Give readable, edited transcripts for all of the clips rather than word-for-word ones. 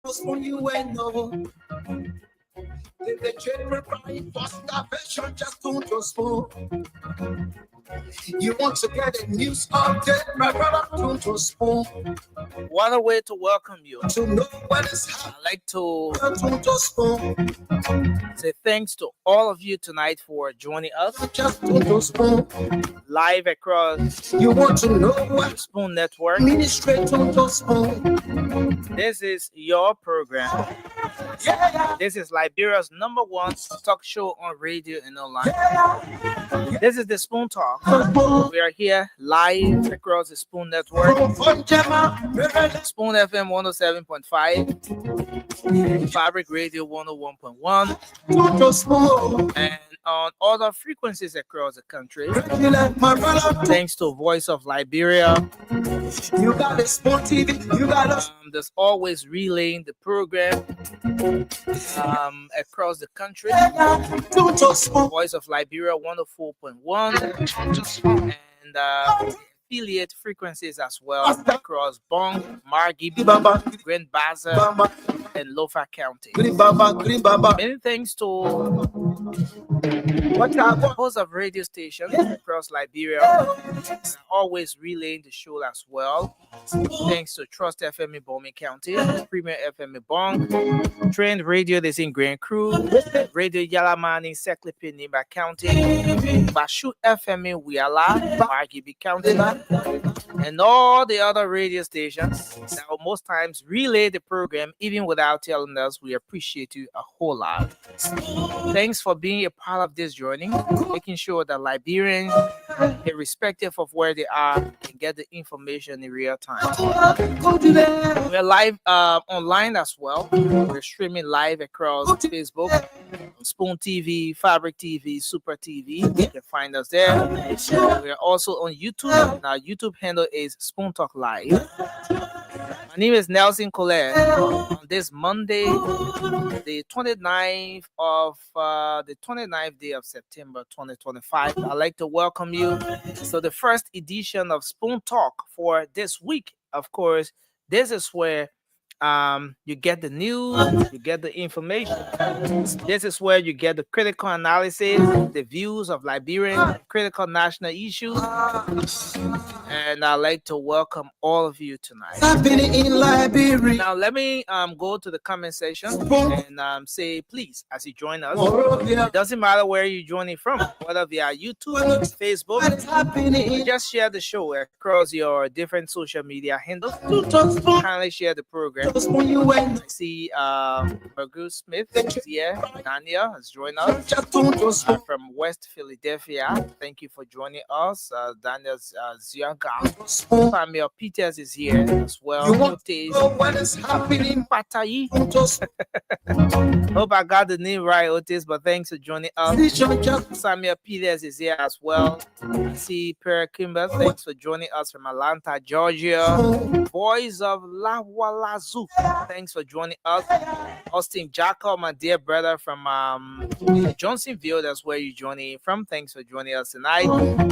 When you ain't know, if the trade preparing for starvation, just don't just spoon. You want to get a news update, my brother, don't just spoon. What a way to welcome you. To know what is I'd like to happening, don't just spoon. say thanks to all of you tonight for joining us Just don't just spoon. live across You want to know what Spoon Network. ministry, don't just spoon. This is your program. This is Liberia's #1 talk show on radio and online. This is the Spoon Talk. We are here live across the Spoon Network. Spoon FM 107.5, Fabric Radio 101.1, and on other frequencies across the country. Thanks to Voice of Liberia. You got a Spoon TV, you got a There's always relaying the program across the country. Voice of Liberia 104.1 and affiliate frequencies as well across Bong, Margibi, Grand Baza, and Lofa County. Many thanks to hosts of radio stations across Liberia and always relaying the show as well. Thanks to Trust FM in Bowman County, Premier FM in Bong, Trend Radio that's in Grand Crew, Radio Yalaman in Seklipi, Nimba County, Bashu FM in Wiala, Margibi County, and all the other radio stations that will most times relay the program even without telling us. We appreciate you a whole lot. Thanks for being a part of this journey, making sure that Liberians, irrespective of where they are, can get the information in real time. We're live online as well. We're streaming live across Facebook, Spoon TV, Fabric TV, Super TV. You can find us there. We're also on YouTube, and our YouTube handle is Spoon Talk Live. My name is Nelson Colette. On this Monday, the 29th day of September 2025, I'd like to welcome you to the first edition of Spoon Talk for this week. Of course, this is where you get the news, you get the information. This is where you get the critical analysis, the views of Liberian critical national issues. And I'd like to welcome all of you tonight. Now, let me go to the comment section and say, please, as you join us, it doesn't matter where you're joining from, whether via YouTube, Facebook, just share the show across your different social media handles. Kindly share the program. I see Margus Smith is here. Daniel has joined us from West Philadelphia. Thank you for joining us. Daniel Ziaga. Samuel Peters is here as well. Otis Patayi. Hope I got the name right, Otis, but thanks for joining us. Samuel Peters is here as well. I see Per Kimber. Thanks for joining us from Atlanta, Georgia. Boys of Lawalazu. Thanks for joining us. Austin Jacob, my dear brother from Johnsonville, that's where you're joining from. Thanks for joining us tonight.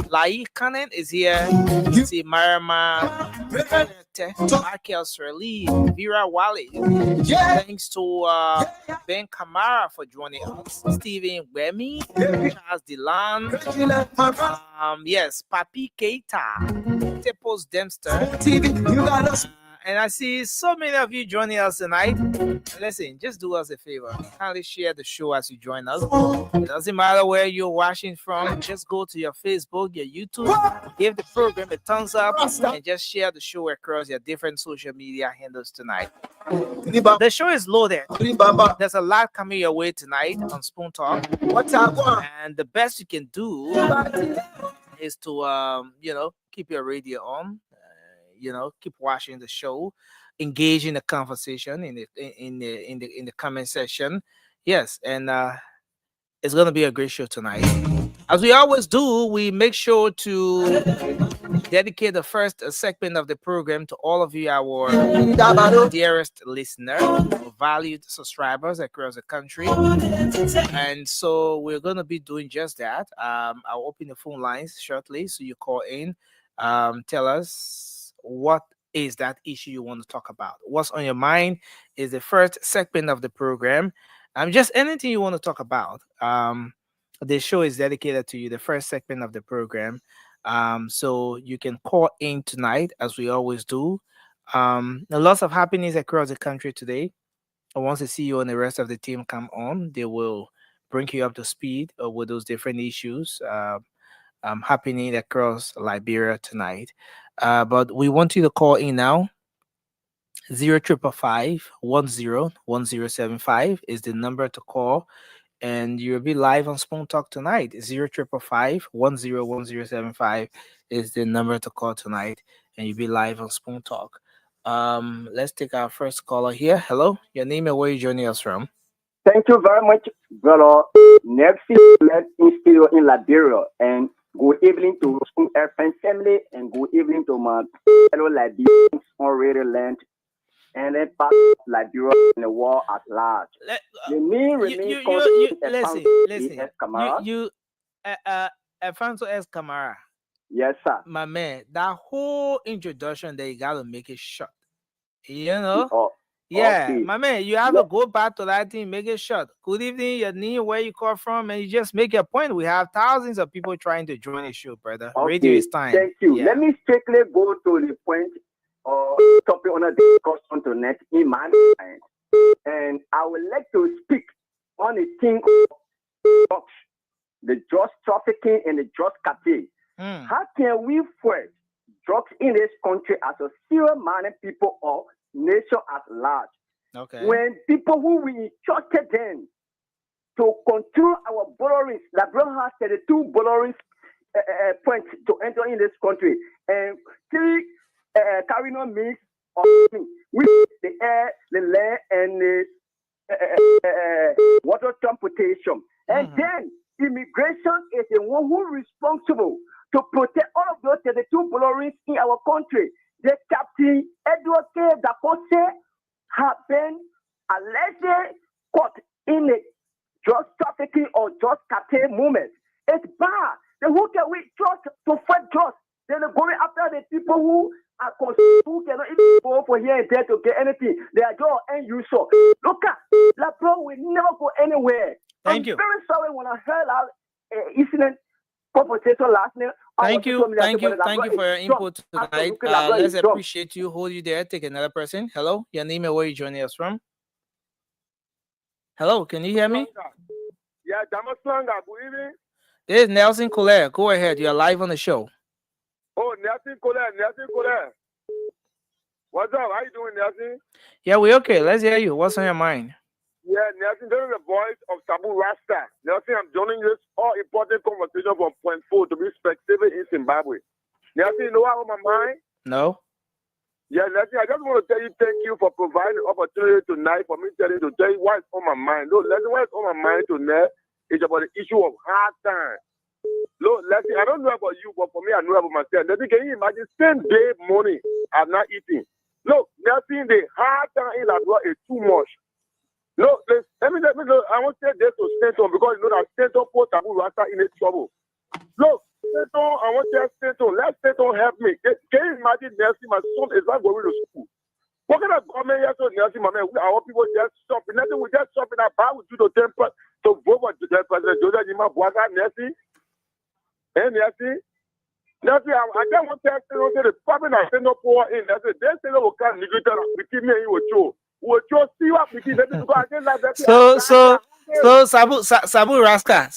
Lai Kanen is here. You see Marama, Michael Sreli, Vera Wally. Thanks to Ben Kamara for joining us. Stephen Wemi, Charles Delan. Yes, Papi Keita, Tepos Dempster. And I see so many of you joining us tonight. Listen, just do us a favor. Kindly share the show as you join us. It doesn't matter where you're watching from. Just go to your Facebook, your YouTube, give the program a thumbs up, and just share the show across your different social media handles tonight. The show is loaded. There's a lot coming your way tonight on Spoon Talk. And the best you can do is to, keep your radio on. Keep watching the show, engage in the conversation in the comment section. Yes, and it's gonna be a great show tonight. As we always do, we make sure to dedicate the first segment of the program to all of you, our dearest listeners, valued subscribers across the country. And so we're gonna be doing just that. I'll open the phone lines shortly, so you call in, tell us what is that issue you want to talk about. What's on your mind is the first segment of the program. Just anything you want to talk about. The show is dedicated to you, the first segment of the program. So you can call in tonight, as we always do. Lots of happiness across the country today. I want to see you and the rest of the team come on. They will bring you up to speed with those different issues happening across Liberia tonight. But we want you to call in now. 0555 101075 is the number to call, and you'll be live on Spoon Talk tonight. 0555 is the number to call tonight, and you'll be live on Spoon Talk. Let's take our first caller here. Hello, your name and where you joining us from? Thank you very much, brother. Next let in studio in Liberia, and good evening to Spoon FM family, and good evening to my fellow Liberians on radio land and then part of Liberia and the world at large. The name remains listen. Kamara. Alfonso S. Kamara. Yes, sir. My man, that whole introduction that you gotta make it short. You know? Oh, yeah, okay. my man, you have to go back to that thing, make it short. Good evening, your name, where you call from, and you just make your point. We have thousands of people trying to join the show, brother. Okay. Radio is time. Thank you. Yeah. Let me strictly go to the point or topic on the discussion tonight in my mind. And I would like to speak on the thing of drugs, the drugs trafficking and the drugs cartel. How can we fight drugs in this country as a serious-minded people or nation at large? Okay. When people who we instructed them to control our borrowings, Liberia has 32 borrowings points to enter in this country, and three carrying on means with the air, the land, and the water transportation. And then immigration is the one who is responsible to protect all of those 32 borrowings in our country. The Captain Edward K. Dakose have been allegedly caught in the drug trafficking or drug cartel movement. It's bad. Then who can we trust to fight drugs? Then they're going after the people who are who cannot even go for here and there to get anything. They are just end user. Look at Labro will never go anywhere. Thank you. I'm very sorry when I heard that incident perpetrator last night. Thank you for your input tonight. Let's appreciate you. Hold you there. Take another person. Hello, your name and where you joining us from? Hello, can you hear me? Yeah, Damaslanga, good evening. This is Nelson Colère. Go ahead. You're live on the show. Oh, Nelson Colère. What's up? How you doing, Nelson? Yeah, we okay. Let's hear you. What's on your mind? Yeah, Nelson, this is the voice of Sabu Rasta. Nelson, I'm joining this all-important conversation from Point 4 to be specific in Zimbabwe. Nelson, you know what's on my mind? No. Yeah, Nelson, I just want to tell you thank you for providing the opportunity tonight for me to tell you what's on my mind. Look, Nelson, what's on my mind tonight is about the issue of hard time. Look, Leslie, I don't know about you, but for me, I know about myself. Leslie, can you imagine same day morning I'm not eating? Look, Leslie, the hard time in that world is too much. Look, let me know. I want to say this to Stanton because you know that Stanton put Tabu Rasta in his trouble. Look, Stanton, I want to tell Stanton, let Stanton help me. Can you imagine, Leslie, my son is not going to school? What kind of government here, so Nelson, my man, our people just shopping. Nothing, we just shopping. I buy with you to temper to vote for the President Joseph Jima Bwaga, Nelson. And Nelson, I just want to tell you the problem I send up for in Nelson. They say they will come negotiate with me and you will show. So Sabu Rasta.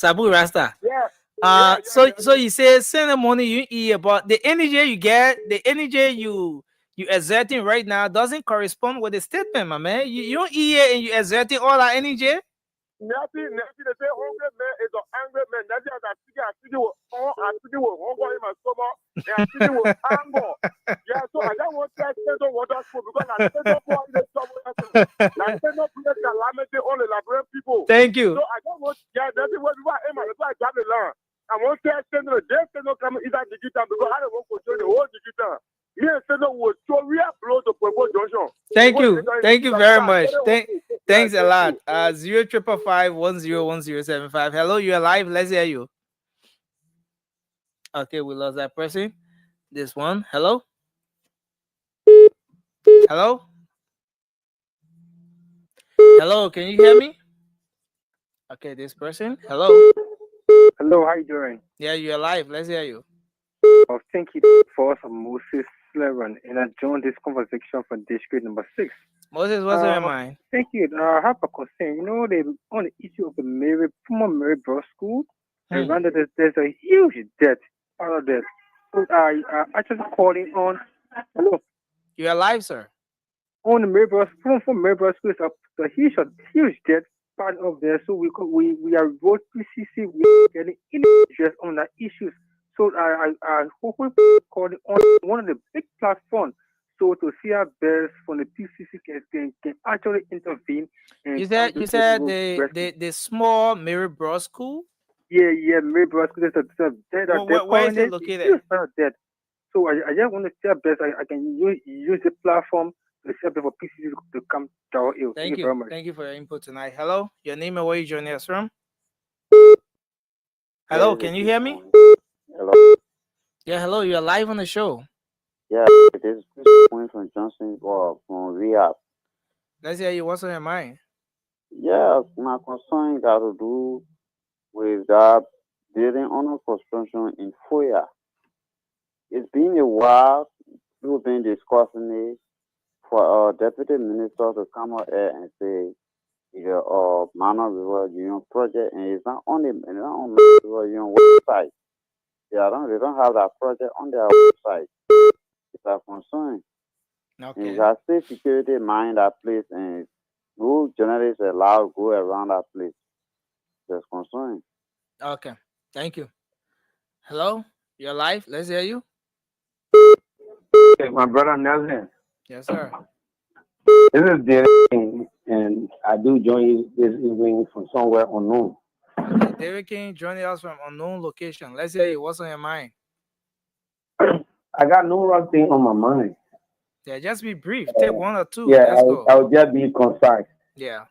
Yeah. So you say send the money you eat, but the energy you get, the energy you exerting right now doesn't correspond with the statement, my man. You don't eat it and you exerting all that energy. Nothing. They say hungry man is an angry man. Nothing. I see you with hunger in my stomach, and I see you with anger. Yeah, so I don't want to say don't want us because I say don't want to trouble. I say don't put calamity on the Liberian people. Thank you. So I don't want. Yeah, that's what we want. That's why I got the land. I want to say no. They say no come inside the digital because I don't want to control the whole digital. Yes, no, we'll show real blow to Pueblo Junction. Thank you very much. Thanks a lot. 0555 Hello, you're live. Let's hear you. Okay, we lost that person. This one. Hello. Hello? Hello, can you hear me? Okay, this person. Hello? Hello, how you doing? Yeah, you're live. Let's hear you. Oh, thank you for some Moses Sleron, and I joined this conversation for district number 6. Moses, what's on your mind? Thank you. I have a concern. You know, on the issue of the former Mary Bros School, and around there's a huge debt out of this. So I actually calling on, hello, You're live, sir. on the Mary Bros from Mary Bros School, it's a huge debt part of there. So we are both PCC, we are getting interest on that issues. So I hope we call it on one of the big platforms, so to see our best from the PCC can actually intervene. And You said the small Mary Bros School? Yeah, Mary Bros School. There's a dead. Where is it located? Dead. So I just want to see our best. I can use the platform to see for PCC to come to our ill. Thank you very much. Thank you for your input tonight. Hello, your name and where you joining us from? Hello, can you hear me? Hello. Yeah, hello. You're live on the show. Yeah, it is point from Johnson or from Rehab. Let's hear you. What's on your mind? Yeah, my concern got to do with that building under construction in Foya. It's been a while. We've been discussing it for our deputy minister to come out here and say it's a Manor River Union project, and it's not on the River Union website. They don't have that project on their website. It's a concern. Okay. And we have state security mind that place, and no journalists allowed go around that place. That's concern. Okay. Thank you. Hello, you're live. Let's hear you. Hey, my brother Nelson. Yes, sir. This is Derek, and I do join you this evening from somewhere unknown. Okay, David King joining us from unknown location. Let's hear you. What's on your mind? I got no wrong thing on my mind. Yeah, just be brief. Take one or two. Yeah, Let's go. I'll just be concise. Yeah.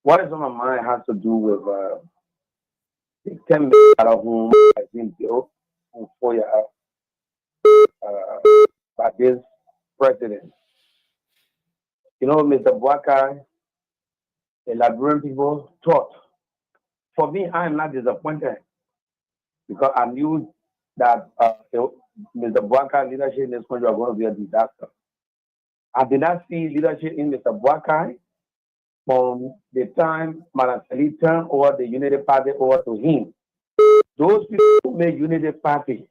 What is on my mind has to do with the 10 million home has been built on Foya by this president. You know, Mr. Bwaka, the Liberian people thought. For me, I am not disappointed because I knew that Mr. Bwaka leadership in this country was going to be a disaster. I did not see leadership in Mr. Bwaka from the time Marasali turned over the Unity Party over to him. Those people who made Unity Party,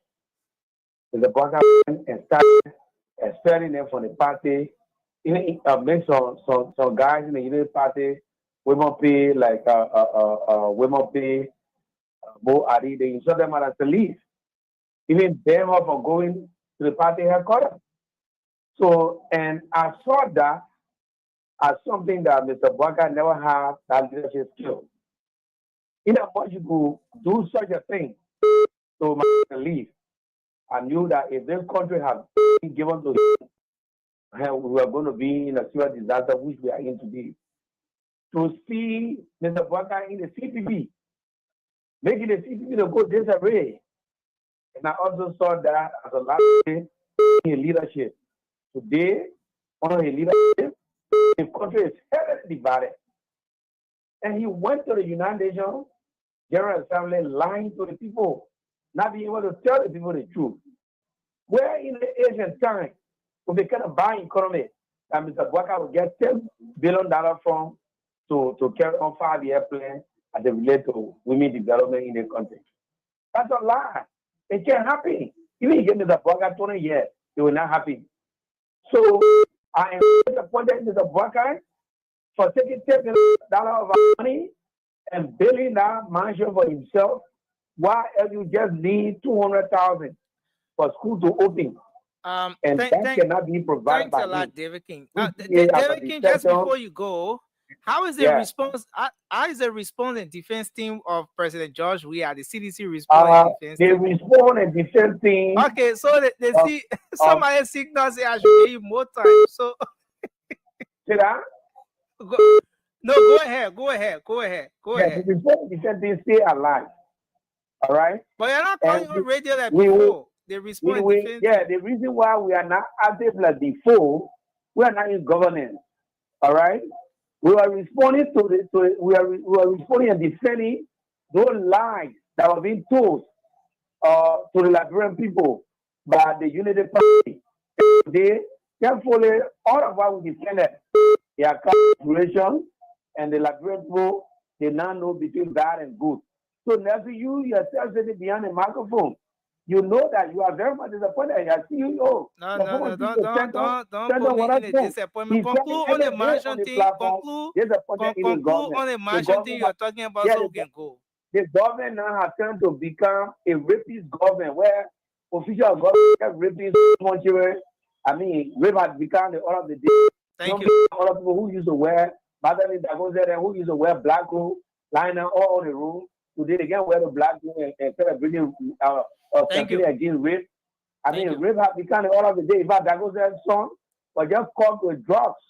Mr. Bwaka and started expelling them from the party. Even make some guys in the Unity Party, women pay like women pay Bo Adi, they instruct them to leave. Even them up for going to the party headquarters. So, and I saw that as something that Mr. Bwaka never had that leadership skill. In a much you could do such a thing to leave, I knew that if this country had been given to him, we were going to be in a serious disaster, which we are in today. To see Mr. Bwaka in the CPB, making the CPB to go disarray. And I also saw that as a last day in leadership. Today, under his leadership, the country is heavily divided. And he went to the United Nations General Assembly lying to the people, not being able to tell the people the truth. Where in the ancient time, with the kind of buying economy that Mr. Bwaka would get $10 billion from to carry on 5-year plan as it relates to women development in the country. That's a lie. It can't happen. Even if you get Mr. Bwaka 20 years, it will not happen. So I am disappointed in Mr. Bwaka for taking $10 million of our money and building that mansion for himself, while you just need $200,000 for school to open. And that cannot be provided by thanks a lot, him. David King. David King, just before you go, how is the response? How is the response and defense team of President George Weah, the CDC response and defense they team? respond and defense team. Okay, so they see somebody signal say I should give you more time. So see that? Go ahead. The defense team stay alive. All right. But you're not calling on radio like before. They respond the reason why we are not active like before, we are not in governance. All right, we are responding we are responding and defending those lies that were being told to the Liberian people by the Unity Party. They carefully, all of us we defended their corporation and the Liberian people. They now know between bad and good. So now you yourself sitting behind the microphone, you know that you are very much disappointed. I see you. Oh, no, don't put me in a disappointment. Conclude on the margin thing. Conclude on the margin thing you're talking about, so we can go. The government now has turned to become a rapist government where official government have rapist children. I mean, rape has become the order of the day. Thank you. All of people who used to wear who used to wear black robe, lying all on the room. Today they can wear the black robe and celebrating against rape. I mean, rape has become the order of the day. In fact, Dago's son was just caught with drugs.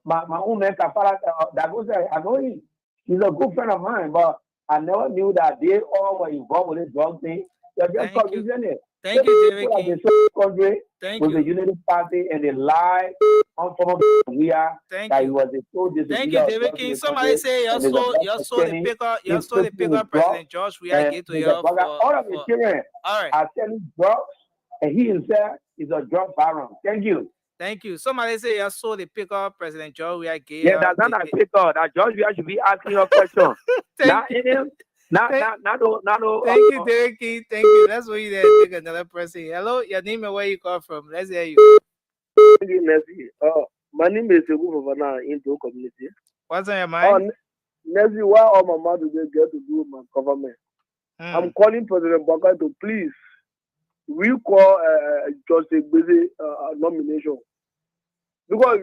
My own man, Dago's, I know him. He's a good friend of mine, but I never knew that they all were involved with this drug thing. They're just confusing it. Thank you, David King. Country with the Unity Party and the lie on form of we are that he was a soldier. Thank you, David King. Somebody say your soul the picker, President George. We are getting to you. All of his children are selling drugs, and he himself is a drug baron. Thank you. Thank you. Somebody say you saw the picker, President George. We are getting. Yeah, that's not a picker. That George, we should be asking your question. Thank you. Thank you, Derek. Thank you. Let's wait there. Take another person. Hello, your name and where you come from. Let's hear you. Thank you, Nessie. My name is Egu Favana into community. What's on your mind? Nessie, why all my mother they get to do with my government? I'm calling President Baka to please recall Justice Beze nomination. Because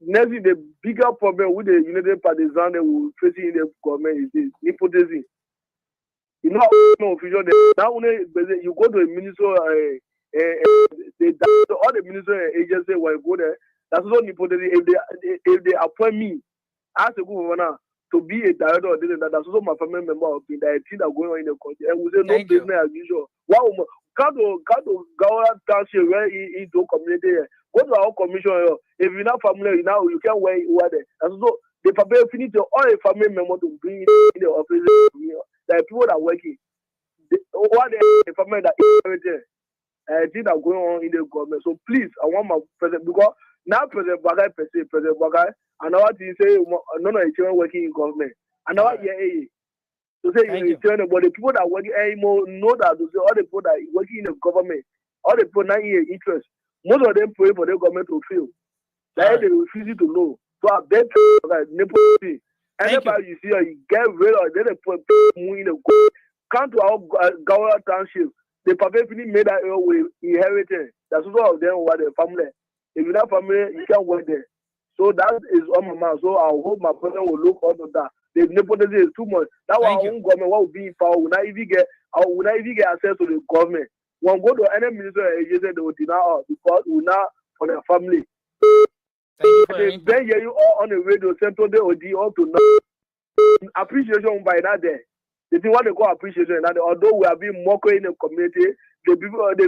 Nessie, the bigger problem with the United Partisan they will facing in the government is this nepotism. You know, official now you go to a minister, all the minister agency when you go there, that's also nepotism. If they appoint me as a governor to be a director or that's also my family member of the thing that going on in the country. And we say no business as usual. Wow, can't go out township where he do community. Go to our commission. If you're not familiar now, you can wear there. That's also the family finish all the family member to bring in the office. There are people that are working. What the family that everything things that going on in the government. So please, I want my president because now President Bagay, I know what you say. None of the children working in government. I know what you to say you children, but the people that working anymore know that to say all the people that working in the government, all the people not in interest. Most of them pray for the government to fail. That they refuse to know. So I beg nepotism. Anybody you see, you get rid of them. They put in the come to our Gawara township. The family made that with inheritance. That's also of them over the family. If you're not family, you can't work there. So that is on my mind. So I hope my president will look onto that. The nepotism is too much. That's why our own government, what will be in power, will not even get access to the government. When we go to any minister agency, they will deny us because we're not for their family. Thank you for your then you all on the radio, Central Day or D up to now. Appreciation by that day. They think what they call appreciation. And although we have been mocking in the community, the people that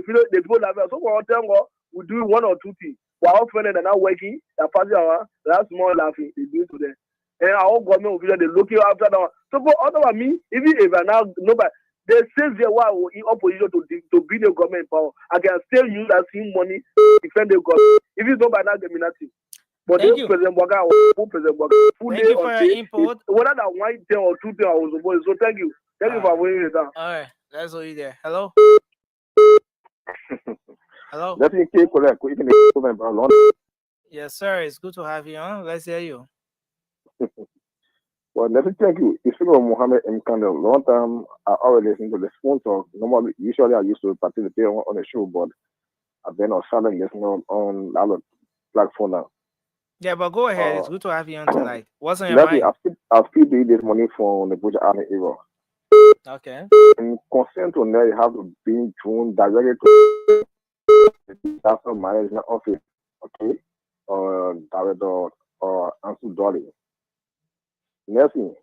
so for them we do one or two things. We are friends that are not working, they're passing around, that's more laughing, they do it to them. And our government officials, they look after them. So for other than me, even if I now nobody they say they were in opposition to be the government power. I can still use that same money to defend the government. If it's nobody not getting nothing. But thank you. President Boga, thank you for your input. Whether that 1 10 or 2 10 I was supposed. So thank you. Thank you for bringing it down. All right. That's all you there. Hello? Hello? Yes, sir. It's good to have you on. Let's hear you. Well, let me thank you. It's Philip Mohammed M. Kandel. Long time I already listened to the phone talk. Normally, usually I used to participate on the show, but I've been on silent listening on other platform now. Yeah, but go ahead. It's good to have you on tonight. What's on your mind? I still doing this money from the Buja Army era. Okay. In consent on that, you have to be tuned directly to the national management office, okay, or director or Ansel Dolly. Next thing,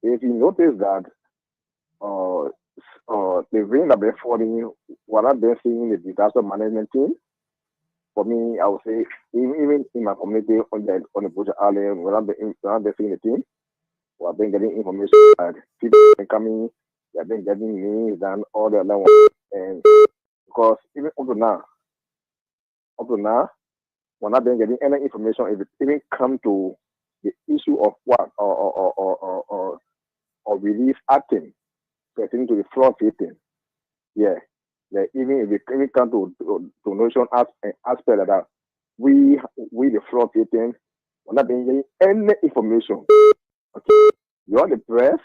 if you notice that the rain that been falling, what I've been seeing the disaster management team. For me, I would say even in my community on the Bush Island, when I've been seeing the team, I've been getting information that people have been coming, they've been getting names and all the other ones. And because even up to now, when I've been getting any information, if it even come to the issue of what or relief acting pertaining to the flood victim, yeah. Like even if it even come to notion aspect of that, we the flood victim, we're not being getting any information. Okay, you're the press,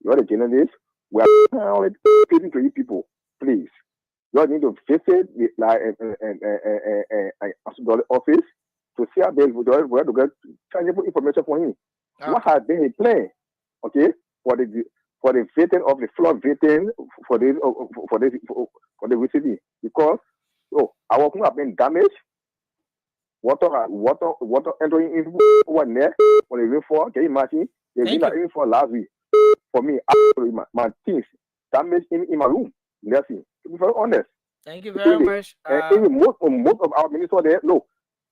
you're the journalists, we are only speaking to you people, please. You need to visit the office to see how they where to get tangible information for him. Okay. What has been his plan? Okay, for the victim of the flood victim for the city, because our home have been damaged. Water entering in one there on the rainfall. Can you imagine? There's been that rainfall last week. For me, my things damaged in my room. Nothing. To be very honest. Thank you very much. Even most of our ministers there, no.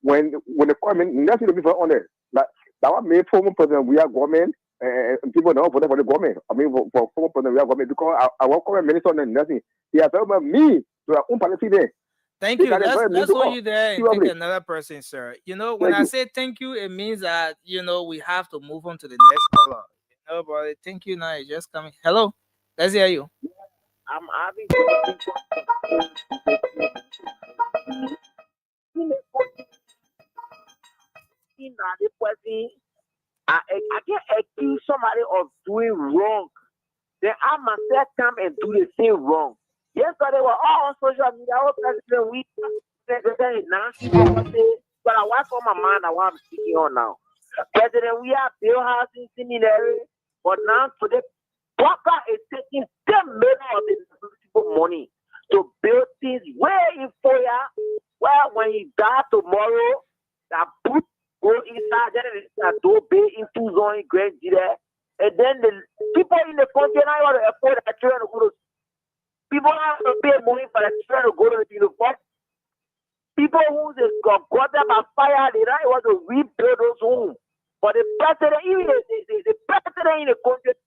When they come in, nothing to be very honest. Like that one made former president, we are government, and people don't vote for the government. I mean, for former president, we are government because our current minister and nothing. They are telling me to their own policy there. Thank you. Let's hold you there and take another person, sir. You know, when I say thank you, it means that, you know, we have to move on to the next caller. You know, but thank you now. You're just coming. Hello. Let's hear you. I'm having I can accuse somebody of doing wrong. Then I myself come and do the same wrong. Yesterday they were all on social media. Our president, we but I watch on my mind and what I'm speaking on now. President, we are build housing seminary, but now today, Walker is taking 10 million of the money to build things way in Foya. Well, when he dies tomorrow, that put go inside, then it's do pay into zone great there. And then the people in the country now want to afford the children to go to. People have to pay money for the children to go to the university. People who got them by fire, they now want to rebuild those homes. But the president, even the president in the country,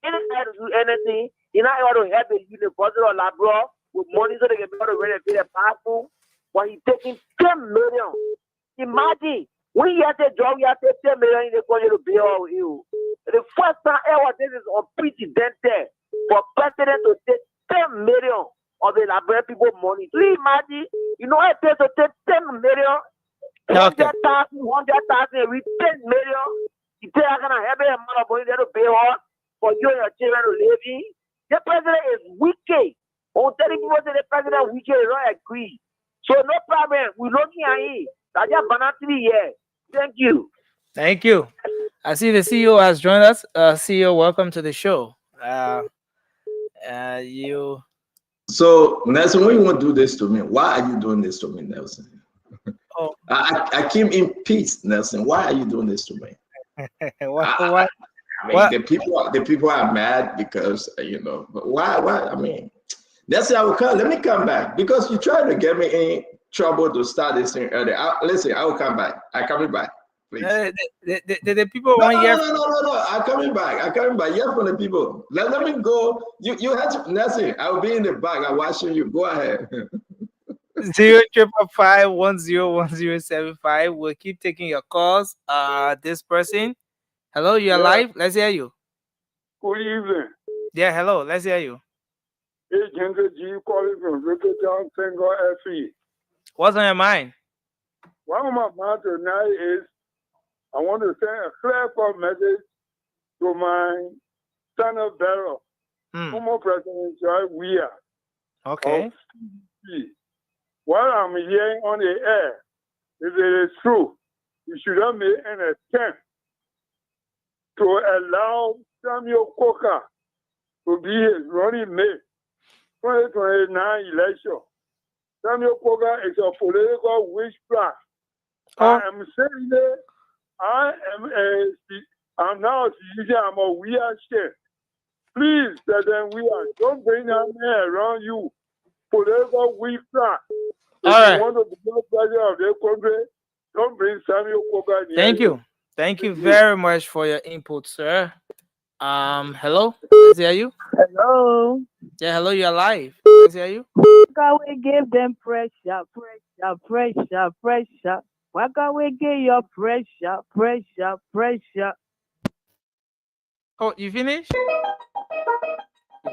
he didn't have to do anything. He now want to help the university or Labrador with money so they can be able to renovate the bathroom. But he's taking 10 million. Imagine, when you have a job, you have to 10 million in the country to be all you. The first time ever this is unprecedented for president to take 10 million of the Labrador people money. Do you imagine? You know, I pay to take 10 million, 100,000, 100,000, with 10 million. You think I'm going to have a amount of money there to pay on for you and your children to live in? The president is wicked. I'm telling people that the president is wicked, they don't agree. So no problem. We're looking at it. That's just banana here. Thank you. Thank you. I see the CEO has joined us. CEO, welcome to the show. You. So Nelson, when you want to do this to me, why are you doing this to me, Nelson? Oh. I came in peace, Nelson. Why are you doing this to me? Why? I mean, the people are mad because But why? I mean, Nelson, I will come. Let me come back because you tried to get me in trouble to start this thing earlier. Listen, I will come back. I'm coming back. The people want No. I'm coming back. Hear from the people. Let me go. You had to, Nelson. I will be in the back. I'm watching you. Go ahead. 055101075. We'll keep taking your calls. This person. Hello, you're live. Let's hear you. Good evening. Yeah, hello. Let's hear you. Agent G calling from Little John Single FE. What's on your mind? One of my mind tonight is I want to send a clear-cut message to my Senate bearer, former President Joy Weir. Okay. What I'm hearing on the air, if it is true, you should not make an attempt to allow Samuel Coker to be his running mate 2029 election. Samuel Coker is a political witchcraft. I am saying that I'm now using a weird shit. Please, then we are. Don't bring that man around you. Whatever we plan. If you want to become president of the country, don't bring Samuel Koga near Thank you. Thank you very much for your input, sir. Hello? Let's hear you. Hello. Yeah, hello, you're live. Let's hear you. Why we give them pressure? Why can't we give your pressure? Oh, you finished? You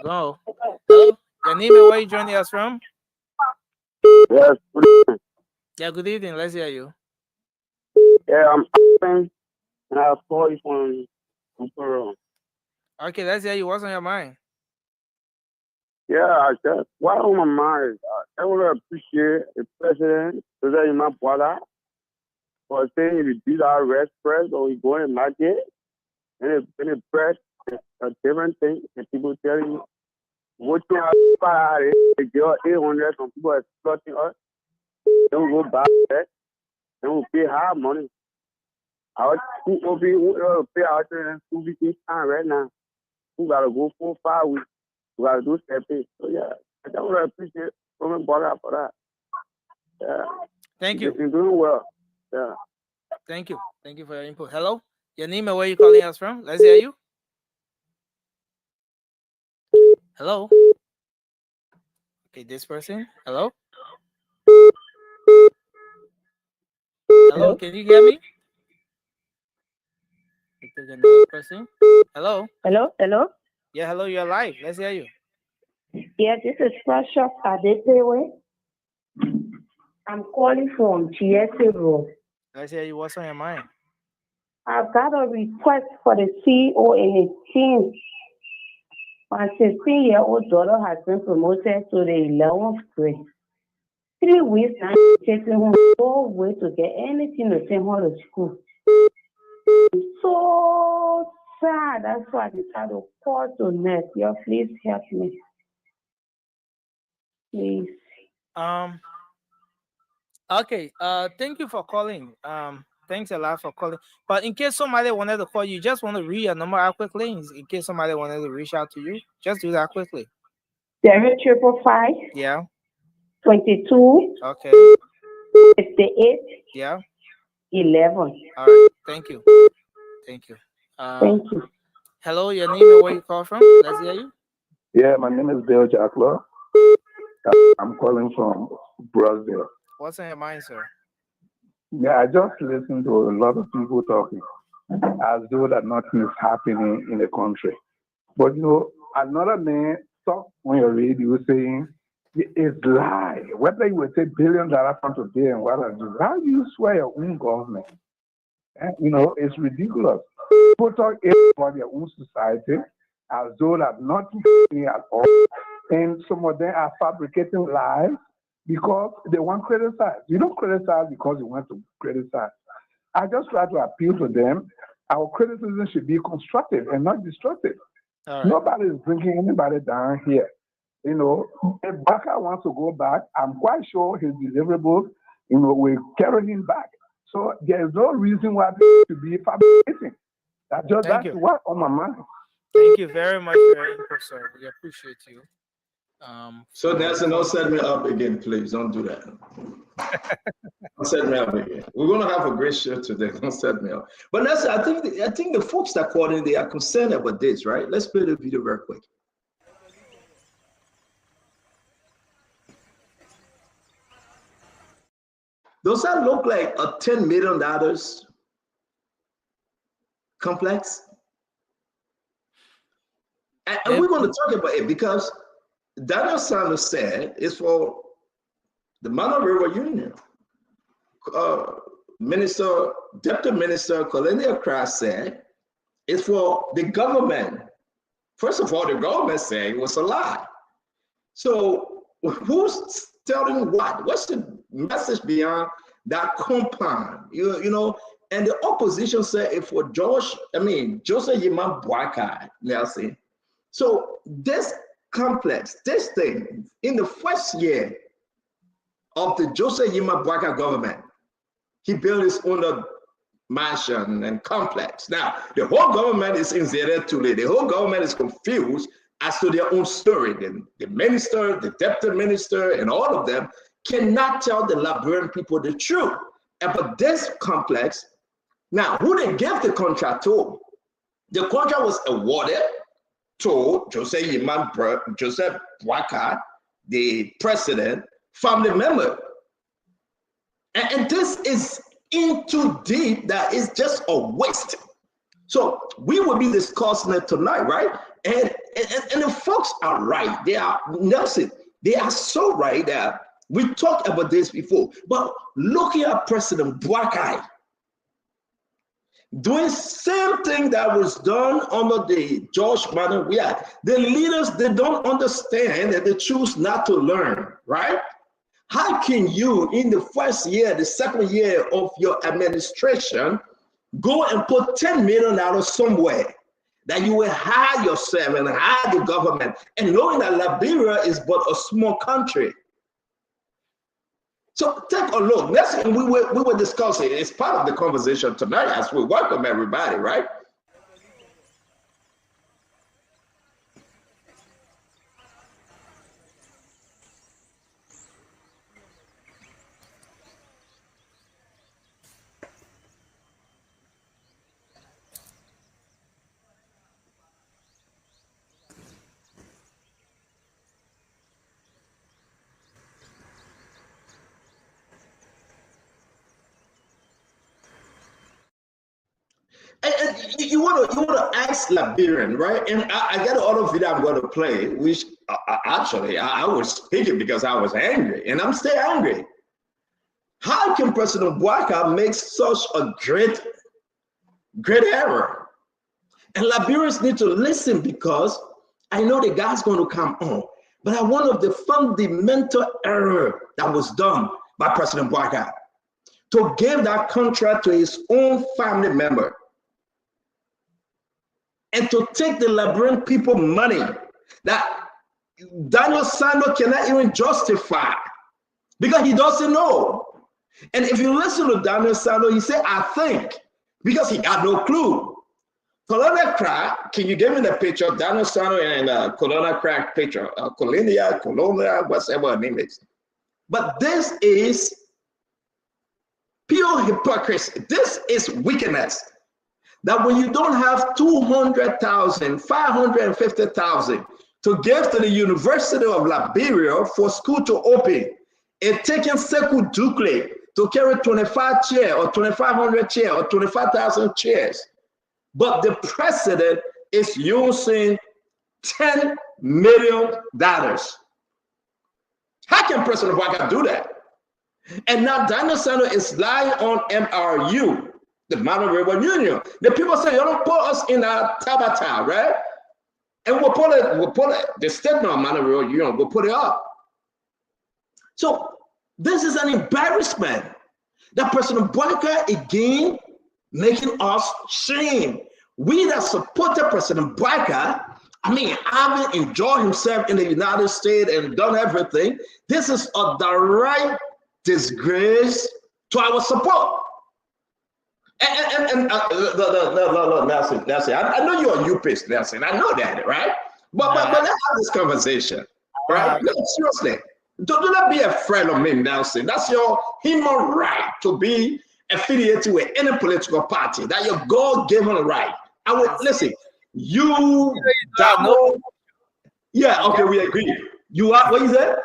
go. Hello? Your name and where you joining us from? Yes. Yeah, good evening. Let's hear you. Yeah, I'm and I call you from Peru. Okay, let's hear you. What's on your mind? Yeah, I just what on my mind. I want to appreciate the president, President my brother, for saying if you do that rest press or you go and market, and the press a different thing, and people tell you what you have to they give us 800, some people are exploiting us, then we go back there, then we pay high money. Our school will be pay our children school fees time right now. We gotta go 4 5 weeks. We gotta do step pay. So yeah, I just want to appreciate from brother for that. Yeah. Thank you. You're doing well. Yeah. Thank you. Thank you for your input. Hello? Your name and where you calling us from? Let's hear you. Hello? Okay, this person. Hello? Hello, can you hear me? Another person. Hello? Hello? Yeah, hello, you're live. Let's hear you. Yeah, this is Precious Adepewe. I'm calling from GSA Road. Let's hear you. What's on your mind? I've got a request for the CEO and his team. My 16-year-old daughter has been promoted to the 11th grade. 3 weeks now, taking home no way to get anything to send her to school. So sad. That's why I decided to call to Net. Yeah, please help me. Please. Okay. Thank you for calling. Thanks a lot for calling. But in case somebody wanted to call you, just want to read your number out quickly. In case somebody wanted to reach out to you, just do that quickly. 0555. Yeah. 22. Okay. 58. Yeah. 11. All right. Thank you. Thank you. Thank you. Hello, your name and where you call from? Let's hear you. Yeah, my name is Bill Jackler. I'm calling from Brazil. What's on your mind, sir? Yeah, I just listened to a lot of people talking as though that nothing is happening in the country. But you know, another man talked on your radio saying it's lie. Whether you would say $1 billion from today and what I do, how do you swear your own government? And, you know, it's ridiculous. People talk about their own society as though that nothing is happening at all. And some of them are fabricating lies because they want to criticize. You don't criticize because you want to criticize. I just try to appeal to them. Our criticism should be constructive and not destructive. Right. Nobody is bringing anybody down here. You know, if Baka wants to go back, I'm quite sure his deliverables, you know, will carry him back. So there's no reason why they should be fabricating. That's what on my mind. Thank you very much for your input, sir. We appreciate you. So Nelson, don't set me up again, please. Don't do that. Don't set me up again. We're gonna have a great show today. Don't set me up. But Nelson, I think the folks that called in, they are concerned about this, right? Let's play the video very quick. Does that look like a $10 million complex? And we're going to talk about it because Daniel Sanders said it's for the Mano River Union. Deputy Minister Cornelia Cross said it's for the government. First of all, the government said it was a lie. So who's telling what? What's the message beyond that compound? You know, and the opposition said it for Joseph Yima Boakai, Nelson. So this complex, this thing, in the first year of the Joseph Yima Boakai government, he built his own mansion and complex. Now, the whole government is in Zere Tule. The whole government is confused as to their own story. The minister, the deputy minister, and all of them cannot tell the Liberian people the truth. But this complex, now who they gave the contract to? The contract was awarded to Joseph Boakai, the president, family member. And this is in too deep that it's just a waste. So we will be discussing it tonight, right? And the folks are right. They are, Nelson, they are so right that we talked about this before. But looking at President Boakai, doing same thing that was done under the George Manuel Weah. The leaders, they don't understand and they choose not to learn, right? How can you, in the first year, the second year of your administration, go and put $10 million somewhere that you will hire yourself and hire the government, and knowing that Liberia is but a small country? So take a look. We will discuss it. It's part of the conversation tonight as we welcome everybody, right? And you want to ask Liberian, right? And I got another video I'm going to play, which I was speaking because I was angry, and I'm still angry. How can President Boakai make such a great error? And Liberians need to listen, because I know the guy's going to come on, but one of the fundamental error that was done by President Boakai to give that contract to his own family member, and to take the Liberian people money that Daniel Sando cannot even justify, because he doesn't know. And if you listen to Daniel Sando, he said, I think, because he got no clue. Colonel Crack, can you give me the picture of Daniel Sando and Colonel Crack picture? Colonia, whatever her name is. But this is pure hypocrisy. This is wickedness. That when you don't have 200,000, 550,000 to give to the University of Liberia for school to open, and taking Sekou Dukle to carry 25 chairs or 2,500 chairs or 25,000 chairs, but the president is using $10 million. How can President Boakai do that? And now Daniel Sando is lying on MRU, the Mountain River Union. The people say, you don't put us in a Tabata, right? And we'll put it, the statement of Mountain River Union, we'll put it up. So this is an embarrassment that President Boakai again making us shame. We that supported President Boakai, I mean, having enjoyed himself in the United States and done everything, this is a direct disgrace to our support. And Nelson, I know you're a U-Pace, Nelson. I know that, right? But let's have this conversation, right? No, seriously. Do not be afraid of me, Nelson. That's your human right to be affiliated with any political party. That's your God-given right. I would listen. You, yeah, okay, we agree. You are, what you said?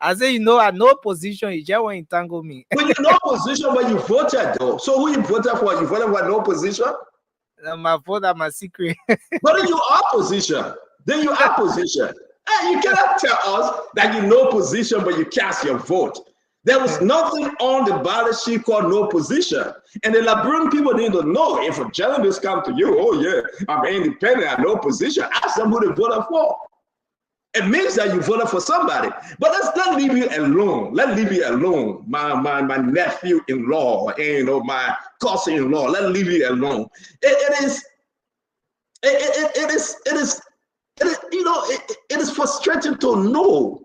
I say, you know, at no position, you just want to tangle me. But you're no position when you voted, though. So who you voted for? You voted for no position? My vote are my secret. But then you are position. Then you are position. Hey, you cannot tell us that you know position, but you cast your vote. There was nothing on the ballot sheet called no position. And the Liberian people need to know, if a journalist come to you, oh yeah, I'm independent, I have no position, ask them who they voted for. It means that you voted for somebody. But let's leave you alone. Let's leave you alone. My nephew-in-law, and my cousin-in-law. Let's leave you alone. It is frustrating to know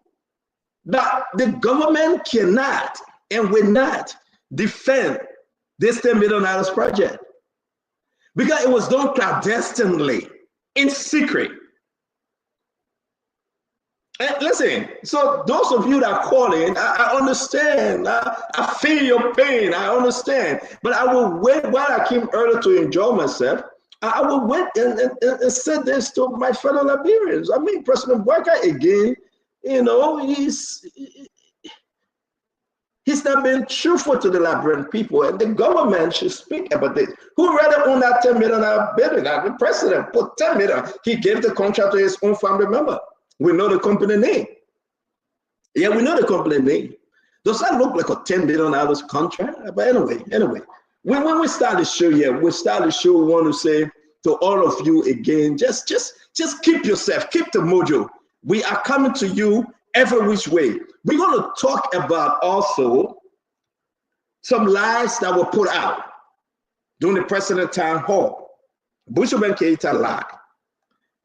that the government cannot and will not defend this $10 million project, because it was done clandestinely, in secret. Listen, so those of you that are calling, I understand. I feel your pain. I understand. But I will wait while I came early to enjoy myself. I will wait and say this to my fellow Liberians. I mean, President Walker, again, you know, he's not been truthful to the Liberian people, and the government should speak about this. Who rather own that $10 million building? The president put $10 million. He gave the contract to his own family member. We know the company name. Yeah, we know the company name. Does that look like a $10 billion contract? But anyway, when we start the show here, we want to say to all of you again, just keep yourself, keep the mojo. We are coming to you every which way. We're going to talk about also some lies that were put out during the president town hall. Bushman Keita lied.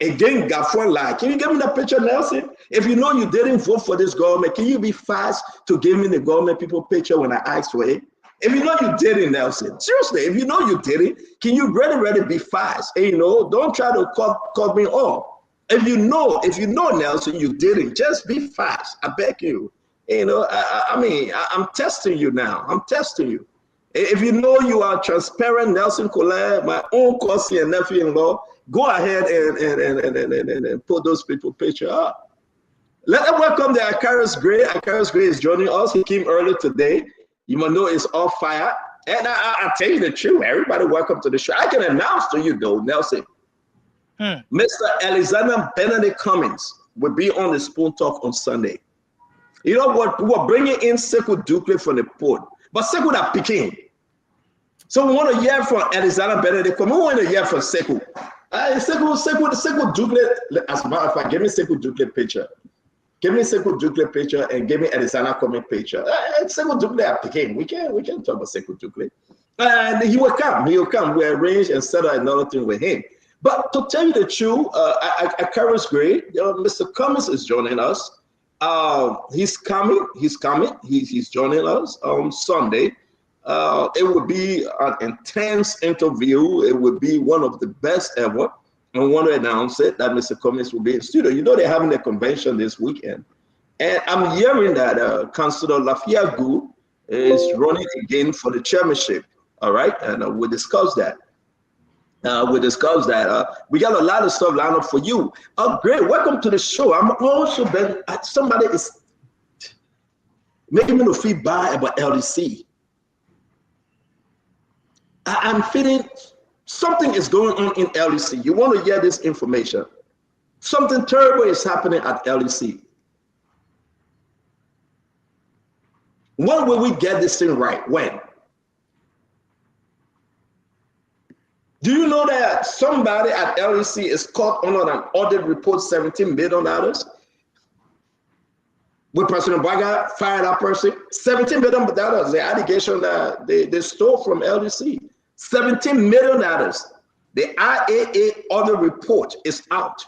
Again, Gaffron lied. Can you give me that picture, Nelson? If you know you didn't vote for this government, can you be fast to give me the government people picture when I asked for it? If you know you didn't, Nelson, seriously, if you know you didn't, can you really be fast? And, you know, don't try to cut me off. If you know, Nelson, you didn't, just be fast. I beg you. You know, I'm testing you now. I'm testing you. If you know you are transparent, Nelson Colette, my own cousin and nephew-in-law, go ahead and put those people picture up. Let them welcome the Akaris Gray. Akaris Gray is joining us. He came early today. You must know it's all fire. And I'll tell you the truth. Everybody, welcome to the show. I can announce to you, though, Nelson, Mr. Alexander Benedict Cummings will be on the Spoon Talk on Sunday. You know what? We're bringing in Sekou Dukley from the port. But Sekou that picking. So we want to hear from Alexander Benedict Cummings. We want to hear from Sekou. Sekou Dukley, as a matter of fact, give me Sekou Dukley picture. Give me Sekou Dukley picture and give me Alexander Cummings picture. Sekou Dukley at Peking. We can talk about Sekou Dukley. And he will come. He will come. We arrange and settle another thing with him. But to tell you the truth, Akaris Gray, Mr. Cummings is joining us. He's coming. He's joining us on Sunday. It will be an intense interview. It will be one of the best ever. I want to announce it that Mr. Cummings will be in studio. You know they're having a convention this weekend. And I'm hearing that Councillor Lafia Gu is running again for the chairmanship. All right, and we'll discuss that. We got a lot of stuff lined up for you. Oh, great. Welcome to the show. I'm also been, somebody is making me feel bad about LDC. I'm feeling something is going on in LDC. You want to hear this information. Something terrible is happening at LDC. When will we get this thing right? When? Do you know that somebody at LEC is caught on an audit report $17 million? When President Baga fired that person, $17 million, the allegation that they stole from LEC. $17 million. The IAA audit report is out.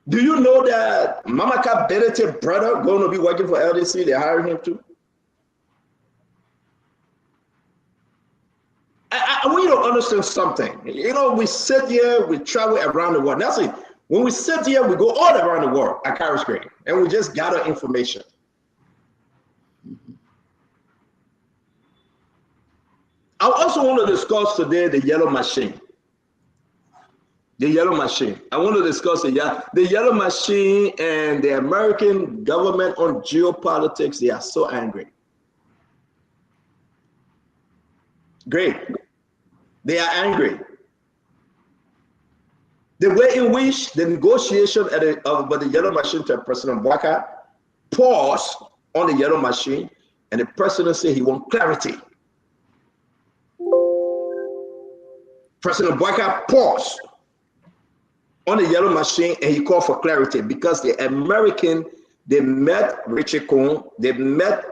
Do you know that Mamaka Benedict brother going to be working for LDC? They're hiring him too. I want you to understand something. You know, we sit here, we travel around the world. That's it. When we sit here, we go all around the world at Karis Gray, and we just gather information. I also want to discuss today the yellow machine. The yellow machine. I want to discuss the yellow machine and the American government on geopolitics. They are so angry. Great. They are angry. The way in which the negotiation about the yellow machine to President Baka paused on the yellow machine, and the president said he wants clarity. President Baka paused on the yellow machine, and he called for clarity because the American, they met Richie Cohn, they met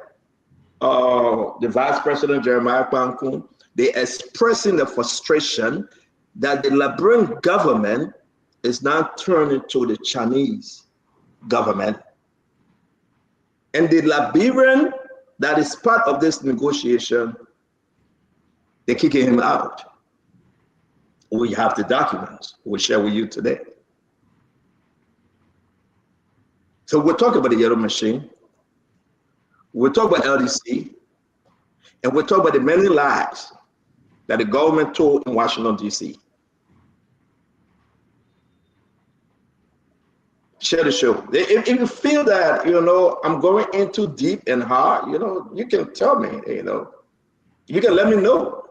the Vice President Jeremiah Kpankun. They expressing the frustration that the Liberian government is now turning to the Chinese government. And the Liberian that is part of this negotiation, they're kicking him out. We have the documents we'll share with you today. So we're talking about the yellow machine. We're talking about LDC. And we're talking about the many lies that the government told in Washington, D.C. Share the show. If you feel that, I'm going in too deep and hard, you can tell me, you can let me know.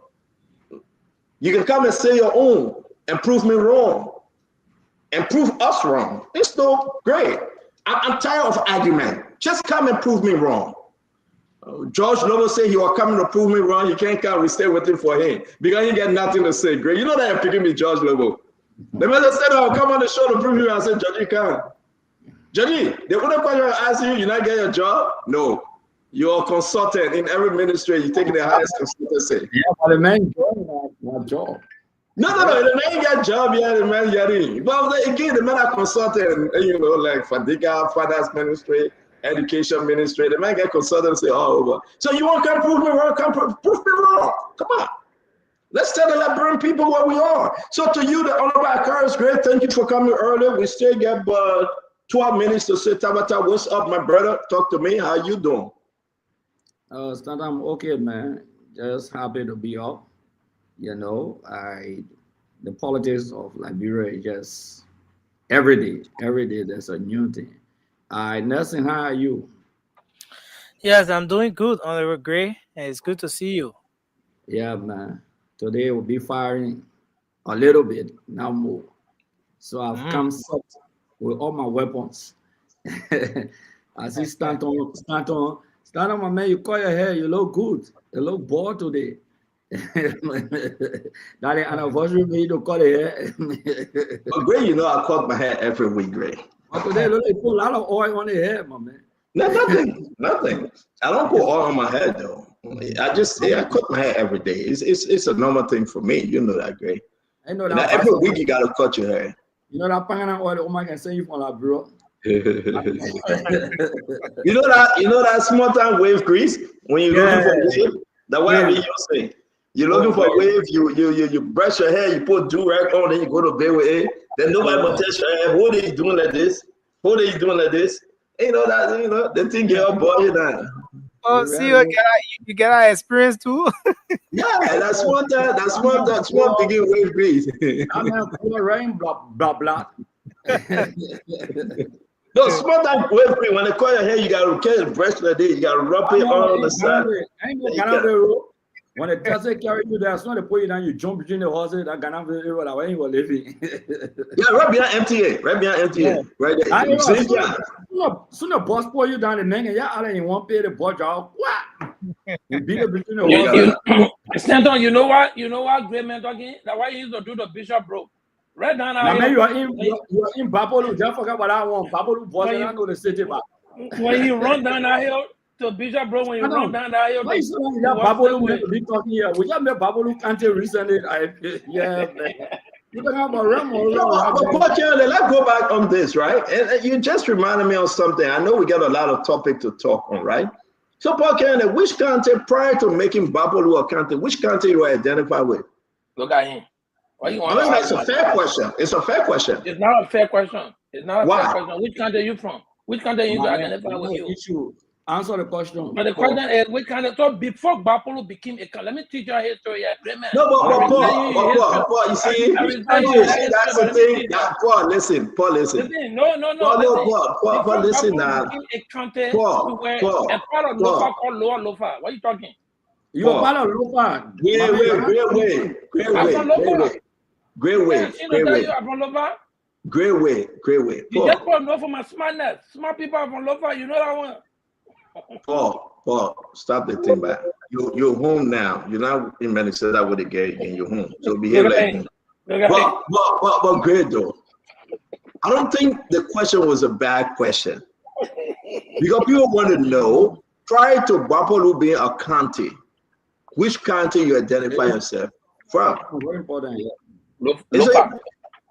You can come and say your own and prove me wrong and prove us wrong. It's so great. I'm tired of argument. Just come and prove me wrong. George Lobo said he was coming to prove me wrong. You can't come. We stay waiting for him because he got nothing to say. Great. You know that you're picking me, George Lobo. The man said, "I'll come on the show to prove you." I said, "George, you can't." George, they wouldn't question ask you not get your job. No, you're a consultant in every ministry. You're taking the highest consultancy. Yeah, but the man got my job. No, the man got job, yeah, the man getting. But again, the man are consultant, like Fadiga, Father's ministry, education ministry. The man get consultant say all over. So you won't come prove me wrong, come prove me wrong. Come on. Let's tell the Liberian people what we are. So to you, the Honorable Akara is great. Thank you for coming early. We still get 12 minutes to say, Tabata, what's up, my brother? Talk to me. How you doing? I'm okay, man. Just happy to be up. The politics of Liberia is just every day there's a new thing. Nelson, how are you? Yes, I'm doing good, Honorable Gray, and it's good to see you. Yeah, man. Today we'll be firing a little bit, not more. So I've come set with all my weapons. I see Stanton, my man, you cut your hair, you look good. You look bored today. That anniversary made to cut your hair. But Gray, I cut my hair every week, Gray. But today, look, they put a lot of oil on the hair, my man. No, nothing. I don't put oil on my head though. I cut my hair every day. It's a normal thing for me. You know that, Gray. I know that. Now, every week you gotta cut your hair. You know that Pangana oil, Omar can send you from that bro. You know that small time wave grease when you're looking for wave. That's what I'm using. You're looking for wave. You brush your hair. You put do-rag on, then you go to bed with it. Then nobody will touch your hair. What are you doing like this? What are you doing like this? The thing get up boy down. Oh, see, you get our experience too. Yeah, that's one begin wave grease. I'm gonna rain blah blah. No, small time wave grease. When they cut your hair, you gotta catch the brush like this. You gotta rub it on the side. When the taxi carry you there, as soon as they put you down, you jump between the horses. That Ghana area that way you were living. Yeah, right behind MTA. Right there. Soon the boss pull you down the man, and out and you won't pay the boss job. What? You beat it between the horses. Stanton, you know what, great man talking? That's why you used to do the bishop bro. Right now, you are in Babolu. Just forget what I want. Babolu boss, and I know the city back. When you run down that hill. So Bishop bro, when you run down that hill, why you saying that Babolu be talking here? We just met Babolu country recently. Yeah, man. You talking about let's go back on this, right? And you just reminded me of something. I know we got a lot of topic to talk on, right? So Paul Kennedy, which country prior to making Babolu a country, which country you identify with? Look at him. Why you want? That's a fair question. It's a fair question. It's not a fair question. It's not a fair question. Which country are you from? Which country you identify with you? Issue. Answer the question. But the question is, which kind of so before Bapolo became a let me teach you a history here. No, but Paul, you see, that's the thing. Paul, listen. No, Paul, listen now. Paul, a part of Lofa called Lower Lofa. What are you talking? You are part of Lofa. Great way. You just want to know for my smartness. Smart people are from Lofa. You know that one. Paul, stop the thing back. You're home now. You're not in Minnesota with the gay and you're home. So behave like home. But great though. I don't think the question was a bad question. Because people want to know, prior to Bapolu being a county, which county you identify yourself from? Very important.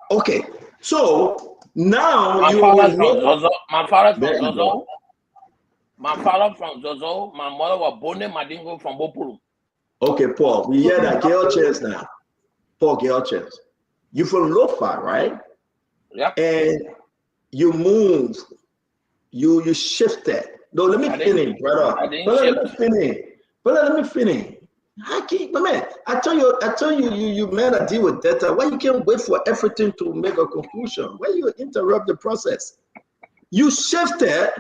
Okay. So now my father from Zozo. My father from Zozo. My mother was Bone Madingo from Bopulu. Okay, Paul, we hear that girl chairs now. Paul, girl chairs. You from Lofa, right? Yeah. And you moved You shifted. No, let me finish, brother. Brother, let me finish. Man, I tell you men that deal with data. Why you can't wait for everything to make a conclusion? Why you interrupt the process? You shifted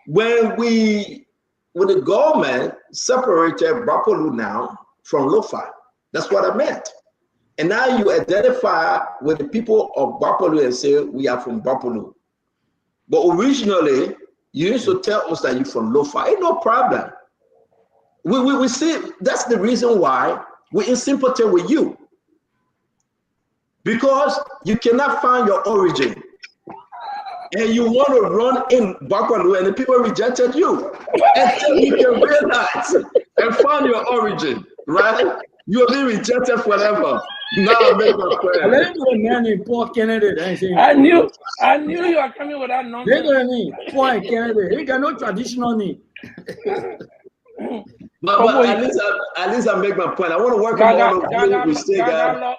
when the government separated Bapolu now from Lofa. That's what I meant. And now you identify with the people of Bapolu and say we are from Bapolu. But originally, you used to tell us that you're from Lofa. Ain't no problem. We see that's the reason why we're in sympathy with you. Because you cannot find your origin. And you want to run in Bapolu and the people rejected you. Until you can realize and find your origin, right? You'll be rejected forever. Now make a prayer. I knew you were coming with that nonsense. Poor Canada, he got no traditional name. But at least I make my point. I want to work on all of you. We still got.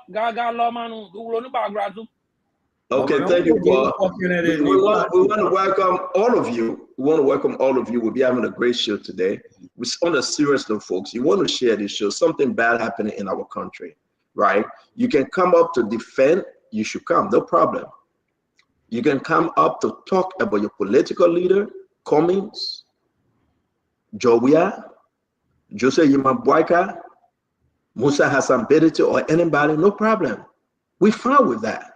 Okay, thank you, Paul. We want to welcome all of you. We want to welcome all of you. We'll be having a great show today. We're on a serious note, folks. You want to share this show. Something bad happening in our country, right? You can come up to defend. You should come. No problem. You can come up to talk about your political leader, Cummings, Jowia, Jose Yimabwaika, Musa Hassan Bedete, or anybody. No problem. We're fine with that.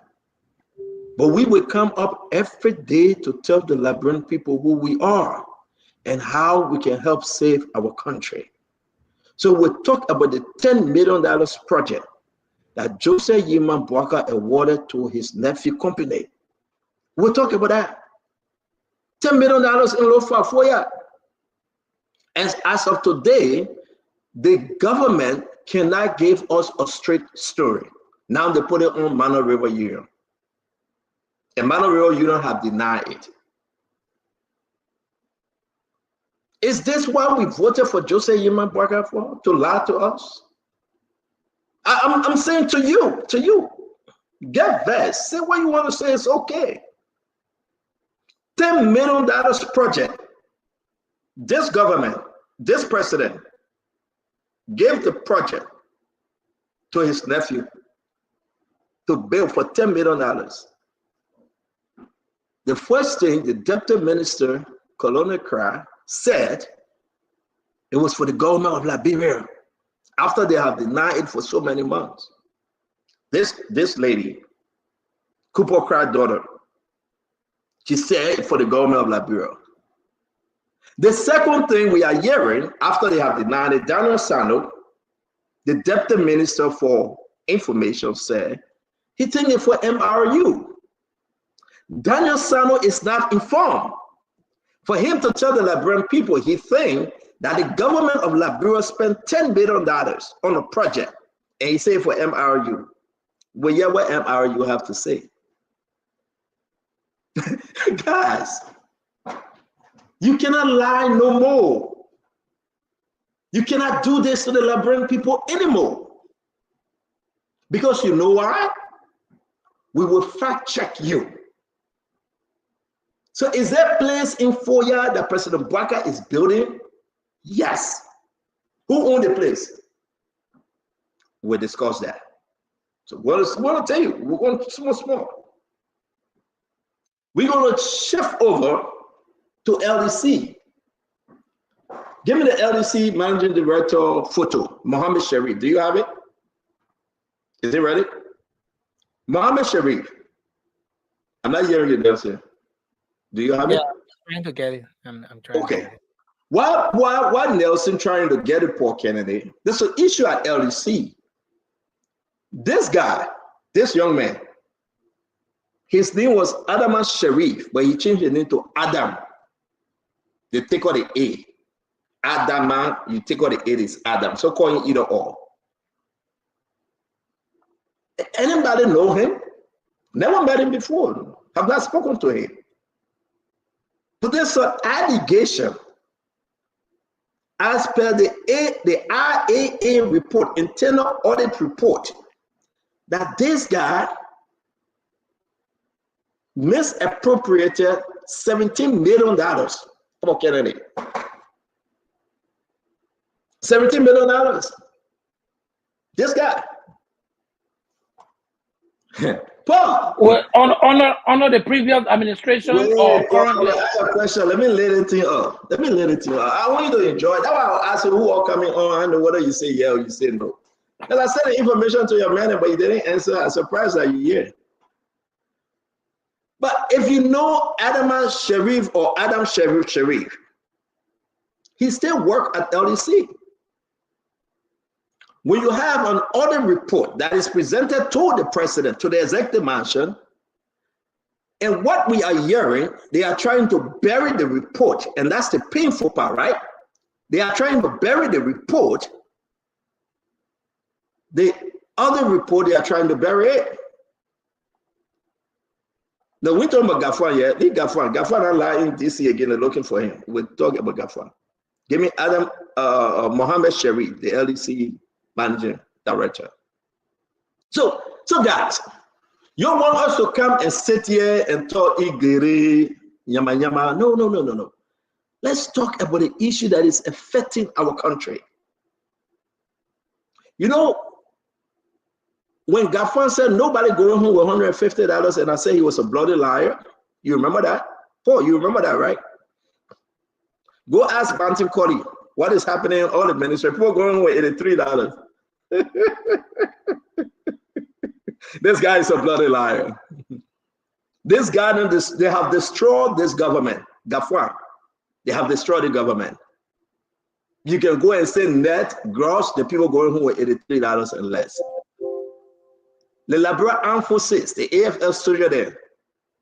But we will come up every day to tell the Liberian people who we are and how we can help save our country. So we'll talk about the $10 million project that Jose Yimabwaika awarded to his nephew company. We'll talk about that. $10 million in Foya. And as of today, the government cannot give us a straight story. Now they put it on Mano River Union. And Mano River Union have denied it. Is this why we voted for Jose Yimabwaika for? To lie to us? I'm saying to you, get vexed. Say what you want to say, it's okay. $10 million project. This government, this president, gave the project to his nephew to build for $10 million. The first thing the deputy minister, Colonel Kra, said, it was for the government of Liberia, after they have denied it for so many months. This lady, Kupo Kra's daughter, she said for the government of Liberia. The second thing we are hearing, after they have denied it, Daniel Sano, the deputy minister for information, said he thinks it for MRU. Daniel Sano is not informed. For him to tell the Liberian people, he thinks that the government of Liberia spent $10 billion on a project, and he said for MRU. Well, yeah, what MRU have to say? Guys, you cannot lie no more. You cannot do this to the Liberian people anymore. Because you know why? We will fact check you. So is there a place in Foya that President Bwaka is building? Yes. Who owns the place? We'll discuss that. So what I'll tell you, we're going small. We're going to shift over to LDC. Give me the LDC managing director photo, Mohammed Sharif. Do you have it? Is it ready? Mohammed Sharif. I'm not hearing you, Nelson. Do you have it? Yeah, I'm trying to get it. I'm trying to get it. Why Nelson trying to get it, Paul Kennedy? There's an issue at LDC. This guy, this young man, his name was Adama Sharif, but he changed the name to Adam. They take out the A. Adama, you take out the A, it's Adam. So call him either or. Anybody know him? Never met him before. Have not spoken to him. But there's an allegation as per the IAA report, internal audit report, that this guy misappropriated $17 million for Kennedy. $17 million. This guy. Paul. Well, on the previous administration or currently? I have a question. Let me let it to you up. I want you to enjoy it. That's why I'll ask you who are coming on and whether you say yeah or you say no. Because I sent the information to your man, but you didn't answer. I'm surprised that you're here. But if you know Adam Sharif or Adam Sharif, he still works at LEC. When you have an audit report that is presented to the president, to the executive mansion, and what we are hearing, they are trying to bury the report, and that's the painful part, right? They are trying to bury the report. The other report, they are trying to bury it. Now, we're talking about Gafwan, yeah? Leave Gafwan. Gafwan are lying in DC again, they're looking for him. We're talking about Gafwan. Give me Adam Mohammed Sharif, the LEC managing director. So guys, you want us to come and sit here and talk igere, yama yama. No. Let's talk about the issue that is affecting our country. You know, when Gafwan said nobody going home with $150 and I said he was a bloody liar, you remember that? Paul, you remember that, right? Go ask Bantim Koli what is happening in all the ministry. People going home with $83. This guy is a bloody liar. This guy, they have destroyed this government. Gafwan, they have destroyed the government. You can go and say net, gross, the people going home with $83 and less. The Labra Emphasis, the AFL studio there,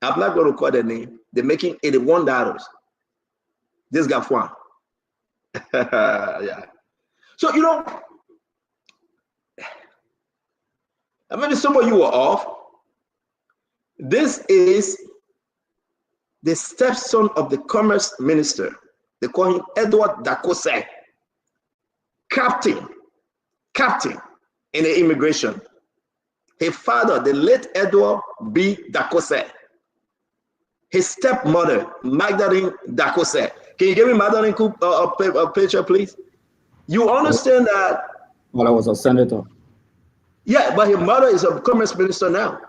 I'm not going to call their name, they're making $81. This Gafwan. Yeah. So, you know, maybe some of you were off. This is the stepson of the commerce minister. They call him Edward Dakose. Captain in the immigration. His father, the late Edward B. Dakose. His stepmother, Magdalene Dakose. Can you give me Magdalene a picture, please? You understand that? Well, I was a senator. Yeah, but his mother is a commerce minister now.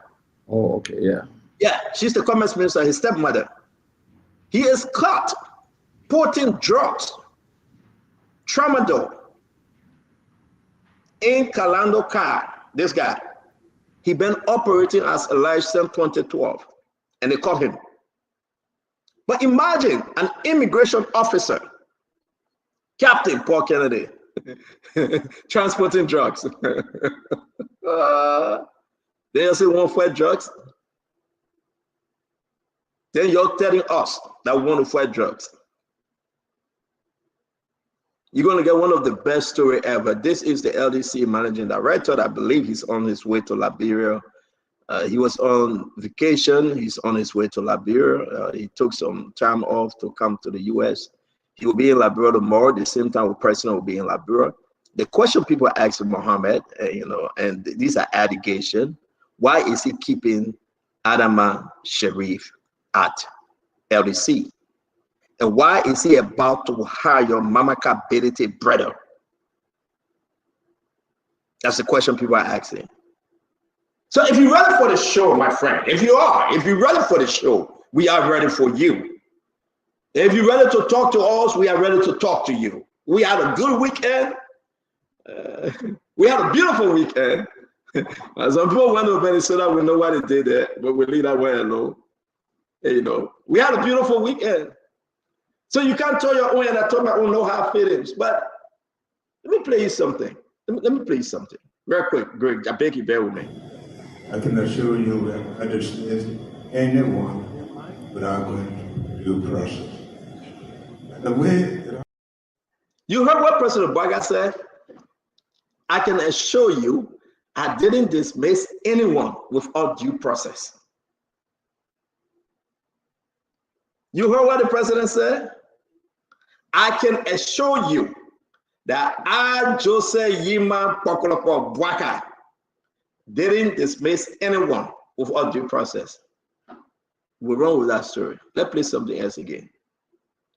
Oh, okay, yeah. Yeah, she's the commerce minister, his stepmother. He is caught putting drugs, tramadol, in Kalando car. This guy, he been operating as a license 2012, and they caught him. But imagine an immigration officer, Captain Paul Kennedy, transporting drugs. They also want for drugs. Then you're telling us that we want to fight drugs. You're going to get one of the best story ever. This is the LDC managing director. I believe he's on his way to Liberia. He was on vacation. He's on his way to Liberia. He took some time off to come to the U.S. He will be in Liberia tomorrow. The same time the president will be in Liberia. The question people are asking Mohammed, and these are allegations. Why is he keeping Adama Sharif at LDC? And why is he about to hire Mamaka Bedete brother? That's the question people are asking. So if you're ready for the show, my friend, if you're ready for the show, we are ready for you. If you're ready to talk to us, we are ready to talk to you. We had a good weekend. We had a beautiful weekend. Some people went to Minnesota, we know why they did that, but we leave that way alone. We had a beautiful weekend. So you can't tell your own, and I told my own no hard feelings. But let me play you something. Let me play you something. Real quick, Greg, I beg you, bear with me. I can assure you that I dismiss anyone without going through due process. The way that you heard what President Baga said? I can assure you I didn't dismiss anyone without due process. You heard what the president said? I can assure you that I, Jose Yima Pokolopo Bwaka, didn't dismiss anyone without due process. We run with that story. Let's play something else again.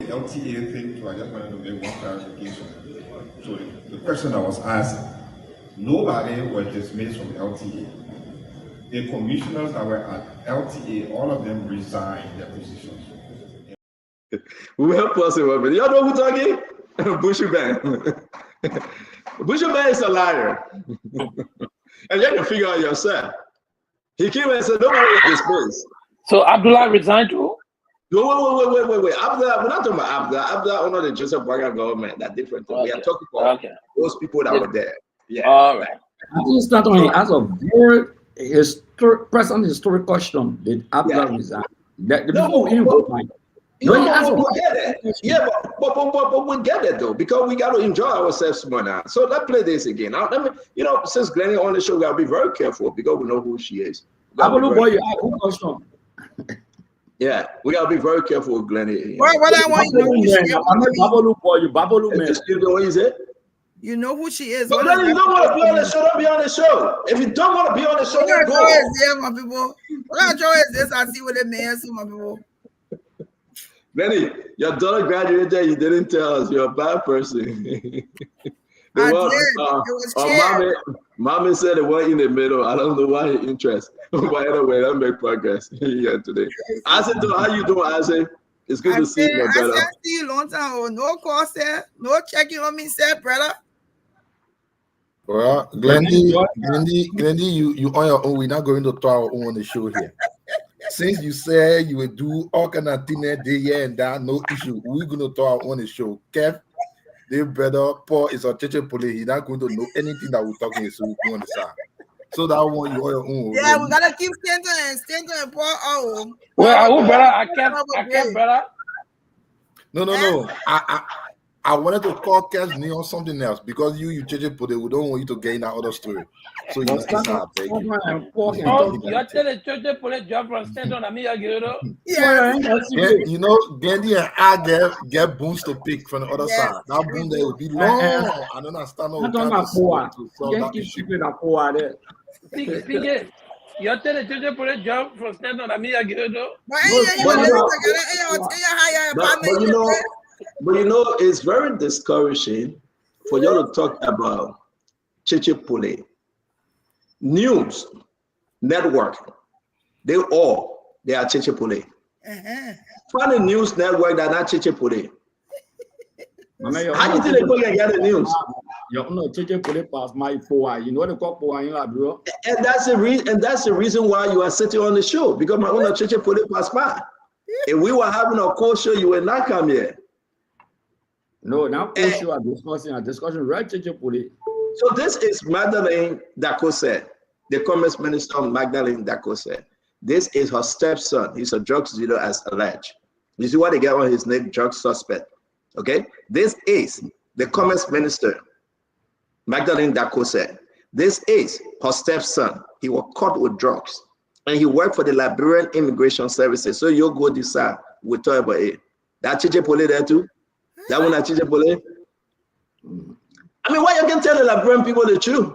LTA thing, so I just wanted to make one clarification. So the question I was asking, nobody was dismissed from LTA. The commissioners that were at LTA, all of them resigned their positions. We help us a little bit. Y'all know who talking? Bushy Bang. Bushy Bang is a liar. And you can figure out yourself. He came and said, nobody was dismissed. So Abdullah resigned too? Wait. Abdullah, we're not talking about Abdullah. Abdullah under the Joseph Boyka government. That's different thing. We are talking about those people that were there. Yeah. All right. I think it's not only as a very present historic question did Abdullah resign. That the people in vote like. We get it. Yeah, but we get it though, because we got to enjoy ourselves more now. So let's play this again. Now, let me, since Glennie on the show, we gotta be very careful because we know who she is. Yeah, we gotta be very careful with Glennie. What I want you know who she is. You know who she is. But then you don't want to be on the show, don't be on the show. If you don't want to be on the show, then go. What is there, my people? What is this? I see what it means, my people. Benny, your daughter graduated, you didn't tell us. You're a bad person. It was mommy said it was in the middle. I don't know why he interested. But anyway, let's make progress here today. Ase, how you doing, Ase? It's good to see you, brother. I see you long time. Oh, no call, sir. No checking on me, sir, brother. Well, Glendy, you on your own. We're not going to throw our own on the show here. Since you said you will do all kind of things there, yeah, and that, no issue. We're going to throw our own the show. Kev, their brother, Paul is a church police. He's not going to know anything that we're talking about, so we on the side. So that one, you on your own. Yeah, we got to keep Stanton and Paul out. Well, I kept, brother. No. I wanted to call Cash me on something else because you church police. We don't want you to get in that other story. So you must start. You're telling church police job from Stanton and me, yeah, you know, Gandhi and I get boons to pick from the other side. That boon there will be long. I don't understand. You're telling church police job from Stanton and me, But it's very discouraging for you to talk about Cheche Pule. News, network, they are Cheche Pule. Find a news network that not Cheche Pule. How do you think people can get the news? You know, Cheche Pule pass my Foya. You know the call Foya, bro. And that's the reason why you are sitting on the show, because my own Cheche Pule pass by. If we were having a call show, you would not come here. No, now we are discussing right Cheche Pule. So this is Magdalene Dakose, the Commerce Minister Magdalene Dakose. This is her stepson. He's a drug dealer as alleged. You see what they get on his name, drug suspect. Okay? This is the Commerce Minister, Magdalene Dakose. This is her stepson. He was caught with drugs. And he worked for the Liberian Immigration Services. So you go decide, we talk about it. That Cheche Pule there too? That one at Cheche Pule? I mean, why you can tell the Liberian people the truth?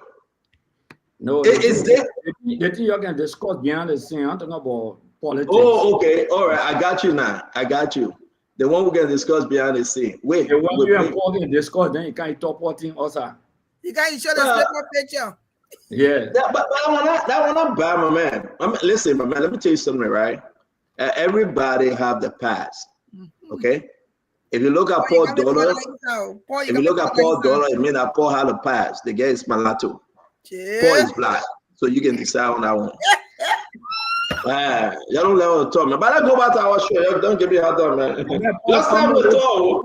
No, the thing you can discuss behind the scene. I'm talking about politics. Oh, okay. All right. I got you now. I got you. The one we can discuss behind the scene. Wait. The one you can discuss, then you can't talk about things also. You can't show the slip picture. Yeah. But that one not bad, my man. Listen, my man, let me tell you something, right? Everybody have the past. Okay? If you look at Paul Dollar, it means that Paul had a past. The guy is mulatto. Paul is black. So you can decide on that one. You don't let me talk, man. But I go back to our show. Don't give me a hard time, man. Last time we talk.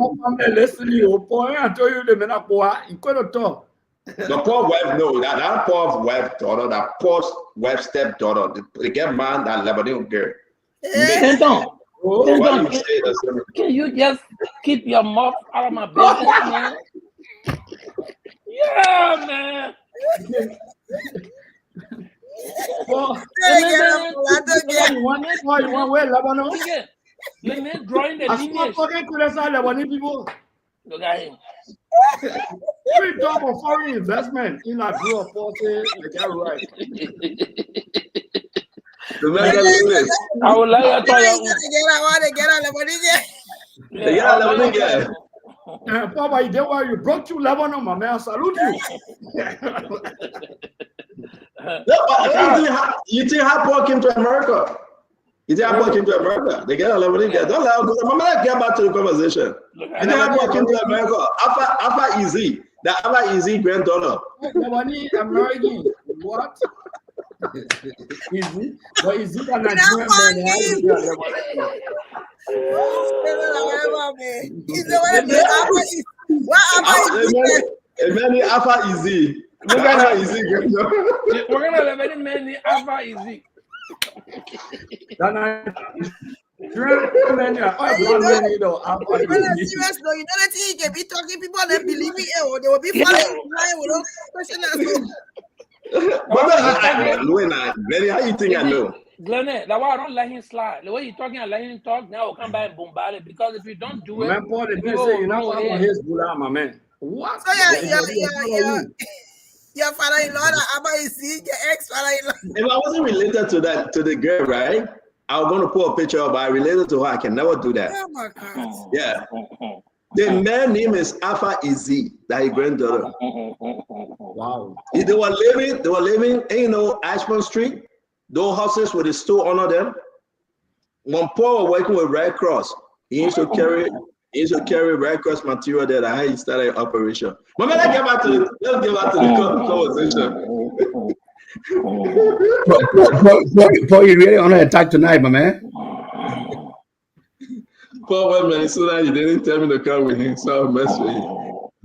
Listen, you Paul, I told you the man Paul. You couldn't talk. The Paul wife, no, that Paul's wife daughter, that Paul's wife stepdaughter, the get man that Lebanese girl. Can you just keep your mouth out of my business, man? Yeah, man. You mean drawing the lineage? Look at him. We talk about foreign investment in a group of forces. Right. I will let you tell you. Papa, you why you brought you Lebanon, my man. Salute you. You think Happo came to America? You think Happo came to America? They get a Lebanese guy. Don't allow. Let's get back to the conversation. You think Happo came to America? Alpha Easy, the Alpha Easy granddaughter. Lebanese American. What? Easy, but is it a Nigerian man? Alpha Easy. We're gonna let many Alpha Easy. Serious though, you know that he can be talking people that believe it, or they will be following without question Glenn, how you think I know? Glenn, that's why I don't let him slide. The way you're talking, I let him talk. Now we'll come back and bombard it, because if you don't do it, man, Paul, people say you're not on his Bula, my man. What? So your father-in-law, Abba is your ex-father-in-law. If I wasn't related to the girl, right? I was going to put a picture of her. I related to her. I can never do that. Oh my God. Yeah. The man name is Alpha Easy, that his granddaughter. Wow. They were living in Ashburn Street. Those houses with the store under them. When Paul was working with Red Cross, he used to carry Red Cross material there. That's how he started operation. But let's get back to the conversation. Paul, you really on an attack tonight, my man. Paul went Minnesota. He didn't tell me to come with him, so I'll mess with him. All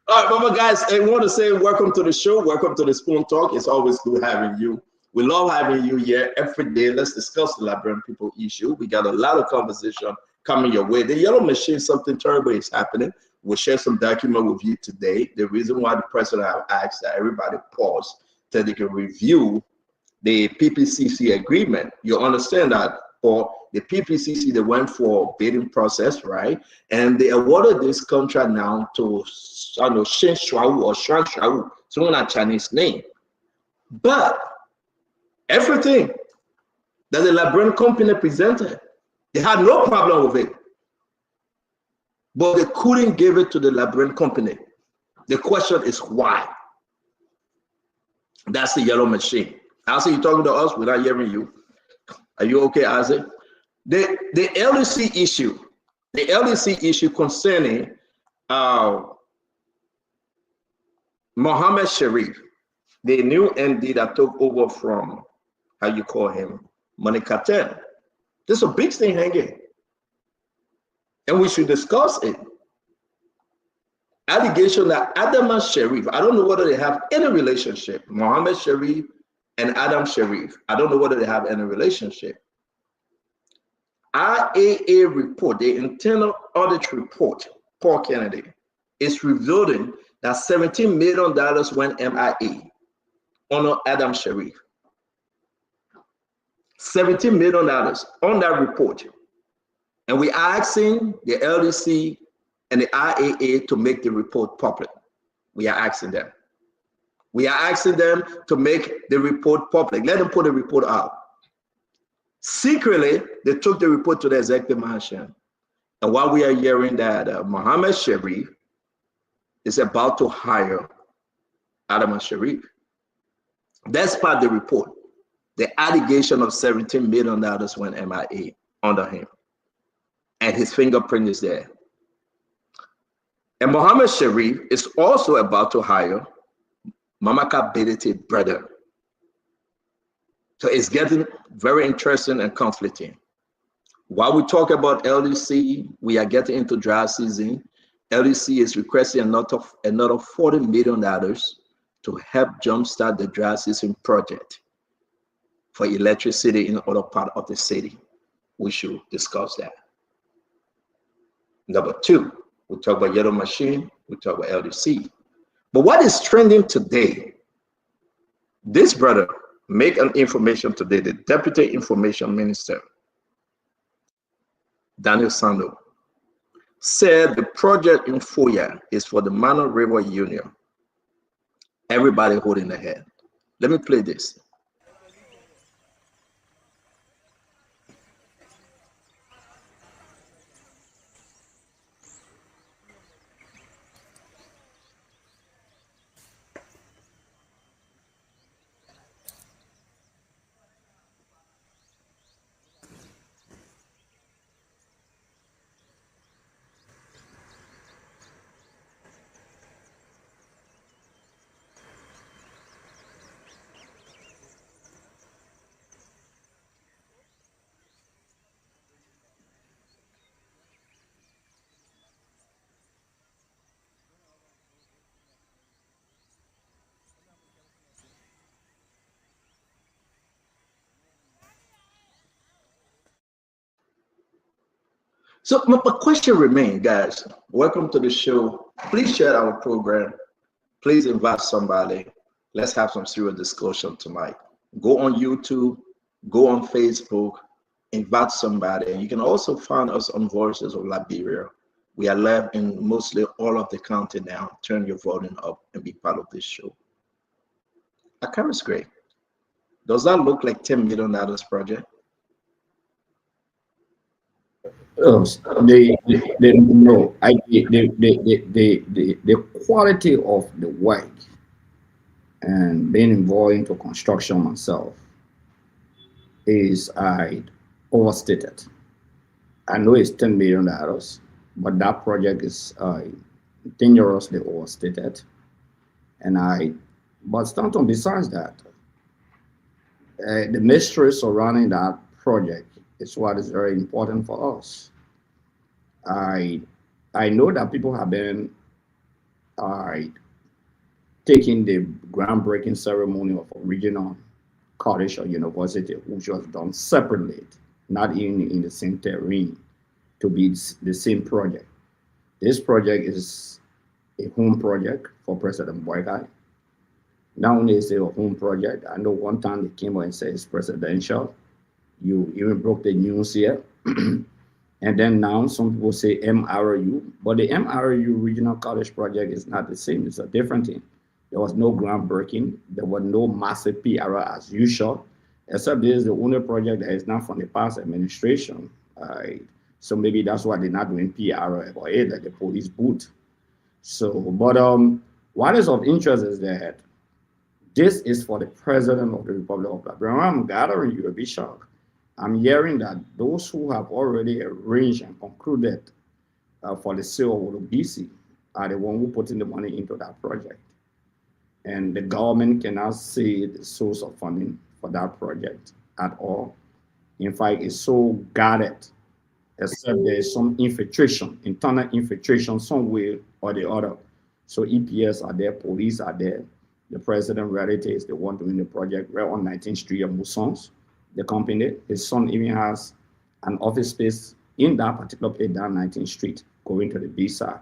right, Mama guys, I want to say welcome to the show. Welcome to the Spoon Talk. It's always good having you. We love having you here every day. Let's discuss the Liberian people issue. We got a lot of conversation coming your way. The yellow machine, something terrible is happening. We'll share some document with you today. The reason why the president have asked that everybody pause so they can review the PPCC agreement. You understand that for the PPCC, they went for bidding process, right? And they awarded this contract now to Shen Shuau or Shan Shuau, it's not a Chinese name. But everything that the Liberian company presented, they had no problem with it. But they couldn't give it to the Liberian company. The question is why? That's the yellow machine. Isaac, you talking to us? We're not hearing you. Are you okay, Isaac? The LDC issue concerning Mohammed Sharif, the new MD that took over from, how you call him, Monica 10. There's a big thing hanging. And we should discuss it. Allegation that Adam and Sharif, I don't know whether they have any relationship. Mohammed Sharif and Adam Sharif, I don't know whether they have any relationship. IAA report, the internal audit report, Paul Kennedy, is revealing that $17 million went MIA on Adam Sharif. $17 million on that report. And we are asking the LDC and the IAA to make the report public. We are asking them. We are asking them to make the report public. Let them put the report out. Secretly, they took the report to the executive mansion. And while we are hearing that Mohammed Sharif is about to hire Adam Sharif, that's part of the report. The allegation of $17 million went MIA under him. And his fingerprint is there. And Mohammed Sharif is also about to hire Mamaka Bedete brother. So it's getting very interesting and conflicting. While we talk about LDC, we are getting into dry season. LDC is requesting another $40 million to help jumpstart the dry season project for electricity in other part of the city. We should discuss that. Number two, we talk about yellow machine, we talk about LDC. But what is trending today? This brother make an information today, the Deputy Information Minister, Daniel Sando, said the project in Foya is for the Mano River Union. Everybody holding their head. Let me play this. So my question remains, guys. Welcome to the show. Please share our program. Please invite somebody. Let's have some serious discussion tonight. Go on YouTube, go on Facebook, invite somebody. You can also find us on Voices of Liberia. We are live in mostly all of the county now. Turn your volume up and be part of this show. Akara's great. Does that look like $10 million project? The quality of the work and being involved into construction myself is overstated. I know it's $10 million, but that project is dangerously overstated. But Stanton, besides that, the mystery surrounding that project is what is very important for us. I know that people have been taking the groundbreaking ceremony of a regional college or university, which was done separately, not even in the same terrain, to be the same project. This project is a home project for President Boykai. Not only is it a home project, I know one time they came out and said it's presidential. You even broke the news here. And then now some people say MRU, but the MRU Regional College project is not the same. It's a different thing. There was no groundbreaking. There was no massive PR as usual, except this is the only project that is not from the past administration. So maybe that's why they're not doing PR about it, like the police boot. So, but what is of interest is that this is for the President of the Republic of Liberia. When I'm gathering, you'll be shocked. I'm hearing that those who have already arranged and concluded for the sale of BC are the one who put in the money into that project. And the government cannot say the source of funding for that project at all. In fact, it's so guarded, except there's some infiltration, internal infiltration some way or the other. So EPS are there, police are there. The president reality is the one doing the project right on 19th Street of Musons. The company, his son even has an office space in that particular place down 19th Street, going to the B side.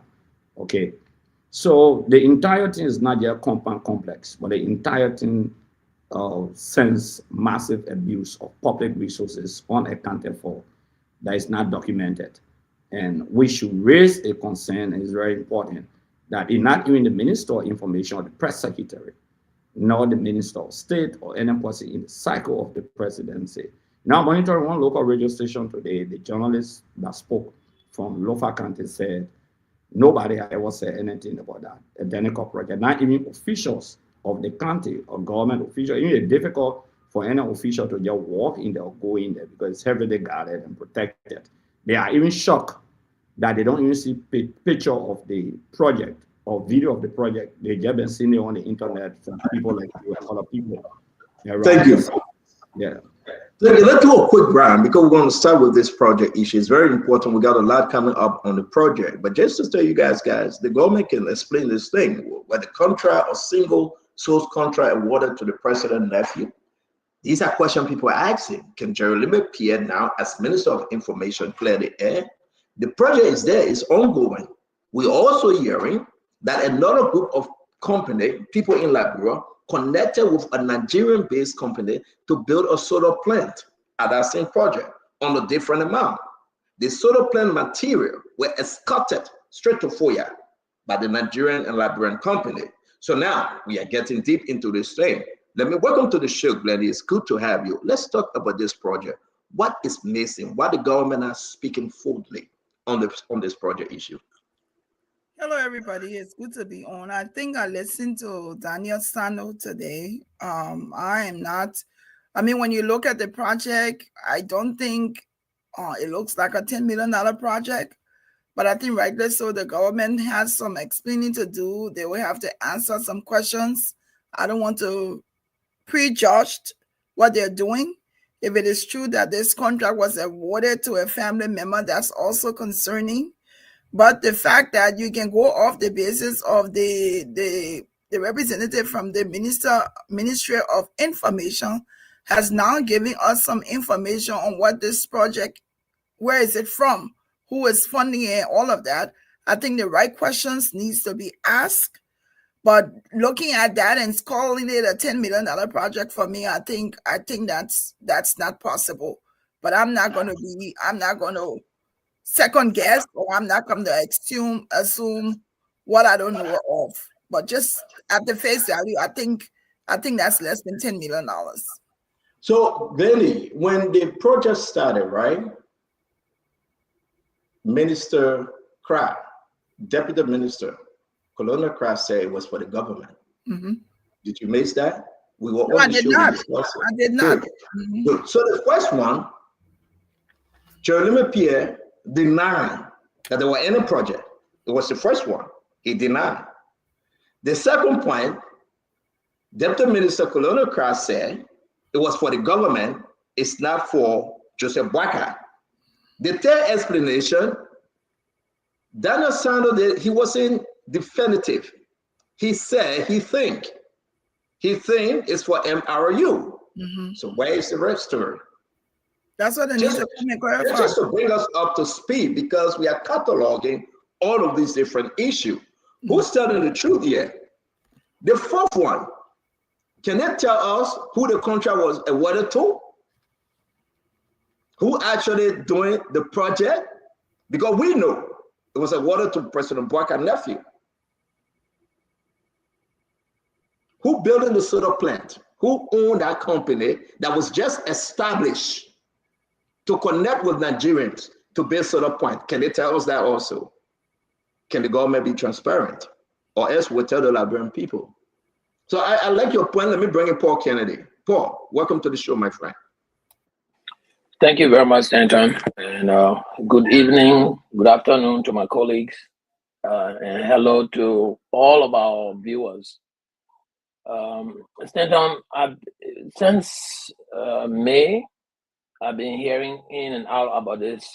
Okay. So the entire thing is not just compound complex, but the entire thing sends massive abuse of public resources unaccounted for that is not documented. And we should raise a concern, and it's very important, that it's not even the Minister of Information or the Press Secretary, nor the Minister of State or any person in the cycle of the presidency. Now, monitoring one local radio station today, the journalist that spoke from Lofa County said, nobody ever said anything about that, the Denico project, not even officials of the county or government officials. Even it's difficult for any official to just walk in there or go in there because it's heavily guarded and protected. They are even shocked that they don't even see picture of the project or video of the project. They just been seeing it on the internet from people like you and other people. Thank you. Yeah. Let's do a quick round because we're going to start with this project issue. It's very important. We got a lot coming up on the project. But just to tell you guys, the government can explain this thing. Where the contract or single source contract awarded to the president's nephew. These are questions people are asking. Can Jerry Limit Pierre now, as Minister of Information, clear the air? The project is there, it's ongoing. We're also hearing that another group of people in Liberia, connected with a Nigerian-based company to build a solar plant at that same project on a different amount. The solar plant material were escorted straight to Foya by the Nigerian and Liberian company. So now we are getting deep into this thing. Welcome to the show, Glenn. It's good to have you. Let's talk about this project. What is missing? Why the government are speaking fully on this project issue? Hello, everybody. It's good to be on. I think I listened to Daniel Sano today. When you look at the project, I don't think it looks like a $10 million project. But I think rightly so, the government has some explaining to do. They will have to answer some questions. I don't want to prejudge what they're doing. If it is true that this contract was awarded to a family member, that's also concerning. But the fact that you can go off the basis of the representative from the Ministry of Information has now given us some information on what this project, where is it from, who is funding it, all of that. I think the right questions needs to be asked. But looking at that and calling it a $10 million project for me, I think that's not possible. But I'm not going to second guess, or I'm not going to assume what I don't know of. But just at the face value, I think that's less than $10 million. So, Billy, when the project started, right? Minister Kraft, Deputy Minister Colonel Kraft said it was for the government. Mm-hmm. Did you miss that? We were No, on I the did show. not. I did not. Good. Mm-hmm. Good. So the first one, Jeremy Pierre denied that there were any project. It was the first one. He denied. The second point, Deputy Minister Colonel Kraft said it was for the government. It's not for Joseph Boakai. The third explanation, Daniel Sando, he wasn't definitive. He said he think it's for MRU. Mm-hmm. So where is the rest story? That's what I need to clarify. Just to bring us up to speed, because we are cataloging all of these different issues. Mm-hmm. Who's telling the truth here? The fourth one, can they tell us who the contract was awarded to? Who actually doing the project? Because we know it was awarded to President Boakai's nephew. Who building the solar plant? Who owned that company that was just established to connect with Nigerians to build solar plant? Can they tell us that also? Can the government be transparent? Or else we'll tell the Liberian people. So I like your point. Let me bring in Paul Kennedy. Paul, welcome to the show, my friend. Thank you very much, Stanton. And good evening, good afternoon to my colleagues. And hello to all of our viewers. Stanton, since May, I've been hearing in and out about this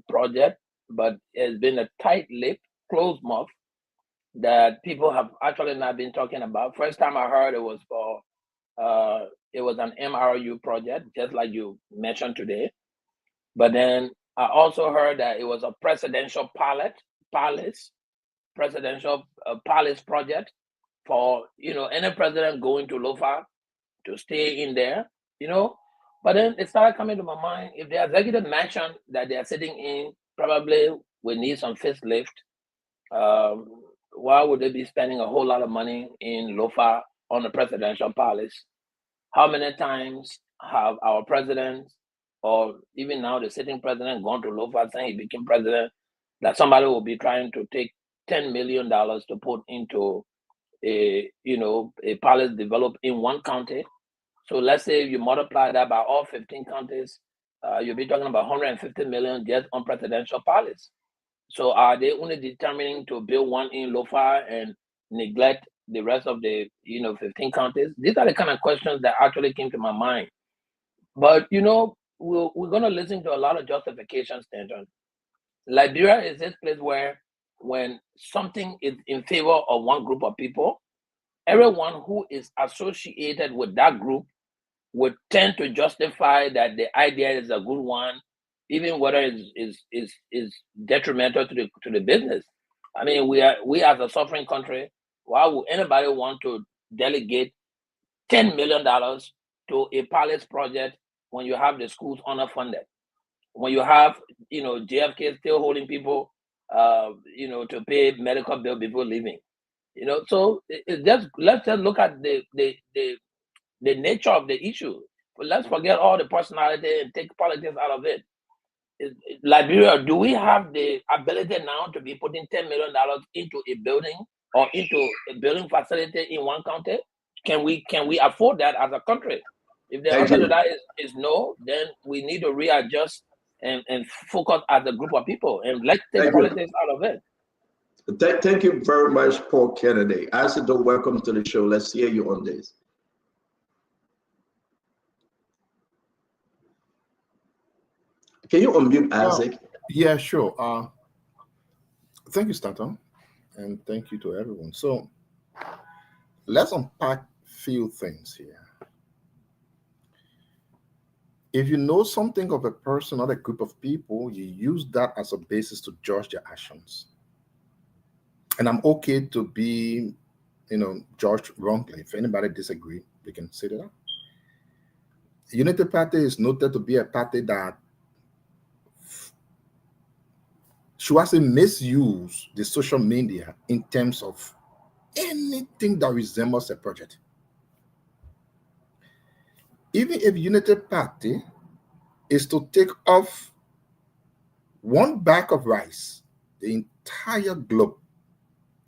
project, but it's been a tight-lipped, closed mouth that people have actually not been talking about. First time I heard it was for it was an MRU project, just like you mentioned today. But then I also heard that it was a presidential palace project for any president going to Lofa to stay in there, But then it started coming to my mind, if the executive mansion that they are sitting in probably will need some facelift, why would they be spending a whole lot of money in Lofa on the presidential palace? How many times have our presidents, or even now the sitting president, gone to Lofa saying he became president, that somebody will be trying to take $10 million to put into a palace developed in one county? So let's say you multiply that by all 15 counties, you'll be talking about 150 million just on presidential palace. So are they only determining to build one in Lofa and neglect the rest of the 15 counties? These are the kind of questions that actually came to my mind. But we're going to listen to a lot of justifications, Stanton. Liberia is this place where when something is in favor of one group of people, everyone who is associated with that group would tend to justify that the idea is a good one, even whether it is detrimental to the business. I mean, we as a suffering country, why would anybody want to delegate $10 million to a palace project when you have the schools underfunded? When you have, JFK still holding people, to pay medical bill before leaving, So it's just, let's just look at the nature of the issue. But let's forget all the personality and take politics out of it. Liberia, do we have the ability now to be putting $10 million into a building or into a building facility in one county? Can we afford that as a country? If the answer to that is no, then we need to readjust and focus as a group of people, and let's take politics out of it. Thank you very much, Paul Kennedy. Isaac, welcome to the show. Let's hear you on this. Can you unmute Isaac? Yeah, sure. Thank you, Stanton, and thank you to everyone. So let's unpack a few things here. If you know something of a person or a group of people, you use that as a basis to judge their actions. And I'm okay to be, judged wrongly. If anybody disagree, we can say that. Unity Party is noted to be a party that should I say misuse the social media in terms of anything that resembles a project. Even if Unity Party is to take off one bag of rice, the entire globe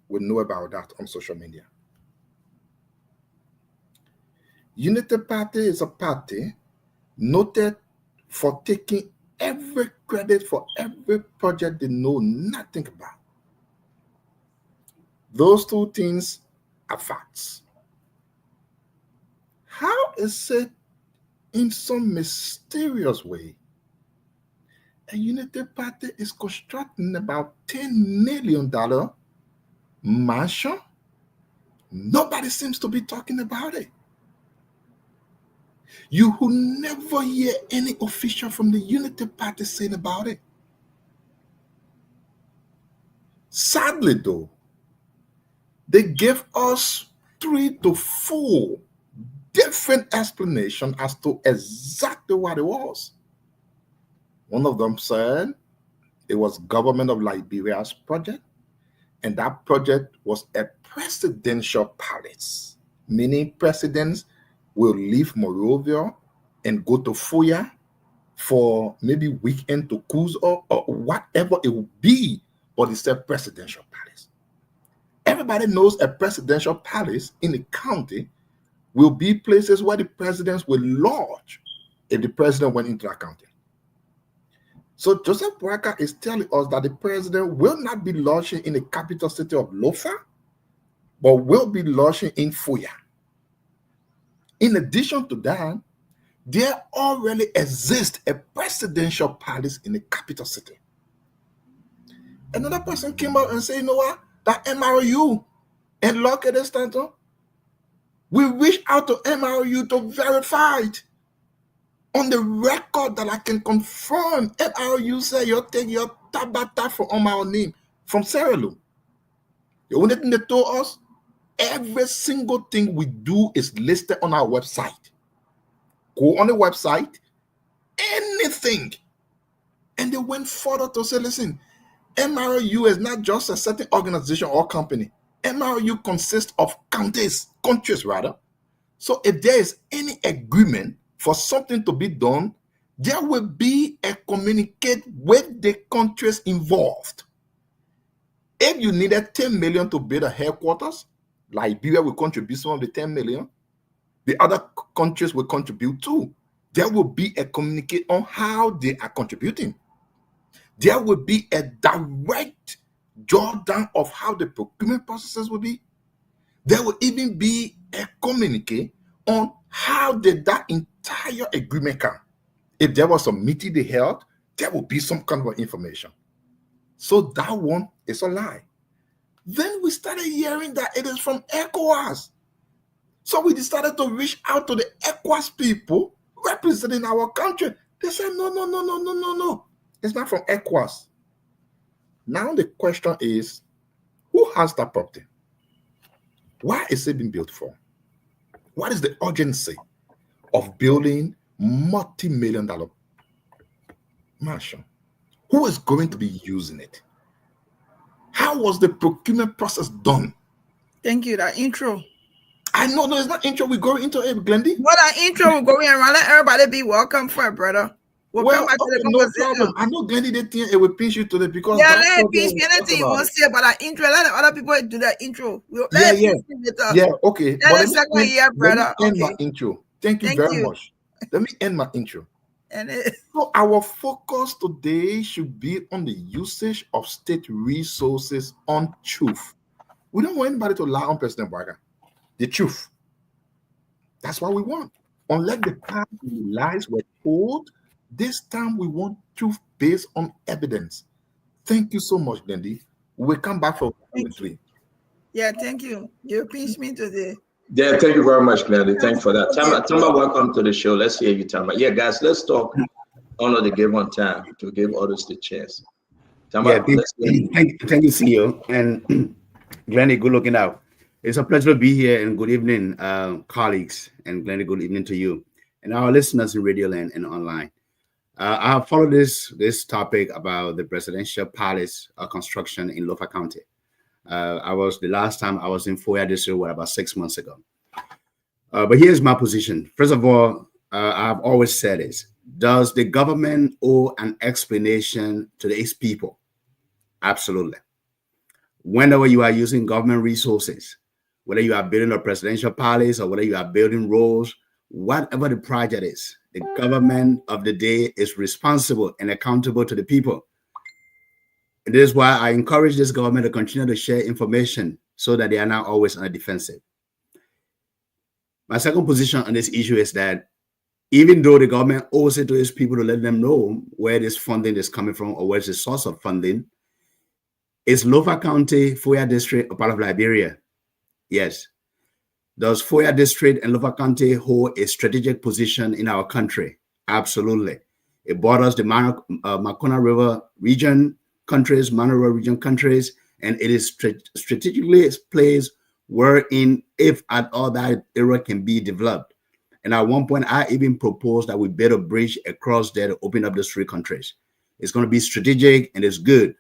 will know about that on social media. Unity Party is a party noted for taking every credit for every project they know nothing about. Those two things are facts. How is it in some mysterious way a Unity Party is constructing about $10 million mansion? Nobody seems to be talking about it. You will never hear any official from the Unity Party saying about it. Sadly, though, they gave us 3 to 4 different explanations as to exactly what it was. One of them said it was government of Liberia's project, and that project was a presidential palace, meaning presidents will leave Monrovia and go to Foya for maybe weekend to cruise or whatever it will be, but it's a presidential palace. Everybody knows a presidential palace in a county will be places where the presidents will lodge if the president went into that county. So Joseph Boakai is telling us that the president will not be lodging in the capital city of Lofa, but will be lodging in Foya. In addition to that, there already exists a presidential palace in the capital city. Another person came out and said, you know what? That MRU and look at this Stanton. We reached out to MRU to verify it. On the record that I can confirm, MRU said you take your tabata from our name from Sierra Leone. The only thing they told us, every single thing we do is listed on our website. Go on the website, anything. And they went further to say, listen, MRU is not just a certain organization or company. MRU consists of countries rather. So if there is any agreement for something to be done, there will be a communicate with the countries involved. If you needed 10 million to build a headquarters, Liberia will contribute some of the 10 million. The other countries will contribute too. There will be a communicate on how they are contributing. There will be a direct drawdown of how the procurement processes will be. There will even be a communique on how did that entire agreement come. If there was a meeting they held, there will be some kind of information. So that one is a lie. Then we started hearing that it is from ECOWAS. So we decided to reach out to the ECOWAS people representing our country. They said, no. It's not from ECOWAS. Now the question is, who has that property? Why is it being built for? What is the urgency of building multi-million-dollar mansion? Who is going to be using it? How was the procurement process done? Thank you. That intro. I know, no, it's not intro. We go into it, Glendy. What that intro will go in around. Let everybody be welcome for it, brother. We'll come back to the no problem. I know Glendy did think it will pinch you today because let it pinch me. Anything you want to say about that intro, let the other people do that intro. Okay. Let the second year, brother. Let me end my intro. Thank you very much. Let me end my intro. So our focus today should be on the usage of state resources on truth. We don't want anybody to lie on President Boakai. The truth. That's what we want. Unlike the past lies were told, this time we want truth based on evidence. Thank you so much, Glendy. We'll come back for 3. Yeah, thank you. You pinched me today. Yeah, thank you very much, Glendy. Thank you for that. Tama, welcome to the show. Let's hear you, Tama. Yeah, guys, let's talk. Honor the game on time to give others the chance. Tama, Yeah, thank you, CEO. And Glendy, good looking out. It's a pleasure to be here, and good evening, colleagues. And Glendy, good evening to you and our listeners in Radio Land and online. I have followed this topic about the presidential palace construction in Lofa County. The last time I was in Foya this year, about 6 months ago. But here's my position. First of all, I've always said this. Does the government owe an explanation to its people? Absolutely. Whenever you are using government resources, whether you are building a presidential palace or whether you are building roads, whatever the project is, the government of the day is responsible and accountable to the people. And this is why I encourage this government to continue to share information so that they are not always on the defensive. My second position on this issue is that even though the government owes it to its people to let them know where this funding is coming from or where's the source of funding, is Lofa County, Foya District a part of Liberia? Yes. Does Foya District and Lofa County hold a strategic position in our country? Absolutely. It borders the Makona River region countries, Mano River region countries, and it is strategically placed wherein, if at all, that area can be developed. And at one point, I even proposed that we build a bridge across there to open up those three countries. It's going to be strategic and it's good.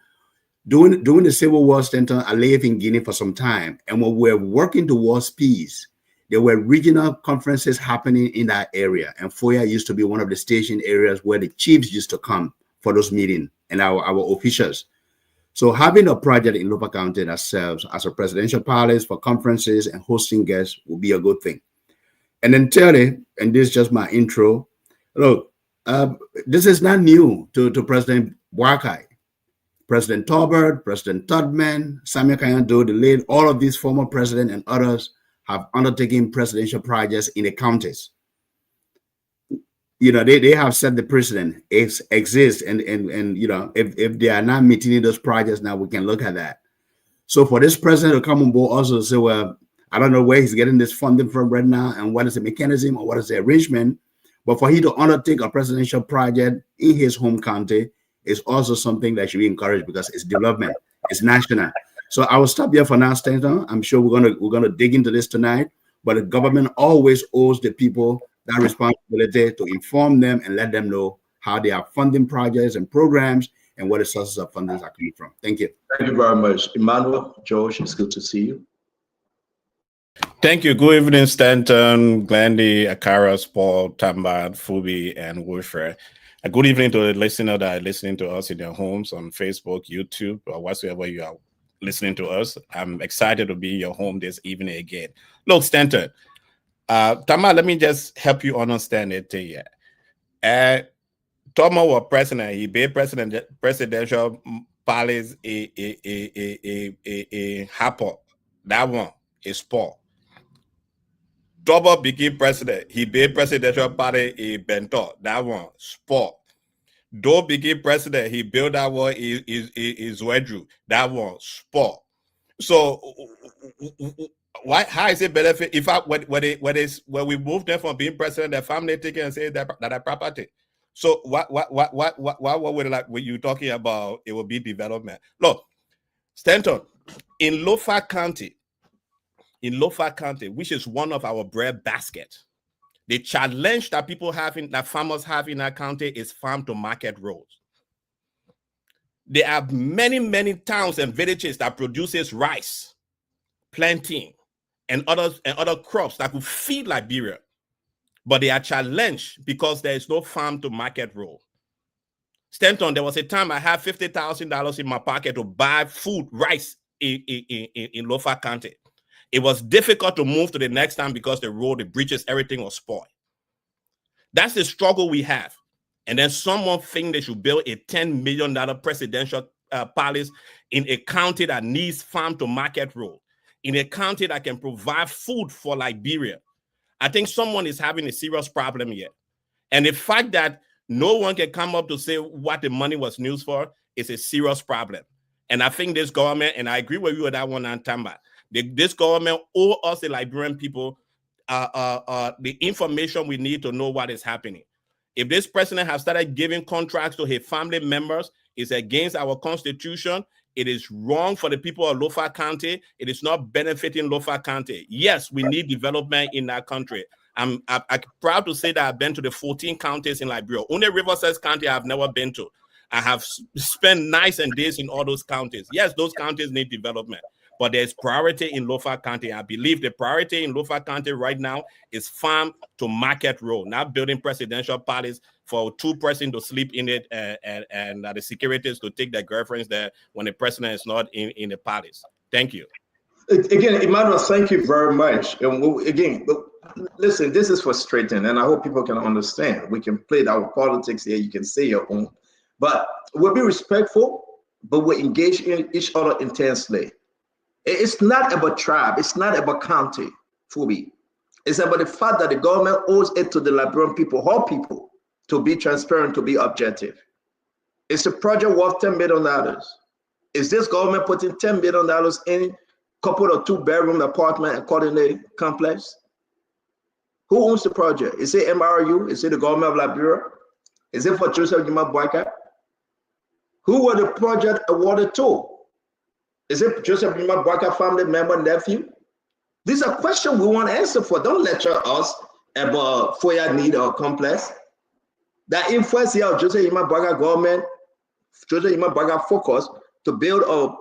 During the Civil War, Stanton, I lived in Guinea for some time. And when we were working towards peace, there were regional conferences happening in that area. And Foya used to be one of the station areas where the chiefs used to come for those meetings and our officials. So having a project in Lofa County that serves as a presidential palace for conferences and hosting guests will be a good thing. And then thirdly, and this is just my intro, look, this is not new to President Boakai. President Tolbert, President Todman, Samuel Kayando, the late, all of these former presidents and others have undertaken presidential projects in the counties. You know, they have set the precedent. It exists, and you know, if they are not meeting those projects now, we can look at that. So for this president to come on board also say, well, I don't know where he's getting this funding from right now and what is the mechanism or what is the arrangement, but for him to undertake a presidential project in his home county is also something that should be encouraged because it's development, it's national. So I will stop here for now, Stanton. I'm sure we're gonna dig into this tonight, but the government always owes the people that responsibility to inform them and let them know how they are funding projects and programs and where the sources of funding are coming from. Thank you. Thank you very much. Emmanuel, George, it's good to see you. Thank you. Good evening, Stanton, Glendy, Akaras, Paul, Tamba, Fubi, and Wilfred. A good evening to the listener that are listening to us in their homes on Facebook, YouTube, or whatsoever you are listening to us. I'm excited to be in your home this evening again. Look, Stanton, Tama, let me just help you understand it here. Toma was president. He be presidential palace a happen. That one is Paul. Toma became president. He be presidential party a bento. That one sport. Do became president. He built that one is Wedru. That one sport. So why? How is it benefit? In fact, when we moved them from being president, their family taken and say that property. So what would like when you talking about? It will be development. Look, Stanton, in Lofa County, which is one of our bread basket, the challenge that farmers have in that county is farm to market roads. There are many towns and villages that produces rice, plantain, and other crops that could feed Liberia, but they are challenged because there is no farm to market road. Stanton, there was a time I had $50,000 in my pocket to buy food, rice in Lofa County. It was difficult to move to the next town because the road, the bridges, everything was spoiled. That's the struggle we have. And then someone think they should build a $10 million presidential palace in a county that needs farm to market road, in a county that can provide food for Liberia. I think someone is having a serious problem here. And the fact that no one can come up to say what the money was used for is a serious problem. And I think this government, and I agree with you on that one, Antamba, This government owe us, the Liberian people, the information we need to know what is happening. If this president has started giving contracts to his family members, it's against our constitution. It is wrong for the people of Lofa County. It is not benefiting Lofa County. Yes, we need development in that country. I'm proud to say that I've been to the 14 counties in Liberia. Only Riverside County I've never been to. I have spent nights and days in all those counties. Yes, those counties need development, but there's priority in Lofa County. I believe the priority in Lofa County right now is farm to market road, not building presidential palace for two persons to sleep in it and the securities to take their girlfriends there when the president is not in the palace. Thank you. Again, Emmanuel, thank you very much. And again, listen, this is frustrating, and I hope people can understand. We can play our politics here. You can say your own, but we'll be respectful, but we'll engage in each other intensely. It's not about tribe. It's not about county, Fubi. It's about the fact that the government owes it to the Liberian people, all people, to be transparent, to be objective. It's a project worth $10 million. Is this government putting $10 million in couple of 2-bedroom apartment and coordinate complex? Who owns the project? Is it MRU? Is it the government of Liberia? Is it for Joseph Juma Boyka? Who were the project awarded to? Is it Joseph Juma Boyka family member, nephew? These are questions we want to answer for. Don't lecture us about Foya need or complex. That influence here of Joseph Juma Boyka government, Joseph Juma Boyka focus to build a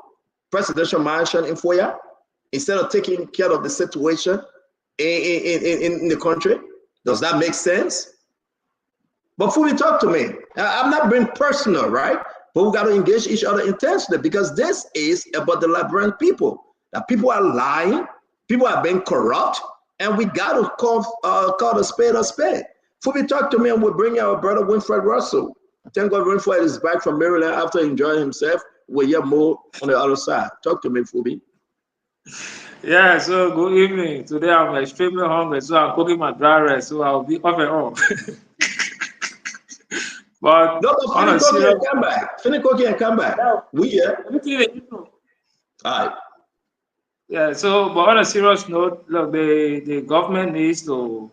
presidential mansion in Foya, instead of taking care of the situation in the country. Does that make sense? But fully talk to me. I'm not being personal, right? But we got to engage each other intensely, because this is about the Liberian people. That people are lying, people are being corrupt, and we got to call a spade a spade. Fully talk to me, and we'll bring our brother Winfred Russell. Thank God Winfred is back from Maryland after enjoying himself. We'll hear more on the other side. Talk to me, Fubi. Yeah, so good evening. Today I'm extremely hungry, so I'm cooking my dry rice, so I'll be off and on. But finish cooking and come back. Finish cooking and come back. All right. Yeah, so but on a serious note, look, the government needs to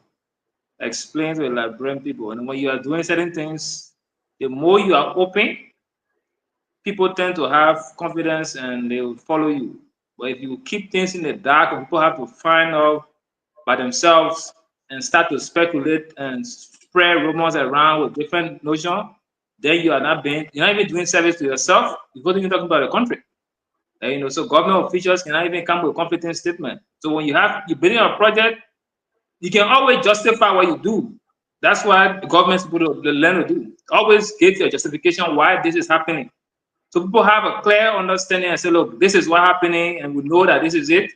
explain to the Liberian people, and when you are doing certain things, the more you are open, people tend to have confidence and they will follow you. But if you keep things in the dark and people have to find out by themselves and start to speculate and spread rumors around with different notions, then you're not even doing service to yourself. You're not even talking about the country. And, so government officials cannot even come with a competent statement. So when you're building a project, you can always justify what you do. That's what the government's supposed to learn to do. Always give your justification why this is happening. So people have a clear understanding and say, look, this is what's happening, and we know that this is it.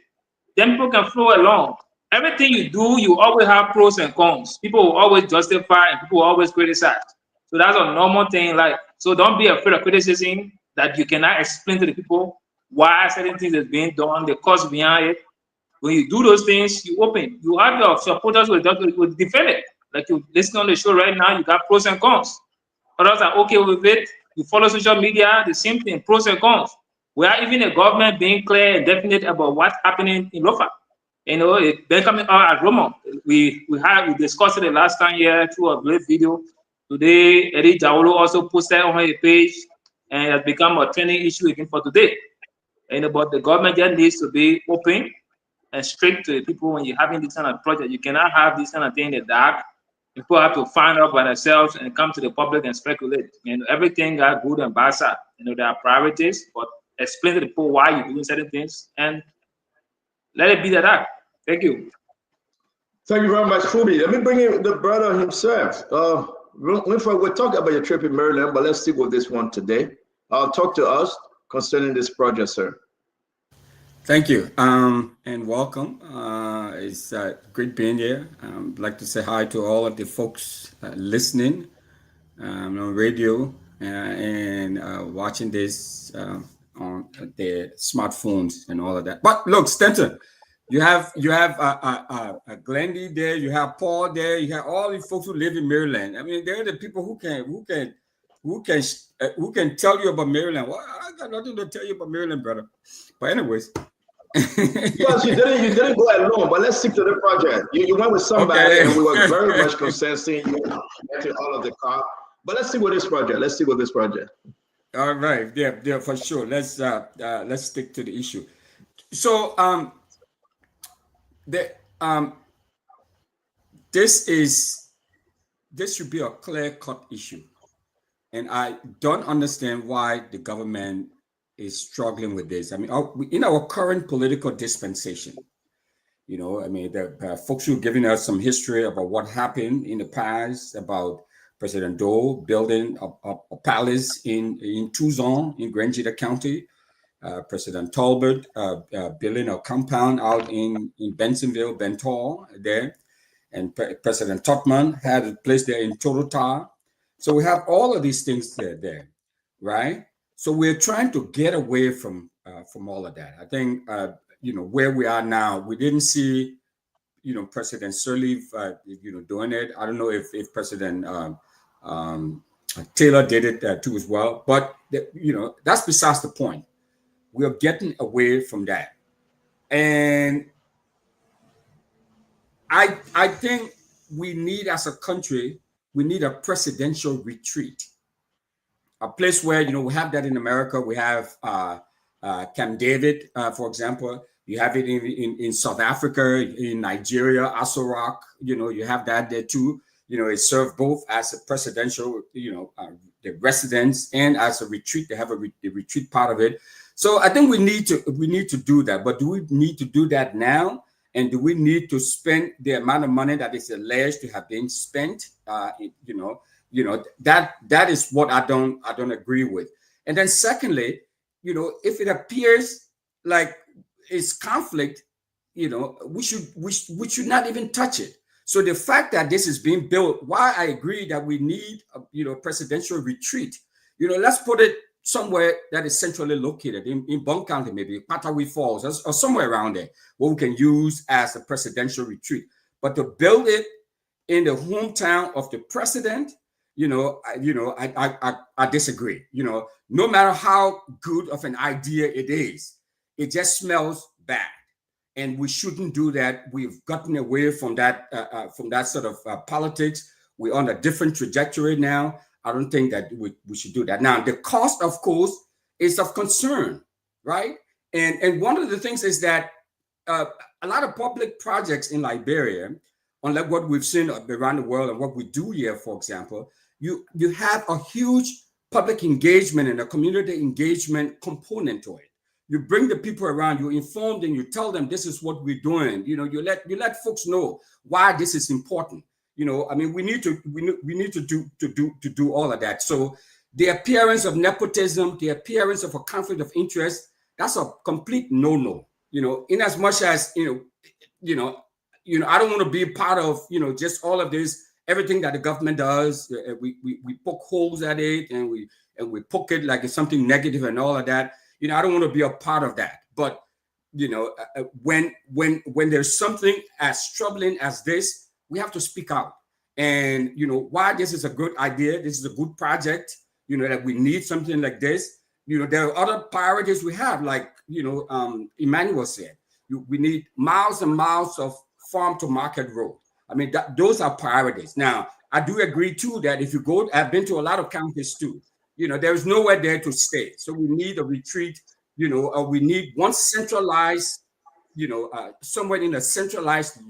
Then people can flow along. Everything you do, you always have pros and cons. People will always justify and people will always criticize. So that's a normal thing. So don't be afraid of criticism that you cannot explain to the people why certain things is being done, the cause behind it. When you do those things, you open. You have your supporters will defend it. Like you listen on the show right now, you got pros and cons. Others are okay with it. You follow social media, the same thing, pros and cons. We are even the government being clear and definite about what's happening in Lofa. It's been coming out at Roma. We discussed it the last time here through a great video. Today, Eddie Jaolo also posted on her page, and it has become a trending issue again for today. But the government just needs to be open and straight to the people when you're having this kind of project. You cannot have this kind of thing in the dark. People have to find out by themselves and come to the public and speculate. Everything got good and bad side. There are priorities, but explain to the people why you're doing certain things and let it be that. Thank you. Thank you very much, Fubi. Let me bring in the brother himself. Winfred, we'll talk about your trip in Maryland, but let's stick with this one today. Talk to us concerning this project, sir. Thank you, and welcome. It's great being here. I'd like to say hi to all of the folks listening on radio and watching this on their smartphones and all of that. But look, Stenton, you have Glendy there, you have Paul there, you have all these folks who live in Maryland. I mean, they're the people who can tell you about Maryland. Well, I got nothing to tell you about Maryland, brother. But anyways. Because you didn't go alone, but let's stick to the project. You went with somebody, Okay. and we were very much consenting you to all of the car. But let's stick with this project. Let's stick with this project. All right, yeah, for sure. Let's stick to the issue. So this should be a clear-cut issue, and I don't understand why the government is struggling with this. I mean, in our current political dispensation, you know, I mean, the folks who are giving us some history about what happened in the past about President Doe building a palace in Tucson in Grangita County, President Talbot building a compound out in Bensonville, Bentor there, and President Tubman had a place there in Torota. So we have all of these things there, right? So we're trying to get away from all of that. I think you know where we are now. We didn't see, you know, President Sirleaf, you know, doing it. I don't know if President Taylor did it too as well. But you know, that's besides the point. We are getting away from that, and I think we need, as a country, we need a presidential retreat, a place where, you know, we have that in America. We have Camp David, for example. You have it in South Africa, in Nigeria, Aso Rock. You know, you have that there too. You know, it served both as a presidential, you know, the residence and as a retreat. They have a retreat part of it. So I think we need to do that. But do we need to do that now? And do we need to spend the amount of money that is alleged to have been spent? You know, that is what I don't agree with. And then secondly, you know, if it appears like it's conflict, you know, we should not even touch it. So the fact that this is being built, why I agree that we need a, you know, presidential retreat, you know, let's put it somewhere that is centrally located in Bond County, maybe Patawi Falls or somewhere around there, where we can use as a presidential retreat. But to build it in the hometown of the president, you know, I disagree. You know, no matter how good of an idea it is, it just smells bad, and we shouldn't do that. We've gotten away from that sort of politics. We're on a different trajectory now. I don't think that we should do that. Now, the cost, of course, is of concern, right? And one of the things is that a lot of public projects in Liberia, unlike what we've seen around the world and what we do here, for example, you have a huge public engagement and a community engagement component to it. You bring the people around, you inform them, you tell them this is what we're doing. You know, you let folks know why this is important. You know, I mean, we need to do all of that. So the appearance of nepotism, the appearance of a conflict of interest, that's a complete no-no. You know, in as much as I don't want to be part of, you know, just all of this, everything that the government does. We poke holes at it and we poke it like it's something negative and all of that. You know, I don't want to be a part of that. But you know, when there's something as troubling as this, we have to speak out. And, you know, why this is a good idea, this is a good project, you know, that we need something like this. You know, there are other priorities we have, like, you know, Emmanuel said, we need miles and miles of farm to market road. I mean, those are priorities. Now, I do agree, too, that if you go, I've been to a lot of counties, too, you know, there's nowhere there to stay. So we need a retreat, you know, we need one centralized, you know, somewhere in a centralized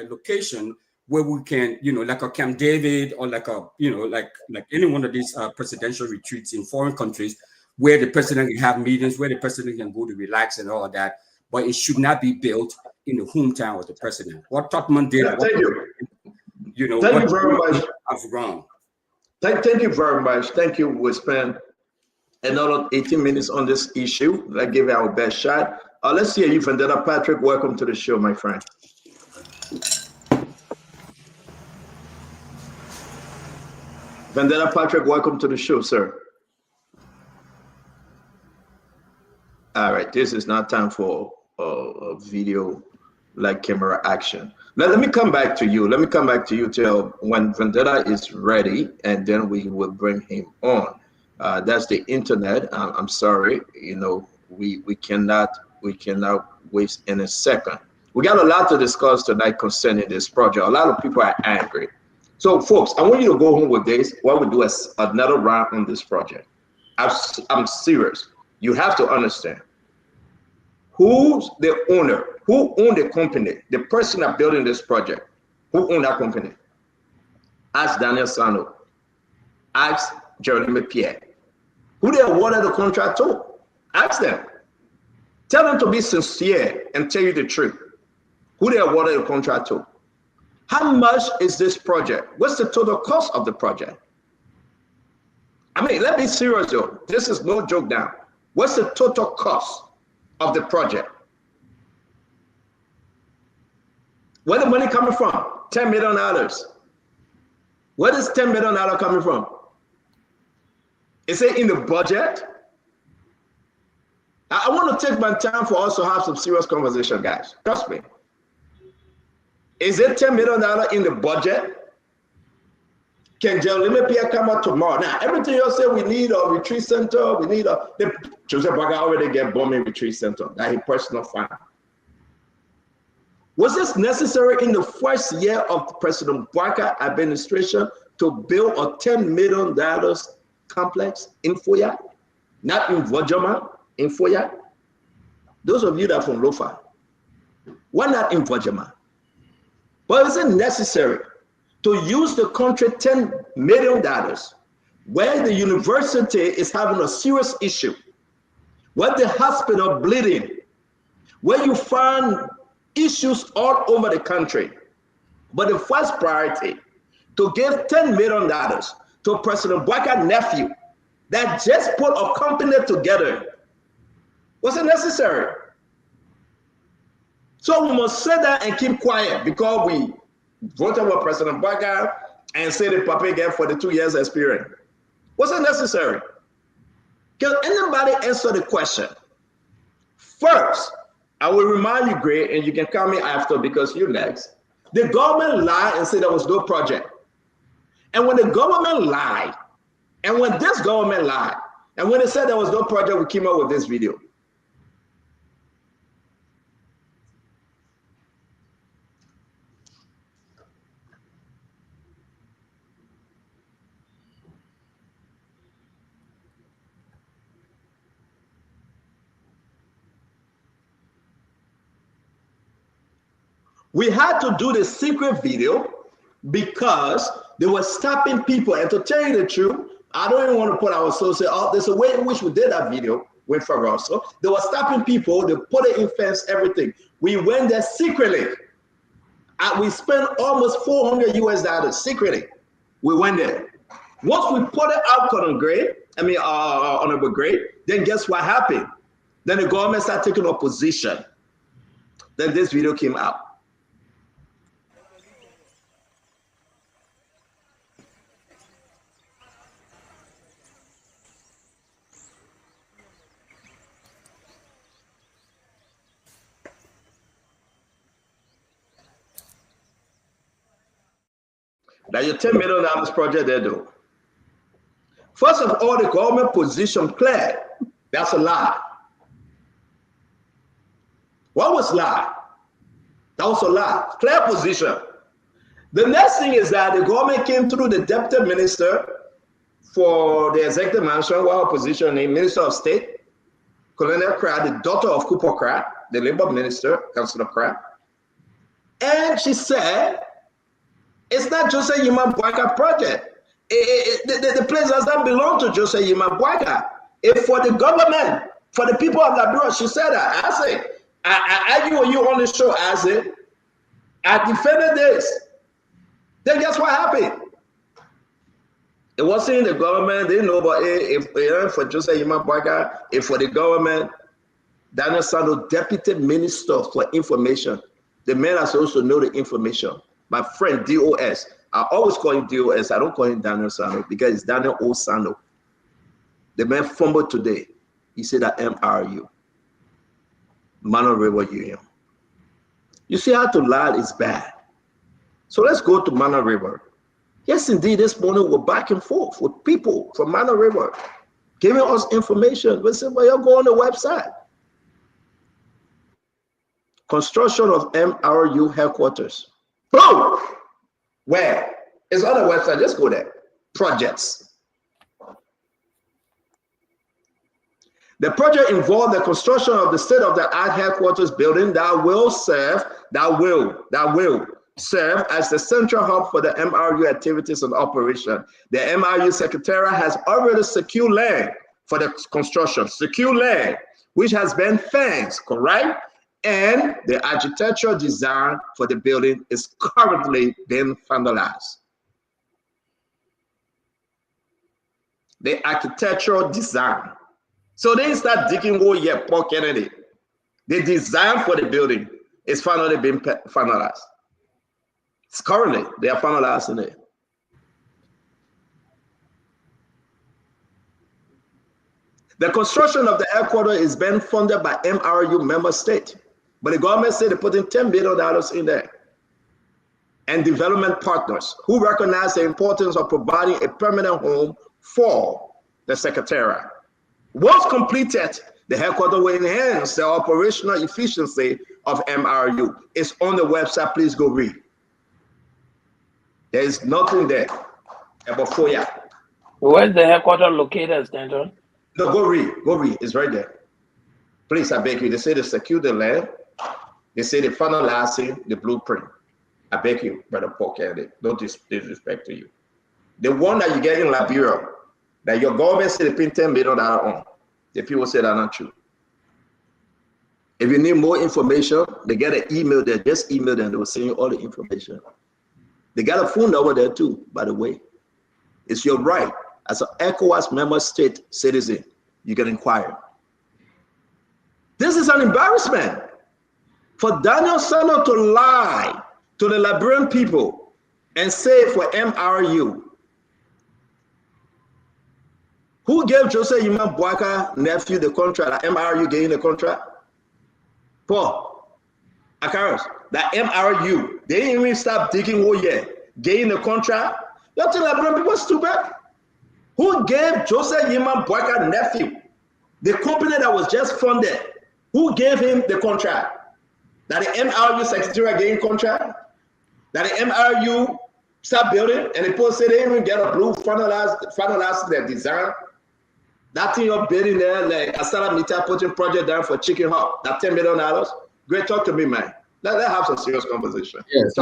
location where we can, you know, like a Camp David or like a, you know, like any one of these presidential retreats in foreign countries where the president can have meetings, where the president can go to relax and all of that. But it should not be built in the hometown of the president. What Tubman did, thank you. You know, thank you very much. Was wrong. Thank you very much. Thank you. We spent another 18 minutes on this issue. Let's give it our best shot. Let's hear you, Vendetta Patrick. Welcome to the show, my friend. Vendetta Patrick, welcome to the show, sir. All right, this is not time for a video like camera action. Now, let me come back to you. Let me come back to you till when Vendetta is ready, and then we will bring him on. That's the internet. I'm sorry, you know, we cannot we cannot waste any second. We got a lot to discuss tonight concerning this project. A lot of people are angry. So, folks, I want you to go home with this. What we do is another round on this project. I'm serious. You have to understand. Who's the owner? Who owned the company? The person that building this project. Who owned that company? Ask Daniel Sano. Ask Jeremy Pierre. Who they awarded the contract to? Ask them. Tell them to be sincere and tell you the truth. Who they awarded the contract to? How much is this project? What's the total cost of the project? I mean, let me be serious though. This is no joke now. What's the total cost of the project? Where the money coming from? $10 million. Where is $10 million coming from? Is it in the budget? I want to take my time for us to have some serious conversation, guys. Trust me. Is it $10 million in the budget? Can Jeremy Pierre come out tomorrow? Now, everything you say, we need a retreat center, we need a... Joseph Baga already get bombing retreat center. That his personal fund. Was this necessary in the first year of President Bwaka administration to build a $10 million complex in Foya? Not in Vojama, in Foya? Those of you that are from Lofa, why not in Vojama? But is it necessary to use the country $10 million where the university is having a serious issue, where the hospital bleeding, where you find issues all over the country? But the first priority to give $10 million to President Bwaka's nephew that just put a company together, was it necessary? So we must sit down and keep quiet because we voted for President Bwaka and say the Papa get 42 years experience. Was it necessary? Can anybody answer the question? First, I will remind you, Gray, and you can call me after because you're next. The government lied and said there was no project. And when the government lied, and when this government lied, and when they said there was no project, we came out with this video. We had to do the secret video because they were stopping people. And to tell you the truth, I don't even want to put our associate out. There's a way in which we did that video with Faroso. They were stopping people. They put it in fence, everything. We went there secretly. And we spent almost $400 US secretly. We went there. Once we put it out on Honorable Gray, then guess what happened? Then the government started taking a position. Then this video came out. Now your $10 million project there, though. First of all, the government position clear. That's a lie. What was lie? That was a lie. Clear position. The next thing is that the government came through the deputy minister for the executive mansion, while opposition named Minister of State, Colonel Kra, the daughter of Cooper Kra, the labor minister, Councillor Kra. And she said, it's not Joseph Yima Bwaka project. The place does not belong to Joseph Yima Bwaka. It's for the government, for the people of Liberia. She said that. I say, I argue with you on the show. I said, I defended this. Then guess what happened? It wasn't in the government. They didn't know about it. If it for Joseph Yima Bwaka, if for the government, Daniel Sando, Deputy Minister for Information. The man has also know the information. My friend DOS, I always call him DOS. I don't call him Daniel Sando because it's Daniel O. Sando. The man fumbled today. He said that MRU, Mano River Union. You see how to lie is bad. So let's go to Mano River. Yes, indeed, this morning we're back and forth with people from Mano River giving us information. We said, well, you go on the website. Construction of MRU headquarters. Boom! Where? It's on the website. Just go there. Projects. The project involved the construction of the state-of-the-art headquarters building that will serve as the central hub for the MRU activities and operation. The MRU Secretariat has already secured land for the construction, which has been fenced, correct? And the architectural design for the building is currently being finalized. The architectural design. So they start digging hole here, Paul Kennedy. The design for the building is finally being finalized. It's currently, they are finalizing it. The construction of the headquarters is being funded by MRU member state, but the government said they're putting $10 billion in there. And development partners who recognize the importance of providing a permanent home for the Secretariat. Once completed, the headquarters will enhance the operational efficiency of MRU. It's on the website. Please go read. There is nothing there about Foya. Where's the headquarters located, Stanton? No, go read. Go read. It's right there. Please, I beg you. They say they secure the land. They say they're finalizing the blueprint. I beg you, Brother Paul Kennedy. No disrespect to you. The one that you get in Liberia, that your government said they pay $10 million on. The people say that's not true. If you need more information, they get an email there. Just email them. They will send you all the information. They got a phone number there too, by the way. It's your right as an ECOWAS member state citizen. You can inquire. This is an embarrassment for Daniel Sano to lie to the Liberian people and say for MRU. Who gave Joseph Yima Boaka nephew the contract? That MRU gave the contract? Paul, Akaros, that MRU, they didn't even stop digging hole yet. Gave the contract? Don't tell Liberian people stupid. Who gave Joseph Yima Boaka nephew the company that was just funded? Who gave him the contract? That the MRU secretary gave contract? That the MRU start building and the people say they didn't even get a blue finalize their design? That thing you're building there, like I started meter putting project down for Chicken Hawk, that $10 million. Great, talk to me, man. Let's have some serious conversation. Yes,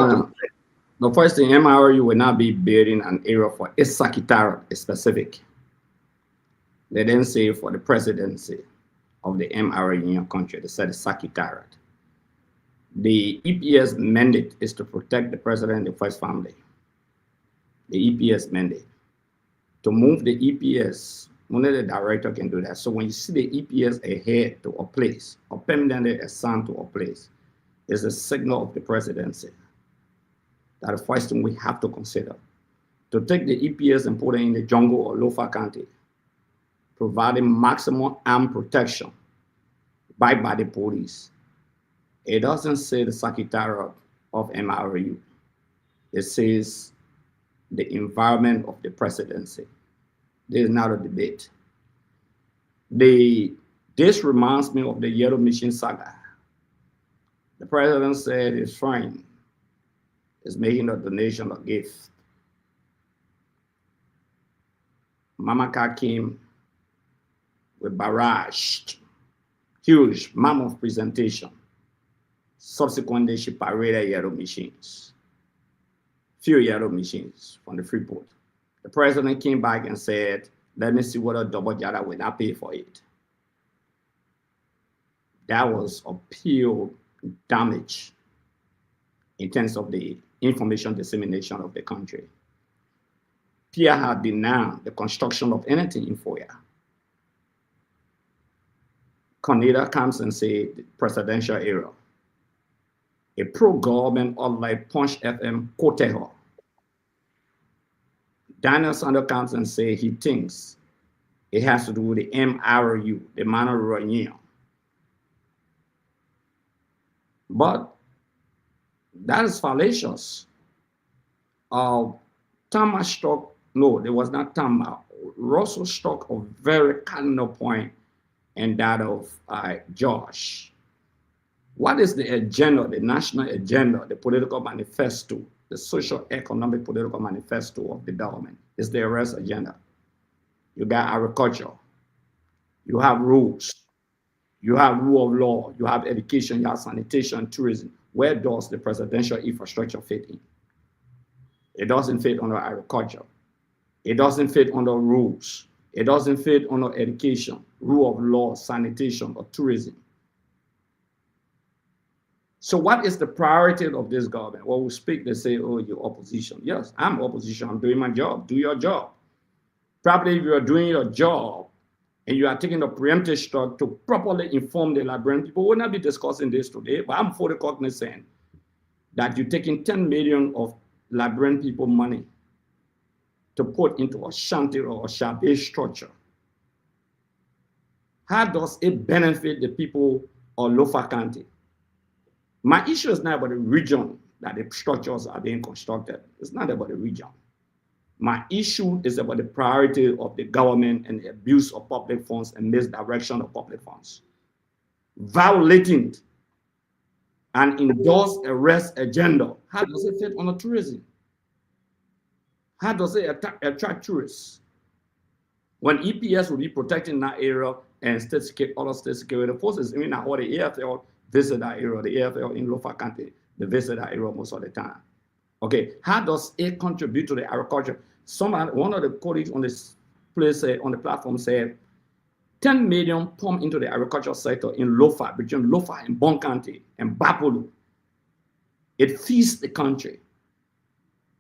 the first thing, MRU will not be building an area for Isakitara specific. They didn't say for the presidency of the MRU in your country. They said Isakitara. The EPS mandate is to protect the president and the first family. The EPS mandate. To move the EPS, only the director can do that. So when you see the EPS ahead to a place, or permanently assigned to a place, it's a signal of the presidency. That's the first thing we have to consider. To take the EPS and put it in the jungle or Lofa County, providing maximum armed protection by the police. It doesn't say the Secretary of MRU. It says the environment of the presidency. This is not a debate. This reminds me of the Yellow Machine saga. The president said his friend is making a donation or gift. Mamaka came with barrage, huge mammoth presentation. Subsequently, she paraded yellow machines, few yellow machines from the Freeport. The president came back and said, let me see whether Double Jada will not pay for it. That was a pure damage in terms of the information dissemination of the country. Pierre had denounced the construction of anything in Foya. Coneda comes and says, presidential error. A pro-government like Punch FM quoted her. Daniel Sanders comes and says he thinks it has to do with the MRU, the Mano Union. But that is fallacious. Tama struck, no, there was not Tama. Russell struck a very cardinal point, and that of Josh. What is the agenda, the national agenda, the political manifesto, the social, economic, political manifesto of the government? It's the arrest agenda. You got agriculture. You have rules. You have rule of law. You have education. You have sanitation, tourism. Where does the presidential infrastructure fit in? It doesn't fit under agriculture. It doesn't fit under rules. It doesn't fit under education, rule of law, sanitation, or tourism. So what is the priority of this government? Well, we speak, they say, oh, you're opposition. Yes, I'm opposition. I'm doing my job. Do your job. Probably if you are doing your job and you are taking the preemptive step to properly inform the Liberian people, we'll not be discussing this today, but I'm fully cognizant that you're taking 10 million of Liberian people money to put into a shanty or a shabby structure. How does it benefit the people of Lofa County? My issue is not about the region that the structures are being constructed. It's not about the region. My issue is about the priority of the government and the abuse of public funds and misdirection of public funds. Violating and endorse arrest agenda. How does it fit on the tourism? How does it attract tourists? When EPS will be protecting that area and other state security forces, I mean, how the AFL visit that area, the AFL in Lofa County, they visit that area most of the time. Okay, how does it contribute to the agriculture? One of the colleagues on this place on the platform said 10 million pumped into the agricultural sector in Lofa, between Lofa and Bon County and Bapolu. It feeds the country.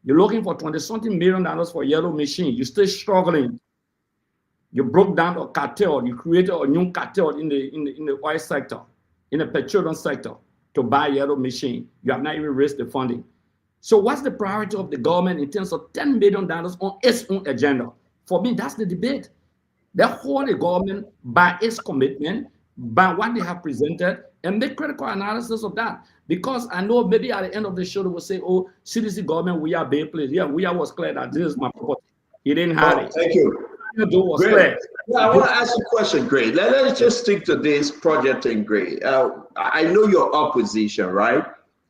You're looking for $20-something million for yellow machine. You're still struggling. You broke down a cartel. You created a new cartel in the oil sector, in the petroleum sector, to buy yellow machine. You have not even raised the funding. So what's the priority of the government in terms of $10 million on its own agenda? For me, that's the debate. They hold the government by its commitment, by what they have presented, and make critical analysis of that. Because I know maybe at the end of the show, they will say, oh, CDC government, we are being placed. Yeah, we are was clear that this is my property. He didn't have it. Thank you. Great. Yeah, I want to ask you a question, Great. Let's just stick to this project in Great. I know your opposition, right?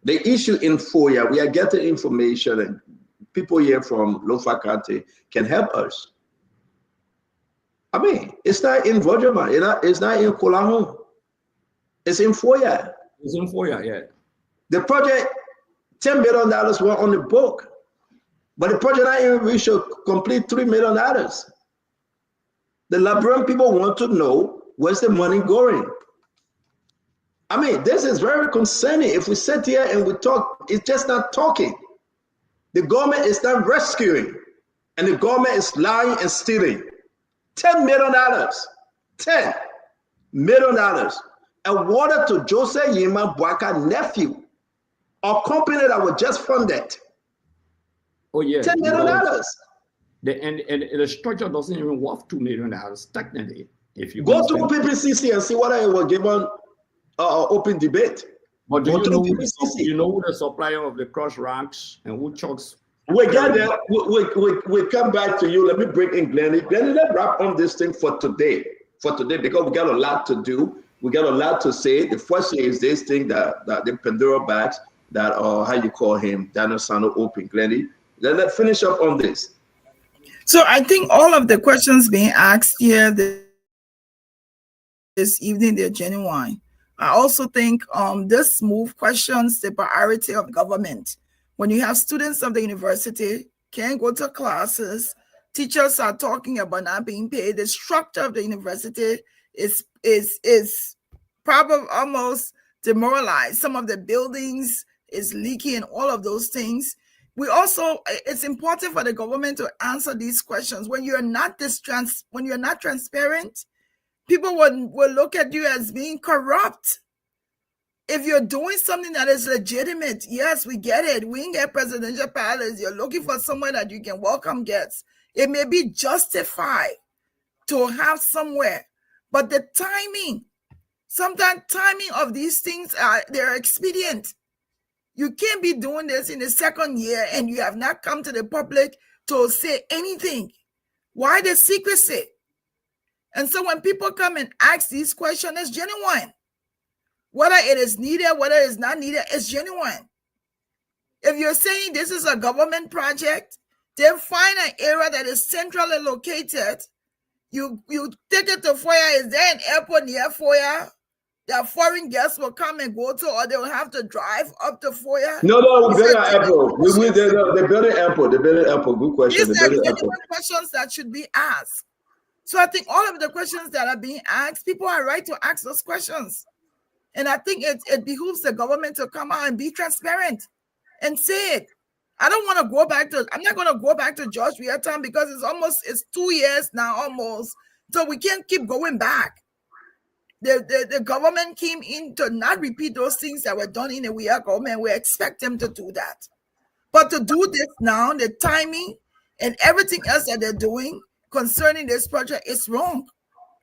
The issue in Foya, we are getting information and people here from Lofa County can help us. I mean, it's not in Vojama, it's not in Kolahon. It's in Foya. It's in Foya, yeah. The project, $10 million were on the book, but the project not even reached a complete $3 million. The Liberian people want to know where's the money going. I mean, this is very concerning. If we sit here and we talk, it's just not talking. The government is not rescuing, and the government is lying and stealing. $10 million. $10 million. Awarded to Joseph Yima Bwaka's nephew, a company that was just funded. Oh, yeah. $10 million. And the structure doesn't even worth $2 million technically. If you go to PPCC and see what I was given open debate. But do you know who the supplier of the cross racks and who chucks? We get there. We come back to you. Let me bring in Glennie. Glennie, let's wrap on this thing for today. Because we got a lot to do. We got a lot to say. The first thing is this thing that the Pandora bags that how you call him, Daniel Sano open. Glennie, let's finish up on this. So I think all of the questions being asked here this evening, they're genuine. I also think this move questions the priority of government. When you have students of the university can't go to classes, teachers are talking about not being paid. The structure of the university is probably almost demoralized. Some of the buildings is leaky and all of those things. We also, it's important for the government to answer these questions. When you're not transparent, people will look at you as being corrupt. If you're doing something that is legitimate, yes, we get it. We ain't get presidential palace. You're looking for somewhere that you can welcome guests. It may be justified to have somewhere, but the timing, sometimes timing of these things they're expedient. You can't be doing this in the second year and you have not come to the public to say anything. Why the secrecy? And so when people come and ask these questions, it's genuine. Whether it is needed, whether it's not needed, it's genuine. If you're saying this is a government project, then find an area that is centrally located. You take it to Foya. Is there an airport near Foya that foreign guests will come and go to, or they will have to drive up to Foya? No, we're building an airport. They're building airport. They're building airport. Good question. These They're are building genuine airport. questions that should be asked. So I think all of the questions that are being asked, people are right to ask those questions. And I think it behooves the government to come out and be transparent and say it. I don't want to go back to, I'm not going to go back to George Weah time because it's 2 years now almost. So we can't keep going back. The government came in to not repeat those things that were done in the Weah government. We expect them to do that. But to do this now, the timing and everything else that they're doing concerning this project is wrong.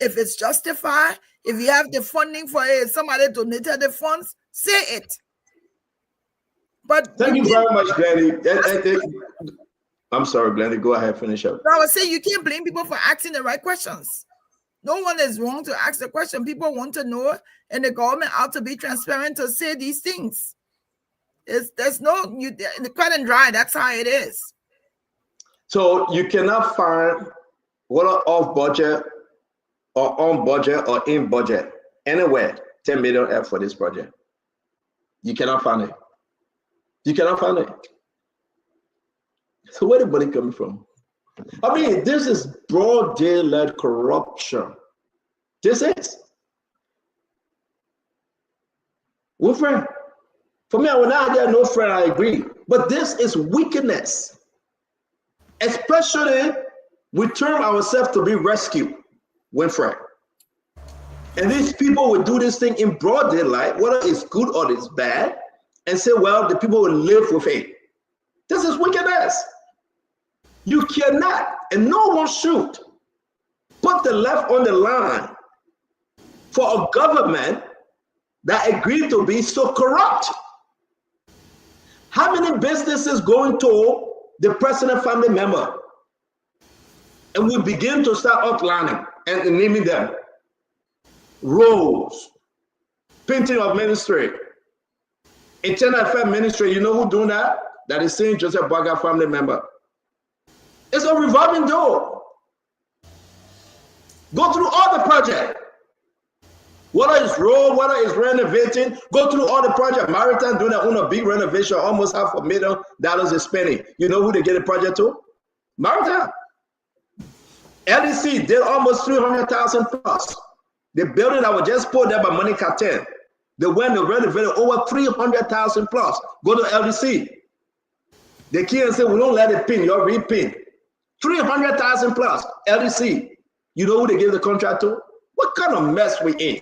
If it's justified, if you have the funding for it, somebody donated the funds, say it. But thank you very much, Glenny. I'm sorry, Glenny. Go ahead, finish up. I would say you can't blame people for asking the right questions. No one is wrong to ask the question. People want to know, and the government ought to be transparent to say these things. There's no the cut and dry. That's how it is. So you cannot find whether off budget or on budget or in budget anywhere 10 million F for this project. You cannot find it. You cannot find it. So where the money coming from? I mean, this is broad daylight corruption. This is. We're friend. For me, I will not get no friend, I agree. But this is wickedness. Especially we term ourselves to be rescued, Winfrey. And these people will do this thing in broad daylight, whether it's good or it's bad, and say, well, the people will live with it. This is wickedness. You cannot, and no one should, put the left on the line for a government that agreed to be so corrupt. How many businesses going to the president family member? And we begin to start outlining and naming them. Roads, painting of ministry, internal affairs ministry. You know who doing that? That is St. Joseph Baga family member. It's a revolving door. Go through all the projects. Whether it's road, whether it's renovating, go through all the projects. Maritime doing their own big renovation, almost $500,000 is spending. You know who they get the project to? Maritime. LDC did almost 300,000 plus. The building that was just put there by Money Cartel, they went to renovate over 300,000 plus. Go to LDC. They can't say, we don't let it pin, you're repin. 300,000 plus, LDC. You know who they gave the contract to? What kind of mess we in?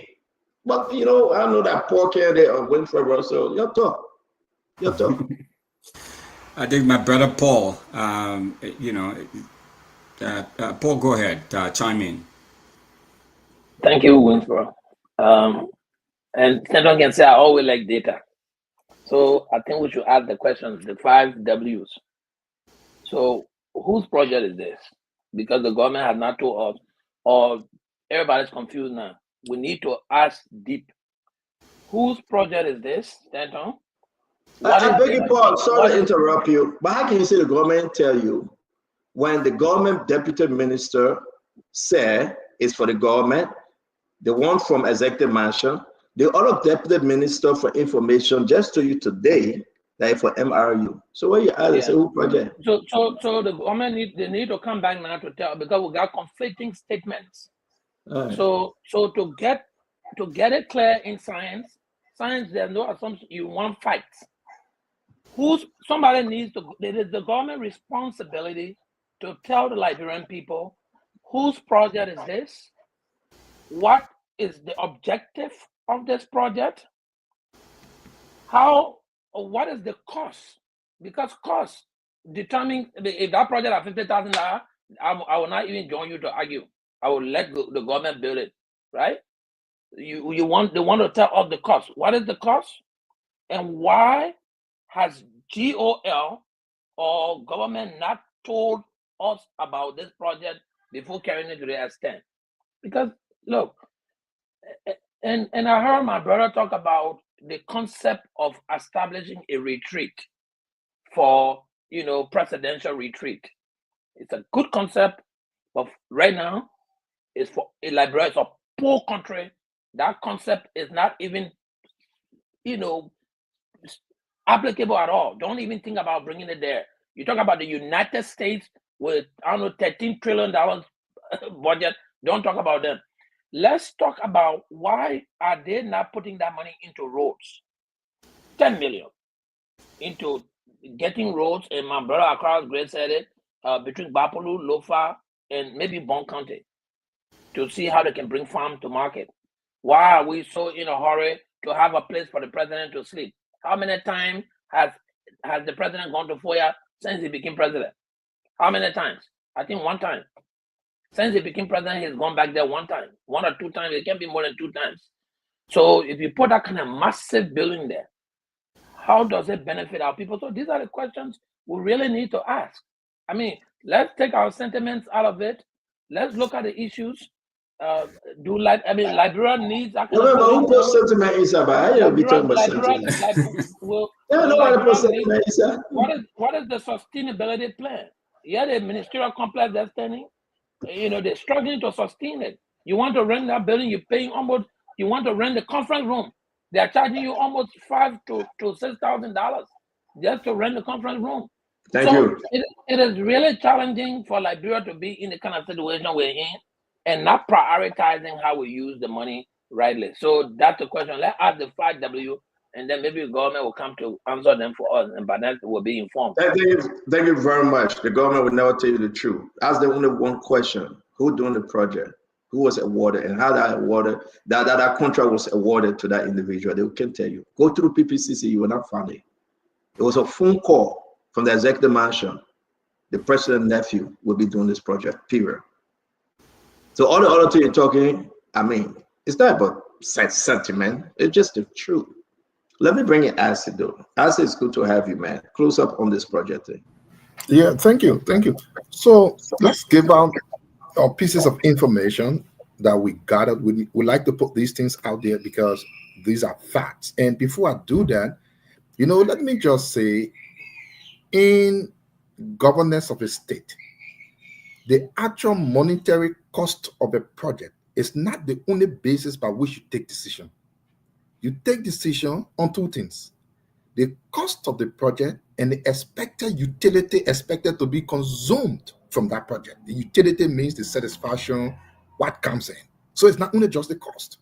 But, you know, I know that poor candidate of Winfrey Russell. You're tough. You're tough. I think my brother Paul, Paul, go ahead, chime in. Thank you, Winfrey. And Senator can say I always like data. So I think we should ask the questions, the 5 W's. So whose project is this? Because the government has not told us, or everybody's confused now. We need to ask deep. Whose project is this, Stanton? I beg you, Paul, sorry to interrupt you, but how can you say the government tell you when the government deputy minister said it's for the government, the one from executive mansion, the other deputy minister for information just told you today that for MRU. So what you ask, say who project? So the government need to come back now to tell, because we got conflicting statements. Right. So to get it clear in science, there's no assumption. You want facts. Somebody needs to. It is the government responsibility to tell the Liberian people whose project is this. What is the objective of this project? What is the cost? Because cost determines if that project at $50,000, I will not even join you to argue. I will let the government build it, right? They want to tell us the cost. What is the cost? And why has GOL or government not told us about this project before carrying it to the extent? Because look, And I heard my brother talk about the concept of establishing a retreat for, presidential retreat. It's a good concept, but right now, it's for Liberia. It's a poor country. That concept is not even, applicable at all. Don't even think about bringing it there. You talk about the United States with, $13 trillion budget. Don't talk about them. Let's talk about why are they not putting that money into roads? 10 million into getting roads, and my brother Accra Great said it, between Bapolu, Lofa, and maybe Bon County, to see how they can bring farm to market. Why are we so in a hurry to have a place for the president to sleep? How many times has the president gone to Foya since he became president? How many times? I think one time. Since he became president, he's gone back there one time, 1 or 2 times. It can't be more than 2 times. So if you put that kind of massive building there, how does it benefit our people? So these are the questions we really need to ask. I mean, let's take our sentiments out of it. Let's look at the issues. Liberia needs that kind of Remember, who building. put sentiment inside? I hear be talking about sentiment. Nobody put sentiment inside. What is the sustainability plan? Yeah, the ministerial complex that's standing, they're struggling to sustain it. You want to rent that building, you're paying almost, you want to rent the conference room. They're charging you almost $5,000 to $6,000 just to rent the conference room. Thank you. It is really challenging for Liberia to be in the kind of situation we're in and not prioritizing how we use the money rightly. So that's the question. Let's ask the 5W, and then maybe the government will come to answer them for us, and by then we'll be informed. Thank you very much. The government will never tell you the truth. Ask them only one question: who doing the project? Who was awarded, and how that contract was awarded to that individual? They can tell you. Go through PPCC, you will not find it. It was a phone call from the executive mansion. The president's nephew will be doing this project, period. So all the other things you're talking, I mean, it's not about sentiment. It's just the truth. Let me bring in Acid, though. Acid, it's good to have you, man. Close up on this project thing. Yeah, thank you. So let's give out our pieces of information that we gathered. We like to put these things out there because these are facts. And before I do that, let me just say, in governance of a state, the actual monetary cost of a project is not the only basis by which you take decision. You take decision on 2 things: the cost of the project and the expected utility expected to be consumed from that project. The utility means the satisfaction, what comes in. So it's not only just the cost.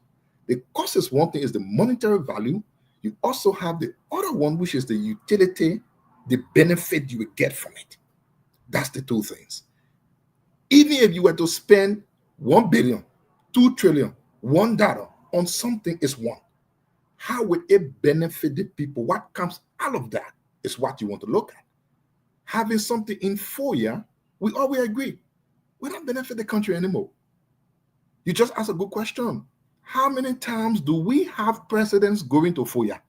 The cost is one thing, is the monetary value. You also have the other one, which is the utility, the benefit you will get from it. That's the 2 things. Even if you were to spend 1 billion, 2 trillion, $1 on something, is one. How will it benefit the people? What comes out of that is what you want to look at. Having something in Foya, we always agree, will not benefit the country anymore. You just asked a good question. How many times do we have presidents going to Foya?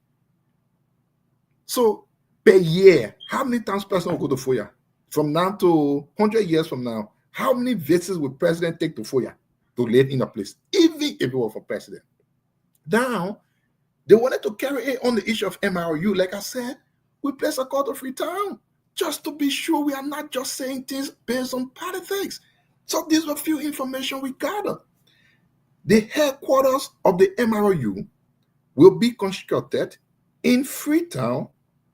So per year, how many times president will go to Foya? From now to 100 years from now, how many visits will president take to Foya to live in a place, even if it were for president? Now, they wanted to carry it on the issue of MRU. Like I said, we place a call to Freetown just to be sure we are not just saying things based on politics. So these were few information we gathered. The headquarters of the MRU will be constructed in Freetown,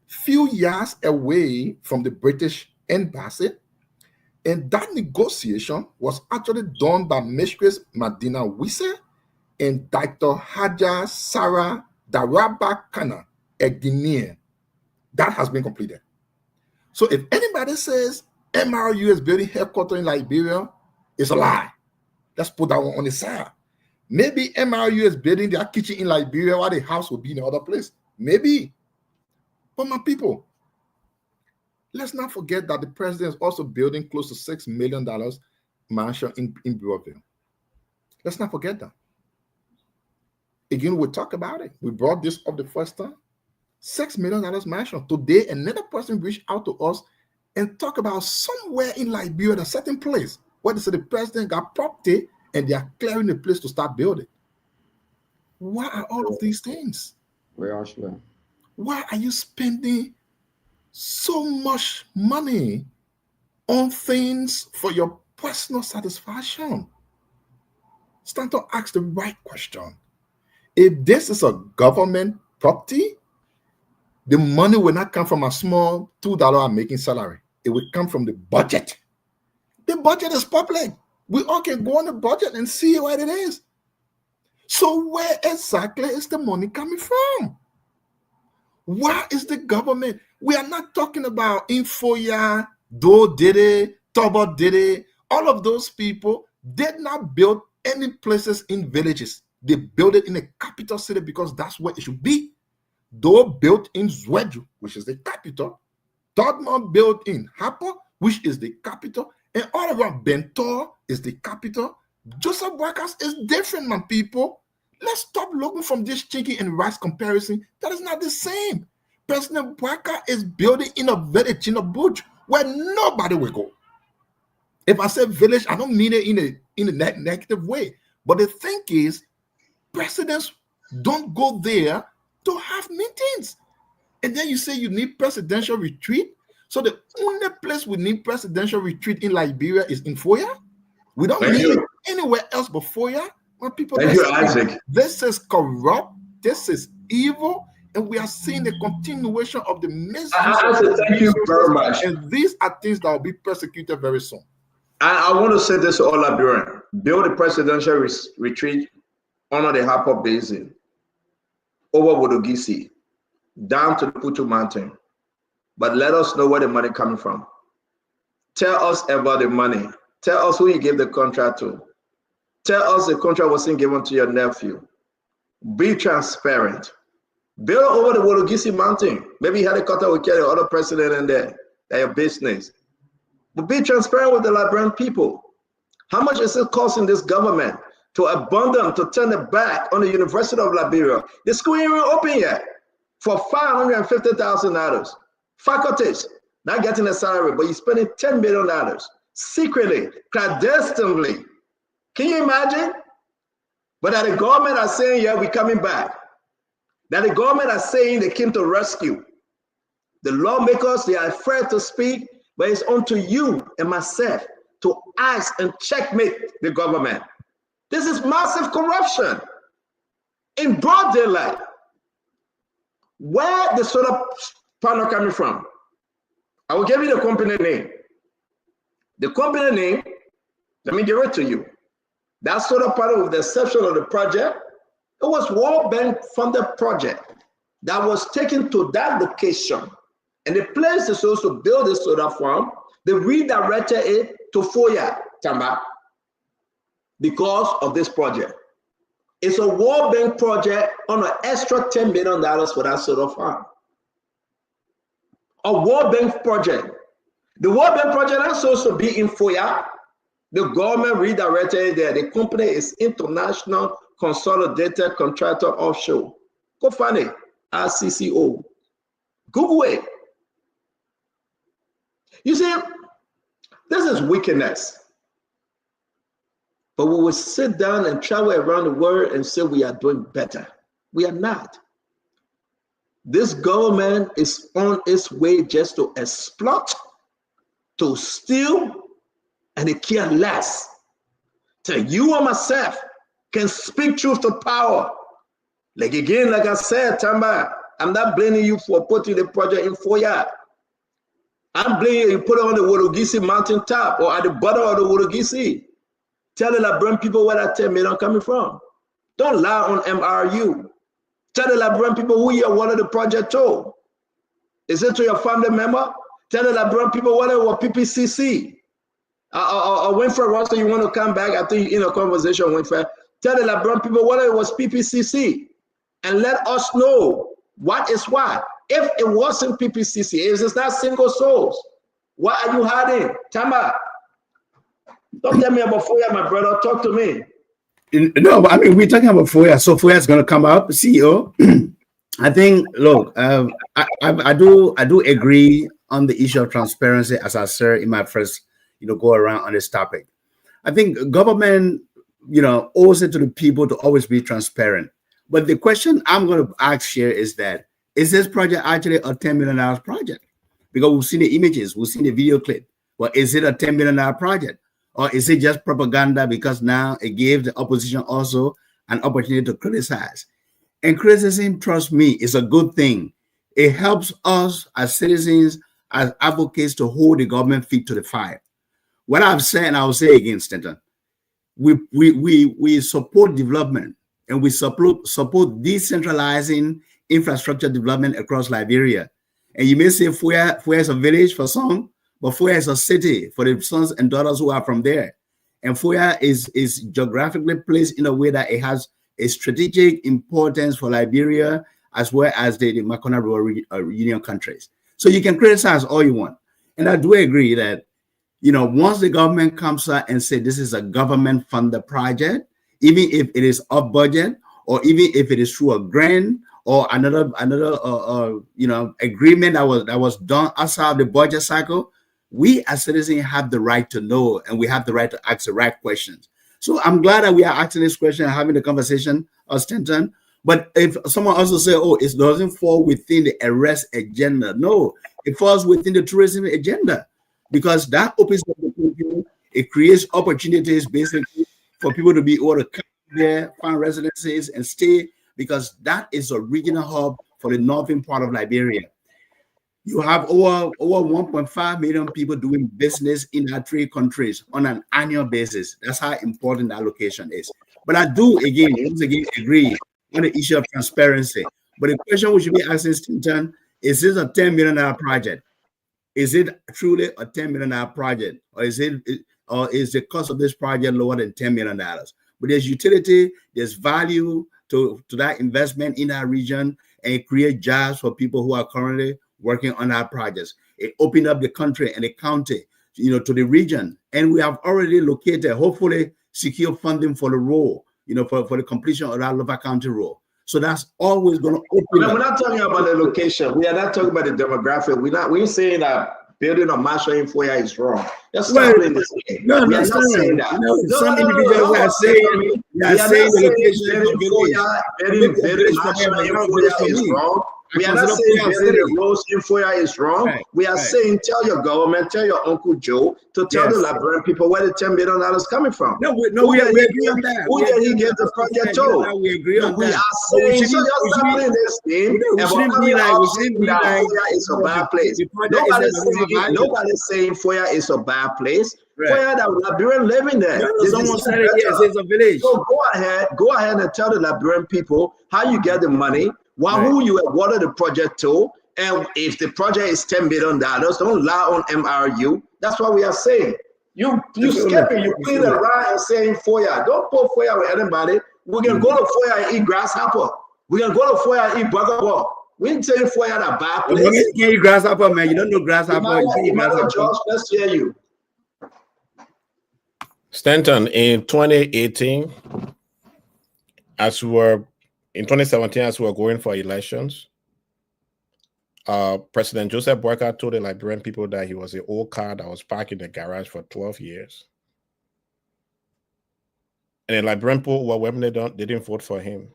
few yards away from the British Embassy. And that negotiation was actually done by Mistress Madina Wisse and Dr. Haja Sarah Darabakana, a Guinean. That has been completed. So if anybody says MRU is building headquarters in Liberia, it's a lie. Let's put that one on the side. Maybe MRU is building their kitchen in Liberia while the house will be in another place. Maybe. But my people, let's not forget that the president is also building close to $6 million mansion in Brooklyn. Let's not forget that. Again, we'll talk about it. We brought this up the first time. $6 million mansion. Today, another person reached out to us and talk about somewhere in Liberia, a certain place, where they say the president got property and they are clearing the place to start building. Why are all of these things? We are sure. Why are you spending so much money on things for your personal satisfaction? Stand to ask the right question. If this is a government property, the money will not come from a small $2 I'm making salary. It will come from the budget. The budget is public. We all can go on the budget and see what it is. So where exactly is the money coming from? Why is the government? We are not talking about Foya, Do did it, Tobo did it. All of those people did not build any places in villages. They built it in a capital city because that's where it should be. Do built in Zweju, which is the capital. Todman built in Hapo, which is the capital. And all around Bentor is the capital. Joseph Brakas is different, my people. Let's stop looking from this chicken and rice comparison. That is not the same. President Brakas is building in a village in a bush where nobody will go. If I say village, I don't mean it in a negative way. But the thing is, presidents don't go there to have meetings. And then you say you need presidential retreat. So the only place we need presidential retreat in Liberia is in Foya. We don't need it anywhere else but Foya. When people Isaac. This is corrupt, this is evil, and we are seeing the continuation of the misuse. Thank you very much. And these are things that will be persecuted very soon. I want to say this to all Liberians. Build a presidential retreat under the Harper Basin, over Wodogisi, down to the Putu Mountain. But let us know where the money coming from. Tell us about the money. Tell us who you gave the contract to. Tell us the contract wasn't given to your nephew. Be transparent. Build over the Wodogisi Mountain. Maybe helicopter will carry the other president in there. That's your business. But be transparent with the Liberian people. How much is it costing this government to abandon, to turn it back on the University of Liberia? The school ain't even open yet for $550,000. Faculties not getting a salary, but you're spending $10 million secretly, clandestinely. Can you imagine? But that the government are saying, yeah, we're coming back. That the government are saying they came to rescue. The lawmakers, they are afraid to speak, but it's on to you and myself to ask and checkmate the government. This is massive corruption in broad daylight. Where the solar panel coming from? I will give you the company name. The company name, let me give it to you. That solar panel, with the exception of the project, it was World Bank funded project that was taken to that location. And the place is supposed to build this solar farm, they redirected it to Foya, Tamba, because of this project. It's a World Bank project on an extra $10 million for that solar farm. A World Bank project. The World Bank project is supposed to be in Foya. The government redirected it there. The company is International Consolidated Contractor Offshore. Go find it, RCCO. Google it. You see, this is wickedness. But we will sit down and travel around the world and say we are doing better. We are not. This government is on its way just to exploit, to steal, and they care less. Till you or myself can speak truth to power. Like again, like I said, Tamba, I'm not blaming you for putting the project in Foya. I'm blaming you put it on the Wodogisi mountain top or at the bottom of the Wodogisi. Tell the Liberian people where that $10 million coming from. Don't lie on MRU. Tell the Liberian people who you wanted the project to. Is it to your family member? Tell the Liberian people what it was PPCC. Winfrey Russell, you want to come back? I think in a conversation, Winfrey. Tell the Liberian people what it was PPCC. And let us know what is what. If it wasn't PPCC, if it's not single souls, what are you hiding? Tamba, don't tell me about Foya, my brother. Talk to me. No, I mean, we're talking about Foya. So Foya is going to come up, CEO. I think, look, I do agree on the issue of transparency, as I said in my first, go around on this topic. I think government, owes it to the people to always be transparent. But the question I'm going to ask here is that, is this project actually a $10 million project? Because we've seen the images, we've seen the video clip. But is it a $10 million project? Or is it just propaganda because now it gave the opposition also an opportunity to criticize? And criticism, trust me, is a good thing. It helps us as citizens, as advocates, to hold the government feet to the fire. What I've said, and I'll say again, Stanton, we support development and we support decentralizing infrastructure development across Liberia. And you may say Foya is a village for some, but Foya is a city for the sons and daughters who are from there. And Foya is geographically placed in a way that it has a strategic importance for Liberia as well as the Makona Rural Union countries. So you can criticize all you want. And I do agree that, you know, once the government comes out and say this is a government-funded project, even if it is off budget, or even if it is through a grant or another you know, agreement that was done outside of the budget cycle, we as citizens have the right to know, and we have the right to ask the right questions. So I'm glad that we are asking this question and having the conversation, Stanton. But if someone also say, oh, it doesn't fall within the arrest agenda, no, it falls within the tourism agenda, because that opens up the country. It creates opportunities basically for people to be able to come there, find residencies and stay, because that is a regional hub for the northern part of Liberia. You have over 1.5 million people doing business in our 3 countries on an annual basis. That's how important that location is. But I do, once again, agree on the issue of transparency. But the question we should be asking, Stanton, is this a $10 million project? Is it truly a $10 million project? Or is the cost of this project lower than $10 million? But there's utility, there's value to that investment in our region, and it creates jobs for people who are currently working on our projects. It opened up the country and the county, you know, to the region. And we have already located, hopefully, secure funding for the role, you know, for the completion of that Lover County role. So that's always going to open up. We're not talking about the location. We are not talking about the demographic. We're saying that building a marshal in Foya is wrong. Just stop playing this game. No, we are not saying that. Some individuals are saying building marshal in Foya is wrong. We are not saying building the roads in Foya is wrong. We are saying tell your government, tell your Uncle Joe to tell the Liberian people where the $10 billion is coming from. No, we agree on that. Who did he get the project to? We agree on that. We are saying, so just stop playing this game. And we're coming out saying that Foya is a bad place. Nobody's saying Foya is a bad place. Foya, the Liberian living there. Someone said it, yes, it's a village. So go ahead and tell the Liberian people how you get the money, who you awarded the project to, and if the project is $10 billion, don't lie on MRU. That's what we are saying. You skipping, you clean around and saying Foya. Don't put Foya with anybody. We can go to Foya and eat grasshopper. We can go to Foya and eat burger ball. We ain't saying Foya a bad place. You can't eat grasshopper, man. You don't know grasshopper. George, let's hear you. Stanton, in 2018, in 2017, as we were going for elections, President Joseph Boyka told the Liberian people that he was an old car that was parked in the garage for 12 years. And the Liberian people were when they didn't vote for him.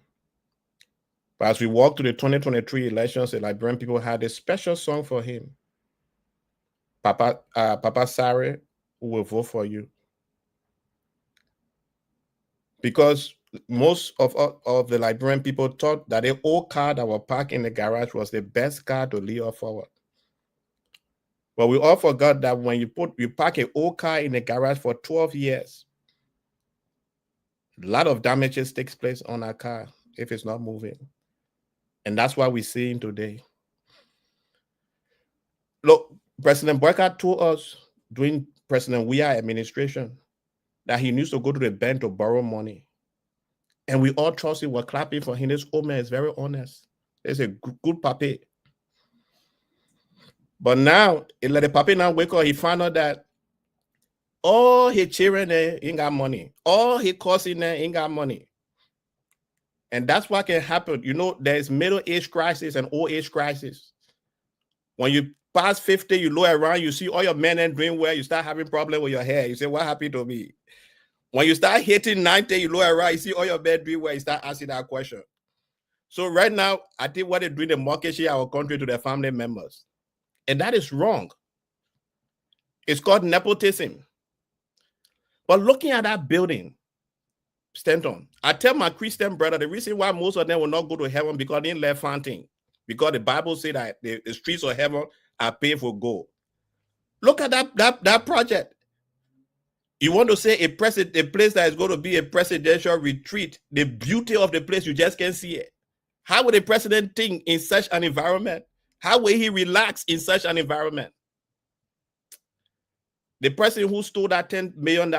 But as we walked to the 2023 elections, the Liberian people had a special song for him. Papa Sare, who will vote for you. Because most of the Liberian people thought that the old car that was parked in the garage was the best car to lead us forward. But we all forgot that when you park an old car in the garage for 12 years, a lot of damages takes place on our car if it's not moving. And that's what we're seeing today. Look, President Boyka told us during President Weah administration that he needs to go to the bank to borrow money. And we all trust him. We're clapping for him. This old man is very honest. He's a good papi. But now, he let the papi now wake up. He found out that all his children there ain't got money. All his cousins there ain't got money. And that's what can happen. You know, there's middle age crisis and old age crisis. When you pass 50, you look around, you see all your men and doing well, you start having problems with your hair. You say, what happened to me? When you start hitting 90, you look around, you see all your men doing well, you start asking that question. So right now, I think what they're doing, they mortgage our country to their family members. And that is wrong. It's called nepotism. But looking at that building, Stanton, I tell my Christian brother, the reason why most of them will not go to heaven because they didn't learn fountain. Because the Bible said that the streets of heaven are paved for gold. Look at that project. You want to say a place that is going to be a presidential retreat, the beauty of the place, you just can't see it. How would a president think in such an environment? How will he relax in such an environment? The person who stole that $10 million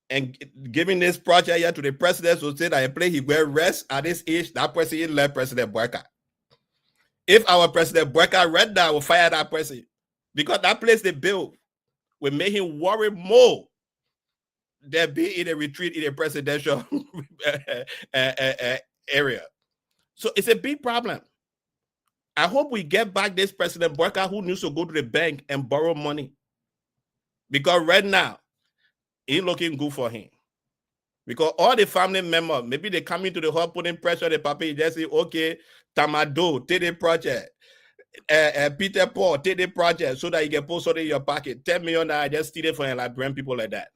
and giving this project here to the president will say that a place he will rest at this age, that person is left President Boyka. If our President Boyka read that, will fire that person. Because that place they built will make him worry more than be in a retreat in a presidential area. So it's a big problem. I hope we get back this President Boyka who needs to go to the bank and borrow money. Because right now, it's looking good for him. Because all the family members, maybe they come into the hall putting pressure on the paper, just say, okay, Tamado, take the project. Peter Paul, take the project so that you can put something in your pocket. $10 million, just steal it from Liberian people like that.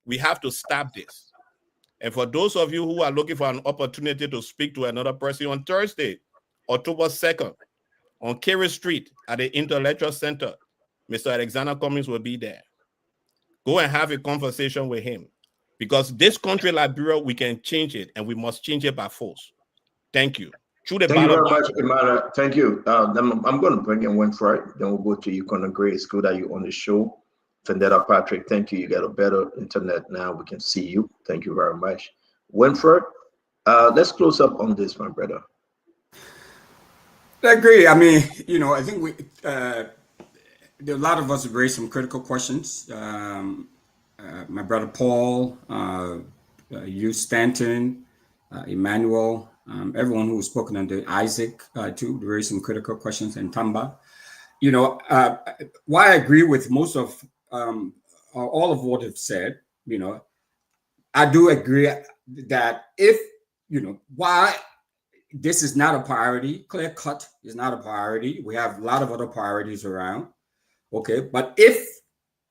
We have to stop this. And for those of you who are looking for an opportunity to speak to another person on Thursday, October 2nd, on Kerry Street at the Intellectual Center, Mr. Alexander Cummings will be there. Go and have a conversation with him. Because this country, Liberia, we can change it, and we must change it by force. Thank you. Thank you very much, Imara. Thank you. I'm going to bring in Winfred. Then we'll go to you, Conor Gray. It's good that you're on the show. Vendetta Patrick, thank you. You got a better internet now. We can see you. Thank you very much. Winfred, let's close up on this, my brother. I agree. I mean, I think there are a lot of us have raised some critical questions. My brother Paul, you, Stanton, Emmanuel, everyone who has spoken under Isaac, too, raised some critical questions, and Tamba. Why I agree with most of all of what they've said, I do agree that if, why this is not a priority, clear cut is not a priority. We have a lot of other priorities around. Okay. But if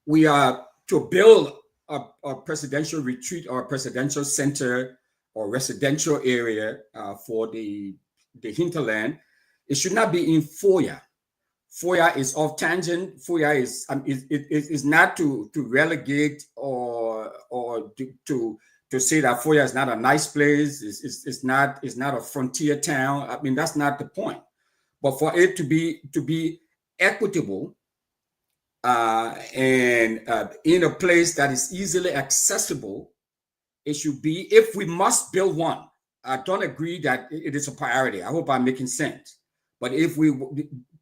we are to build a presidential retreat or a presidential center or residential area for the hinterland, it should not be in Foya. Foya is off tangent. Foya is not to relegate or to say that Foya is not a nice place. It's not a frontier town. I mean, that's not the point. But for it to be equitable and in a place that is easily accessible, it should be. If we must build one, I don't agree that it is a priority. I hope I'm making sense. But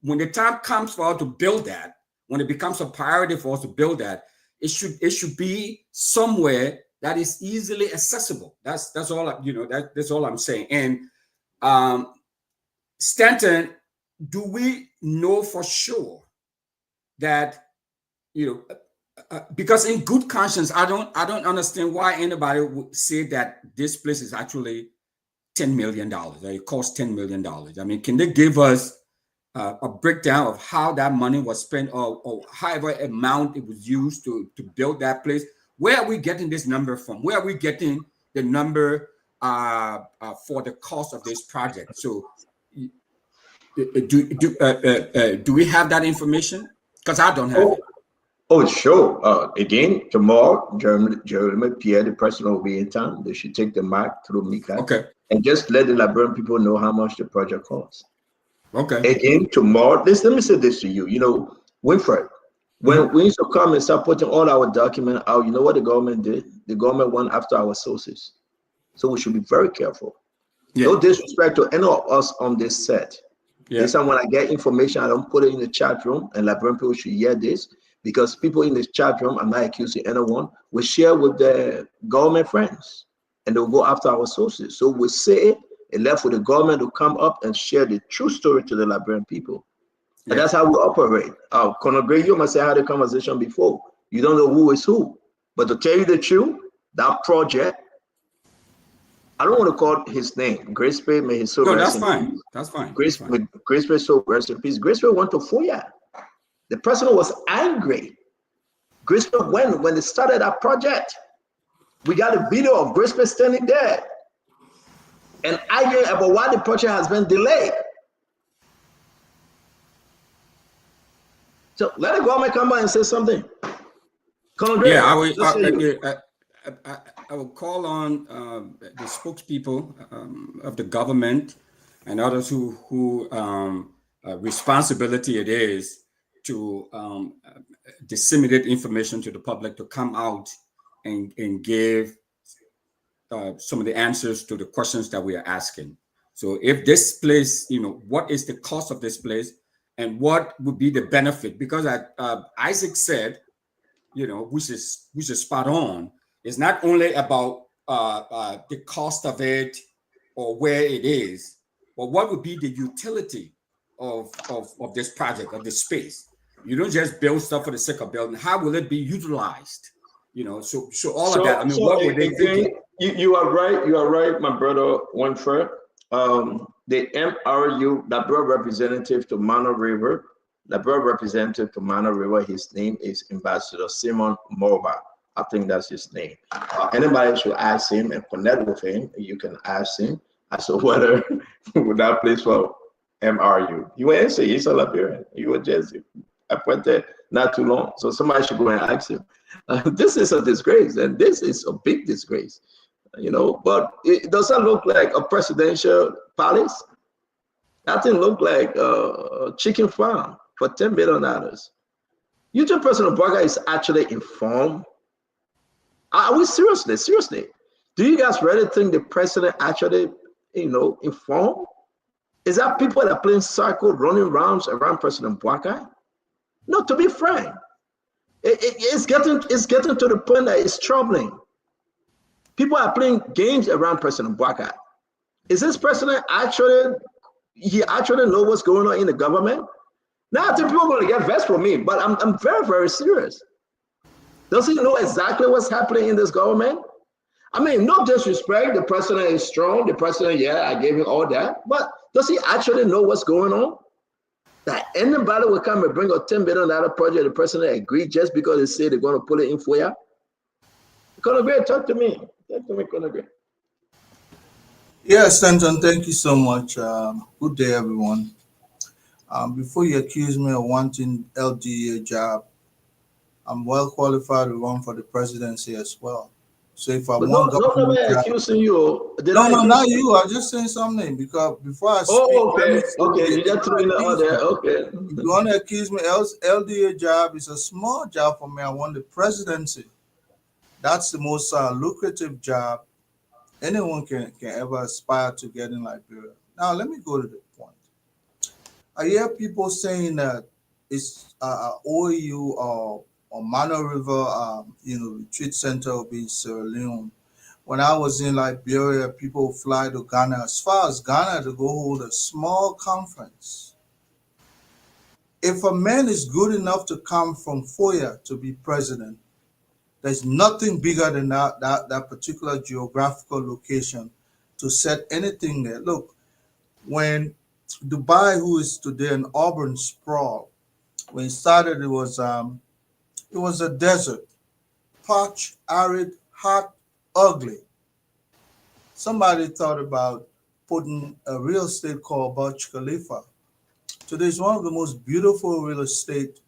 when the time comes for us to build that, when it becomes a priority for us to build that, it should be somewhere that is easily accessible. That's all. That's all I'm saying. And Stanton, do we know for sure that because in good conscience, I don't understand why anybody would say that this place is actually $10 million. That it costs $10 million. I mean, can they give us a breakdown of how that money was spent or however amount it was used to build that place? Where are we getting this number from? Where are we getting the number for the cost of this project? So do we have that information? Because I don't have it. Oh, sure. Again, tomorrow, Jeremy Pierre, the president, will be in town. They should take the mic through Mika. Okay. And just let the Liberian people know how much the project costs. Okay. Again, tomorrow, let me say this to you. Winfred, when we used to come and start putting all our documents out, you know what the government did? The government went after our sources. So we should be very careful. Yeah. No disrespect to any of us on this set. Yeah. This time when I get information, I don't put it in the chat room, and Liberian people should hear this, because people in this chat room, I'm not accusing anyone, will share with their government friends, and they'll go after our sources. So we say it left with the government to come up and share the true story to the Liberian people. And that's how we operate. Conor Gray, you must have had a conversation before. You don't know who is who. But to tell you the truth, that project, I don't want to call his name. Grispe, may his soul No, rest that's in fine. peace. That's fine. Grispe soul rest in peace. Grispe went to Foya. The president was angry. Grispe went when they started that project. We got a video of Grispe standing there and arguing about why the project has been delayed. So let the government come by and say something. Yeah, I will call on the spokespeople of the government and others who responsibility it is to disseminate information to the public to come out and give some of the answers to the questions that we are asking. So if this place, what is the cost of this place and what would be the benefit? Because Isaac said, which is spot on, it's not only about the cost of it or where it is, but what would be the utility of this project, of this space. You don't just build stuff for the sake of building. How will it be utilized? So all of that. I mean, what were they thinking? You are right. You are right, my brother Winfred. The MRU, that brought representative to Mano River, his name is Ambassador Simon Morba. I think that's his name. Anybody should ask him and connect with him. You can ask him as to whether would that place for MRU. He will answer. He's a Liberian. He was just appointed not too long. So somebody should go and ask him. This is a disgrace, and this is a big disgrace. But it doesn't look like a presidential palace. That didn't look like a chicken farm for $10 billion. You think President Obama is actually informed? Are we seriously? Do you guys really think the president actually, informed? Is that people that are playing circle, running rounds around President Obama? No, to be frank, it's getting to the point that it's troubling. People are playing games around President Obama. Is this president actually know what's going on in the government? Now I think people are going to get vexed from me, but I'm very, very serious. Does he know exactly what's happening in this government? I mean, no disrespect, the president is strong, the president, yeah, I gave him all that, but does he actually know what's going on? That anybody will come and bring a $10 billion project, the president agreed just because they say they're going to put it in Foya? Conagre, talk to me. Talk to me, Conagre. Yes, Stanton, thank you so much. Good day, everyone. Before you accuse me of wanting LDA job, I'm well qualified to run for the presidency as well. So if I want government job, accusing you. No, not you. I'm just saying something because before I speak, you just threw in the order. Okay. If you want to accuse me, LDA job is a small job for me. I want the presidency. That's the most lucrative job anyone can ever aspire to get in Liberia. Now, let me go to the point. I hear people saying that it's OAU or Mano River, retreat center will be in Sierra Leone. When I was in Liberia, people would fly to Ghana, as far as Ghana, to go hold a small conference. If a man is good enough to come from Foya to be president, there's nothing bigger than that particular geographical location to set anything there. Look, when Dubai, who is today an urban sprawl, when it started, it was a desert, parched, arid, hot, ugly. Somebody thought about putting a real estate called Burj Khalifa. Today is one of the most beautiful real estate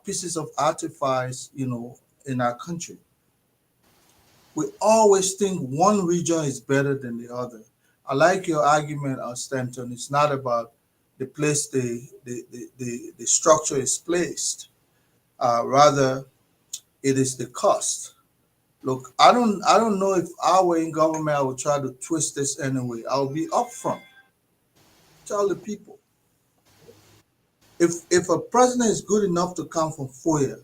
pieces of artifacts, in our country. We always think one region is better than the other. I like your argument, Stanton. It's not about the place the structure is placed. Rather, it is the cost. Look, I don't know if I were in government, I would try to twist this anyway. I'll be upfront. Tell the people. If a president is good enough to come from Foya,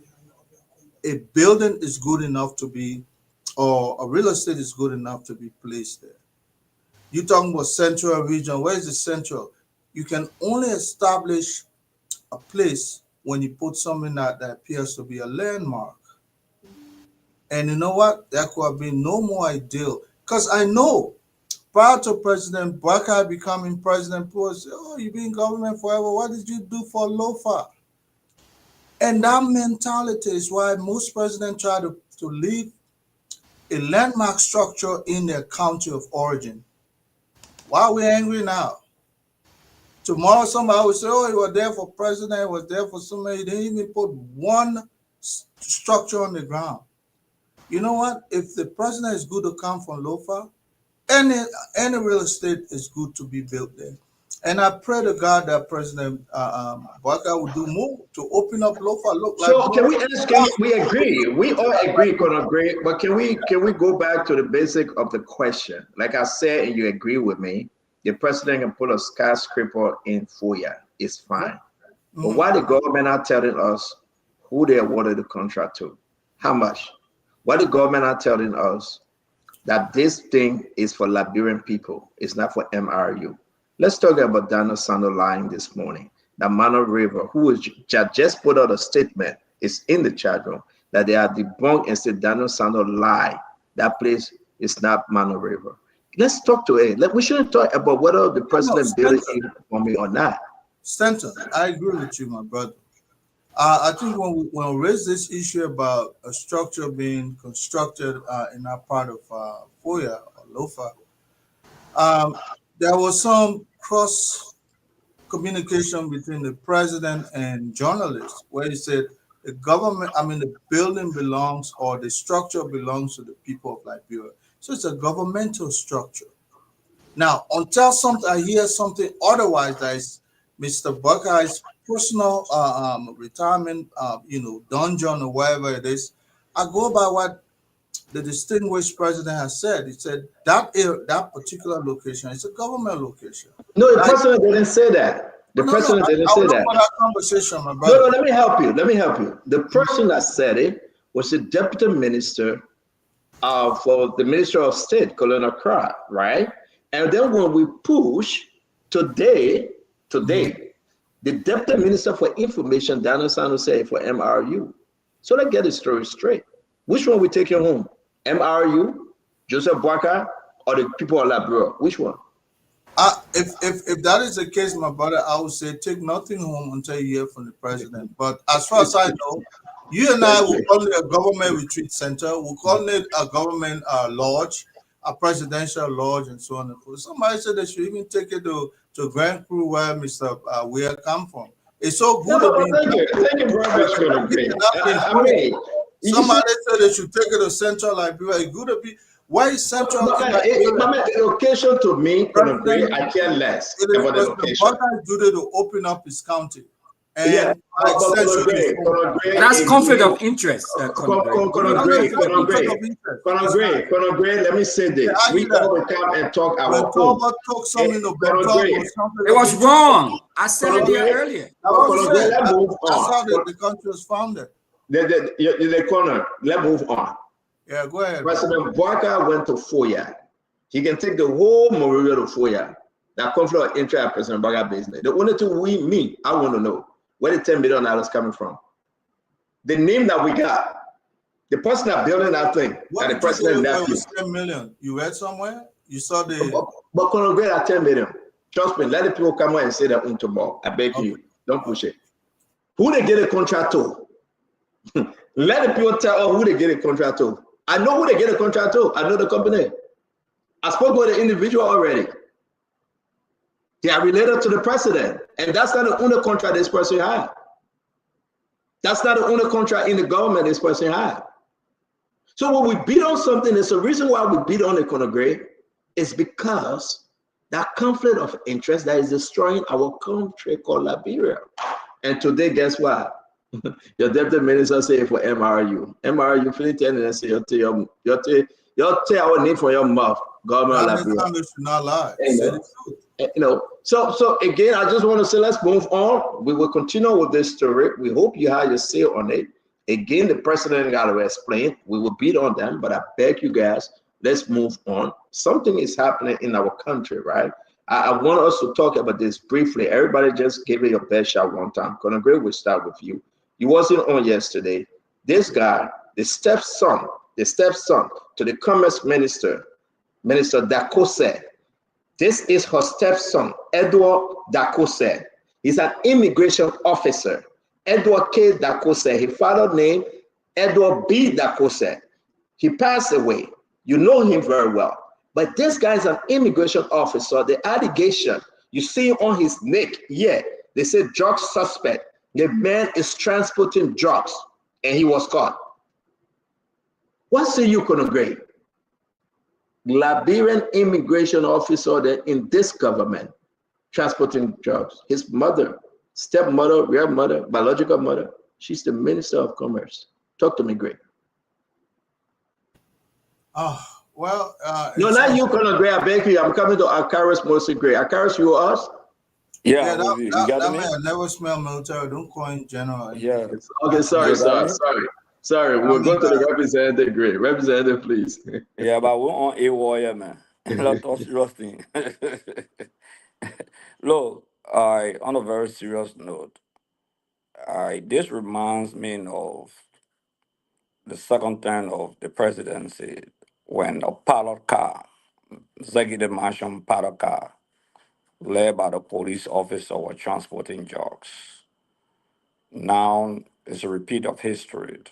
a building is good enough to be, or a real estate is good enough to be placed there. You're talking about central region. Where is the central? You can only establish a place when you put something that appears to be a landmark. And you know what? That could have been no more ideal. Because I know prior to President Baka becoming president, people say, "Oh, you've been in government forever. What did you do for Lofa?" And that mentality is why most presidents try to leave a landmark structure in their country of origin. Why are we angry now? Tomorrow somebody will say, "Oh, he was there for president, he was there for somebody." He didn't even put one structure on the ground. You know what? If the president is good to come from Lofa, any real estate is good to be built there. And I pray to God that President Baka will do more to open up Lofa. Look like So can we agree? We all agree, but can we go back to the basic of the question? Like I said, and you agree with me, the president can put a skyscraper in Foya. It's fine. But why the government not telling us who they awarded the contract to? How much? Why the government not telling us that this thing is for Liberian people? It's not for MRU. Let's talk about Daniel Sanders lying this morning. That Mano River, who is just put out a statement, is in the chat room, that they are debunked and said Daniel Sanders lie. That place is not Mano River. Let's talk to it. We shouldn't talk about whether the president built it for me or not. Stanton, I agree with you, my brother. I think when we raise this issue about a structure being constructed in that part of Foya or Lofa, there was some cross communication between the president and journalists where he said the building belongs, or the structure belongs to the people of Liberia. So it's a governmental structure. Now, until I hear something otherwise, that is Mr. Buckeye's personal retirement, dungeon or whatever it is, I go by what the distinguished president has said. He said that particular location is a government location. No, the president didn't say that. The president didn't say that. That conversation, my brother. No, let me help you. The person that said it was the deputy minister for the Minister of State, Colonel Kra, right? And then when we push today, the deputy minister for information, Daniel Sanders, said for MRU. So let's get the story straight. Which one we taking home? MRU, Joseph Baka, or the people of Liberia? Which one? If that is the case, my brother, I would say take nothing home until you hear from the president. But as far as I know, you and I will call it a government retreat center. We'll call it a government lodge, a presidential lodge, and so on and so forth. Somebody said they should even take it to Grand Crew, where Mr. Weir come from. It's so good to be. Thank you very much for the great. Somebody said they should take it to Central Liberia. It's good to be. Why is Central Liberia? The location to me, I care less about the location. Baka duty to open up his county. And yeah, that's conflict of interest. Conor Gray, let me say this. We all will come and talk our own. It was wrong. I said it there earlier. Let's move on. That's how the country was founded. The corner. Let's move on. Yeah, go ahead. President Baka went to Foya. He can take the whole Maria to Foya. That conflict of interest at President Baka business. The only thing I want to know, where the $10 billion coming from? The name that we got, the person that building that thing, and the president that was 10 million. You read somewhere? You saw the. But Conor Gray at 10 million. Trust me, let the people come out and say that tomorrow. I beg you, don't push it. Who they get a contract to? Let the people tell who they get a contract to. I know who they get a contract to. I know the company. I spoke with the individual already. They are related to the president. And that's not the only contract this person had. That's not the only contract in the government this person had. So when we beat on something, it's the reason why we beat on the Conor Gray is because that conflict of interest that is destroying our country called Liberia. And today, guess what? Your deputy minister say for MRU. MRU, Philippine, and say you'll tell our name from your mouth. Government of Liberia. Not lie. So again, I just want to say, let's move on. We will continue with this story. We hope you have your say on it. Again, the president got to explain. We will beat on them, but I beg you guys, let's move on. Something is happening in our country, right? I want us to talk about this briefly. Everybody just give it your best shot one time. Conor Gray, we'll start with you. You wasn't on yesterday. This guy, the stepson to the commerce minister, Minister Dakose, This is her stepson, Edward Dakose. He's an immigration officer. Edward K. Dakose. His father's name, Edward B. Dakose. He passed away. You know him very well. But this guy is an immigration officer. The allegation you see on his neck here, they say drug suspect. The man is transporting drugs and he was caught. What say you, Conogray? Liberian immigration officer that in this government transporting drugs. His mother, stepmother, real mother, biological mother, she's the Minister of Commerce. Talk to me, Greg. Well, no, not you, Colonel Gray. I beg you. I'm coming to Akaris mostly Gray. Akaris, you us? Yeah, that man never smell military. Don't call him general. Yeah. Okay, sorry. We'll go to the representative, Gray. Representative, please. Yeah, but we're on a warrior, man. Not us rusting. Look, on a very serious note, this reminds me of the second term of the presidency when a pilot car, executive mansion pilot car, led by the police officer, was transporting drugs. Now it's a repeat of history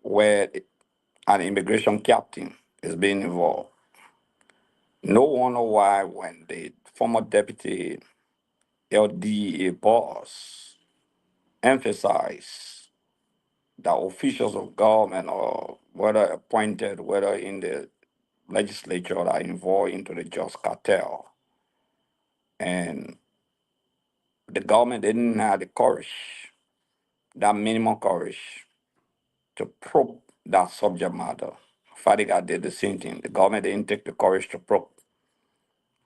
where an immigration captain is being involved. No wonder why when the former deputy LDA boss emphasized that officials of government, or whether appointed, whether in the legislature, are involved into the just cartel. And the government didn't have the courage, that minimum courage, to probe that subject matter. Fadiga did the same thing. The government didn't take the courage to probe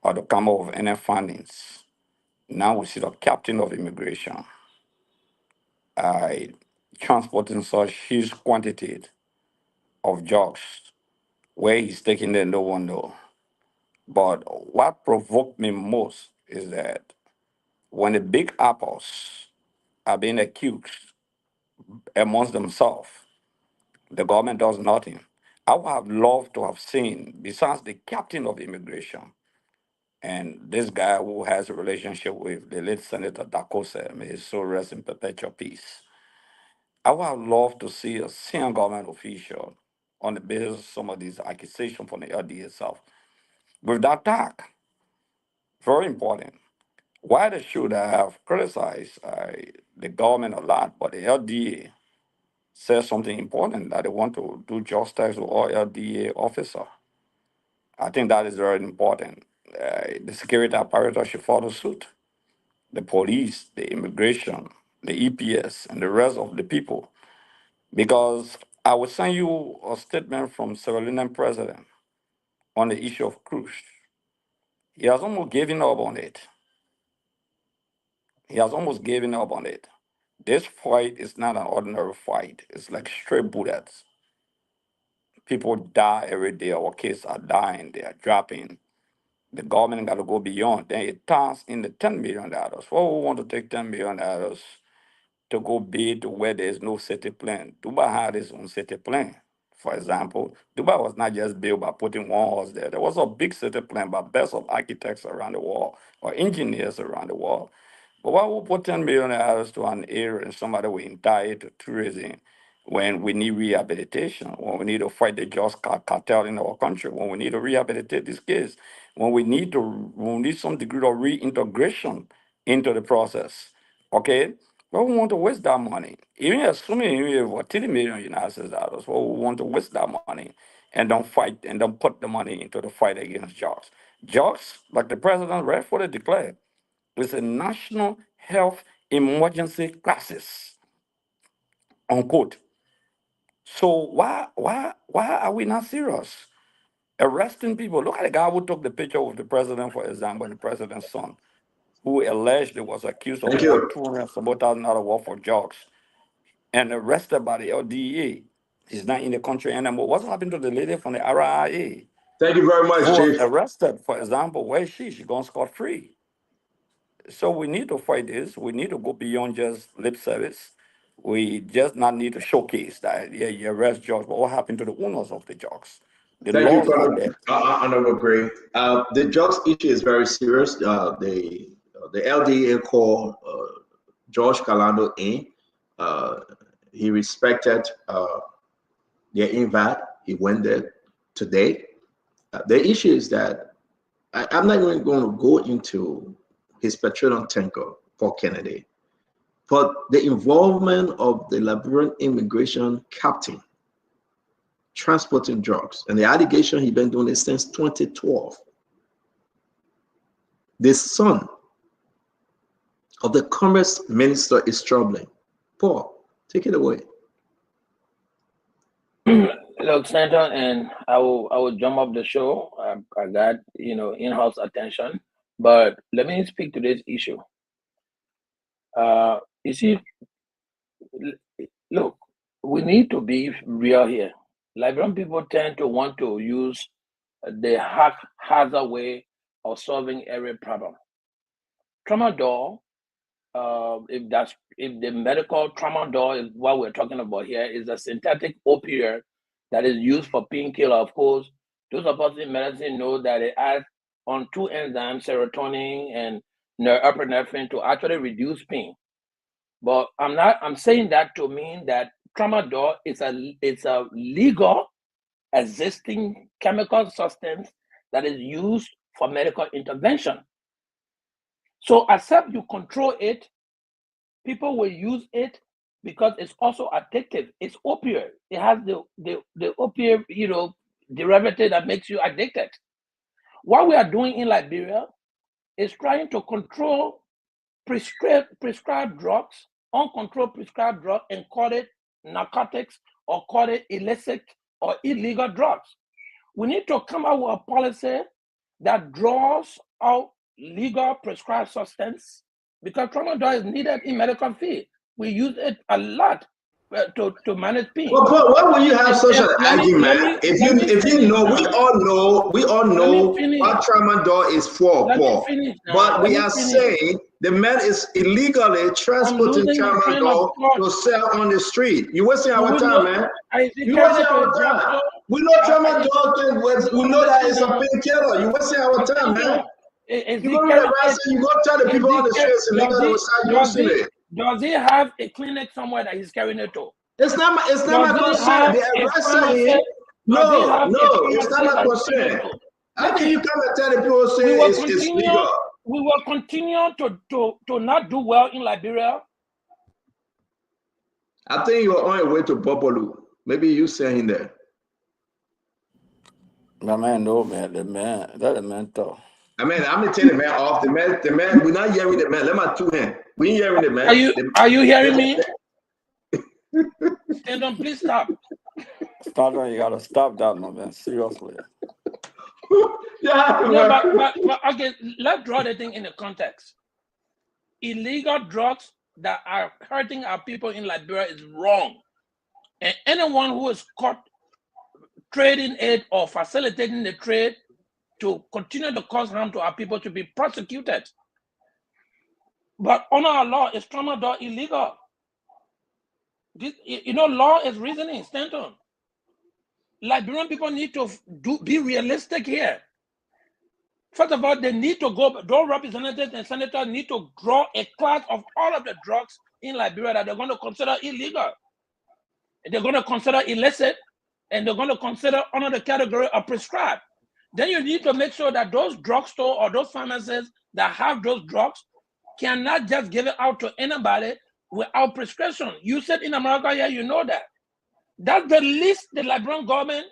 or to come up with any findings. Now we see the captain of immigration transporting such huge quantity of drugs. Where he's taking them, no one knows. But what provoked me most is that when the big apples are being accused amongst themselves, the government does nothing. I would have loved to have seen, besides the captain of immigration, and this guy who has a relationship with the late Senator Dakose, may his soul rest in perpetual peace. I would have loved to see a senior government official on the basis of some of these accusations from the LDA itself. With that tag, very important. Why they should have criticized the government a lot, but the LDA says something important that they want to do justice to all LDA officers. I think that is very important. The security apparatus should follow suit. The police, the immigration, the EPS, and the rest of the people. Because I will send you a statement from Sierra Leone president on the issue of cruise. He has almost given up on it. This fight is not an ordinary fight. It's like straight bullets. People die every day. Our kids are dying. They are dropping. The government got to go beyond. Then it turns into $10 million. Well, we want to take $10 million to go bid where there's no city plan. Dubai had its own city plan. For example, Dubai was not just built by putting one horse there. There was a big city plan by best of architects around the world or engineers around the world. But why would put $10 million to an area and somebody will entire it to tourism when we need rehabilitation, when we need to fight the just cartel in our country, when we need to rehabilitate these kids, when we need some degree of reintegration into the process. Okay? Well, we want to waste that money. Even assuming we have $30 million United States dollars, well, we want to waste that money and don't fight and don't put the money into the fight against drugs. Drugs, like the president rightfully declared, is a national health emergency crisis. Unquote. So why are we not serious? Arresting people. Look at the guy who took the picture with the president, for example, the president's son, who allegedly was accused of Thank you. $200,000 worth of drugs and arrested by the LDA. He's not in the country anymore. What's happened to the lady from the RIA? Thank you very much, Who was Chief. arrested, for example? Where is she? She gone scot-free. So we need to fight this. We need to go beyond just lip service. We just not need to showcase that, yeah, you arrest drugs, but what happened to the owners of the drugs? The Thank you, laws are there. Honorable Gray. The drugs issue is very serious. The LDA called George Calando in. He respected their invite. He went there today. The issue is that I'm not even going to go into his petroleum tanker for Kennedy, but the involvement of the Liberian immigration captain transporting drugs, and the allegation he's been doing this since 2012. The son of the commerce minister is troubling. Paul, take it away. Look, Senator, and I will jump off the show. I got in-house attention, but let me speak to this issue. You see, look, we need to be real here. Liberian people tend to want to use the haphazard way of solving every problem. Tramadol, if the medical tramadol is what we're talking about here, is a synthetic opioid that is used for painkiller. Of course, those of us in medicine know that it adds on two enzymes, serotonin and norepinephrine, to actually reduce pain. But I'm saying that to mean that tramadol is a legal existing chemical substance that is used for medical intervention. So except you control it, people will use it because it's also addictive. It's opioid. It has the opioid, derivative that makes you addicted. What we are doing in Liberia is trying to control prescribed drugs, uncontrolled prescribed drugs, and call it narcotics or call it illicit or illegal drugs. We need to come up with a policy that draws out legal prescribed substance, because tramadol is needed in medical field. We use it a lot to manage pain. Well, Paul, why would you have such an argument? If you know, we all know what tramadol is for, Paul. But we are saying the man is illegally transporting tramadol to sell on the street. You're wasting our time, man. You're wasting our time. We know tramadol. We know that it's a painkiller. You're wasting our time, man. You go tell the people on the streets illegally to start using it. Does he have a clinic somewhere that he's carrying it to? It's not my concern. The arresting. No, it's not my concern. How can you come and tell the people saying it's legal? We will continue to not do well in Liberia. I think you're on your way to Bopolu. Maybe you saying there. My man, no, man. The man talk. I mean, I'm gonna tell the man off. The man, we're not hearing the man. Let my two hands. We ain't hearing the man. Are you hearing me? Stand, please stop. Stop, you gotta stop that, my man. Seriously. But okay, let's draw the thing in the context. Illegal drugs that are hurting our people in Liberia is wrong. And anyone who is caught trading it or facilitating the trade to continue to cause harm to our people to be prosecuted. But under our law, is tramadol illegal? Law is reasoning, Stanton. Liberian people need to be realistic here. First of all, they need to go, those representatives and senators need to draw a class of all of the drugs in Liberia that they're going to consider illegal. They're going to consider illicit, and they're going to consider under the category of prescribed. Then you need to make sure that those drugstores or those pharmacies that have those drugs cannot just give it out to anybody without prescription. You said in America, yeah, you know that. That's the least the Liberian government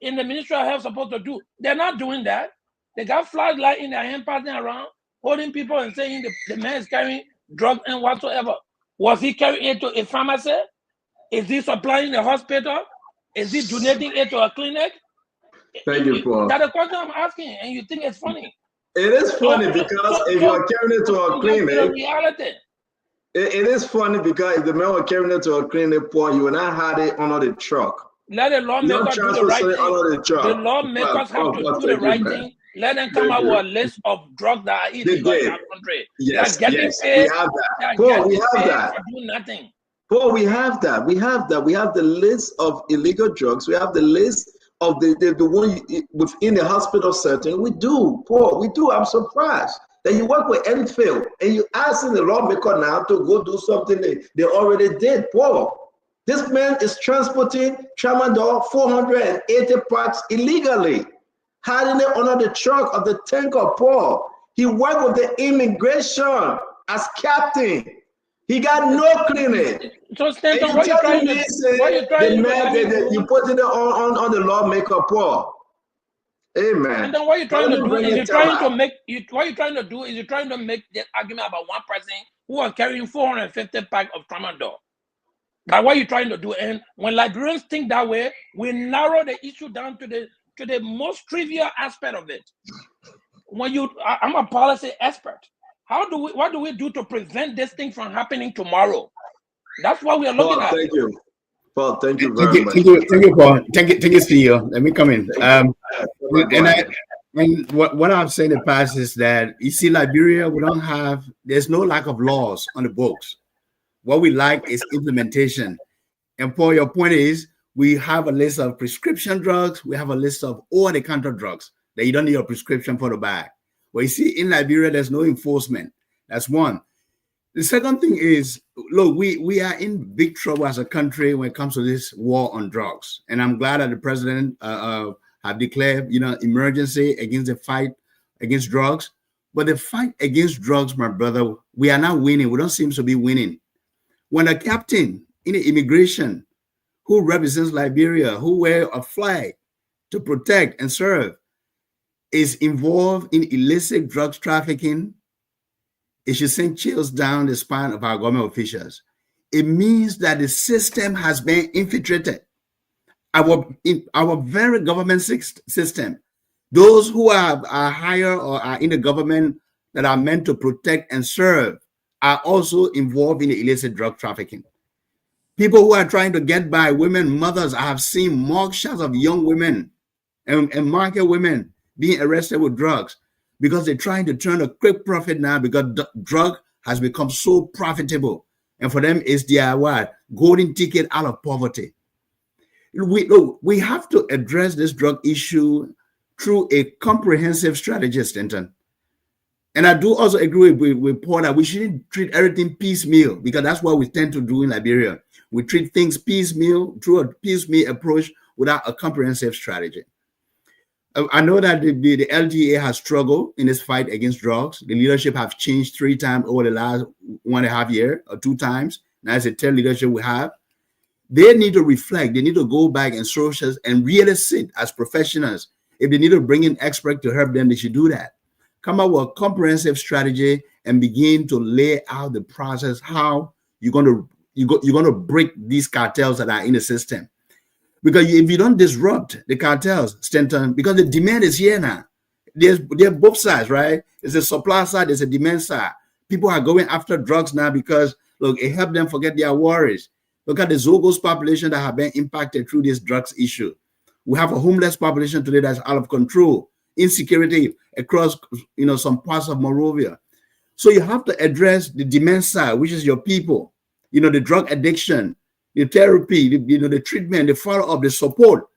in the Ministry of Health is supposed to do. They're not doing that. They got flashlight in their hand, passing around, holding people and saying the man is carrying drugs and whatsoever. Was he carrying it to a pharmacy? Is he supplying a hospital? Is he donating it to a clinic? Thank you, Paul. That's the question I'm asking, and you think it's funny. It is funny because if you're carrying it to a clinic, it is funny because if the man was carrying it to a clinic, Paul, you will not have it under the truck. Let the lawmakers do the right thing. The lawmakers have to do the right thing. Let them come out with a list of drugs that are illegal in our country. Yes, we have that. Paul, we have that. Do nothing. Paul, we have that. We have the list of illegal drugs. We have the list of the one within the hospital setting. We do, Paul. We do. I'm surprised that you work with Enfield and you asking the lawmaker now to go do something they already did, Paul. This man is transporting tramadol 480 packs illegally, hiding it under the trunk of the tanker, Paul. He worked with the immigration as captain. He got no clinic. So Stanton, what you trying to you put it on the lawmaker, Paul. Amen. And then what you're trying to do is you're trying to make the argument about one person who was carrying 450 packs of tramadol. That's what you're trying to do. And when Liberians think that way, we narrow the issue down to the most trivial aspect of it. I'm a policy expert. What do we do to prevent this thing from happening tomorrow? That's what we are looking at. Thank you. Paul, thank you very much. Thank you, Paul. Thank you, CEO. Let me come in. And what I've said in the past is that, you see, Liberia, there's no lack of laws on the books. What we like is implementation. And Paul, your point is, we have a list of prescription drugs. We have a list of over-the-counter drugs that you don't need a prescription for to buy. Well, you see, in Liberia, there's no enforcement. That's one. The second thing is, look, we are in big trouble as a country when it comes to this war on drugs. And I'm glad that the president have declared, emergency against the fight against drugs. But the fight against drugs, my brother, we are not winning. We don't seem to be winning. When a captain in the immigration who represents Liberia, who wear a flag to protect and serve, is involved in illicit drugs trafficking, it should send chills down the spine of our government officials. It means that the system has been infiltrated. Our very government system, those who are higher or are in the government that are meant to protect and serve, are also involved in the illicit drug trafficking. People who are trying to get by, women, mothers, I have seen mugshots of young women and market women being arrested with drugs because they're trying to turn a quick profit now because drug has become so profitable. And for them, it's their golden ticket out of poverty. We have to address this drug issue through a comprehensive strategy, Stanton. And I do also agree with Paul that we shouldn't treat everything piecemeal, because that's what we tend to do in Liberia. We treat things piecemeal, through a piecemeal approach without a comprehensive strategy. I know that the LGA has struggled in this fight against drugs. The leadership have changed 3 times over the last 1.5 years, or 2 times. Now it's the 10th leadership we have. They need to reflect. They need to go back and socials and really sit as professionals. If they need to bring in experts to help them, they should do that. Come up with a comprehensive strategy and begin to lay out the process how you're going to break these cartels that are in the system. Because if you don't disrupt the cartels, Stanton, because the demand is here now. There's both sides, right? There's a supply side, there's a demand side. People are going after drugs now because, look, it helped them forget their worries. Look at the Zogos population that have been impacted through this drugs issue. We have a homeless population today that's out of control, insecurity across, some parts of Monrovia. So you have to address the demand side, which is your people, the drug addiction, the therapy, the treatment, the follow-up, the support.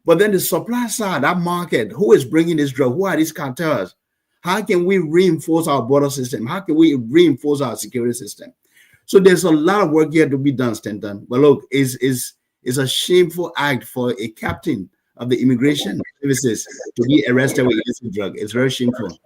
But then the supply side, that market, who is bringing this drug? Who are these cartels? How can we reinforce our border system? How can we reinforce our security system? So there's a lot of work here to be done, Stanton. But look, it's a shameful act for a captain of the immigration services to be arrested with illicit drug. It's very shameful.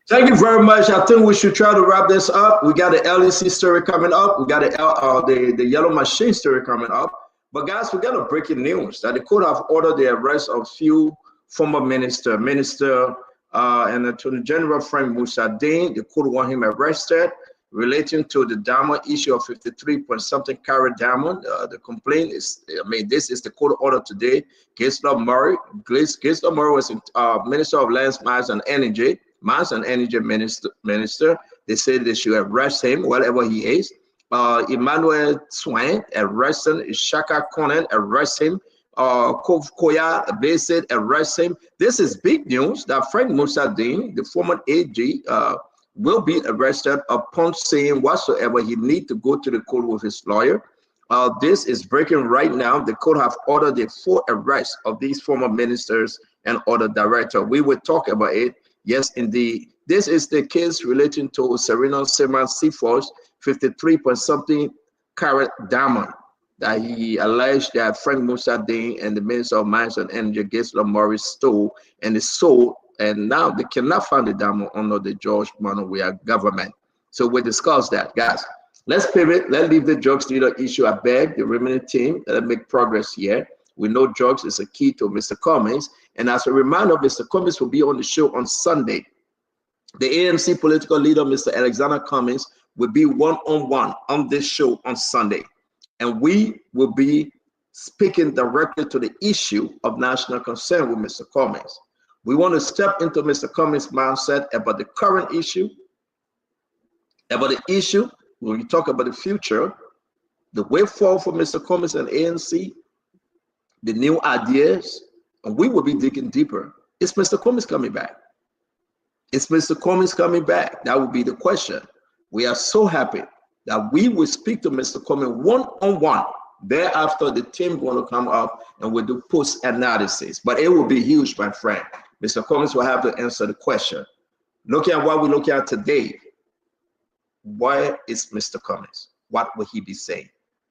Thank you very much. I think we should try to wrap this up. We got the LEC story coming up. We got the yellow machine story coming up. But guys, we got a breaking news that the court have ordered the arrest of few former minister and Attorney General Frank Musadin. The court want him arrested relating to the diamond issue of 53-point-something carat diamond. The complaint is, this is the court order today. Gisela Murray was Minister of Lands, Mines and Energy. Minister. They said they should arrest him wherever he is. Emmanuel Swain, arrest him. Shaka Conan, arrest him. Foya, they said arrest him. This is big news that Frank Musadin, the former AG, will be arrested upon saying whatsoever he need to go to the court with his lawyer. This is breaking right now. The court have ordered the full arrest of these former ministers and other director. We will talk about it. Yes, indeed. This is the case relating to Serena Seaman Seaforth, 53 point something carat diamond that he alleged that Frank Musa Dane and the Minister of Mines and Energy, Gisela Morris, stole and is sold. And now they cannot find the diamond under the George Monowia government. So we discussed that, guys. Let's pivot. Let's leave the drugs dealer issue. I beg the remaining team. Let's make progress here. We know drugs is a key to Mr. Cummings. And as a reminder, Mr. Cummings will be on the show on Sunday. The ANC political leader, Mr. Alexander Cummings, will be one-on-one on this show on Sunday. And we will be speaking directly to the issue of national concern with Mr. Cummings. We want to step into Mr. Cummings' mindset about the current issue, about the issue when we talk about the future, the way forward for Mr. Cummings and ANC, the new ideas, and we will be digging deeper. Is Mr. Cummings coming back? Is Mr. Cummings coming back? That would be the question. We are so happy that we will speak to Mr. Cummings one-on-one. Thereafter, the team going to come up and we'll do post-analysis. But it will be huge, my friend. Mr. Cummings will have to answer the question. Looking at what we're looking at today, where is Mr. Cummings? What will he be saying?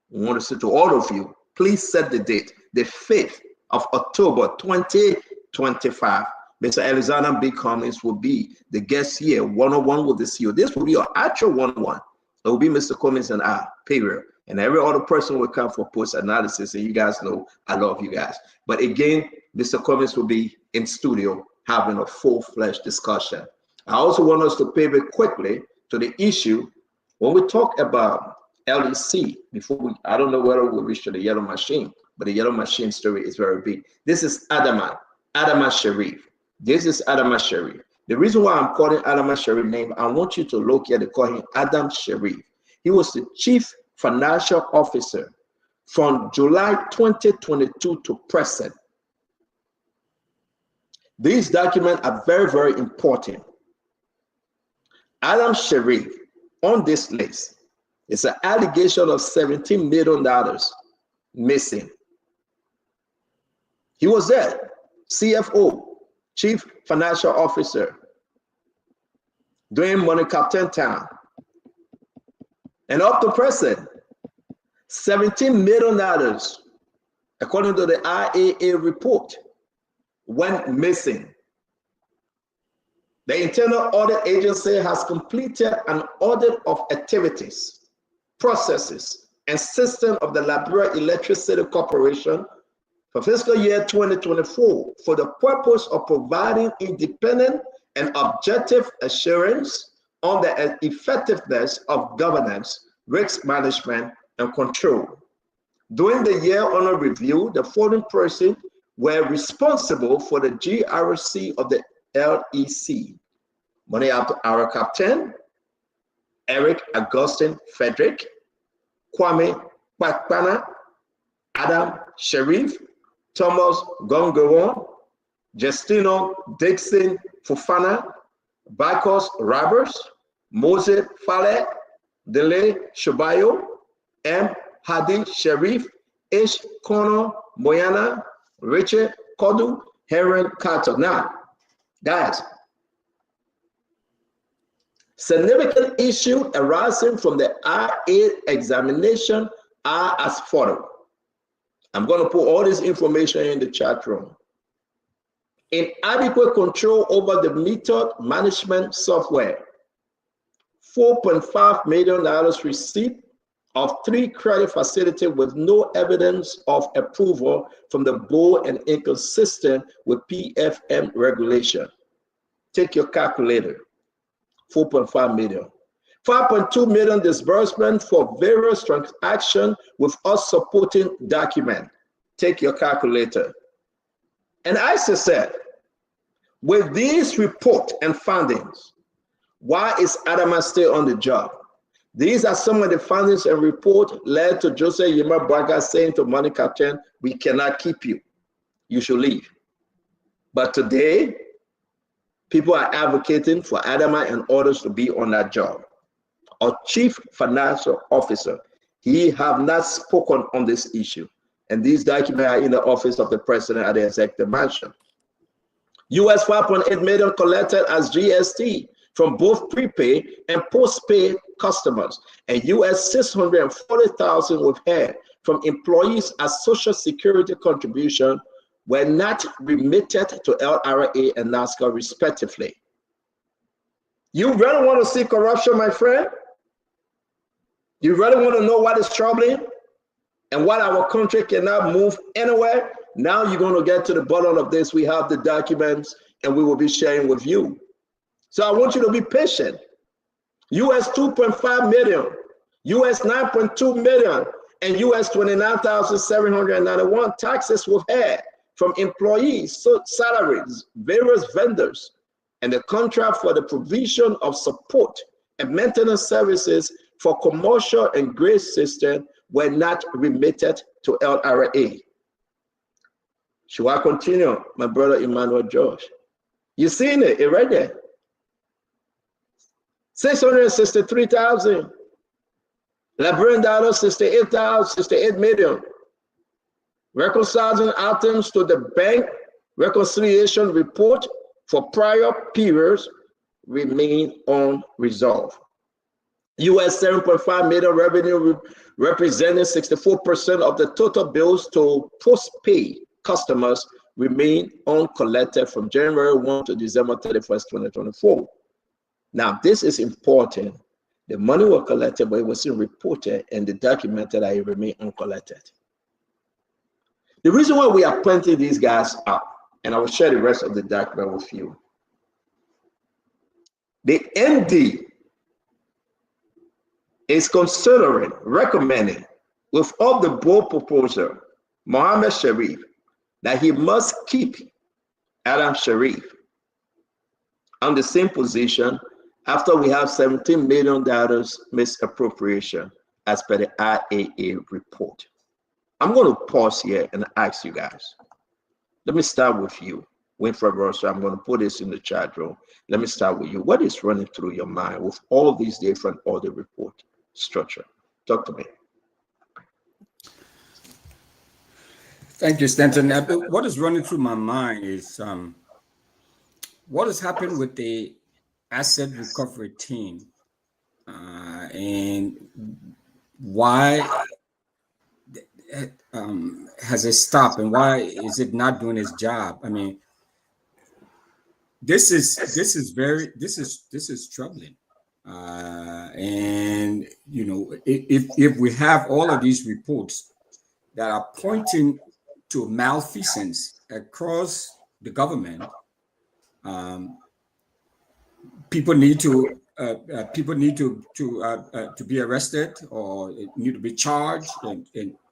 We want to say to all of you, please set the date, the 5th of October 2025. Mr. Alexander B. Cummings will be the guest here, one-on-one with the CEO. This will be our actual one-on-one. It will be Mr. Cummings and I, period. And every other person will come for post-analysis, and you guys know I love you guys. But again, Mr. Cummings will be in studio having a full-fledged discussion. I also want us to pivot quickly to the issue when we talk about LEC. Before we, I don't know whether we'll reach to the yellow machine, but the yellow machine story is very big. This is Adama Sharif. This is Adama Sharif. The reason why I'm calling Adama Sharif name, I want you to look here, they call him Adam Sharif. He was the chief financial officer from July 2022 to present. These documents are very, very important. Adam Sharif on this list is an allegation of $17 million missing. He was there, CFO, Chief Financial Officer, doing money captain time. And up to present, $17 million, according to the IAA report, went missing. The Internal Audit Agency has completed an audit of activities, processes, and system of the Liberia Electricity Corporation for fiscal year 2024 for the purpose of providing independent and objective assurance on the effectiveness of governance, risk management, and control. During the year under review, the following persons were responsible for the GRC of the LEC. Money after our captain, Eric Augustine Frederick, Kwame Kwakpana, Adam Sharif, Thomas Gongowan, Justino Dixon Fufana, Bacchus Roberts, Moses Falek, Dele Shobayo, M. Hadi Sharif, H. Kono Moyana, Richard Kodu, Heron Carter. Now, guys, significant issues arising from the IA examination are as follows. I'm going to put all this information in the chat room. Inadequate control over the method management software. $4.5 million receipt of 3 credit facilities with no evidence of approval from the board and inconsistent with PFM regulation. Take your calculator. 4.5 million. 5.2 million disbursement for various transactions with us supporting document. Take your calculator. And I said, with these report and findings, why is Adama still on the job? These are some of the findings and report led to Joseph Yema Braga saying to Money Captain, we cannot keep you. You should leave. But today, people are advocating for Adama and others to be on that job. Our chief financial officer. He have not spoken on this issue. And these documents are in the office of the president at the executive mansion. US 5.8 million collected as GST from both prepaid and postpaid customers, and US 640,000 withheld from employees as Social Security contribution were not remitted to LRA and NASCA respectively. You really want to see corruption, my friend? You really want to know what is troubling and what our country cannot move anywhere? Now you're going to get to the bottom of this. We have the documents and we will be sharing with you. So I want you to be patient. US 2.5 million, US 9.2 million, and US 29,791 taxes withheld from employees, salaries, various vendors, and the contract for the provision of support and maintenance services for commercial and grid system were not remitted to LRA. Should I continue, my brother Emmanuel George? You seen it right there. 663,000. Liberian dollars, 68 million. Reconciling items to the bank reconciliation report for prior periods remain unresolved. US 7.5 million revenue representing 64% of the total bills to postpaid customers remain uncollected from January 1 to December 31st, 2024. Now, this is important. The money was collected, but it wasn't reported and the documented that it remained uncollected. The reason why we are pointing these guys up, and I will share the rest of the document with you. The MD is considering, recommending, with all the board proposal, Mohammed Sharif, that he must keep Adam Sharif on the same position after we have $17 million misappropriation as per the IAA report. I'm going to pause here and ask you guys. Let me start with you, Winfred Russell. I'm going to put this in the chat room. Let me start with you. What is running through your mind with all of these different audit report structure? Talk to me. Thank you, Stanton. What is running through my mind is what has happened with the asset recovery team and why has it stopped and why is it not doing its job? I mean, this is troubling. And you know, if we have all of these reports that are pointing to malfeasance across the government, people need to be arrested or need to be charged and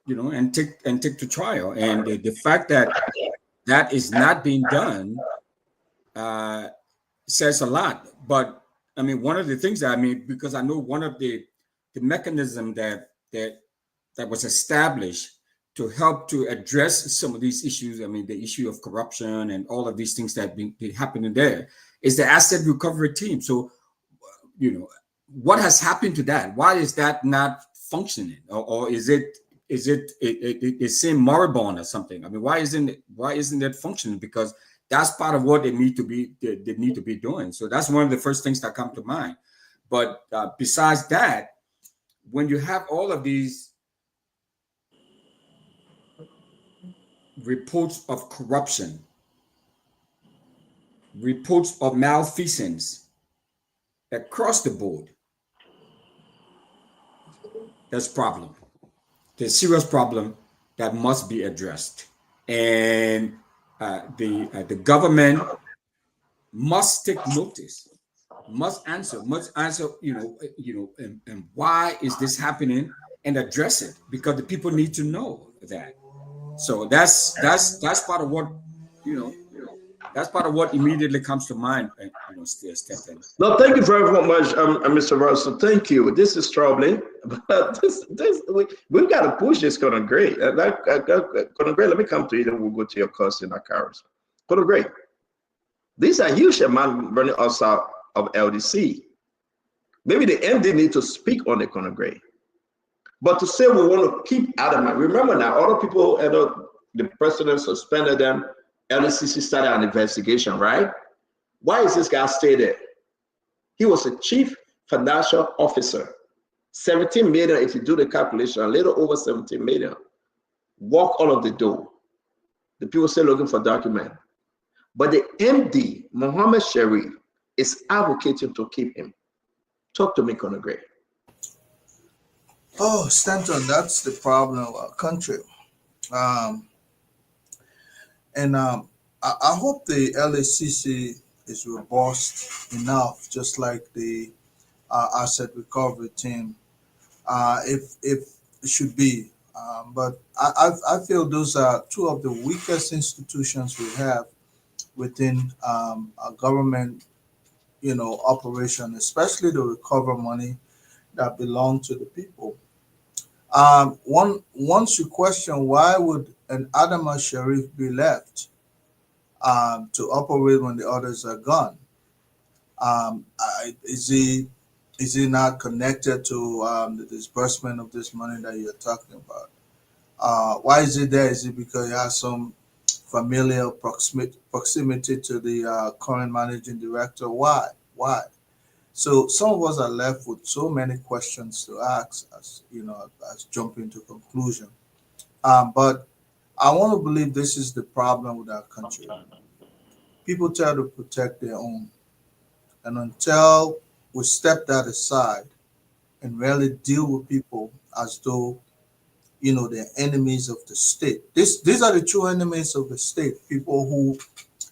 you know and take to trial. And the fact that that is not being done says a lot. But I mean, one of the things that because I know one of the mechanism that was established to help to address some of these issues, I mean, the issue of corruption and all of these things that been happening there, is the asset recovery team. So, you know, what has happened to that? Why is that not functioning, or is it seem moribund or something? I mean, why isn't it functioning? Because that's part of what they need to be doing. So that's one of the first things that come to mind. But besides that, when you have all of these reports of corruption, reports of malfeasance across the board, there's a problem. There's a serious problem that must be addressed. And the government must take notice, must answer, you know, and why is this happening, and address it, because the people need to know that. So that's part of what, you know, that's part of what immediately comes to mind. You know, Stephen. No, thank you very much, Mr. Russell. Thank you. This is troubling, but we've got to push this. Gonna great. Gonna great. Let me come to you, then we'll go to your cousin, Akaris. Gonna great. These are huge amount running us out of LDC. Maybe the MD need to speak on the Gonna great. But to say we want to keep adamant, remember now, other people, the president suspended them, LCC started an investigation, right? Why is this guy stay there? He was a chief financial officer. 17 million, if you do the calculation, a little over 17 million. Walk out of the door. The people still looking for document. But the MD, Mohammed Sharif, is advocating to keep him. Talk to me, Conor Gray. Oh, Stanton, that's the problem of our country. I hope the LACC is robust enough, just like the asset recovery team, if it should be. But I feel those are two of the weakest institutions we have within a government, operation, especially to recover money that belong to the people. Once you question why would an Adama Sharif be left to operate when the others are gone? Is he not connected to the disbursement of this money that you're talking about? Why is he there? Is it because he has some familial proximity to the current managing director? Why? Why? So some of us are left with so many questions to ask, as jumping to conclusion. But I want to believe this is the problem with our country. People try to protect their own, and until we step that aside and really deal with people as though they're enemies of the state. These are the true enemies of the state. People who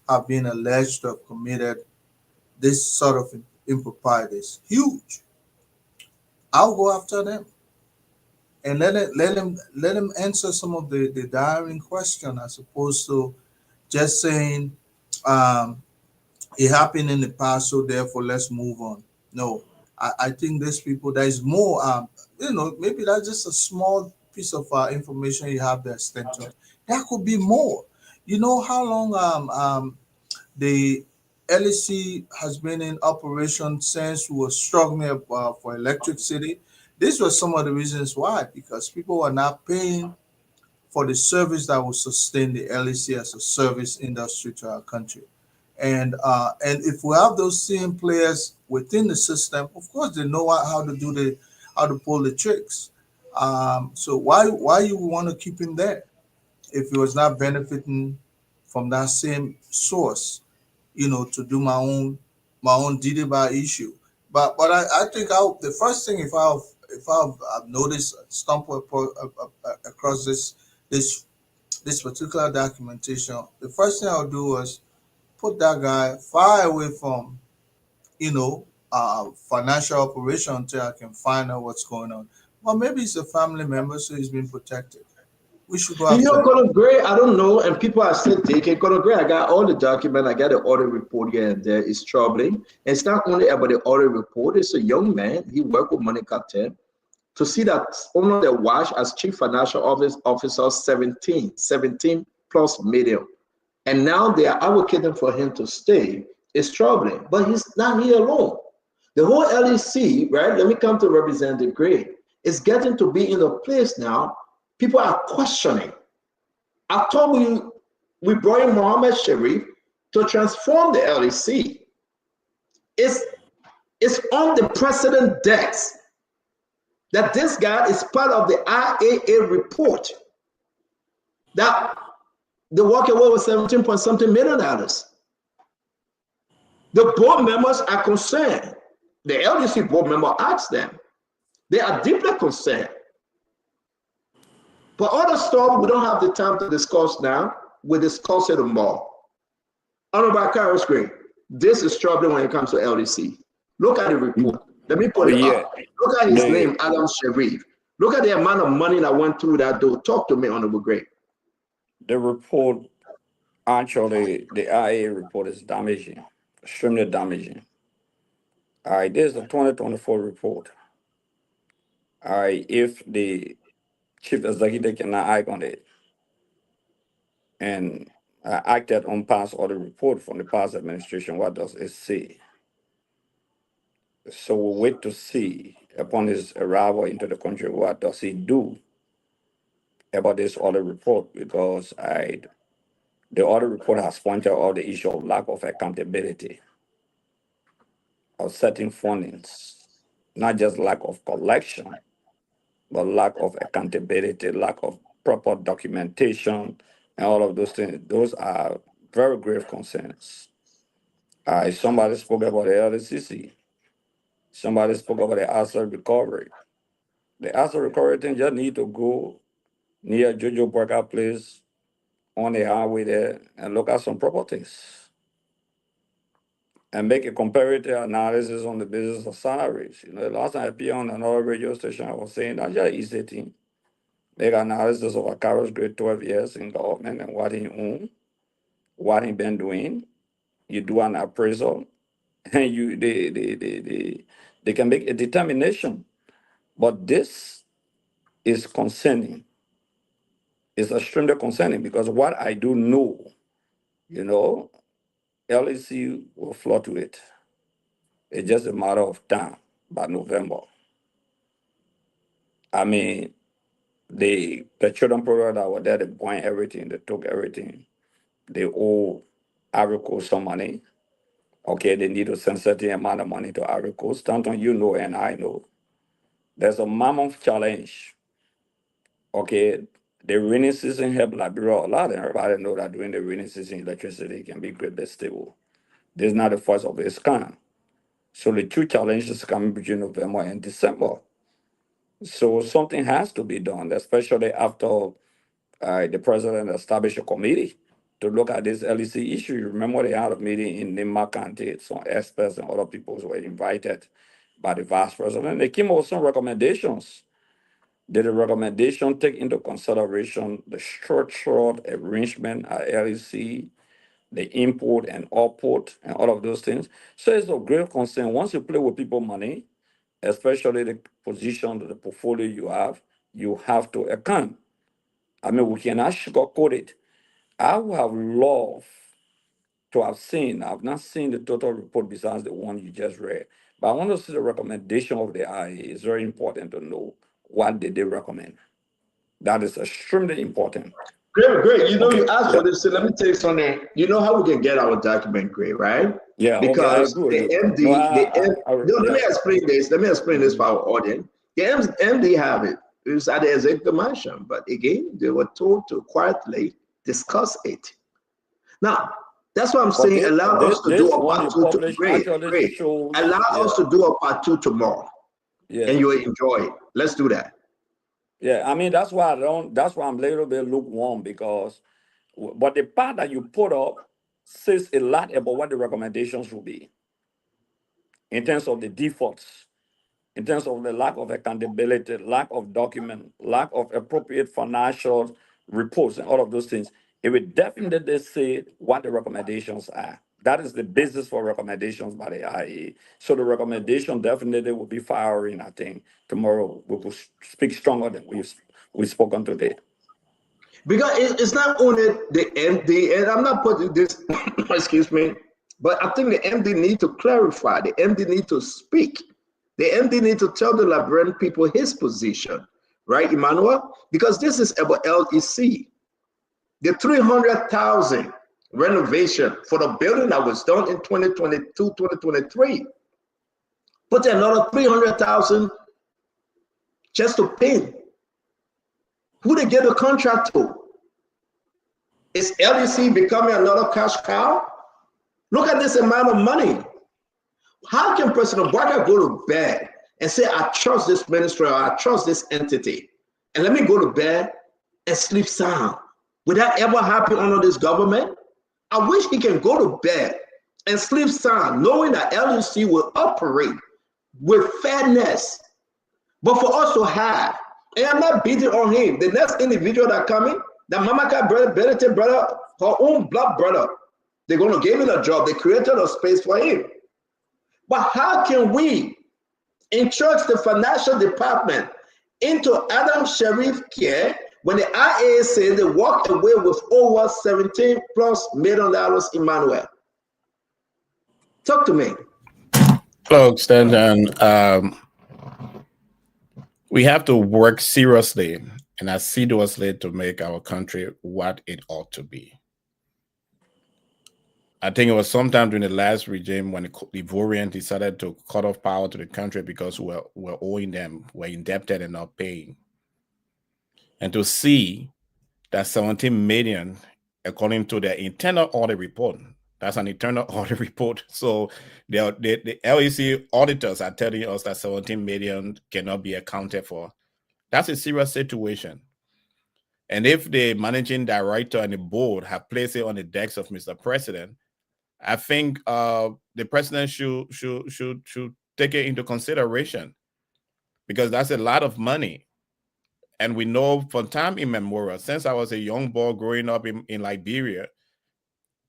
have been alleged to have committed this sort of improprieties. Huge. I'll go after them and let them answer some of the daring question, as opposed to just saying it happened in the past, so therefore let's move on. No, I think these people, there is more. Maybe that's just a small piece of information you have there, Stanton. There could be more. You know how long the LEC has been in operation since we were struggling for electricity. This was some of the reasons why, because people were not paying for the service that will sustain the LEC as a service industry to our country. And if we have those same players within the system, of course they know how to pull the tricks. So why you want to keep him there if he was not benefiting from that same source? To do my own DDBA issue. But I think the first thing, if I've noticed, stumbled across this particular documentation, the first thing I'll do was put that guy far away from financial operation until I can find out what's going on. Well, maybe it's a family member, so he's been protected. We should go after Conor Gray, I don't know, and people are still taking Conor Gray. I got all the document, I got the audit report here and there. It's troubling. And it's not only about the audit report, it's a young man. He worked with Money Cartel. To see that under the watch as chief financial officer, 17 plus million. And now they are advocating for him to stay. It's troubling, but he's not here alone. The whole LEC, right? Let me come to Representative Gray. It's getting to be in a place now. People are questioning. I told you we brought in Mohammed Sharif to transform the LEC. It's on the precedent desk that this guy is part of the IAA report that they walk away with 17 point something million dollars. The board members are concerned. The LDC board member asked them. They are deeply concerned. But other stuff we don't have the time to discuss now. We'll discuss it tomorrow. Honorable Carlos Gray, this is troubling when it comes to LDC. Look at the report. Let me put it up. Look at his name, Adam Sharif. Look at the amount of money that went through that door. Talk to me, Honorable Gray. The report, actually, the IA report is damaging, extremely damaging. All right, this is the 2024 report. All right, if the chief executive cannot act on it, and acted on past audit report from the past administration, what does it say? So we'll wait to see upon his arrival into the country, what does he do about this audit report? Because the audit report has pointed out the issue of lack of accountability of certain fundings, not just lack of collection, but lack of accountability, lack of proper documentation, and all of those things. Those are very grave concerns. Somebody spoke about the LCC. Somebody spoke about the asset recovery. The asset recovery thing just need to go near Jojo Burger Place on the highway there and look at some properties and make a comparative analysis on the basis of salaries. Last time I appeared on another radio station, I was saying that's just an easy thing. Make analysis of a Carol's grade 12 years in government and what he owned, what he been doing. You do an appraisal, and they can make a determination. But this is concerning. It's extremely concerning because what I do know, LEC will fluctuate. It's just a matter of time by November. I mean, the petroleum product that were there, they bought everything, they took everything. They owe Ivory Coast some money. Okay, they need to send certain amount of money to Ivory Coast. Stanton, you know, and I know. There's a mammoth challenge. Okay, the rainy season helped Liberia a lot, and everybody know that during the rainy season, electricity can be greatly stable. This is not the first of its kind. So the two challenges coming between November and December. So something has to be done, especially after the president established a committee to look at this LEC issue. You remember they had a meeting in Nima County, some experts and other people were invited by the vice president. They came up with some recommendations. Did the recommendation take into consideration the structural arrangement at LEC, the import and output, and all of those things? So it's of great concern. Once you play with people's money, especially the position, the portfolio you have to account. I mean, we cannot sugarcoat it. I would have loved to have seen, I've not seen the total report besides the one you just read, but I want to see the recommendation of the IA. It's very important to know what did they recommend. That is extremely important. Great. You Okay, you asked yeah. for this, so let me tell you something. You know how we can get our document, great, right? Yeah, Because okay, I agree. the MD, let me explain this. Let me explain this for our audience. The MD have it. It was at the executive mansion, but again, they were told to quietly discuss it. Now, that's what I'm saying. Allow us to do a part two. Great. Allow us to do a part two tomorrow, and you'll enjoy it. Let's do that. Yeah, I mean that's why that's why I'm a little bit lukewarm because, but the part that you put up says a lot about what the recommendations will be in terms of the defaults, in terms of the lack of accountability, lack of document, lack of appropriate financial reports, and all of those things. It will definitely say what the recommendations are. That is the basis for recommendations by the IEA. So the recommendation definitely will be firing. I think tomorrow we will speak stronger than we've spoken today. Because it's not only the MD, and I'm not putting this, excuse me, but I think the MD need to clarify. The MD need to speak. The MD need to tell the Liberian people his position, right, Emmanuel? Because this is about LEC. The 300,000 renovation for the building that was done in 2022, 2023. Put another 300,000 just to paint. Who they get a contract to? Is LEC becoming another cash cow? Look at this amount of money. How can President Barker go to bed and say, I trust this ministry or I trust this entity, and let me go to bed and sleep sound? Would that ever happen under this government? I wish he can go to bed and sleep sound, knowing that LEC will operate with fairness. But for us to have, and I'm not beating on him, the next individual that coming, that Mamaka brother, her own blood brother, they're going to give him a job. They created a space for him. But how can we entrust the financial department into Adam Sharif care when the IA says they walk away with over $17+ million, Emmanuel? Talk to me. Hello, Stanton. We have to work seriously and assiduously to make our country what it ought to be. I think it was sometime during the last regime when the Ivorian decided to cut off power to the country because we're owing them, we're indebted and not paying. And to see that 17 million, according to their internal audit report, that's an internal audit report. So the LEC auditors are telling us that 17 million cannot be accounted for. That's a serious situation. And if the managing director and the board have placed it on the decks of Mr. President, I think the president should take it into consideration, because that's a lot of money. And we know from time immemorial, since I was a young boy growing up in Liberia,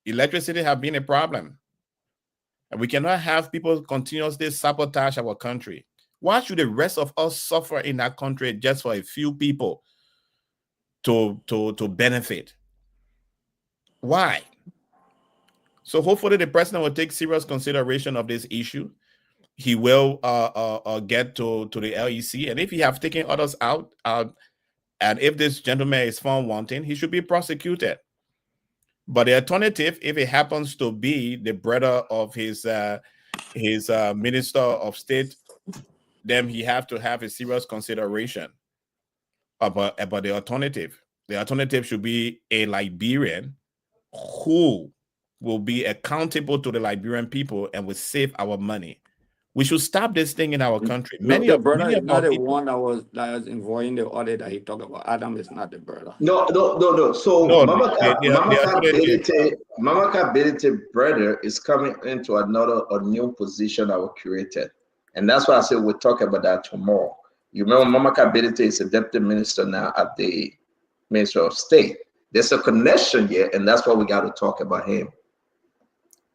electricity has been a problem. And we cannot have people continuously sabotage our country. Why should the rest of us suffer in that country just for a few people to benefit? Why? So hopefully the president will take serious consideration of this issue. He will get to the LEC, and if he have taken others out, and if this gentleman is found wanting, he should be prosecuted. But the alternative, if it happens to be the brother of his minister of state, then he have to have a serious consideration about the alternative. The alternative should be a Liberian who will be accountable to the Liberian people and will save our money. We should stop this thing in our country. The brother is not the one that was involving the audit that he talked about. Adam is not the brother. No. So Mama Ability brother is coming into a new position that was created. And that's why I said we'll talk about that tomorrow. You remember Mama Ability is a deputy minister now at the Ministry of State. There's a connection here, and that's why we got to talk about him.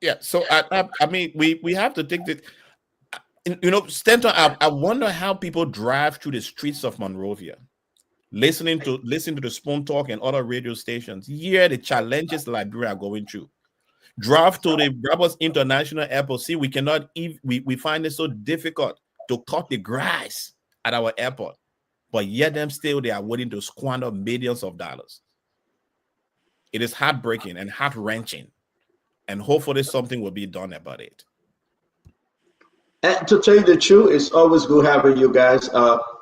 Yeah, so I mean, we have to take the, Stanton, I wonder how people drive through the streets of Monrovia, listening to the Spoon Talk and other radio stations, hear the challenges Liberia are going through. Drive to the Brabus International Airport. See, we cannot we find it so difficult to cut the grass at our airport, but yet they are willing to squander millions of dollars. It is heartbreaking and heart-wrenching, and hopefully something will be done about it. And to tell you the truth, it's always good having you guys.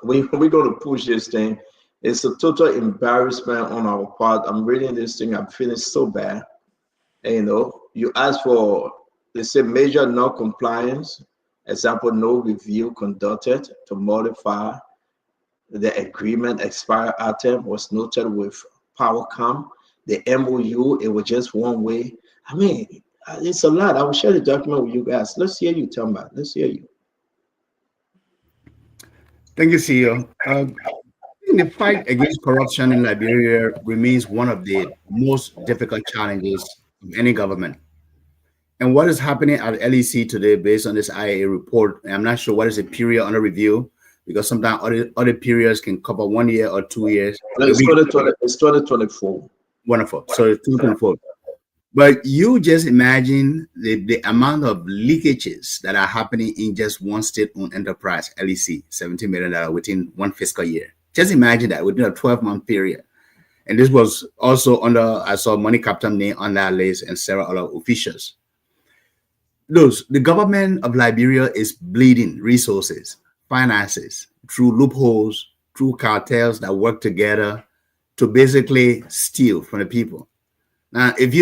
We're going to push this thing. It's a total embarrassment on our part. I'm reading this thing. I'm feeling so bad. And, you ask for, they say, major non-compliance. Example, no review conducted to modify the agreement. Expired item was noted with PowerCom. The MOU, it was just one way. I mean, it's a lot. I will share the document with you guys. Let's hear you, Tamba. Let's hear you. Thank you, CEO. The fight against corruption in Liberia remains one of the most difficult challenges of any government. And what is happening at LEC today, based on this IAA report, I'm not sure what is the period under review, because sometimes other periods can cover 1 year or 2 years. It's 2024. Wonderful. So it's 2024. But you just imagine the amount of leakages that are happening in just one state-owned enterprise, LEC, $17 million within one fiscal year. Just imagine that within a 12-month period. And this was also I saw Money Captain name on that list and several other officials. The government of Liberia is bleeding resources, finances, through loopholes, through cartels that work together to basically steal from the people. Now, if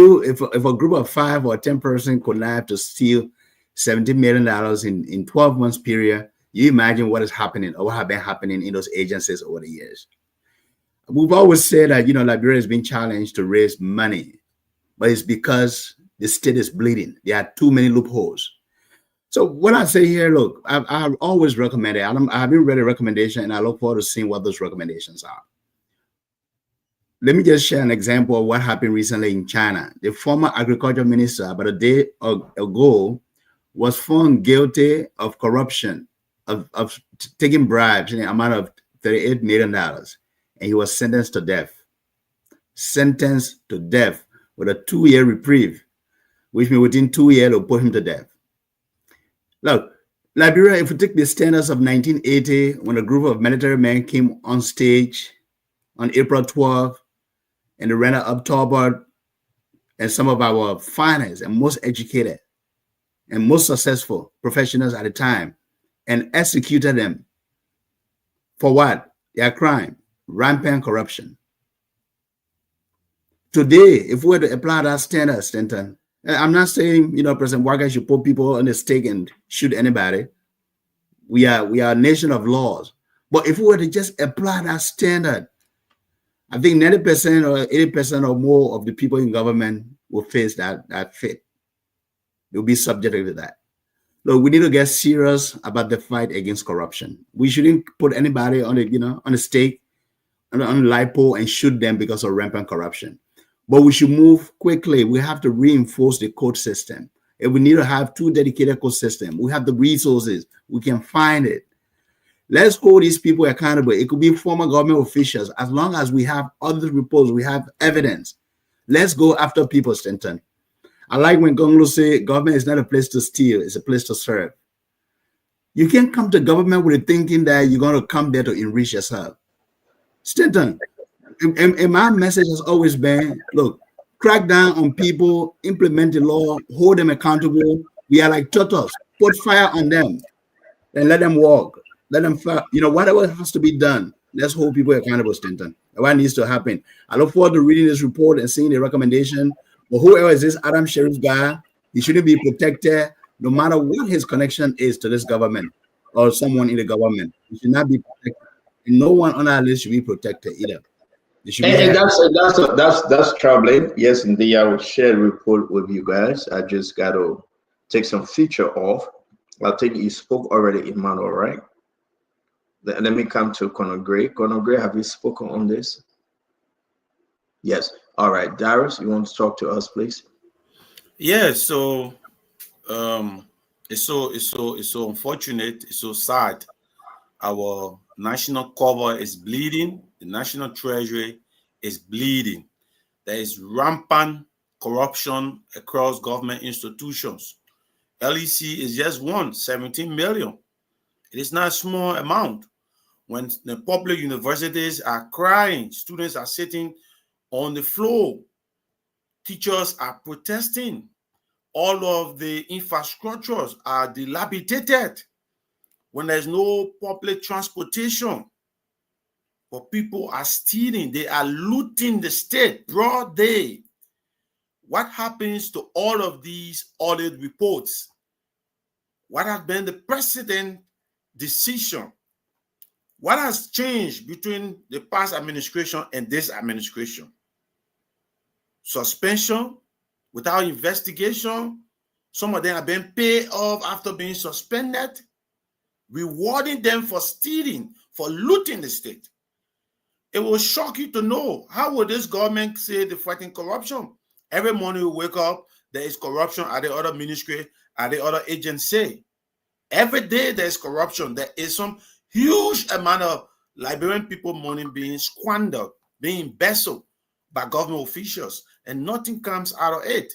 a group of 5 or 10 persons connive to steal $70 million in 12 months period, you imagine what is happening or what have been happening in those agencies over the years. We've always said that, Liberia has been challenged to raise money, but it's because the state is bleeding. There are too many loopholes. So what I say here, look, I've always recommended, I haven't read a recommendation, and I look forward to seeing what those recommendations are. Let me just share an example of what happened recently in China. The former agriculture minister, about a day ago, was found guilty of corruption, of taking bribes in the amount of $38 million. And he was sentenced to death. Sentenced to death with a 2-year reprieve, which means within 2 years, they'll put him to death. Look, Liberia, if we take the standards of 1980, when a group of military men came on stage on April 12th, and they ran up Talbot and some of our finest and most educated and most successful professionals at the time and executed them for what? Their crime, rampant corruption. Today, if we were to apply that standard, Stanton, I'm not saying, President Waga should put people on the stake and shoot anybody. We are a nation of laws. But if we were to just apply that standard, I think 90% or 80% or more of the people in government will face that fate. They'll be subjected to that. Look, we need to get serious about the fight against corruption. We shouldn't put anybody on the stake, on the light pole and shoot them because of rampant corruption. But we should move quickly. We have to reinforce the court system. And we need to have 2 dedicated court systems. We have the resources. We can find it. Let's hold these people accountable. It could be former government officials. As long as we have other reports, we have evidence. Let's go after people, Stanton. I like when Gonglo say government is not a place to steal, it's a place to serve. You can't come to government with the thinking that you're going to come there to enrich yourself. Stanton, and my message has always been, look, crack down on people, implement the law, hold them accountable. We are like turtles. Put fire on them and let them walk. Let them, whatever has to be done, let's hold people accountable, Stanton. What needs to happen. I look forward to reading this report and seeing the recommendation. But whoever is this Adam Sheriff guy, he shouldn't be protected no matter what his connection is to this government or someone in the government. He should not be protected. And no one on our list should be protected either. And that's troubling. Yes, indeed, I will share a report with you guys. I just got to take some feature off. I think you spoke already, Emmanuel, right? Let me come to Conor Gray. Conor Gray, have you spoken on this? Yes. All right, Darius, you want to talk to us, please? Yeah. So, it's so unfortunate. It's so sad. Our national cover is bleeding. The national treasury is bleeding. There is rampant corruption across government institutions. LEC is just 17 million. It is not a small amount. When the public universities are crying, students are sitting on the floor, teachers are protesting, all of the infrastructures are dilapidated. When there's no public transportation, but people are stealing, they are looting the state broad day. What happens to all of these audit reports? What has been the precedent decision? What has changed between the past administration and this administration? Suspension without investigation. Some of them have been paid off after being suspended, rewarding them for stealing, for looting the state. It will shock you to know, how will this government say they're fighting corruption? Every morning we wake up, there is corruption at the other ministry, at the other agency. Every day there is corruption. There is some huge amount of Liberian people money being squandered, being embezzled by government officials, and nothing comes out of it.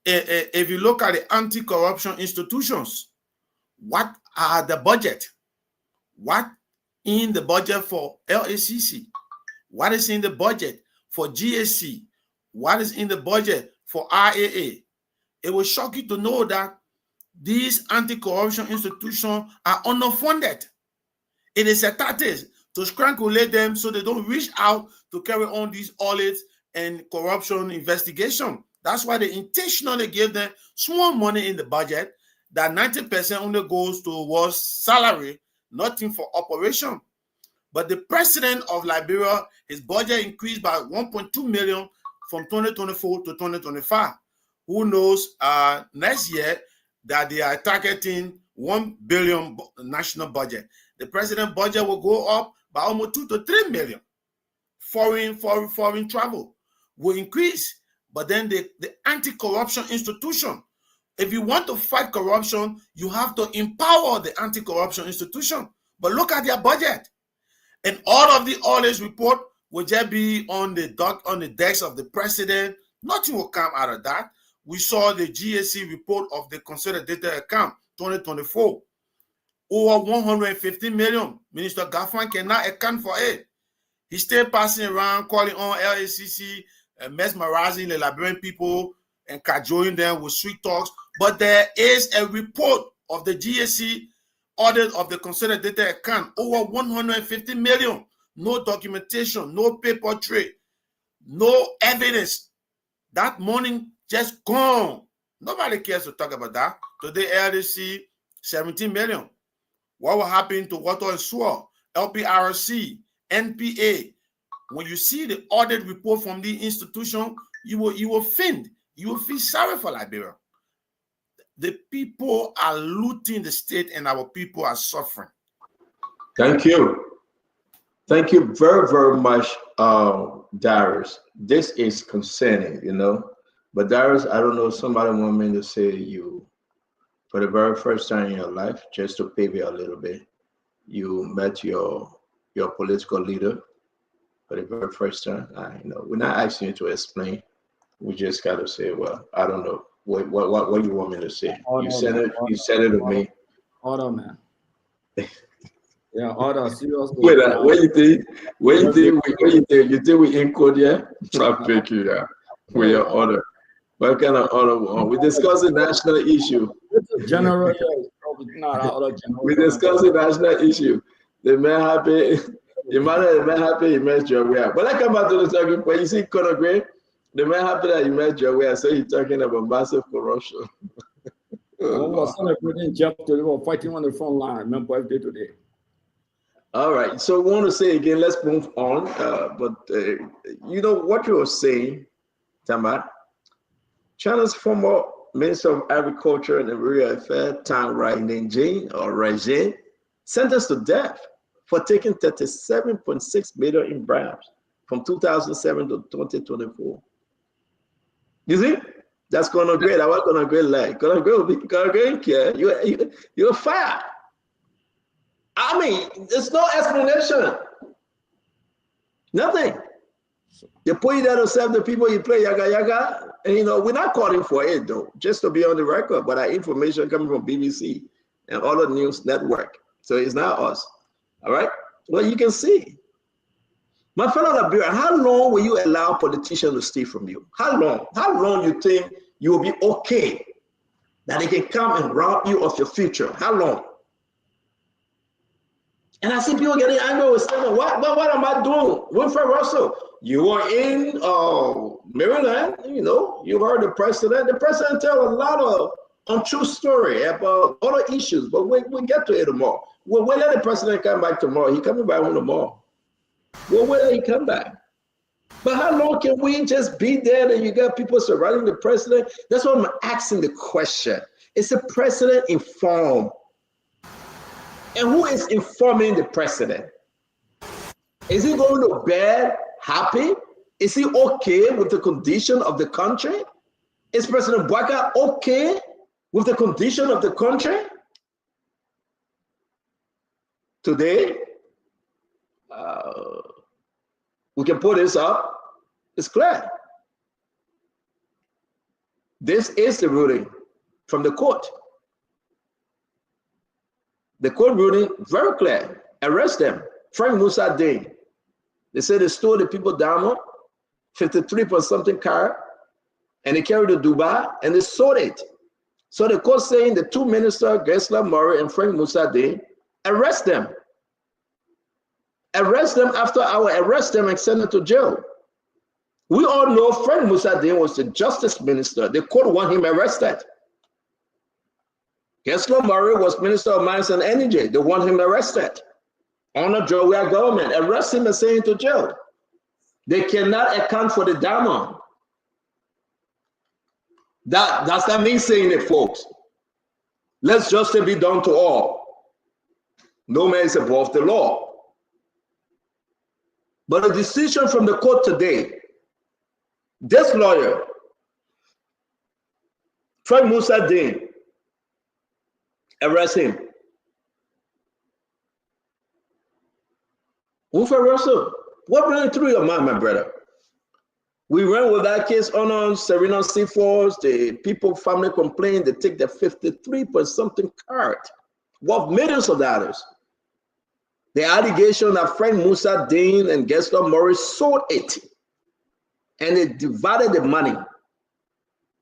If you look at the anti-corruption institutions, what are the budget? What in the budget for LACC? What is in the budget for GSC? What is in the budget for RAA? It will shock you to know that these anti-corruption institutions are underfunded. It is a tactic to strangulate them so they don't reach out to carry on these audits and corruption investigation. That's why they intentionally give them small money in the budget, that 90% only goes towards salary, nothing for operation. But the president of Liberia, his budget increased by 1.2 million from 2024 to 2025. Who knows next year that they are targeting 1 billion national budget. The president budget will go up by almost 2 to 3 million. Foreign travel will increase. But then the anti-corruption institution, if you want to fight corruption, you have to empower the anti-corruption institution. But look at their budget. And all of the audits report will just be on the decks of the president. Nothing will come out of that. We saw the GSC report of the consolidated account 2024. over 150 million. Minister Gaffan cannot account for it. He's still passing around, calling on LACC, mesmerizing the Liberian people and cajoling them with sweet talks. But there is a report of the GSC audit of the consolidated account, over 150 million. No documentation, no paper trail, no evidence. That money just gone. Nobody cares to talk about that. Today, LDC, 17 million. What will happen to water and sewer, LPRC, NPA? When you see the audit report from the institution, you will faint. You will feel sorry for Liberia. The people are looting the state and our people are suffering. Thank you. Thank you very, very much, Darius. This is concerning, you know. But Darius, I don't know, somebody want me to say you, for the very first time in your life, just to pave you a little bit, you met your political leader for the very first time. We're not asking you to explain. We just got to say, well, I don't know. What do you want me to say? You said it to me. Order, man. Yeah, order. Seriously. Wait, what you think? You think we in code, yeah? I'll pick you, yeah. We are order. What kind of order? We discuss a national issue. General, probably not order. We discuss a national issue. The man happy. The man happy he met your way. But I come back to the talking point. You see, Conor Gray, the man happy that he met your way. So he's talking about massive corruption. I was celebrating Jeff today. We were fighting on the front line. Remember every day today. All right. So we want to say again, let's move on. You know what you were saying, Tamba? China's former Minister of Agriculture and Rural Affairs, Tang Rai-Jing, sentenced to death for taking 37.6 million in bribes from 2007 to 2024. You see? That's Conor Gray. That's what Conor Gray like. Conor Gray will be Conor Gray care. You're fired. I mean, there's no explanation. Nothing. You put it there to serve the people, you play yaga yaga. And we're not calling for it though, just to be on the record, but our information coming from BBC and other news network. So it's not us. All right? Well, you can see. My fellow Liberian, how long will you allow politicians to steal from you? How long? How long you think you will be okay that they can come and rob you of your future? How long? And I see people getting angry with saying, what am I doing? Wilfred Russell, you were in Maryland, you heard the president. The president tell a lot of untrue story about other issues, but we'll get to it tomorrow. We'll let the president come back tomorrow. He's coming back home tomorrow. We'll let him come back. But how long can we just be there and you got people surrounding the president? That's what I'm asking the question. Is the president informed? And who is informing the president? Is he going to bed happy? Is he okay with the condition of the country? Is President Bouaka okay with the condition of the country? Today, we can put this up. It's clear. This is the ruling from the court. The court ruling very clear. Arrest them. Frank Musa Dane. They said they stole the people down 53 point something car, and they carried it to Dubai and they sold it. So the court saying the two ministers, Gessler Murray and Frank Musa Dane, arrest them. Arrest them after our arrest them and send them to jail. We all know Frank Musa Dane was the justice minister. The court want him arrested. Gessler Murray was Minister of Mines and Energy. They want him arrested. Under Jowiya government, arrest him and send him to jail. They cannot account for the diamond. Does that mean saying it, folks? Let's justice be done to all. No man is above the law. But a decision from the court today, this lawyer, Frank Musa Dane, arrest him. Wilfred Russell, what ran through your mind, my brother? We ran with that case on Serena Seaforth. The people family complained they take the 53 point something card. worth millions of dollars. The allegation that Frank Musa Dean and Gaston Morris sold it, and they divided the money.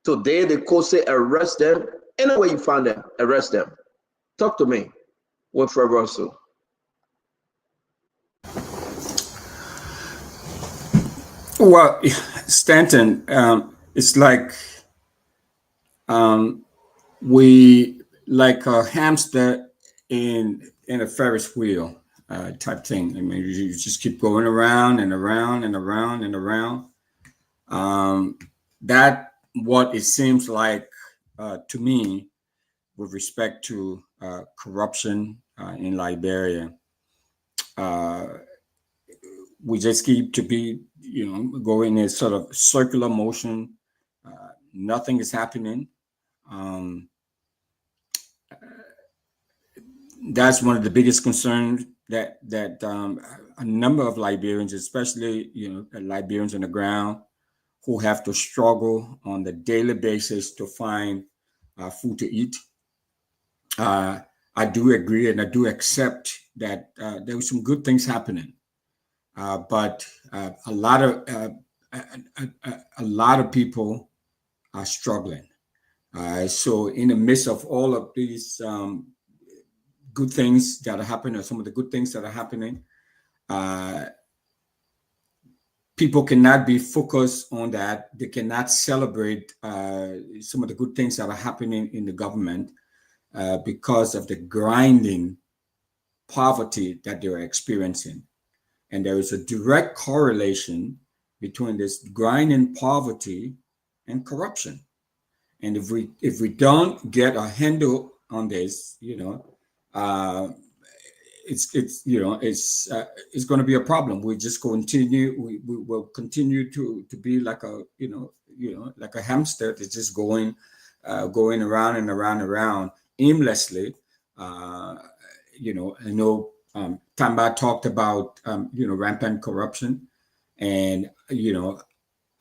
Today, the court say arrest them. Anywhere you find them, arrest them. Talk to me, Wilfred Russell. Well, Stanton, it's like we like a hamster in a Ferris wheel type thing. I mean, you just keep going around and around and around and around. That what it seems like to me with respect to corruption in Liberia. We just keep to be, going in sort of circular motion. Nothing is happening. That's one of the biggest concerns that a number of Liberians, especially Liberians on the ground, who have to struggle on the daily basis to find food to eat. I do agree and I do accept that there were some good things happening, but a lot of people are struggling. So in the midst of all of these good things that are happening, or some of the good things that are happening, people cannot be focused on that. They cannot celebrate some of the good things that are happening in the government because of the grinding poverty that they're experiencing. And there is a direct correlation between this grinding poverty and corruption. And if we don't get a handle on this, it's going to be a problem. We just continue. We will continue to be like a like a hamster that's just going around and around and around aimlessly. I know Tamba talked about rampant corruption, and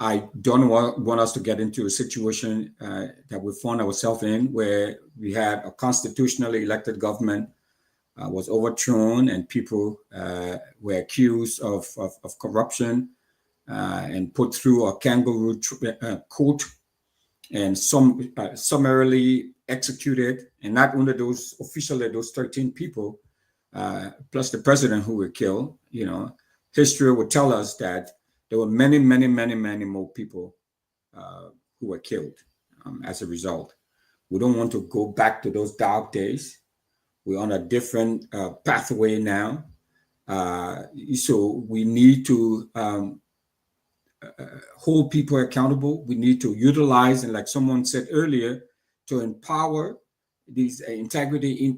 I don't want us to get into a situation that we found ourselves in, where we had a constitutionally elected government was overthrown, and people were accused of corruption and put through a kangaroo court, and some summarily executed. And not only those officially, those 13 people, plus the president who were killed. History would tell us that there were many, many, many, many more people who were killed as a result. We don't want to go back to those dark days. We're on a different pathway now. So we need to hold people accountable. We need to utilize, and like someone said earlier, to empower these integrity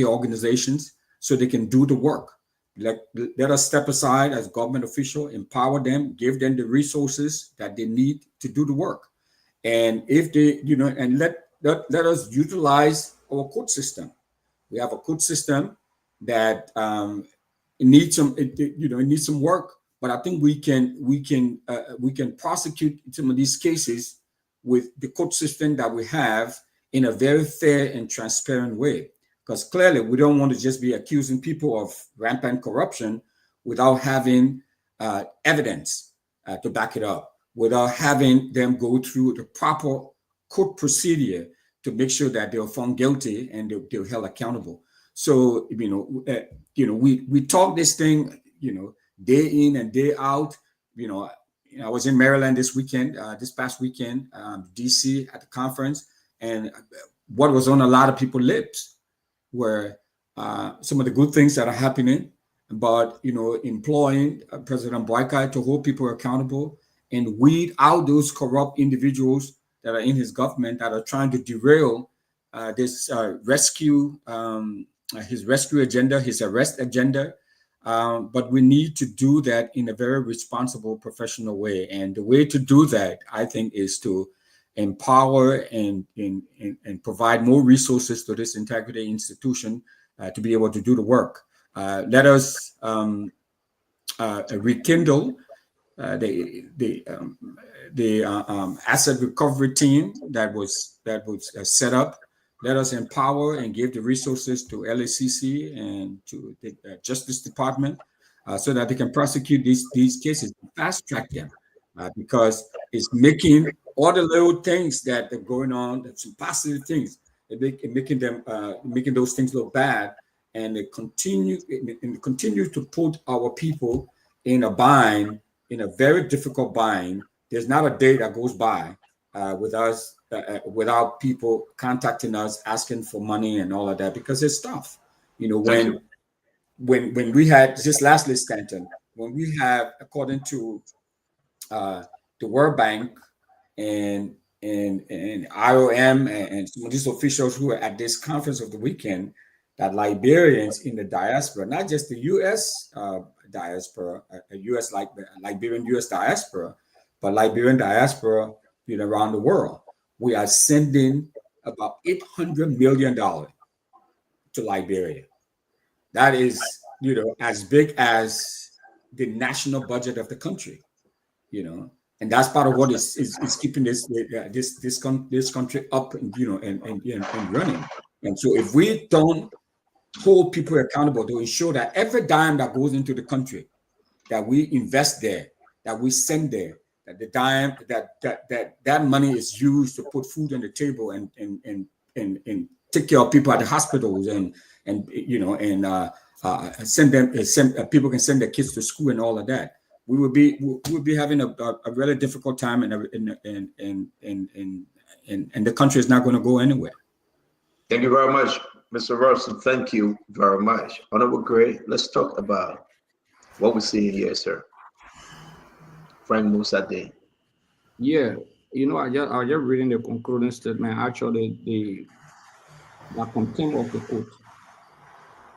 organizations so they can do the work. Let us step aside as government official, empower them, give them the resources that they need to do the work. And if they, and let us utilize our court system. We have a court system that it needs some work, but I think we can prosecute some of these cases with the court system that we have in a very fair and transparent way. Because clearly we don't want to just be accusing people of rampant corruption without having evidence to back it up, without having them go through the proper court procedure to make sure that they're found guilty and they're held accountable. So, we talk this thing, day in and day out. I was in Maryland this past weekend, DC at the conference, and what was on a lot of people's lips were some of the good things that are happening, but employing President Boyka to hold people accountable and weed out those corrupt individuals that are in his government that are trying to derail this his rescue agenda, his arrest agenda. But we need to do that in a very responsible, professional way. And the way to do that, I think, is to empower and provide more resources to this integrity institution to be able to do the work. Let us rekindle the asset recovery team that was set up. Let us empower and give the resources to LACC and to the Justice Department so that they can prosecute these cases, fast track them, because it's making all the little things that are going on, some positive things, making those things look bad, and it continue to put our people in a bind, in a very difficult bind. There's not a day that goes by with us without people contacting us, asking for money and all of that, because it's tough. You know, when we had, just lastly, Stanton, when we have, according to the World Bank and IOM and some of these officials who were at this conference of the weekend, that Liberians in the diaspora, not just the U.S. Diaspora, Liberian U.S. diaspora, but Liberian diaspora, you know, around the world, we are sending about $800 million to Liberia. That is, you know, as big as the national budget of the country, you know, and that's part of what is keeping this country up, and, you know, and running. And so if we don't hold people accountable to ensure that every dime that goes into the country, that we invest there, that we send there, that the dime, that money is used to put food on the table and take care of people at the hospitals, and you know, and people can send their kids to school and all of that, we will be having a really difficult time, and the country is not going to go anywhere. Thank you very much, Mr. Russell. Thank you very much. Honorable Gray, let's talk about what we're seeing here, sir. Frank Musadin. Yeah, you know, I just reading the concluding statement. Actually, the contempt of the court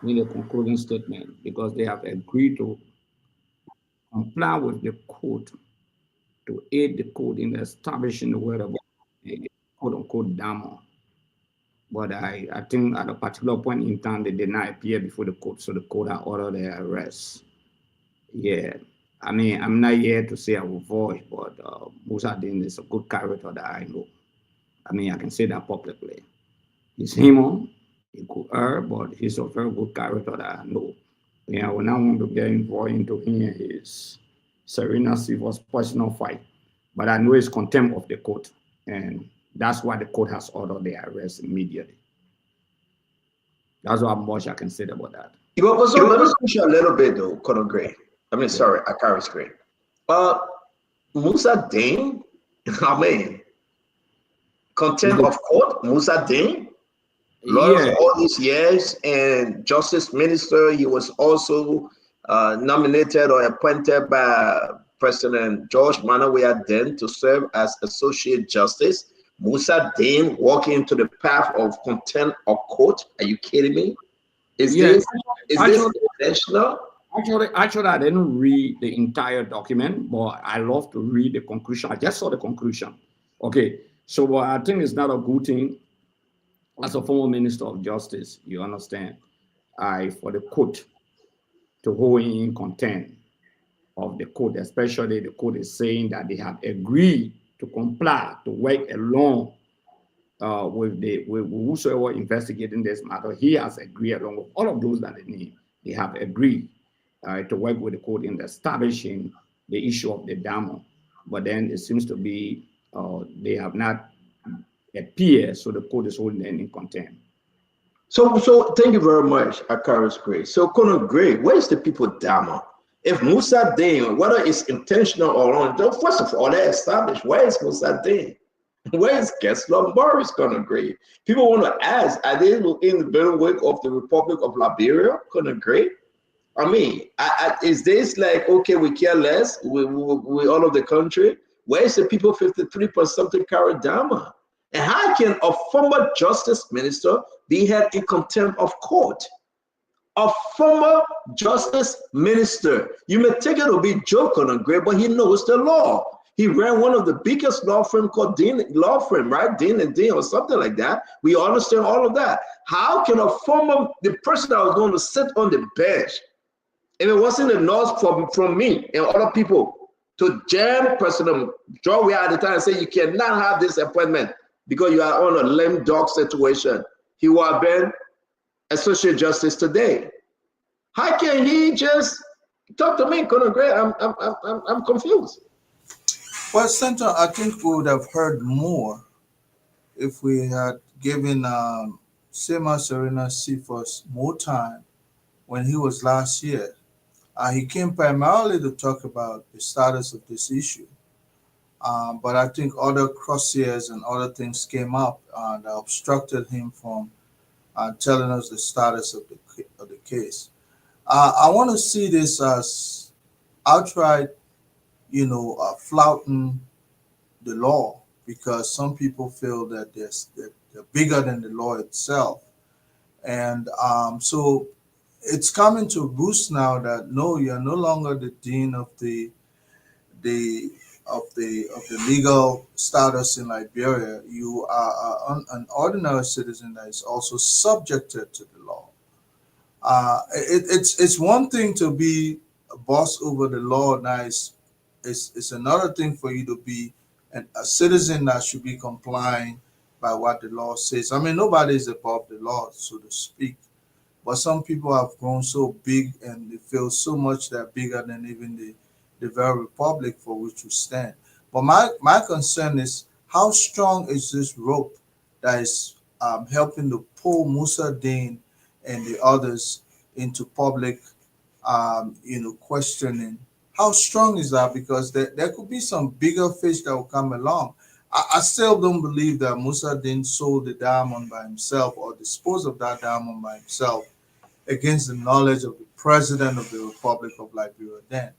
in the concluding statement, because they have agreed to comply with the court to aid the court in establishing the word of a quote-unquote damo. But I think at a particular point in time, they did not appear before the court, so the court had ordered their arrest. Yeah, I mean, I'm not here to say I will vote, but Musadin is a good character that I know. I mean, I can say that publicly. He's human, he could err, but he's a very good character that I know. Yeah, when I want to get involved into his Serena Silva's personal fight, but I know it's contempt of the court, and that's why the court has ordered the arrest immediately. That's how much I can say about that. So let me push you a little bit, though, Colonel Gray. I mean, sorry, Akaris Gray. Musadin, I mean, contempt of court, Musadin, lost all these years, and Justice Minister, he was also nominated or appointed by President George Manasseh then to serve as Associate Justice. Musadin walking into the path of contempt of court. Are you kidding me? Is this intentional? Actually, I didn't read the entire document, but I love to read the conclusion. I just saw the conclusion. Okay, so I think it's not a good thing as a former Minister of Justice, you understand, for the court to hold in contempt of the court, especially the court is saying that they have agreed to comply, to work along with whosoever investigating this matter. He has agreed, along with all of those that they need. They have agreed to work with the court in establishing the issue of the damo. But then it seems to be they have not appeared, so the court is holding them in contempt. So thank you very much, Akaris Gray. So Colonel Gray, where's the people damo? If Musadin, whether it's intentional or wrong, first of all, they established, where is Musadin? Where is Kessler Morris, Colonel Gray? People want to ask, are they in the bailiwick of the Republic of Liberia, Colonel Gray? I mean, is this like, okay, we care less, we all of the country? Where is the people 53% carry dama? And how can a former justice minister be held in contempt of court? A former justice minister. You may take it to be joke on a grade, but he knows the law. He ran one of the biggest law firm called Dean Law Firm, right? Dean and Dean or something like that. We understand all of that. How can the person that was going to sit on the bench, and it wasn't enough from me and other people to jam President George at the time and say you cannot have this appointment because you are on a lame dog situation. he would have been associate justice today. How can he just talk to me, Colonel Gray? I'm confused. Well, Senator, I think we would have heard more if we had given Sema Serena Cephas more time when he was last here. He came primarily to talk about the status of this issue. But I think other crosshairs and other things came up that obstructed him from telling us the status of the case. I want to see this as outright, flouting the law, because some people feel that they're bigger than the law itself. And so it's coming to roost now that no, you're no longer the dean of the legal status in Liberia. You are an ordinary citizen that is also subjected to the law. It's one thing to be a boss over the law. Now it's another thing for you to be a citizen that should be complying by what the law says. I mean, nobody is above the law, so to speak. But some people have grown so big and they feel so much they're bigger than even the very republic for which we stand. But my concern is, how strong is this rope that is helping to pull Musa Dane and the others into public, questioning? How strong is that? Because there could be some bigger fish that will come along. I still don't believe that Musa Dane sold the diamond by himself or disposed of that diamond by himself against the knowledge of the president of the Republic of Liberia then.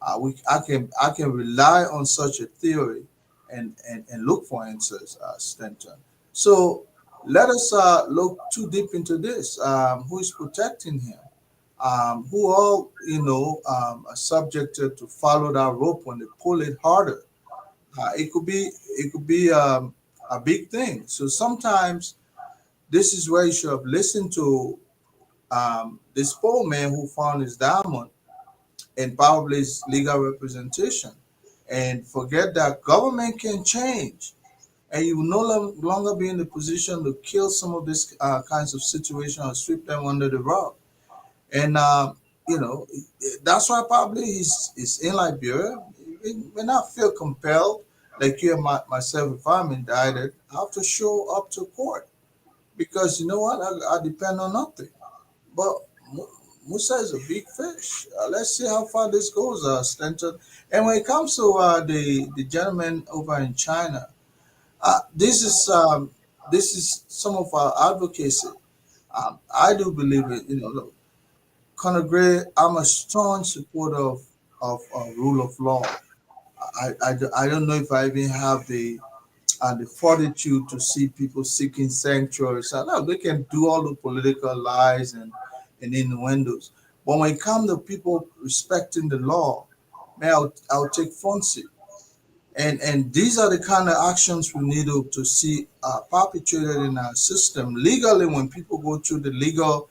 I can rely on such a theory and look for answers, Stanton. So let us look too deep into this. Who is protecting him? Who all are subjected to follow that rope when they pull it harder? It could be a big thing. So sometimes this is where you should have listened to this poor man who found his diamond and probably his legal representation, and forget that government can change, and you will no longer be in the position to kill some of these kinds of situations or sweep them under the rug. And that's why probably he's in Liberia. He may not feel compelled, like you and myself, if I'm indicted, I have to show up to court, because you know what, I depend on nothing. But Musa is a big fish. Let's see how far this goes, Stanton. And when it comes to the gentleman over in China, this is some of our advocacy. I do believe it. Look, Conor Gray, I'm a strong supporter of rule of law. I don't know if I even have the fortitude to see people seeking sanctuary. So no, they can do all the political lies and innuendos. But when it comes to people respecting the law, man, I'll take fancy. And these are the kind of actions we need to see perpetrated in our system legally. When people go through the legal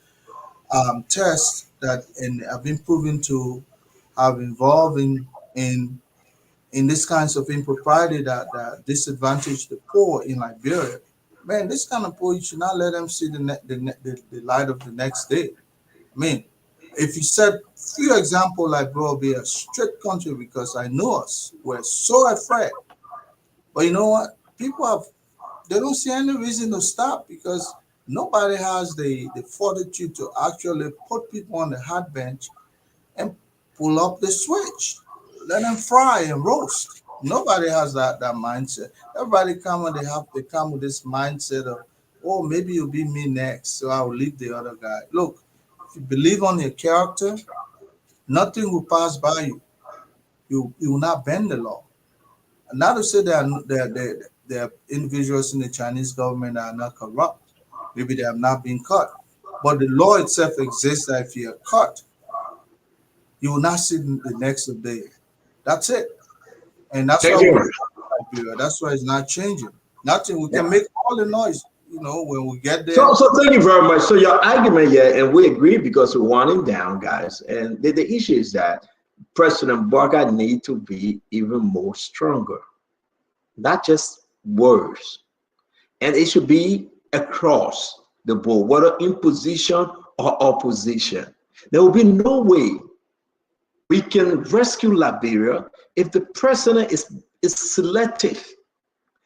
tests that and have been proven to have involved in this kinds of impropriety that disadvantage the poor in Liberia, man, this kind of poor, you should not let them see the light of the next day. I mean, if you said few examples like bro, be a strict country, because I know us, we're so afraid. But you know what? They don't see any reason to stop, because nobody has the fortitude to actually put people on the hot bench and pull up the switch. Let them fry and roast. Nobody has that mindset. Everybody they come with this mindset of, oh, maybe you'll be me next, so I'll leave the other guy. Look, if you believe on your character, nothing will pass by you. You will not bend the law. And not to say there are individuals in the Chinese government that are not corrupt. Maybe they have not been caught. But the law itself exists that if you are caught, you will not see the next day. That's it. And that's that's why it's not changing. Nothing. We can make all the noise, when we get there. So thank you very much. So your argument here, and we agree because we want him down, guys. And the issue is that President Barker need to be even more stronger, not just words. And it should be across. the ball, whether in position or opposition. There will be no way we can rescue Liberia if the president is selective.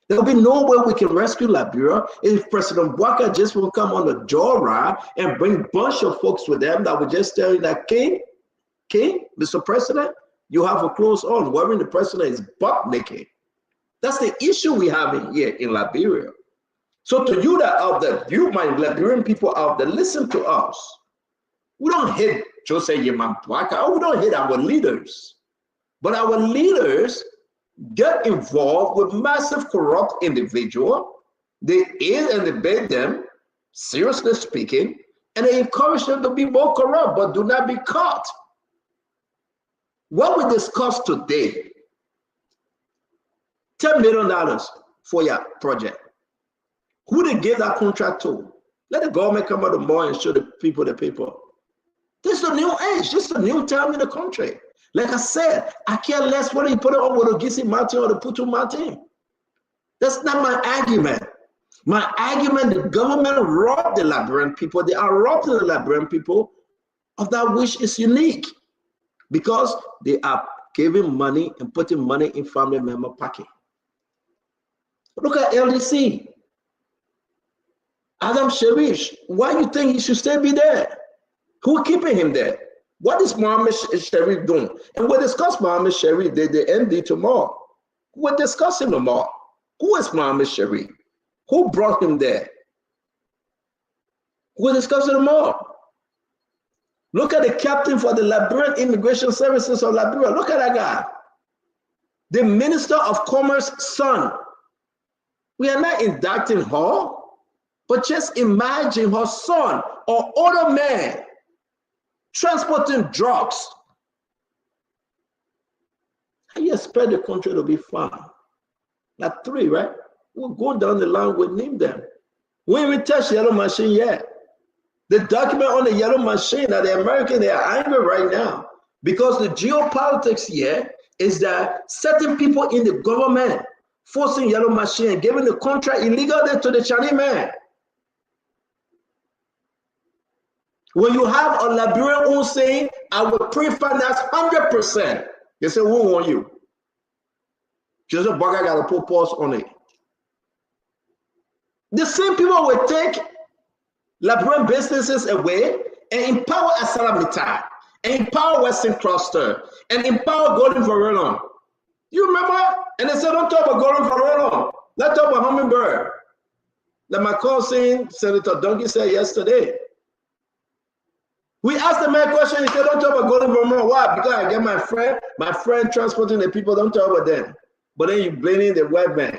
There will be no way we can rescue Liberia if President Bouaka just will come on the joyride and bring a bunch of folks with them that will just tell you that, King, Mr. President, you have a clothes on, wearing the president is butt naked. That's the issue we have here in Liberia. So to you that out there, you my Liberian people out there, listen to us. We don't hate Jose Yeman Bouaka, we don't hate our leaders. But our leaders get involved with massive corrupt individuals. They aid and abet them, seriously speaking, and they encourage them to be more corrupt, but do not be caught. What we discussed today, $10 million for your project. Who they gave that contract to? Let the government come out tomorrow and show the people the paper. This is a new age. This is a new time in the country. Like I said, I care less whether you put it on with a Gisi Martin or the Putu Martin. That's not my argument. My argument, the government robbed the Liberian people. They are robbing the Liberian people of that which is unique because they are giving money and putting money in family member pocket. Look at LDC. Adam Sharish, why do you think he should still be there? Who keeping him there? What is Mohammed Sharif doing? And we'll discuss Mohammed Sharif, the MD tomorrow. We'll discuss him tomorrow. Who is Mohammed Sharif? Who brought him there? We'll discuss it tomorrow. Look at the captain for the Liberian Immigration Services of Liberia. Look at that guy. The Minister of Commerce son. We are not indicting her, but just imagine her son or older man transporting drugs. How you expect the country to be fine? Like 3, right? We'll go down the line, we'll name them. We ain't even touched the yellow machine yet. The document on the yellow machine that the Americans, they are angry right now because the geopolitics here is that certain people in the government forcing yellow machine and giving the contract illegally to the Chinese man. When you have a Liberian who saying, I will pre-finance 100%, they say, who want you? Joseph Bouaka got to put pause on it. The same people will take Liberian businesses away and empower Asalamita, and empower Western Cluster, and empower Golden Varelon. You remember? And they said, don't talk about Golden Varelon. Let's talk about Hummingbird. Like my cousin, Senator Donkey said yesterday. We asked the man a question, he said, don't talk about Golden Vermont. Why? Because I get my friend transporting the people, don't talk about them. But then you blaming the white man.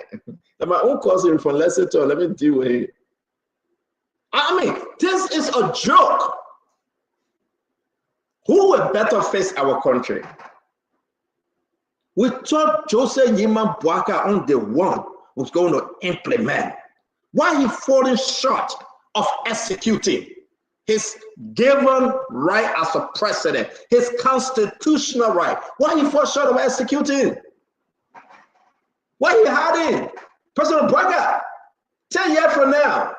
And my own cousin from Leicester, let me deal with it. I mean, this is a joke. Who will better face our country? We thought Joseph Yeman Bouaka on the one was going to implement. Why he falling short of executing his given right as a president, his constitutional right? Why he fall short of executing? Why he hiding? President Bouaka, 10 years from now,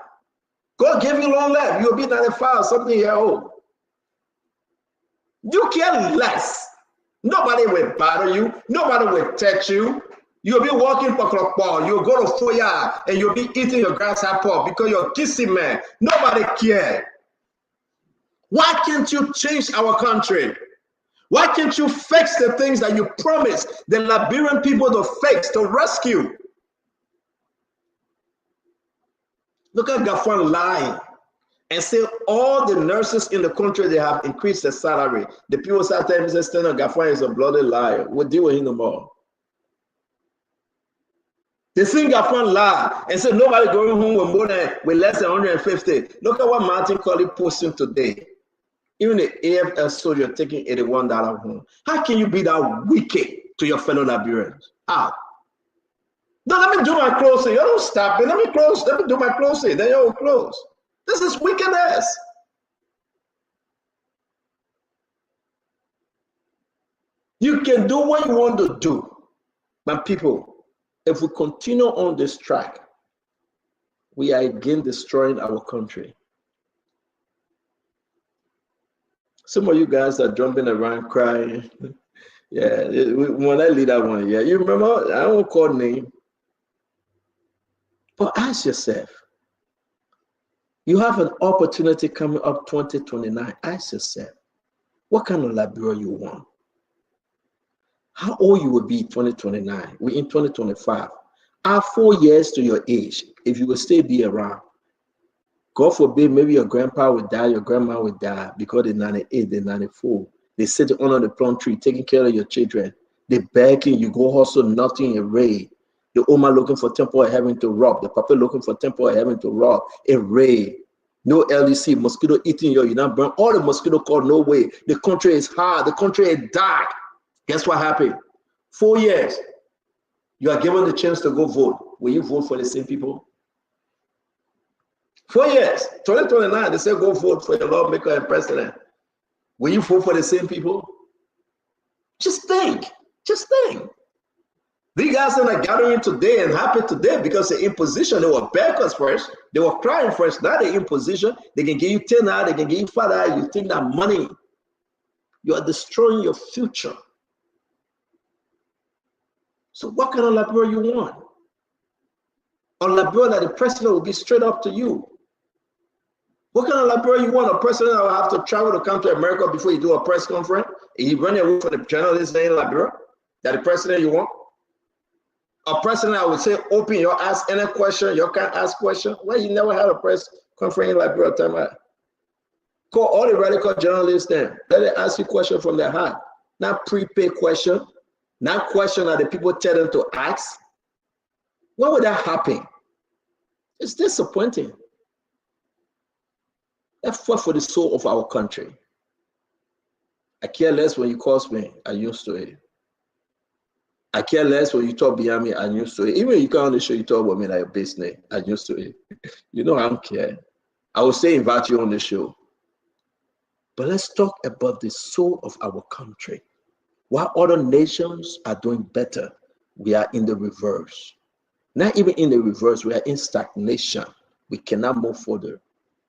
God give you long life. You'll be 95, something year old. You care less. Nobody will bother you. Nobody will touch you. You'll be walking for Klokpo. You'll go to Foya and you'll be eating your grasshopper because you're a kissing man. Nobody cares. Why can't you change our country? Why can't you fix the things that you promised the Liberian people to fix, to rescue? Look at Gafan lying and say all the nurses in the country, they have increased their salary. The people start telling me, Gafan is a bloody liar. We'll deal with him no more. They think Gafan lie and say nobody going home with less than 150. Look at what Martin Colley posting today. Even the AFL soldier taking $81 home. How can you be that wicked to your fellow Liberians? How? No, let me do my closing. You don't stop me. Let me close. Let me do my closing. Then you'll close. This is wickedness. You can do what you want to do. But people, if we continue on this track, we are again destroying our country. Some of you guys are jumping around crying. Yeah, when I lead that one, yeah. You remember, I won't call name. But ask yourself, you have an opportunity coming up 2029. Ask yourself, what kind of Liberia you want? How old you will be 2029? We're in 2025. Add 4 years to your age if you will still be around. God forbid, maybe your grandpa would die, your grandma would die because they're 98, they're 94. They sit under the plum tree taking care of your children. They begging you, go hustle, nothing in raid. The Oma looking for temple of heaven to rob. The Papa looking for temple of heaven to rob. A raid. No LDC, mosquito eating you not burn. All the mosquito called no way. The country is hard. The country is dark. Guess what happened? 4 years. You are given the chance to go vote. Will you vote for the same people? 4 years, 2029, they say go vote for your lawmaker and president. Will you vote for the same people? Just think. Just think. These guys are not gathering today and happy today because they're in position. They were beggars first. They were crying first. Now they're in position. They can give you 10 hours. They can give you 5 hours. You think that money, you are destroying your future. So what kind of Liberia you want? A Liberia that the president will be straight up to you. What kind of Liberia you want? A president that will have to travel to come to America before you do a press conference? And you run away from the journalists in Liberia? That the president you want? A president that would say, open your ask any question, you can't ask question. Why you never had a press conference in Liberia time out? Call all the radical journalists then. Let them ask you questions from their heart. Not prepaid question, not question that the people tell them to ask. Why would that happen? It's disappointing. That fought for the soul of our country. I care less when you cost me. I'm used to it. I care less when you talk behind me. I'm used to it. Even when you come on the show, you talk about me like a business. I'm used to it. You know I don't care. I will say invite you on the show. But let's talk about the soul of our country. While other nations are doing better, we are in the reverse. Not even in the reverse, we are in stagnation. We cannot move further.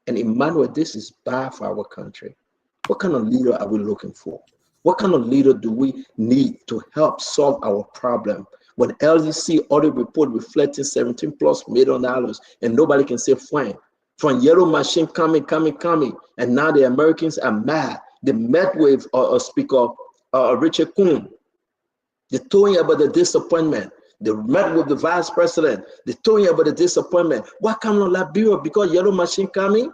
And Emmanuel, this is bad for our country. What kind of leader are we looking for? What kind of leader do we need to help solve our problem? When LDC audit report reflecting $17+ million and nobody can say fine. From yellow machine coming, and now the Americans are mad. They met with Speaker Richard Kuhn. They told you about the disappointment. They met with the vice president. They told you about the disappointment. What kind of Liberia? Because yellow machine coming?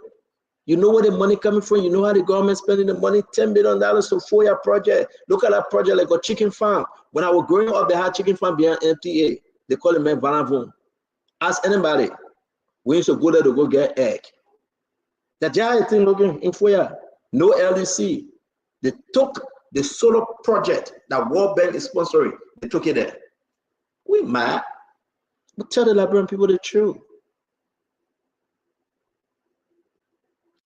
You know where the money coming from? You know how the government spending the money? $10 billion to Foya project. Look at that project like a chicken farm. When I was growing up, they had chicken farm behind MTA. They call it man Vanavon. Ask anybody. We used to go there to go get egg. That giant thing looking in Foya. No LDC. They took the solar project that World Bank is sponsoring. They took it there. We mad. But tell the Liberian people the truth.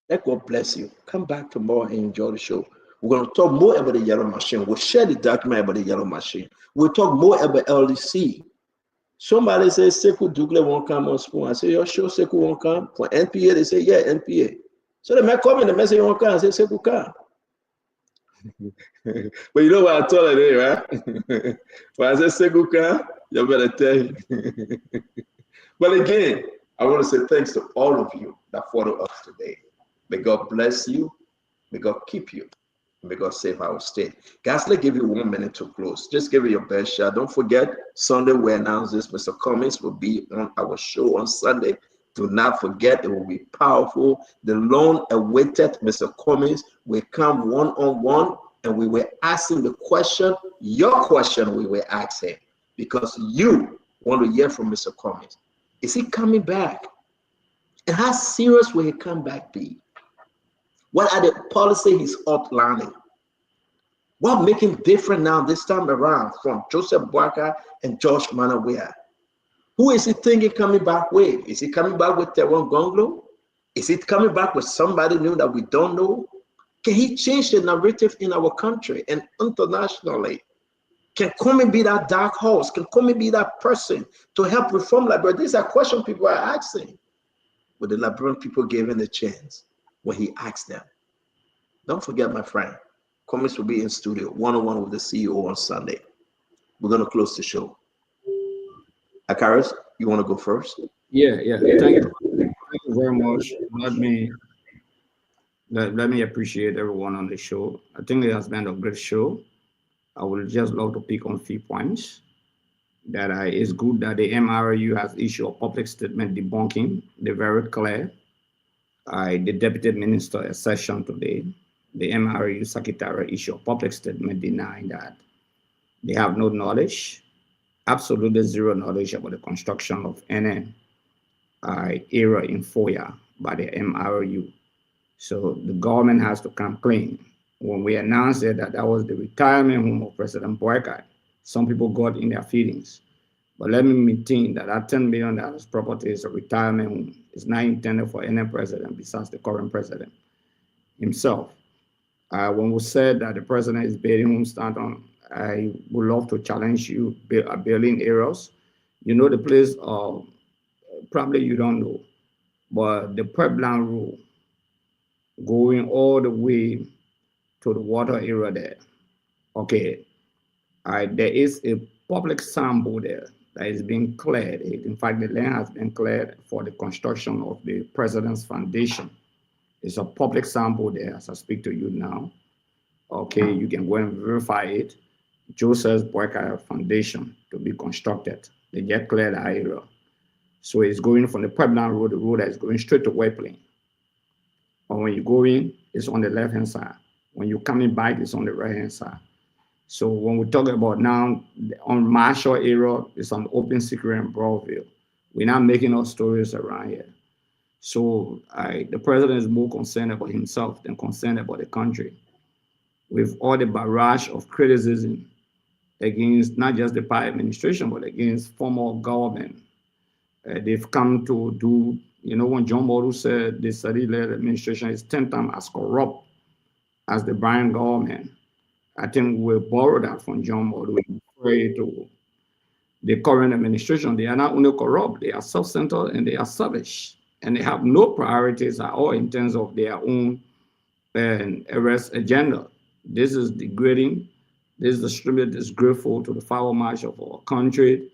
Let God bless you. Come back tomorrow and enjoy the show. We're going to talk more about the yellow machine. We'll share the document about the yellow machine. We'll talk more about LDC. Somebody says Sekou Dougle won't come on spoon. I say, you're sure Sekou won't come? For NPA, they say, yeah, NPA. So they might come in the message won't come. I say, Sekou come. But you know what I told her today, right? When I say Sekou come, you better tell him. But again, I want to say thanks to all of you that followed us today. May God bless you. May God keep you. May God save our state. Guys, let's give you 1 minute to close. Just give it your best shot. Don't forget, Sunday we announce this. Mr. Cummings will be on our show on Sunday. Do not forget, it will be powerful. The long-awaited Mr. Cummings will come one-on-one, and we will ask him the question, your question we will ask him, because you want to hear from Mr. Cummings. Is he coming back? And how serious will he come back be? What are the policies he's outlining? What make him different now this time around from Joseph Boakai and George Manawea? Who is he thinking coming back with? Is he coming back with Teron Gonglo? Is he coming back with somebody new that we don't know? Can he change the narrative in our country and internationally? Can Kwame be that dark horse? Can Kwame be that person to help reform Liberia? These are questions people are asking. But the Liberian people gave him a chance when he asked them. Don't forget, my friend, Cummings will be in studio one-on-one with the CEO on Sunday. We're going to close the show. Akaris, you want to go first? Yeah. Thank you very much. Let me appreciate everyone on the show. I think it has been a great show. I would just love to pick on 3 points. That it's good that the MRU has issued a public statement debunking the very clear. The deputy minister a session today. The MRU secretary issued a public statement denying that they have no knowledge, absolutely zero knowledge about the construction of any area in Foya by the MRU. So the government has to come clean. When we announced it, that was the retirement home of President Boycott, some people got in their feelings. But let me maintain that $10 million property is a retirement home. It's not intended for any president besides the current president himself. When we said that the president is building homes, I would love to challenge you building areas. You know the place, probably you don't know, but the Pueblan rule going all the way to the water area there. Okay, there is a public sample there that is being cleared. In fact, the land has been cleared for the construction of the President's Foundation. It's a public sample there as I speak to you now. Okay, you can go and verify it. Joseph Boycott Foundation to be constructed. They just cleared the area. So it's going from the Pueblan Road, the road that is going straight to Wayplain. But when you go in, it's on the left-hand side. When you're coming back, it's on the right-hand side. So when we talk about now on Marshall area, it's an open secret in Broadville. We're not making up stories around here. So the president is more concerned about himself than concerned about the country. With all the barrage of criticism against not just the Pai administration, but against former government, they've come to do, when John Moru said the Sadi-led administration is 10 times as corrupt as the Bryan government, I think we borrowed that from John Moru. We pray to the current administration. They are not only corrupt, they are self-centered and they are selfish. And they have no priorities at all in terms of their own arrest agenda. This is degrading. This is extremely disgraceful to the power march of our country.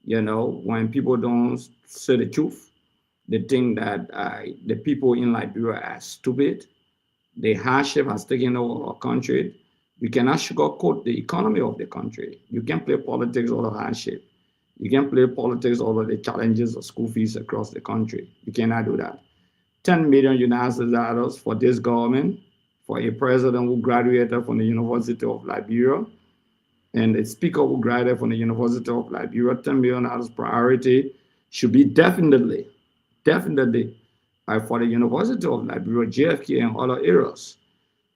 When people don't say the truth, they think that the people in Liberia are stupid. The hardship has taken over our country. We cannot sugarcoat the economy of the country. You can't play politics over hardship. You can't play politics over the challenges of school fees across the country. You cannot do that. 10 million United States dollars for this government, for a president who graduated from the University of Liberia, and a speaker who graduated from the University of Liberia. $10 million priority should be definitely for the University of Liberia, JFK, and other areas.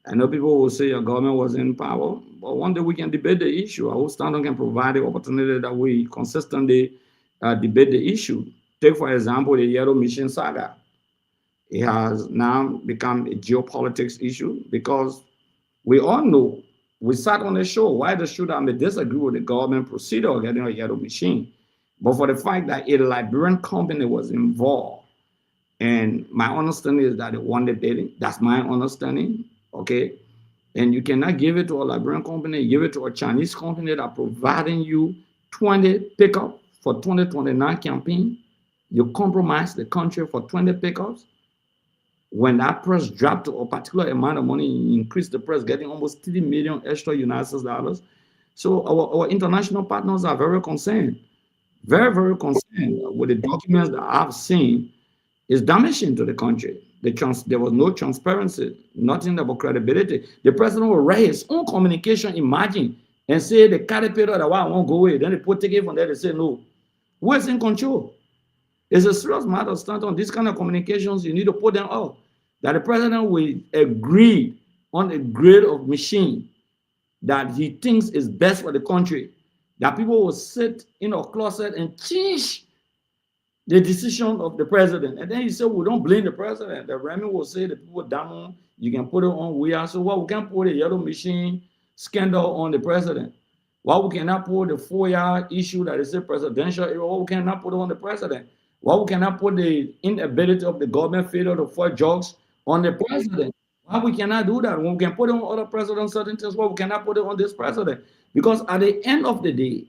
I know people will say your government was in power, but one day we can debate the issue. I hope Stanton can provide the opportunity that we consistently debate the issue. Take, for example, the Yellow Mission saga. It has now become a geopolitics issue because we all know, we sat on the show, why the should I may disagree with the government procedure of getting a Yellow Machine, but for the fact that a Liberian company was involved, and my understanding is that they won the bidding. That's my understanding. Okay, and you cannot give it to a Liberian company, give it to a Chinese company that are providing you 20 pickup for 2029 campaign. You compromise the country for 20 pickups. When that price dropped to a particular amount of money, you increase the price, getting almost 30 million extra United States dollars. So our international partners are very concerned, very, very concerned with the documents that I've seen. Is damaging to the country. There was no transparency, nothing about credibility. The president will write his own communication, imagine, and say the caterpillar that won't go away. Then they take it from there, they say no. Who is in control? It's a serious matter, Stanton. These kind of communications, you need to put them up. That the president will agree on a grade of machine that he thinks is best for the country. That people will sit in a closet and change the decision of the president. And then you say, we don't blame the president. The Remy will say the people down, you can put it on we are. So why we can't put a Yellow Machine scandal on the president? Why we cannot put the Foya issue that is a presidential area? Why we cannot put it on the president? Why we cannot put the inability of the government failure to forge jobs on the president? How we cannot do that? When we can put it on other presidents, certain things, why we cannot put it on this president? Because at the end of the day,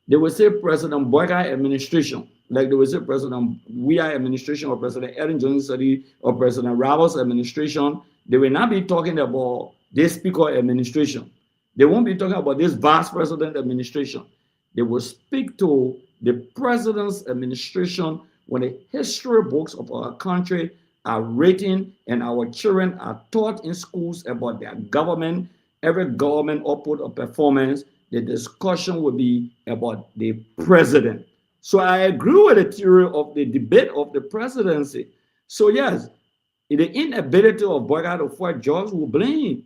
they will say President Boyka administration, like they will say President Weah administration or President Aaron Johnson or President Roberts administration. They will not be talking about this speaker administration. They won't be talking about this vice president administration. They will speak to the president's administration when the history books of our country are written and our children are taught in schools about their government, every government output or performance. The discussion will be about the president. So I agree with the theory of the debate of the presidency. So yes, the inability of Boyka to fight George will blame.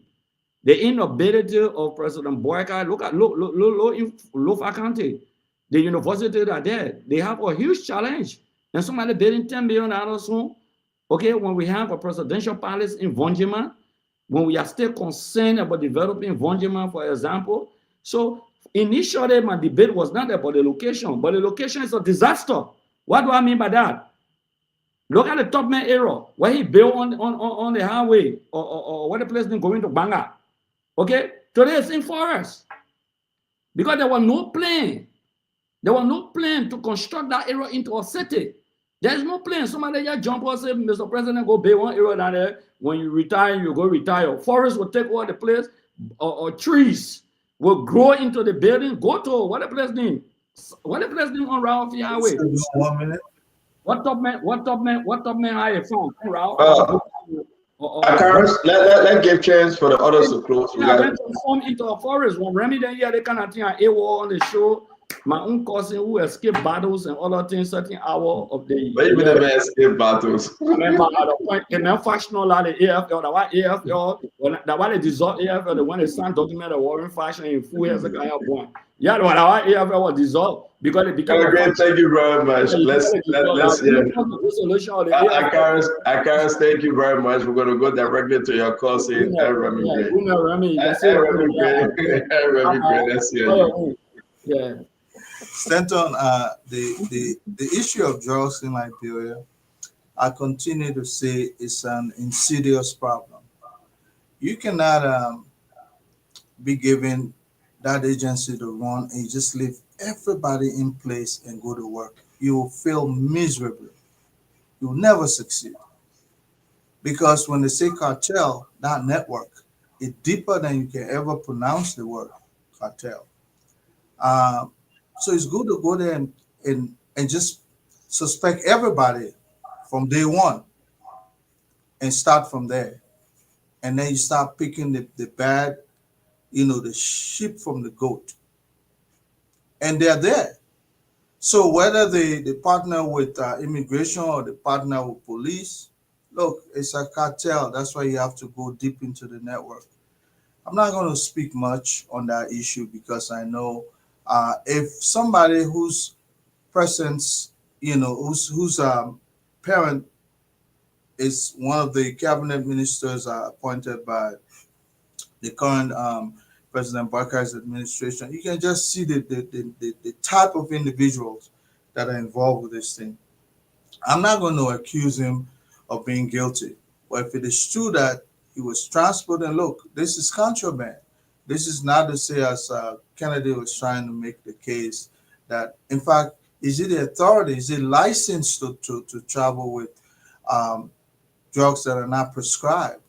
The inability of President Boyka, look at County, the universities that are there. They have a huge challenge. And somebody bidding $10 million soon. Okay, when we have a presidential palace in Vonjima, when we are still concerned about developing Vonjima, for example. So initially, my debate was not about the location, but the location is a disaster. What do I mean by that? Look at the Top Man area, where he built on the highway, or where the place been going to Banga. Okay, today it's in forest. Because there was no plan. There was no plan to construct that area into a city. There is no plan. Somebody just jump up and say, Mr. President, go build one area down there. When you retire, you go retire. Forest will take over the place, or trees will grow into the building. Go to what the place name? What the place name on Ralph Highway? 1 minute. What top man are you from? Ralph? Let's give chance for the others to close. Yeah, went to form into a forest. When Remy then yeah, they kind of thing on the show. My own cousin who escaped battles and other things, certain hour of the maybe the man escape battles. I remember at the point in the factional like the AFL, the white AFL, the white they dissolved AFL, the one they signed document the warring faction in full years ago. Yeah, the white AFL was dissolved because it became thank you very much. Let's hear. Akaris, thank you very much. We're going to go directly to your cousin, Remy. Let's hear. Yeah. Stanton, the issue of drugs in Liberia, I continue to say it's an insidious problem. You cannot be given that agency to run and just leave everybody in place and go to work. You will fail miserably. You will never succeed. Because when they say cartel, that network, is deeper than you can ever pronounce the word cartel. So it's good to go there and just suspect everybody from day one and start from there. And then you start picking the bad, the sheep from the goat. And they're there. So whether they partner with immigration or they partner with police, look, it's a cartel. That's why you have to go deep into the network. I'm not going to speak much on that issue because I know if somebody whose presence, whose parent is one of the cabinet ministers appointed by the current President Barker's administration, you can just see the type of individuals that are involved with this thing. I'm not going to accuse him of being guilty, but if it is true that he was transporting, look, this is contraband. This is not to say, as Kennedy was trying to make the case, that, in fact, is it the authority? Is it licensed to travel with drugs that are not prescribed?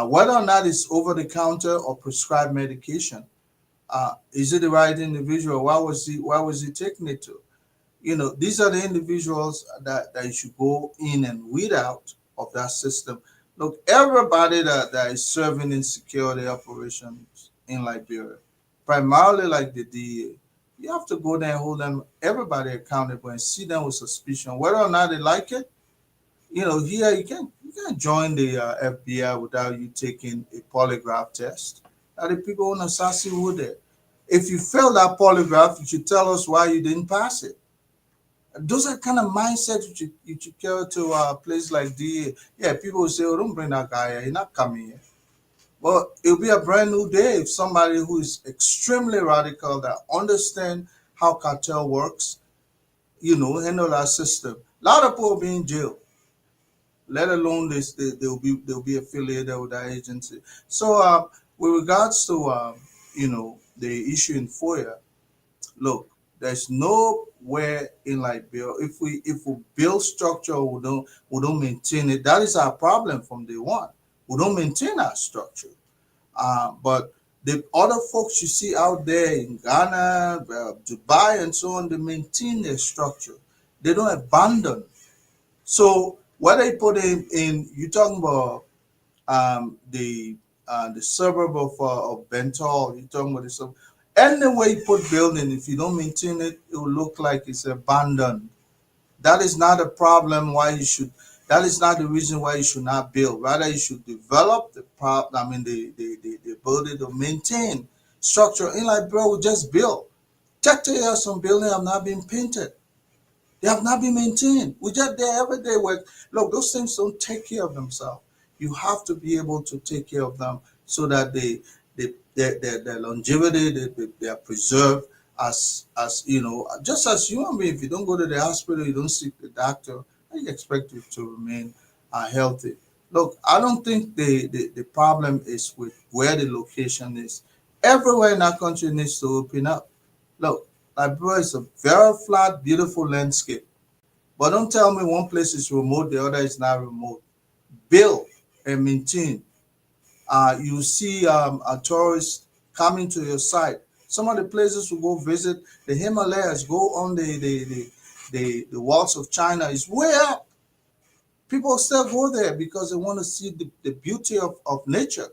Whether or not it's over-the-counter or prescribed medication, is it the right individual? Why was he taking it to? These are the individuals that you should go in and weed out of that system. Look, everybody that is serving in security operations in Liberia, primarily like the DEA, you have to go there and hold everybody accountable and see them with suspicion, whether or not they like it. Here you can't join the FBI without you taking a polygraph test. Now the people in Asasi would there. If you fail that polygraph, you should tell us why you didn't pass it. Those are kind of mindsets you should carry to a place like DA. Yeah, people will say, oh, don't bring that guy here. He's not coming here. Well, it'll be a brand new day if somebody who is extremely radical that understand how cartel works, handle our system. A lot of people will be in jail. A let alone they'll be affiliated with that agency. So with regards to the issue in Foya, look, there's nowhere in Liberia. If we build structure, we don't maintain it. That is our problem from day one. We don't maintain our structure. But the other folks you see out there in Ghana, Dubai, and so on, they maintain their structure. They don't abandon. So whether you put in you're talking about the suburb of Bentall, you're talking about the suburb. Anywhere you put building, if you don't maintain it, it will look like it's abandoned. That is not a problem why you should. That is not the reason why you should not build. Rather, you should develop the ability to maintain structure. In Liberia, we just build. 30 years some building have not been painted. They have not been maintained. We just there every day. Look, those things don't take care of themselves. You have to be able to take care of them so that their longevity, they are preserved as just as human being. If you don't go to the hospital, you don't seek the doctor, how you expect you to remain healthy? Look, I don't think the problem is with where the location is. Everywhere in our country needs to open up. Look, Liberia is a very flat, beautiful landscape. But don't tell me one place is remote, the other is not remote. Build and maintain. You see a tourist coming to your site. Some of the places we go visit, the Himalayas, go on the walls of China, is way up. People still go there because they want to see the beauty of nature.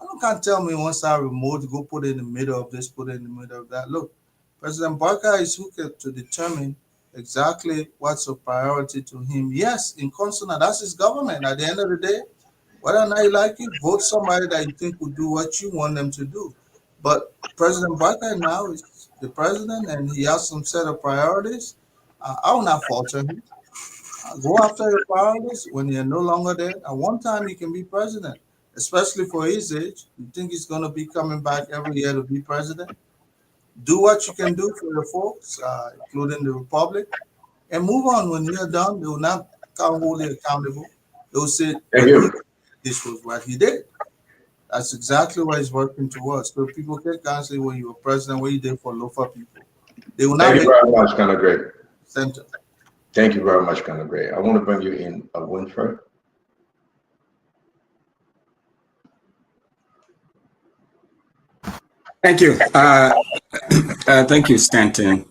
You can't tell me once I remote, go put it in the middle of this, put it in the middle of that. Look, President Barker is who can to determine exactly what's a priority to him. Yes, in consonant, that's his government. At the end of the day, whether or not you like it, vote somebody that you think will do what you want them to do. But President Barker now is the president, and he has some set of priorities. I will not falter him. Go after your priorities when you're no longer there. At one time, he can be president, especially for his age. You think he's going to be coming back every year to be president? Do what you can do for your folks, including the Republic, and move on. When you're done, they will not hold you accountable. They will say, this was what he did. That's exactly what he's working towards. So people can't say, when you were president, what you did for local people. They will not. Thank you very much, kind of great. Center. Thank you very much, kind of great. I want to bring you in, Winfred. Thank you. Thank you, Stanton.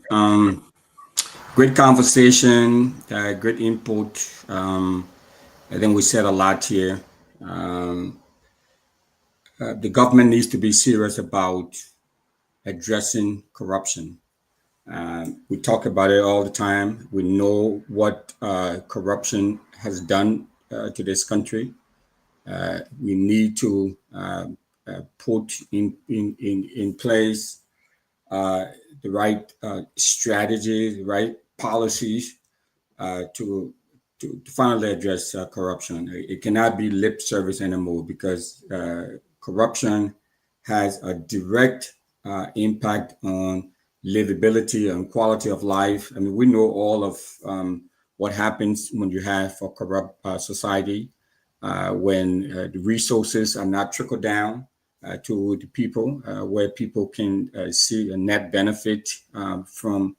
Great conversation, great input. I think we said a lot here. The government needs to be serious about addressing corruption. We talk about it all the time. We know what corruption has done to this country. We need to put in place the right strategies, the right policies to finally address corruption. It cannot be lip service anymore, because corruption has a direct impact on livability and quality of life. I mean, we know all of what happens when you have a corrupt society, when the resources are not trickled down to the people, where people can see a net benefit from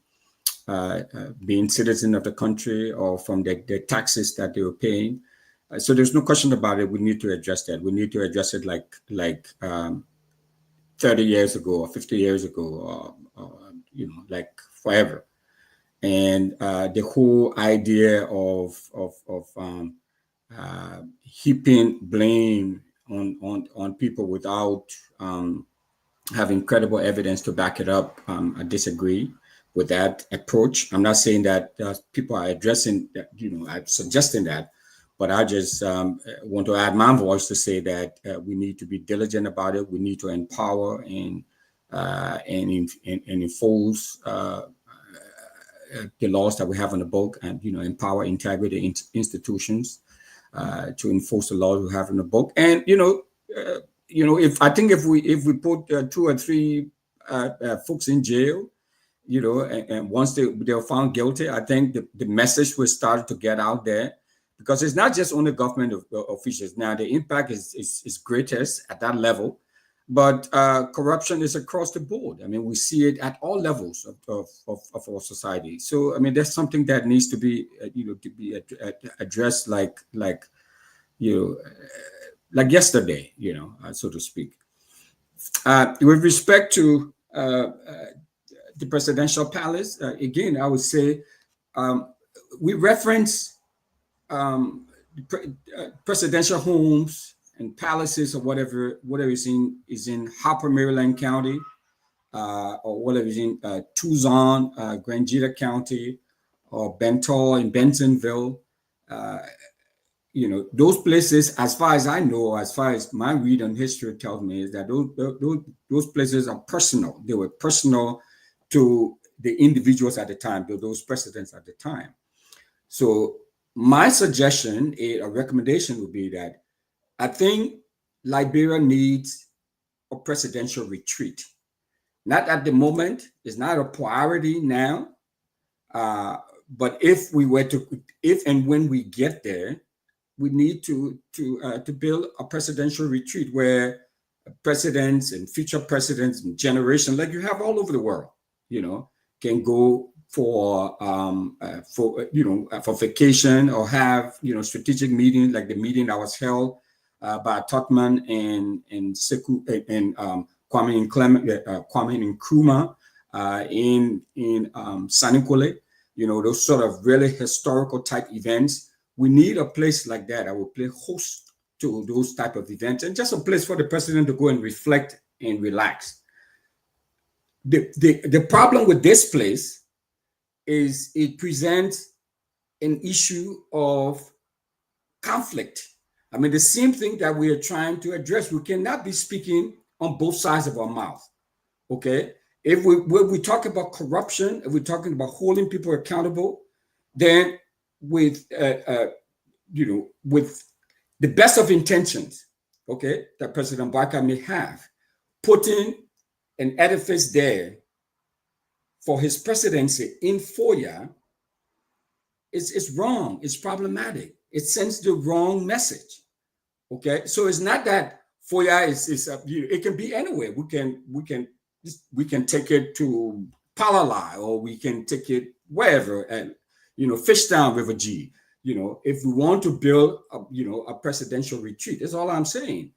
being citizen of the country, or from the taxes that they were paying. So there's no question about it. We need to address that. We need to address it like 30 years ago or 50 years ago, or like forever. And the whole idea of heaping blame on people without having credible evidence to back it up, I disagree with that approach. I'm not saying that people are addressing that, I'm suggesting that, but I just want to add my voice to say that we need to be diligent about it. We need to empower and enforce the laws that we have on the book, and empower integrity institutions to enforce the laws we have in the book. And if we put 2 or 3 folks in jail, and once they're found guilty, I think the message will start to get out there because it's not just only government officials. Now, the impact is greatest at that level, but corruption is across the board. I mean, we see it at all levels of our society. So, I mean, that's something that needs to be, addressed like yesterday, so to speak. With respect to the presidential palace, again, I would say we reference presidential homes and palaces or whatever is in Harper, Maryland County, or whatever is in Tucson, Grangita County, or Benton in Bentonville. Those places, as far as I know, as far as my read on history tells me, is that those places are personal. They were personal to the individuals at the time, to those presidents at the time. So my suggestion, a recommendation would be that I think Liberia needs a presidential retreat. Not at the moment, it's not a priority now. But if and when we get there, we need to build a presidential retreat where presidents and future presidents and generations, like you have all over the world, can go for vacation or have strategic meetings, like the meeting that was held by Totman and Sekou and Kwame Nkrumah in Sanikole. Those sort of really historical type events. We need a place like that will play host to those type of events, and just a place for the president to go and reflect and relax. The problem with this place is it presents an issue of conflict. I mean, the same thing that we are trying to address. We cannot be speaking on both sides of our mouth. Okay, when we talk about corruption, if we're talking about holding people accountable, then with the best of intentions, okay, that President Barker may have, putting an edifice there for his presidency in Foya is wrong. It's problematic. It sends the wrong message. Okay, so it's not that Foya is it can be anywhere. We can take it to Palala, or we can take it wherever, and Fishtown, River G. If we want to build a presidential retreat, that's all I'm saying.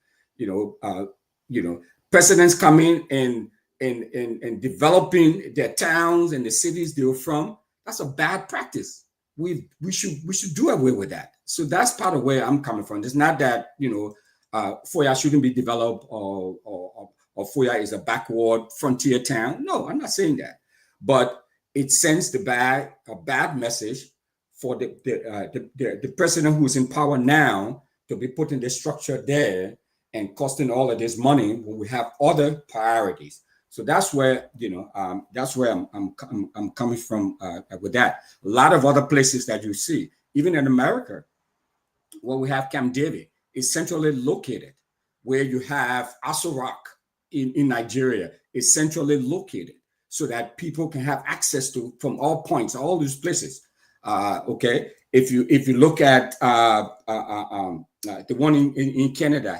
Presidents coming and developing their towns and the cities they were from. That's a bad practice. We should do away with that. So that's part of where I'm coming from. It's not that Foya shouldn't be developed or Foya is a backward frontier town. No, I'm not saying that. But it sends a bad message for the president who's in power now to be putting the structure there and costing all of this money when we have other priorities. So that's where I'm coming from with that. A lot of other places that you see, even in America, where we have Camp David, is centrally located. Where you have Aso Rock in Nigeria, is centrally located, so that people can have access to from all points, all these places. Okay, if you look at the one in Canada,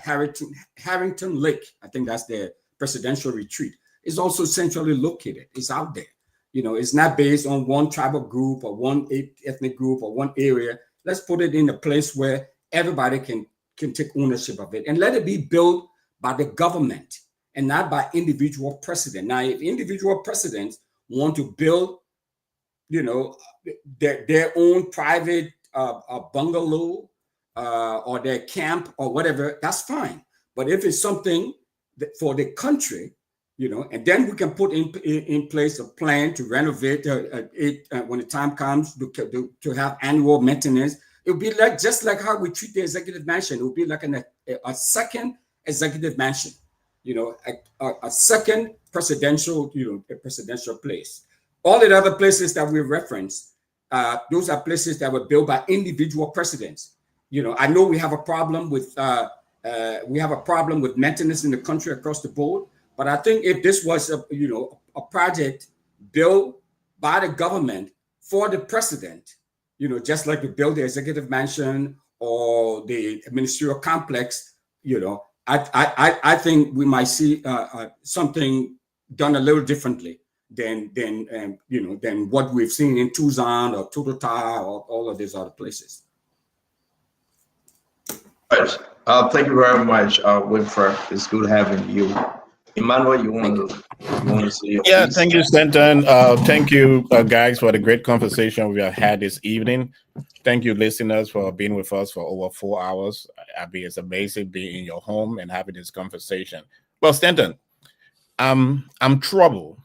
Harrington Lake, I think that's the presidential retreat, is also centrally located. It's out there. It's not based on one tribal group or one ethnic group or one area. Let's put it in a place where everybody can take ownership of it, and let it be built by the government and not by individual president. Now, if individual presidents want to build their own private bungalow or their camp or whatever, that's fine. But if it's something for the country, and then we can put in place a plan to renovate it when the time comes to have annual maintenance. It would be just like how we treat the executive mansion. It would be like a second executive mansion, a second presidential, a presidential place. All the other places that we reference, those are places that were built by individual presidents. I know we have a problem with maintenance in the country across the board, but I think if this was a project built by the government for the president, just like to build the executive mansion or the ministerial complex, I think we might see something done a little differently than what we've seen in Tucson or Tutota or all of these other places. Right. Thank you very much, Winfrey. It's good having you. Emmanuel, you want to say your Yeah, piece? thank you, Stanton. Thank you, guys, for the great conversation we have had this evening. Thank you, listeners, for being with us for over 4 hours. I mean, it's amazing being in your home and having this conversation. Well, Stanton, I'm troubled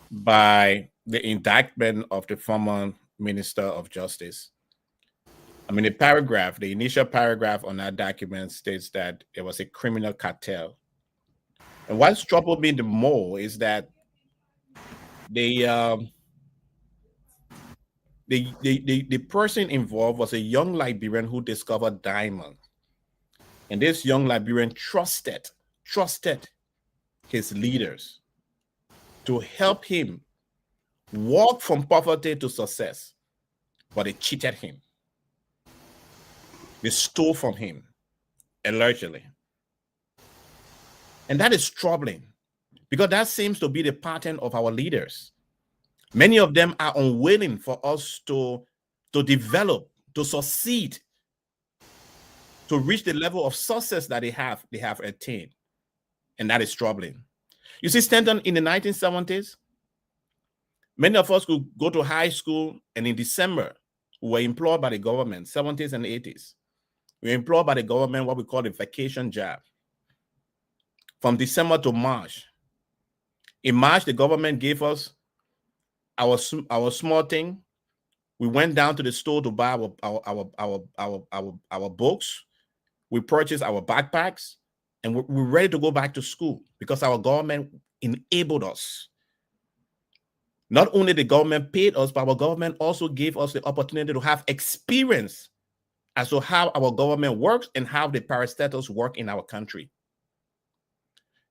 by the indictment of the former Minister of Justice. I mean, the initial paragraph on that document states that it was a criminal cartel. And what's troubled me the more is that the person involved was a young Liberian who discovered diamond. And this young Liberian trusted his leaders to help him walk from poverty to success. But they cheated him. They stole from him, allegedly. And that is troubling because that seems to be the pattern of our leaders. Many of them are unwilling for us to develop, to succeed, to reach the level of success that they have attained. And that is troubling. You see, Stanton, in the 1970s, many of us could go to high school, and in December, we were employed by the government, 70s and 80s. We were employed by the government, what we call the vacation job. From December to March. In March, the government gave us our small thing. We went down to the store to buy our books. We purchased our backpacks, and we're ready to go back to school because our government enabled us. Not only the government paid us, but our government also gave us the opportunity to have experience as to how our government works and how the parastatals work in our country.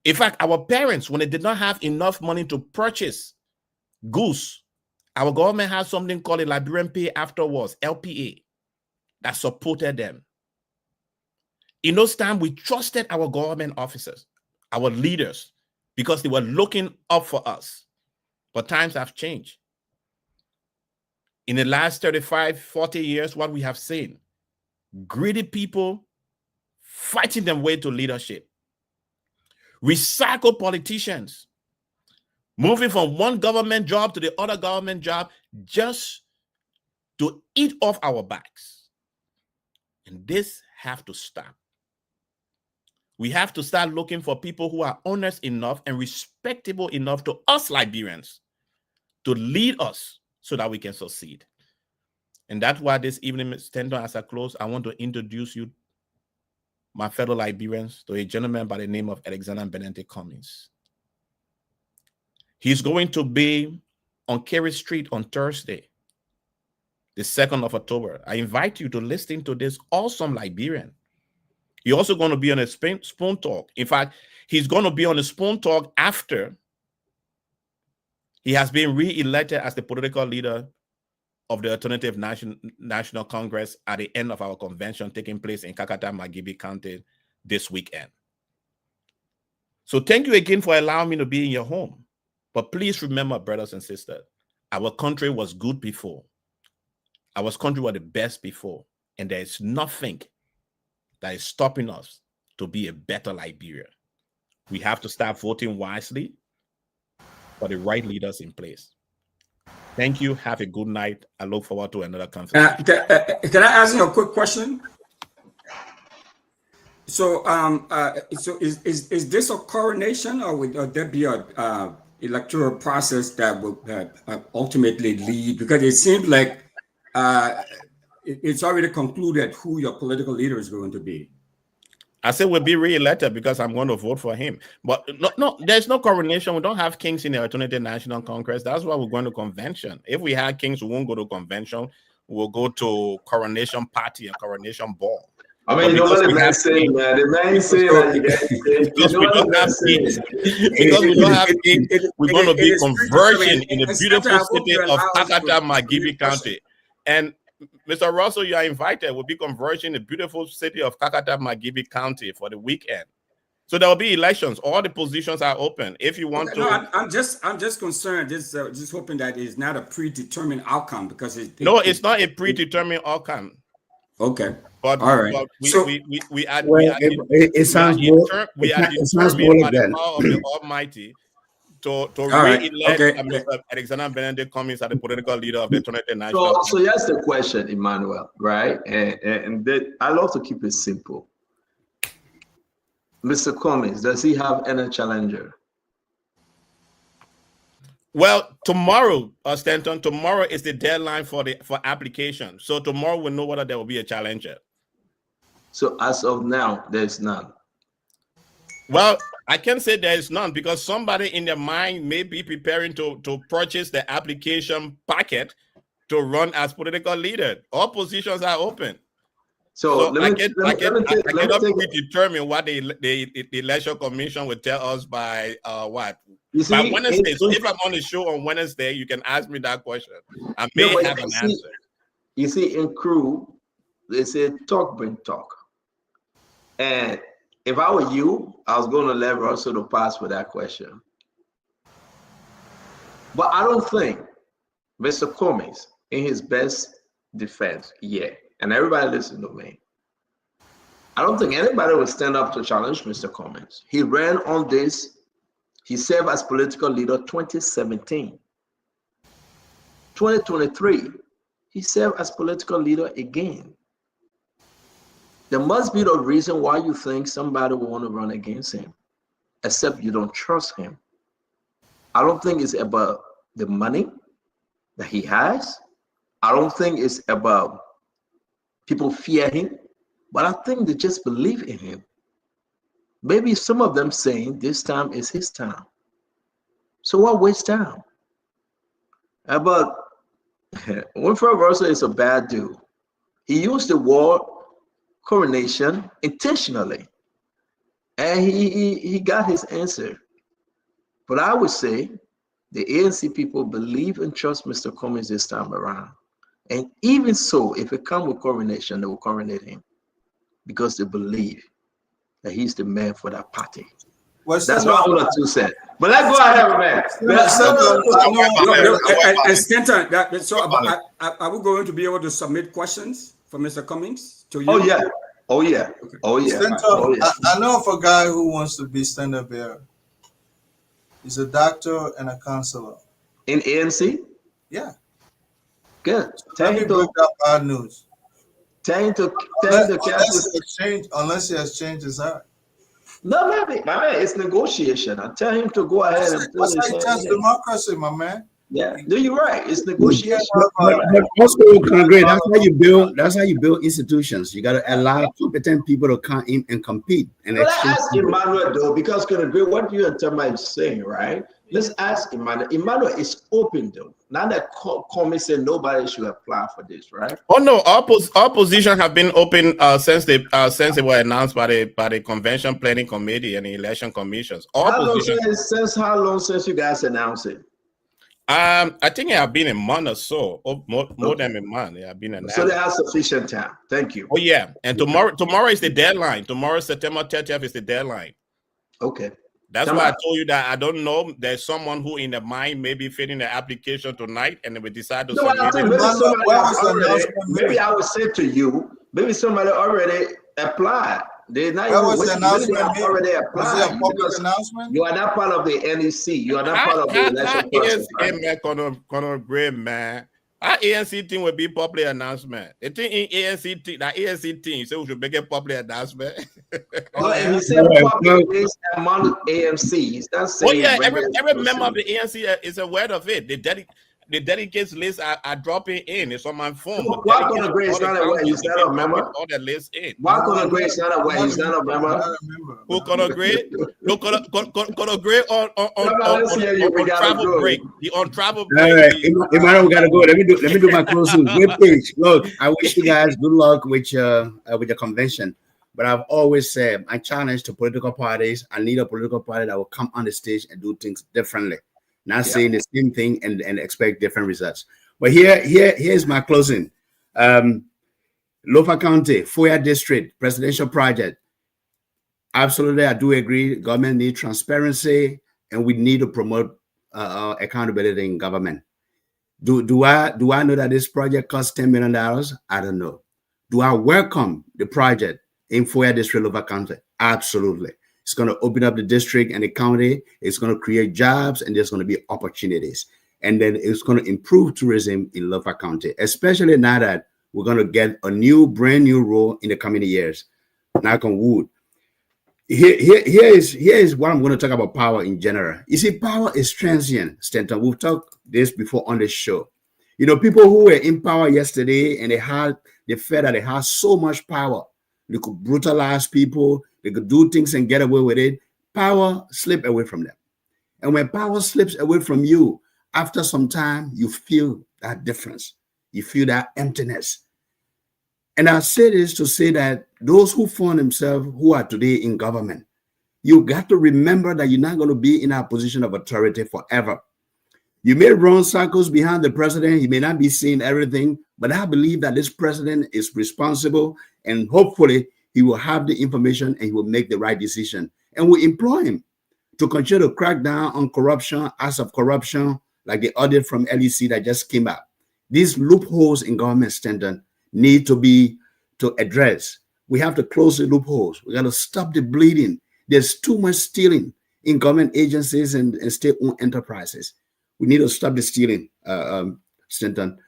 In fact, our parents, when they did not have enough money to purchase goods, our government had something called a Liberian Pay Afterwards, LPA, that supported them. In those times, we trusted our government officers, our leaders, because they were looking up for us. But times have changed. In the last 35, 40 years, what we have seen, greedy people fighting their way to leadership. Recycled politicians moving from one government job to the other government job just to eat off our backs. And this have to stop. We have to start looking for people who are honest enough and respectable enough to us Liberians to lead us so that we can succeed. And that's why this evening, Stanton, as I close, I want to introduce you, my fellow Liberians, to a gentleman by the name of Alexander Benente Cummings. He's going to be on Kerry Street on Thursday, the 2nd of October. I invite you to listen to this awesome Liberian. He's also going to be on a Spoon Talk. In fact, he's going to be on a Spoon Talk after he has been re-elected as the political leader of the Alternative National Congress at the end of our convention taking place in Kakata, Magibi County this weekend. So thank you again for allowing me to be in your home. But please remember, brothers and sisters, our country was good before. Our country was the best before. And there is nothing that is stopping us to be a better Liberia. We have to start voting wisely for the right leaders in place. Thank you. Have a good night. I look forward to another conversation. Can I ask you a quick question? So, is this a coronation, or would there be a electoral process that will ultimately lead? Because it seems like it's already concluded who your political leader is going to be. I said we'll be re-elected because I'm going to vote for him. But no, there's no coronation. We don't have kings in the Alternative National Congress. That's why we're going to convention. If we had kings, we won't go to convention. We'll go to coronation party and coronation ball. I mean, you know what the man saying, man? The man saying that because we don't have kings. Because we don't have kings, we're going to be conversion in the beautiful city of Kakata, Magibi County. And Mr. Russell, you are invited. We'll be converging the beautiful city of Kakata Magibi County for the weekend. So there will be elections. All the positions are open. If you want to, no, I'm just concerned. Just hoping that it's not a predetermined outcome because it's not a predetermined outcome. Okay. But, all right. But we are it sounds more. It sounds more like by the that. power of the Almighty to right. re-elect Okay. Mr. Alexander Benedict Cummings as the political leader of the 20th National. So here's the question, Emmanuel, right? And that I love to keep it simple. Mr. Cummings, does he have any challenger? Well, tomorrow, Stanton, tomorrow is the deadline for application. So tomorrow we'll know whether there will be a challenger. So as of now, there's none. Well, I can say there is none because somebody in their mind may be preparing to purchase the application packet to run as political leader. All positions are open. So I cannot predetermine what the election commission will tell us by what? By Wednesday. So if I'm on the show on Wednesday, you can ask me that question. I may have an answer. You see, in crew, they say talk bring talk. And if I were you, I was going to let Russell to pass for that question. But I don't think Mr. Cummings, in his best defense, and everybody listen to me, I don't think anybody will stand up to challenge Mr. Cummings. He ran on this. He served as political leader 2017. 2023, he served as political leader again. There must be the reason why you think somebody will want to run against him, except you don't trust him. I don't think it's about the money that he has. I don't think it's about people fear him, but I think they just believe in him. Maybe some of them saying this time is his time. So why waste time? But Winfred Russell is a bad dude. He used the word coronation intentionally, and he got his answer. But I would say the ANC people believe and trust Mr. Cummings this time around. And even so, if it comes with coronation, they will coronate him because they believe that he's the man for that party. That's what I want to say. But let's go ahead, man. Stanton, so are we going to be able to submit questions for Mr. Cummings to you? Oh yeah. Stanton, I know of a guy who wants to be stand-up bearer. He's a doctor and a counselor. In ANC? Yeah. Good. Tell him to break that bad news. Tell him to unless he has changed his heart. No, my man, it's negotiation. I tell him to go ahead and do it. That's democracy, my man. Yeah, you're right. It's negotiation. But also, Congress, that's how you build institutions. You got to allow competent people to come in and compete. And let's ask Emmanuel though, because what you and Tama is saying, right? Let's ask Emmanuel. Emmanuel is open though. Now that Cummings said nobody should apply for this, right? Oh no, our position have been open since they were announced by the Convention Planning Committee and the Election Commissions. Since how long since you guys announced it? I think it has been a month or so, more than a month. It has been announced. So they have sufficient time. Thank you. Oh yeah, and tomorrow is the deadline. Tomorrow, September 30th, is the deadline. Okay. That's why I told you that I don't know. There's someone who in the mind may be filling the application tonight, and they will decide to submit it. Maybe I would say to you, maybe somebody already applied. They're not already applied. Announcement? You are not part of the NEC. You are not part of the election process. Conor Gray, man. Our ANC team will be public announcement. The thing in ANC team, so we should make a public announcement. No, and he said public is among AMCs. That's every member of the ANC is aware of it. The delegates list are dropping in. It's on my phone. So why Conor Gray is not aware? He's not a member. All the list in. Why Conor Gray is not aware? He's not a member. Who Conor Gray? No, Conor Gray on travel break. The on travel break. All right, Emmanuel, we gotta go. Let me do my closing. Great page. Look, I wish you guys good luck with the convention. But I've always said I challenge to political parties. I need a political party that will come on the stage and do things differently. Not saying the same thing and expect different results. But here's my closing. Lofa County, Foya District, presidential project. Absolutely, I do agree. Government needs transparency, and we need to promote accountability in government. Do I know that this project costs $10 million? I don't know. Do I welcome the project in Foya District, Lofa County? Absolutely. It's going to open up the district and the county. It's going to create jobs, and there's going to be opportunities. And then it's going to improve tourism in Lofa County, especially now that we're going to get a brand new role in the coming years. Knock on wood. Here is what I'm going to talk about power in general. You see, power is transient, Stanton. We've talked this before on the show. You know, people who were in power yesterday and they felt that they had so much power. They could brutalize people. They could do things and get away with it. Power slipped away from them. And when power slips away from you, after some time, you feel that difference. You feel that emptiness. And I say this to say that those who find themselves who are today in government, you got to remember that you're not going to be in a position of authority forever. You may run circles behind the president. He may not be seeing everything, but I believe that this president is responsible, and hopefully he will have the information and he will make the right decision. And we employ him to continue to crack down on corruption, acts of corruption, like the audit from LEC that just came out. These loopholes in government standard need to address. We have to close the loopholes. We got to stop the bleeding. There's too much stealing in government agencies and state-owned enterprises. We need to stop the stealing, Stanton.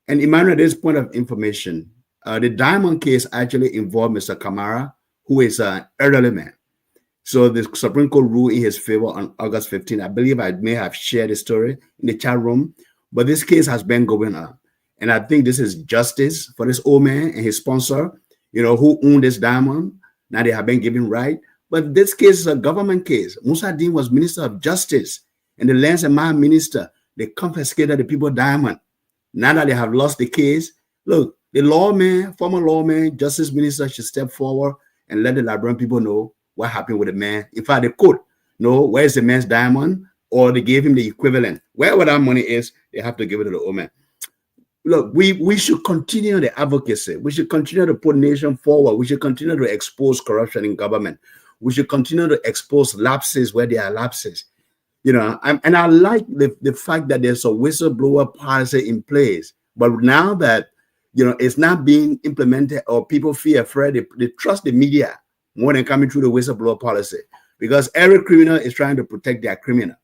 And Emmanuel, at this point of information, the Diamond case actually involved Mr. Kamara, who is an elderly man. So the Supreme Court ruled in his favor on August 15. I believe I may have shared the story in the chat room, but this case has been going on. And I think this is justice for this old man and his sponsor, you know, who owned this diamond. Now they have been given right. But this case is a government case. Musa Dean was Minister of Justice, and the Lands and Mine Minister, they confiscated the people's diamond. Now that they have lost the case, look, the lawman, former lawman, Justice Minister should step forward and let the Liberian people know what happened with the man. In fact, they could know where's the man's diamond, or they gave him the equivalent. Wherever that money is, they have to give it to the old man. Look, we should continue the advocacy. We should continue to put nation forward. We should continue to expose corruption in government. We should continue to expose lapses where there are lapses. You know, and I like the fact that there's a whistleblower policy in place. But now that, you know, it's not being implemented, or people feel afraid, they trust the media more than coming through the whistleblower policy, because every criminal is trying to protect their criminal.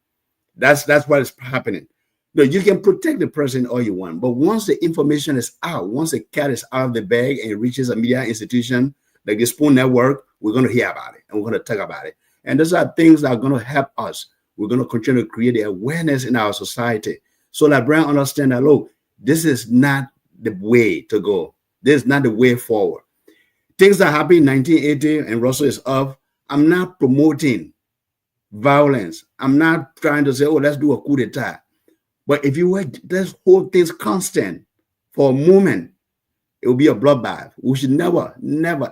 That's what is happening. No, you can protect the person all you want, but once the information is out, once the cat is out of the bag and it reaches a media institution like the Spoon Network, we're going to hear about it and we're going to talk about it. And those are things that are going to help us. We're going to continue to create the awareness in our society so that Brian understand that, look, this is not the way to go. This is not the way forward. Things that happened in 1980 and Russell is up. I'm not promoting violence. I'm not trying to say, oh, let's do a coup d'etat. But if you were, let's hold things constant for a moment, it will be a bloodbath. We should never,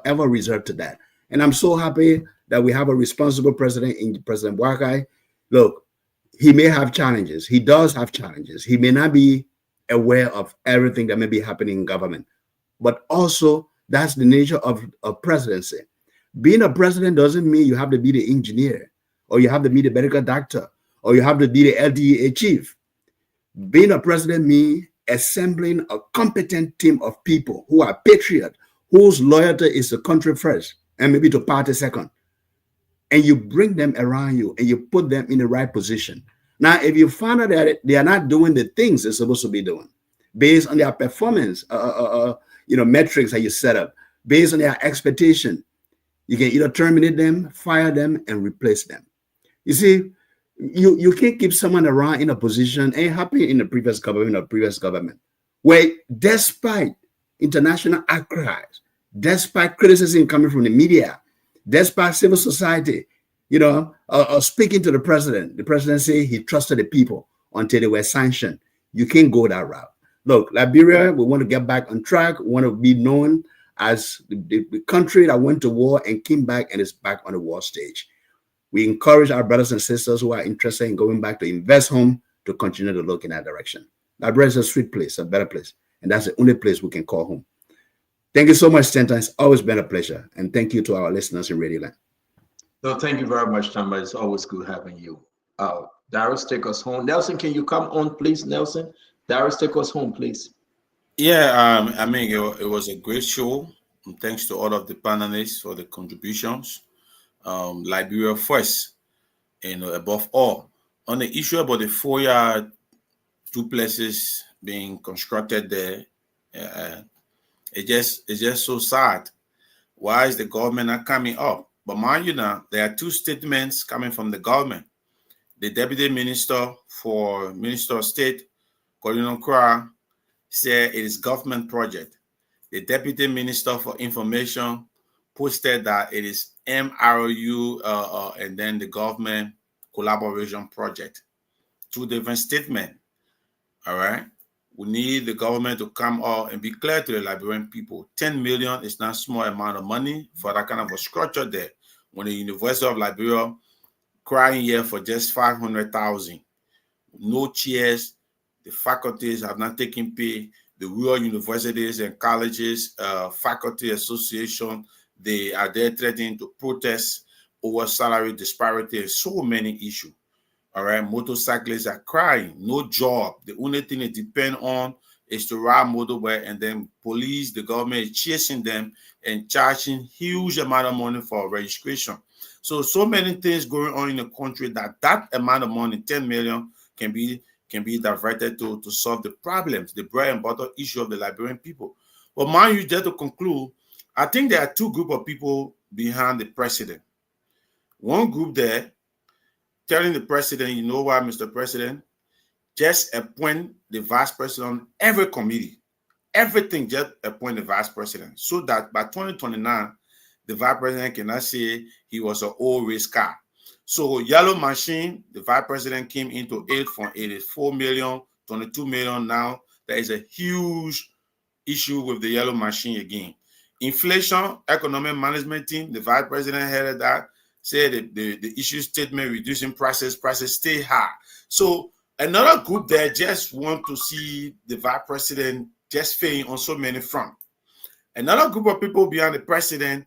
ever resort to that. And I'm so happy that we have a responsible president in President Boakai. Look, he may have challenges. He does have challenges. He may not be aware of everything that may be happening in government. But also, that's the nature of presidency. Being a president doesn't mean you have to be the engineer, or you have to be the medical doctor, or you have to be the LDA chief. Being a president means assembling a competent team of people who are patriots, whose loyalty is to country first and maybe to party second. And you bring them around you and you put them in the right position. Now, if you find out that they are not doing the things they're supposed to be doing based on their performance, metrics that you set up, based on their expectation, you can either terminate them, fire them, and replace them. You see, you can't keep someone around in a position, and it happened in the previous government, where despite international outcries, despite criticism coming from the media, despite civil society, speaking to the president said he trusted the people until they were sanctioned. You can't go that route. Look, Liberia, we want to get back on track. We want to be known as the country that went to war and came back and is back on the war stage. We encourage our brothers and sisters who are interested in going back to invest home to continue to look in that direction. Liberia is a sweet place, a better place. And that's the only place we can call home. Thank you so much, Santa. It's always been a pleasure. And thank you to our listeners in Radio Land. No, thank you very much, Tamba. It's always good having you. Darius, take us home. Nelson, can you come on, please, Nelson? Darius, take us home, please. Yeah, I mean, it was a great show. And thanks to all of the panelists for the contributions. Liberia first, above all. On the issue about the Foya duplexes being constructed there, it's just so sad. Why is the government not coming up? But mind you now, there are two statements coming from the government. The Deputy Minister of State, Colonel Kra, said it is government project. The Deputy Minister for Information posted that it is MRU and then the government collaboration project. Two different statements. All right. We need the government to come out and be clear to the Liberian people. 10 million is not a small amount of money for that kind of a structure there. When the University of Liberia crying here for just 500,000, no chairs, the faculties have not taken pay. The rural universities and colleges, faculty association, they are there threatening to protest over salary disparity and so many issues. All right, motorcyclists are crying, no job. The only thing they depend on is to ride motorbike, and then police, the government is chasing them and charging huge amount of money for registration. So many things going on in the country that amount of money, 10 million, can be diverted to solve the problems, the bread and butter issue of the Liberian people. But mind you, just to conclude, I think there are two groups of people behind the president. One group there telling the president, you know what, Mr. President, just appoint the vice president on every committee. Everything, just appoint the vice president. So that by 2029, the vice president cannot say he was an old race car. So yellow machine, the vice president came into aid from 84 million, 22 million now. There is a huge issue with the yellow machine again. Inflation, economic management team, the vice president headed that, said the issue statement, reducing prices stay high. So another group there just want to see the vice president just failing on so many fronts. Another group of people behind the president,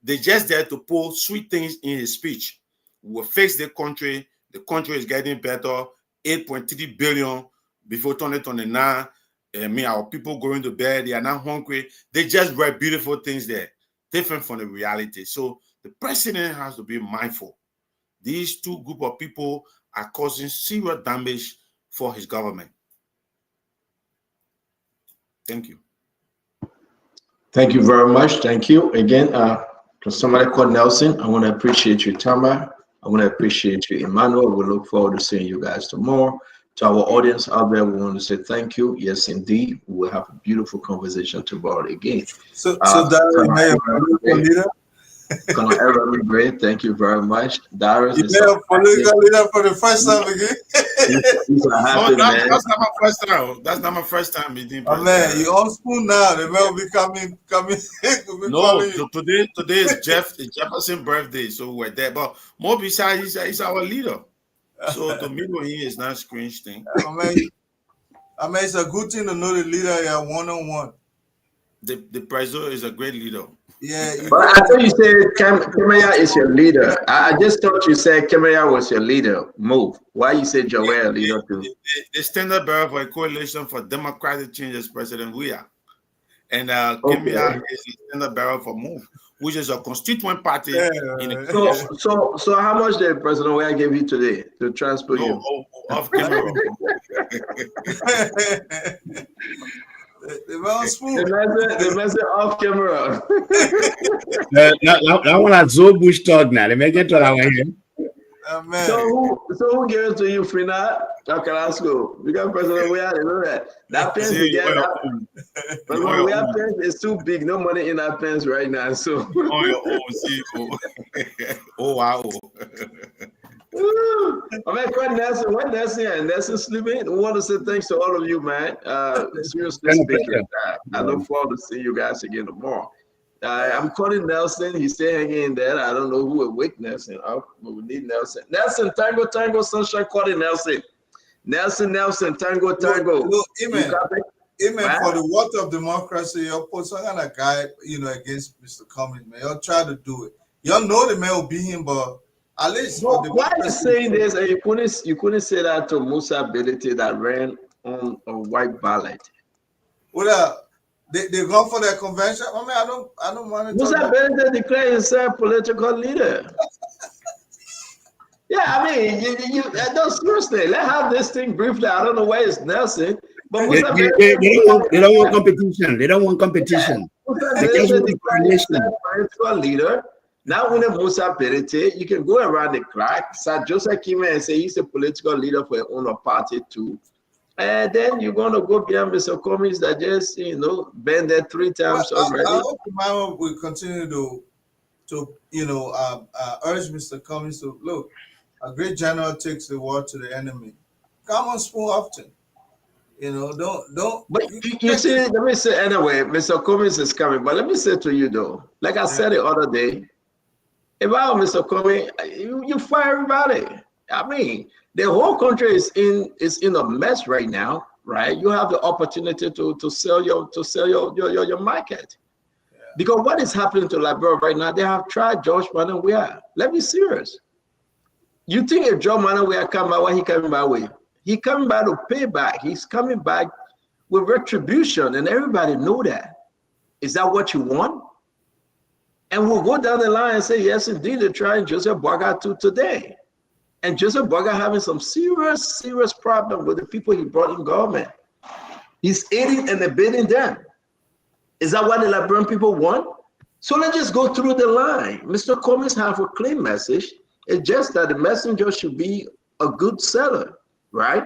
they just there to pull sweet things in his speech. We will fix the country is getting better, 8.3 billion before 2029. I mean, our people going to bed, they are not hungry. They just write beautiful things there, different from the reality. So the president has to be mindful. These two group of people are causing serious damage for his government. Thank you. Thank you very much. Thank you. Again, somebody called Nelson. I want to appreciate you, Tamba. I want to appreciate you, Emmanuel. We look forward to seeing you guys tomorrow. To our audience out there, we want to say thank you. Yes, indeed. We'll have a beautiful conversation tomorrow again. So Darius, Colonel Aaron, great. Thank you very much. Darius, you may have political leader for the first time again. He's a happy man. That's not my first time. That's not my first time meeting. Oh man, you on spoon now. The man will be coming. No, today is Jefferson's birthday, so we're there. But more besides, he's our leader. So to meet with him is not a strange thing. I mean, it's a good thing to know the leader here one-on-one. The president is a great leader. Yeah, but I thought you said Kemaya is your leader. I just thought you said Kemaya was your leader. Move. Why you said Joel leader too? The standard bearer for a coalition for democratic change is President Foya, and Kemaya is the standard bearer for Move, which is a constituent party. So how much did President Foya give you today to transport you? Off camera. The message off camera. That one at Zo Bush talk now. They make it to that one here. So who gave it to you, Frina? Okay, let's go. We got President Foya. You know that. That pens again. President Foya pens is too big. No money in that pens right now. So. Oh wow. I mean, quite Nelson. When Nelson sleeping, we want to say thanks to all of you, man. Seriously speaking, I look forward to seeing you guys again tomorrow. I'm calling Nelson. He's still hanging in there. I don't know who will wake Nelson up, but we need Nelson. Nelson, Tango, Sunshine, calling Nelson. Nelson, Tango. Look, Amen. Right? For the worth of democracy, you put some kind of guy, against Mr. Cummings, man. You'll try to do it. Y'all know the man will beat him, but at least for But why are you democracy. saying this? And you couldn't say that to Musa Belete that ran on a white ballot. Well, they gone for their convention. I mean, I don't want to Musa talk Belete declared himself political leader. Yeah, I mean, no, seriously, let's have this thing briefly. I don't know where it's Nelson, but They Musa don't want competition. They don't want competition. They just want the coalition. political leader. Now, when Musa Belete, you can go around the clock. Sir Joseph came in and say he's a political leader for his own party too. And then you're going to go beyond Mr. Cummings that just, been there 3 times already. I hope the man will continue to urge Mr. Cummings to look. A great general takes the war to the enemy. Come on, spoon often. Don't. But you see, let me say anyway, Mr. Cummings is coming. But let me say to you though, like I said the other day, if I were Mr. Cummings, you fire everybody. I mean, the whole country is in a mess right now, right? You have the opportunity to sell your market. Yeah. Because what is happening to Liberia right now, they have tried George Manawea. Let me be serious. You think if George Manawea come back, what he coming back with? He coming back to pay back. He's coming back with retribution, and everybody know that. Is that what you want? And we'll go down the line and say, yes, indeed, they're trying Joseph Boaga today. And Joseph Boaga having some serious problem with the people he brought in government. He's aiding and abetting them. Is that what the Liberian people want? So let's just go through the line. Mr. Cummings have a clean message. It's just that the messenger should be a good seller, right?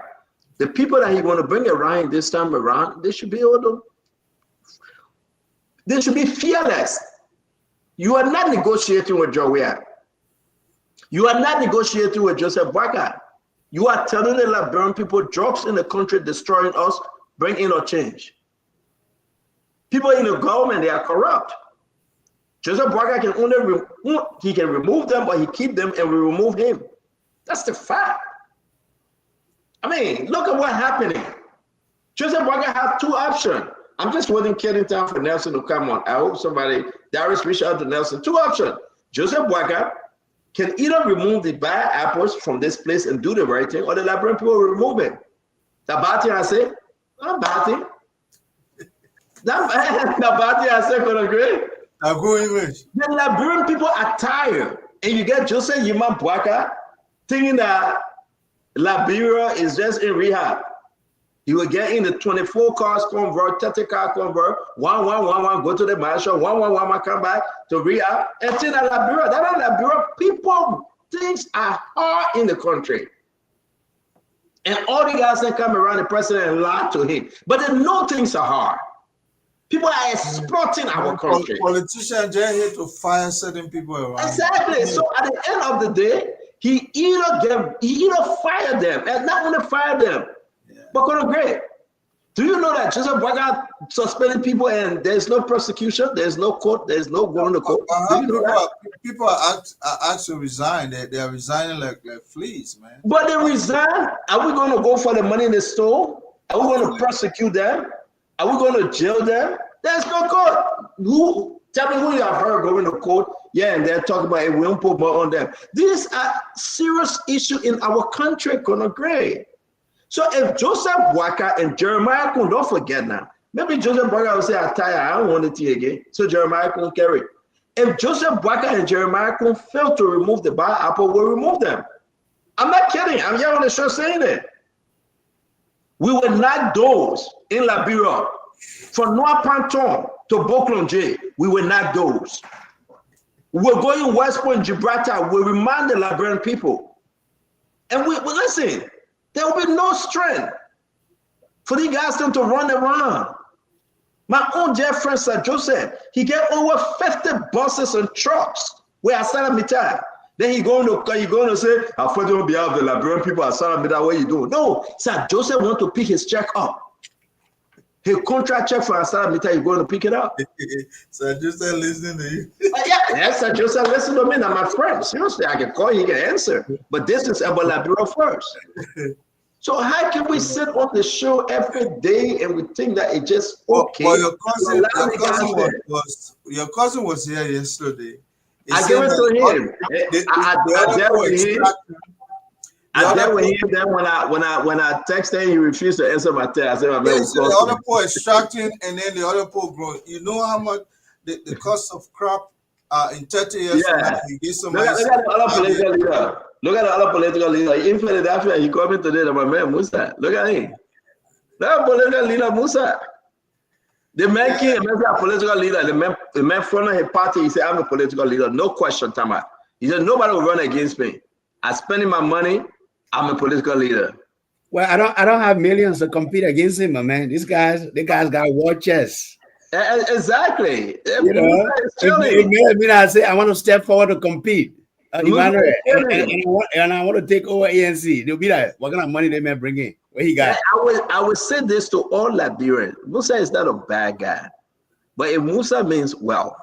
The people that he want to bring around this time around, they should be fearless. You are not negotiating with Joe Weah. You are not negotiating with Joseph Boaga. You are telling the Liberian people drugs in the country destroying us, bring in a change. People in the government, they are corrupt. Joseph Boaga can he can remove them, but he keep them and we remove him. That's the fact. I mean, look at what's happening. Joseph Boaga has 2 options. I'm just waiting time for Nelson to come on. I hope Darius reach out to Nelson. 2 options. Joseph Boaga can either remove the bad apples from this place and do the right thing, or the Liberian people will remove it. The bad thing I say, not bad thing. The bad thing I say, gonna agree. I go English. The Liberian people are tired, and you get Joseph Yima Boaga thinking that Liberia is just in rehab. He will get in the 24 cars convert, 30 car convert, one, go to the marshal, one, come back to rehab, and think that Liberia, people, things are hard in the country. And all the guys that come around the president and lie to him. But they know things are hard. People are exploiting our country. Politicians are here to fire certain people around. Exactly. So at the end of the day, he either fired them, and not only fired them, but gonna great. Do you know that Joseph Boaga suspended people and there's no prosecution, there's no court, there's no going to court? People are asked to resign. They are resigning like fleas, man. But they resign. Are we going to go for the money in the store? Are we going to prosecute them? Are we going to jail them? There's no court. Tell me who you have heard going to court? Yeah, and they're talking about it. We don't put more on them. These are serious issues in our country, Conor Gray. So if Joseph Boaga and Jeremiah Kun, don't forget now, maybe Joseph Boaga will say, I'm tired, I don't want it here again. So Jeremiah Kun carry. If Joseph Boaga and Jeremiah Kun fail to remove the bad apple, we'll remove them. I'm not kidding. I'm here on the show saying it. We will knock doors in Liberia from Noir Panton to Boklonje. We will knock doors. We're going West Point, Gibraltar. We remind the Liberian people. And we listen. There will be no strength for these guys to run around. My own dear friend, Sir Joseph, he get over 50 buses and trucks where I started Mita. Then he going to say, I'm fighting on behalf of the Liberian people at Sarah Mita, what you doing? No, Sir Joseph want to pick his check up. His contract check for Asara Mita, you're going to pick it up. Sir Joseph listening to you. Yes, Sir Joseph, listen to me. I'm my friend. Seriously, I can call you, he can answer. But this is about Liberia first. So how can we sit on the show every day and we think that it's just okay? Well, your cousin was here yesterday. I gave it to him. I dealt with him. Then when I texted him, he refused to answer my text. I said, "My man, the other poor extracting, and then the other poor growing. You know how much the cost of crop in 30 years from now? You get somebody. Look at the other political leader. Look at the other political leader. In Philadelphia, he called me today. My man Musa. Look at him. Look at political leader Musa. The man came as a political leader. The man from his party. He said, "I'm a political leader. No question, Tama." He said, "Nobody will run against me. I'm spending my money. I'm a political leader." Well, I don't have millions to compete against him, my man. These guys got watches. Exactly. You know, it I say I want to step forward to compete. Emmanuel, and I want to take over ANC. They'll be like, what kind of money they may bring in? Where he got? I will say this to all Liberians. Musa is not a bad guy, but if Musa means wealth,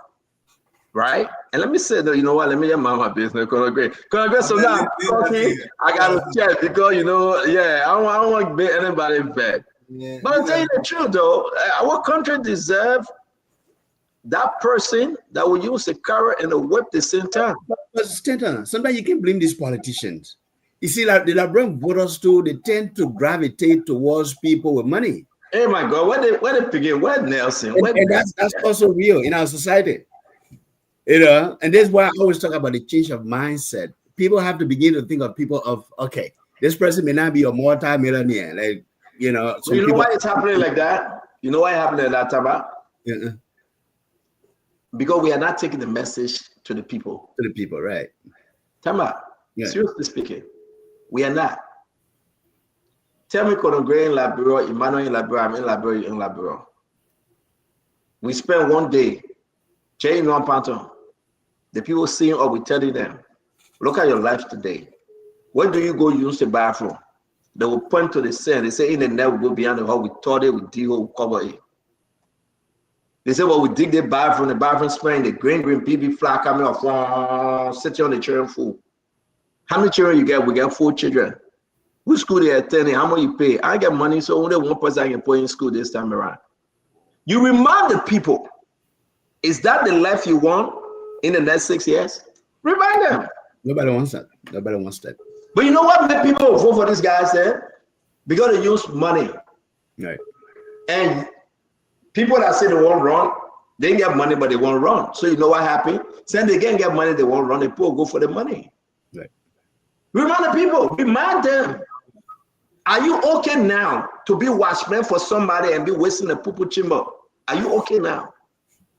right? And let me say that, you know what? Let me get my business. So now I got to check because, I don't want to be anybody bad. Yeah, but I'll tell you the truth, though, our country deserves that person that will use the carrot and the whip at the same time. But Stanton, sometimes you can blame these politicians. You see, like the Liberian voters too, they tend to gravitate towards people with money. Hey, my God, where they begin? Where Nelson? And that's also real in our society. And that's why I always talk about the change of mindset. People have to begin to think of people of, okay, this person may not be a multi-millionaire. Like, so you know why it's happening like that? You know why it's happening like that, Taba? Yeah. Because we are not taking the message to the people. To the people, right. Tama, seriously speaking, we are not. Tell me, Konogre in Laburo, Emmanuel in Laburo, I'm in Laburo, in Laburo. We spend one day, Jay in one panton. The people seeing or we telling them, look at your life today. Where do you go use the bathroom? They will point to the sand. They say in the net, we go behind the hole, we tore it, we dig it, we cover it. They say, well, we dig the bathroom spraying the green PB fly coming off, sitting on the children food. How many children you get? We get 4 children. Which school they attending? How much you pay? I get money, so only one person I can put in school this time around. You remind the people, is that the life you want in the next 6 years? Remind them. Nobody wants that. Nobody wants that. But you know what made people vote for these guys there? Because they use money. Right. And people that say they won't run, they get money, but they won't run. So you know what happened? Since they can't get money, they won't run. The people go for the money. Right. Remind the people. Remind them. Are you okay now to be watchman for somebody and be wasting a poo chamber? Are you okay now?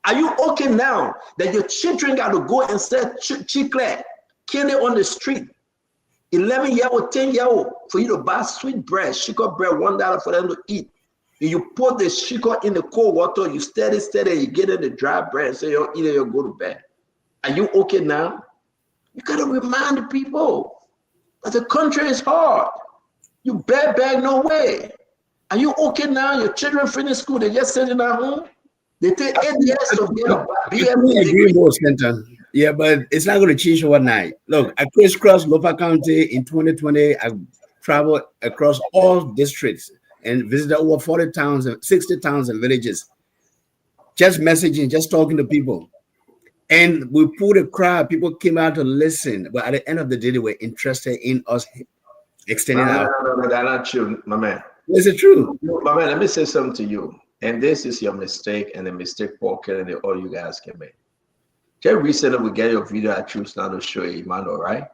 Are you okay now that your children got to go and sell chicle, candy on the street? 11-year-old, 10-year-old, for you to buy sweet bread, sugar bread, $1 for them to eat. And you put the sugar in the cold water, you steady, you get in the dry bread, and say you'll eat it, you'll go to bed. Are you okay now? You gotta remind the people that the country is hard. You beg, no way. Are you okay now? Your children finish school, they just sitting at home. They take 8 years to get a BM degree. Yeah, but it's not going to change overnight. Look, I crisscrossed Lofa County in 2020. I traveled across all districts and visited over 40 towns and 60 towns and villages. Just messaging, just talking to people. And we put a crowd. People came out to listen. But at the end of the day, they were interested in us extending out. No, that's not true, my man. Is it true? My man, let me say something to you. And this is your mistake and the mistake Paul Kelly and all you guys can make. Just recently, we get your video I choose now to show you, Emmanuel, right?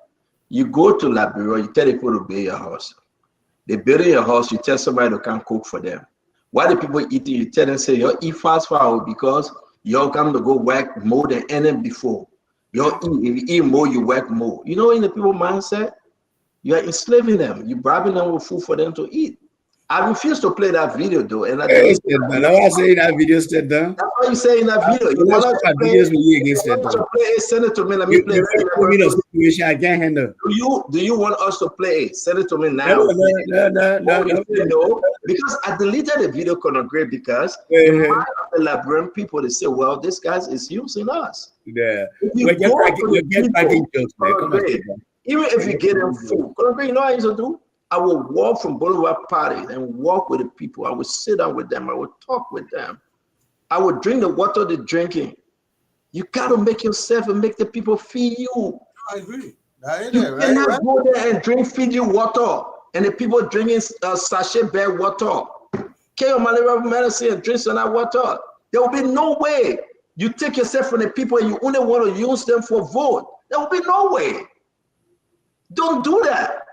You go to Liberia, you tell people to build your house. They build your house, you tell somebody to come cook for them. Why the people eating? You tell them, say, you eat fast food because you're come to go work more than any before. If you eat more, you work more. You know, in the people mindset, you are enslaving them. You're bribing them with food for them to eat. I refuse to play that video though. And I say that video said that. That's what you say in that video. You want to play it? Send it to me. Let me play it. I can't handle. Do you want us to play it? Send it to me now. No. Because I deleted the video Conograde because in mind of the Liberian people, they say, well, this guy is using us. Yeah. Even if you get them food, Conograde, you know what I used to do? I will walk from Boulevard parties and walk with the people. I would sit down with them. I would talk with them. I would drink the water they're drinking. You got to make yourself and make the people feed you. I agree. You cannot go there and drink Fiji water and the people drinking sachet bear water. Get your malaria medicine and drink some of that water. There will be no way you take yourself from the people and you only want to use them for vote. There will be no way. Don't do that.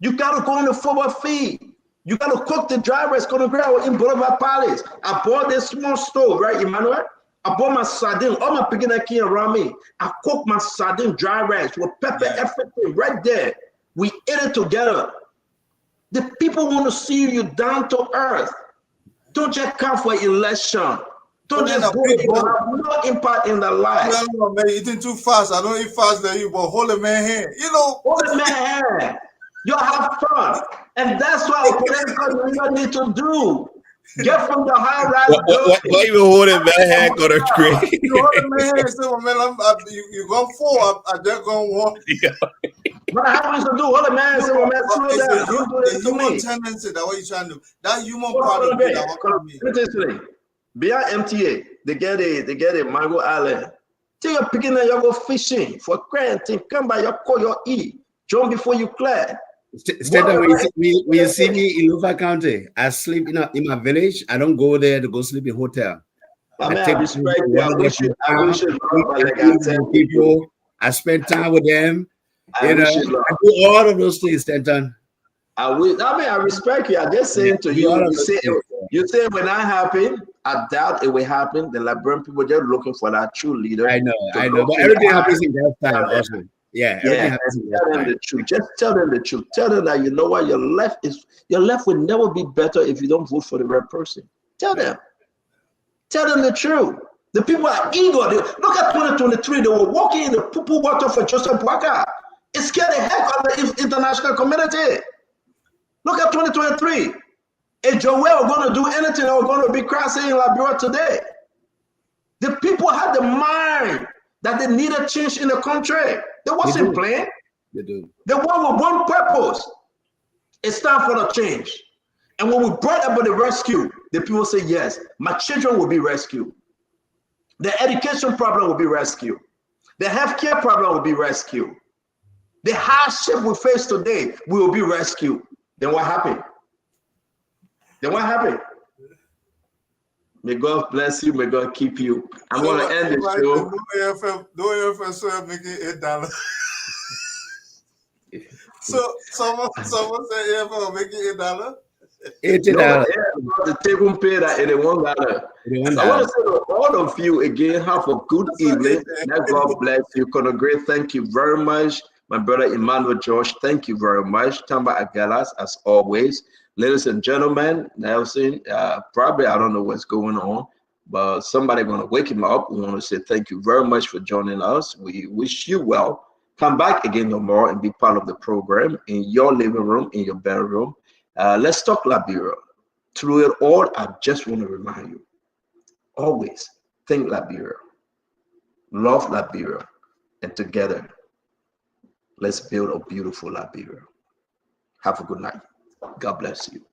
You got to go on the forward feed. You got to cook the dry rice in Boulevard Palace. I bought this small stove, right, Emmanuel? I bought my sardine, all my picking that came around me. I cooked my sardine dry rice with pepper, everything right there. We ate it together. The people want to see you down to earth. Don't just come for election. Don't just go and have no impact in their life. No, man, eating too fast. I don't eat fast than you, but hold a man hand. You know, hold a man hand. You have fun, and that's what our political leader need to do. Get from the high rise. What you holding my hand gonna create? You hold a man hand and say, well, man, you go 4, I just go 1. What happens to do? Hold a man and say, well, man, slow down. Don't do it to me. Human tendency, that's what you're trying to do. That human part of it, that what me. Beyond MTA, they get a Mango Island. Take your picking and you go fishing for granting. Come by your call your eat. Jump before you clear. When you see me in Lofa County, I sleep in my village. I don't go there to go sleep in hotel. I respect people. I spend time with them. I do all of those things, Stanton. I respect you. I just saying to you, you say when that happen, I doubt it will happen. The Liberian people just looking for that true leader. I know, but everything happens in that time also. Yeah, tell them the truth. Just tell them the truth. Tell them that you know what, your left will never be better if you don't vote for the right person. Tell them. Tell them the truth. The people are eager. Look at 2023. They were walking in the poo water for Joseph Boakai. It scared the heck out of the international community. Look at 2023. If Joel were going to do anything, they were going to be crashing in Liberia today. The people had the mind that they needed change in the country. They wasn't playing. They do. They were with one purpose. It's time for the change. And when we brought about the rescue, the people say, yes, my children will be rescued. The education problem will be rescued. The healthcare problem will be rescued. The hardship we face today will be rescued. Then what happened? May God bless you. May God keep you. I'm going to end the show. No AFM making $8. So someone said AFM making $8. $80. The table pay that $81. I want to say to all of you again, have a good evening. May God bless you. Conor Gray, thank you very much. My brother Emmanuel Josh, thank you very much. Tamba Agalas, as always. Ladies and gentlemen, Nelson, probably I don't know what's going on, but somebody going to wake him up. We want to say thank you very much for joining us. We wish you well. Come back again tomorrow and be part of the program in your living room, in your bedroom. Let's talk Liberia. Through it all, I just want to remind you, always think Liberia, love Liberia, and together, let's build a beautiful Liberia. Have a good night. God bless you.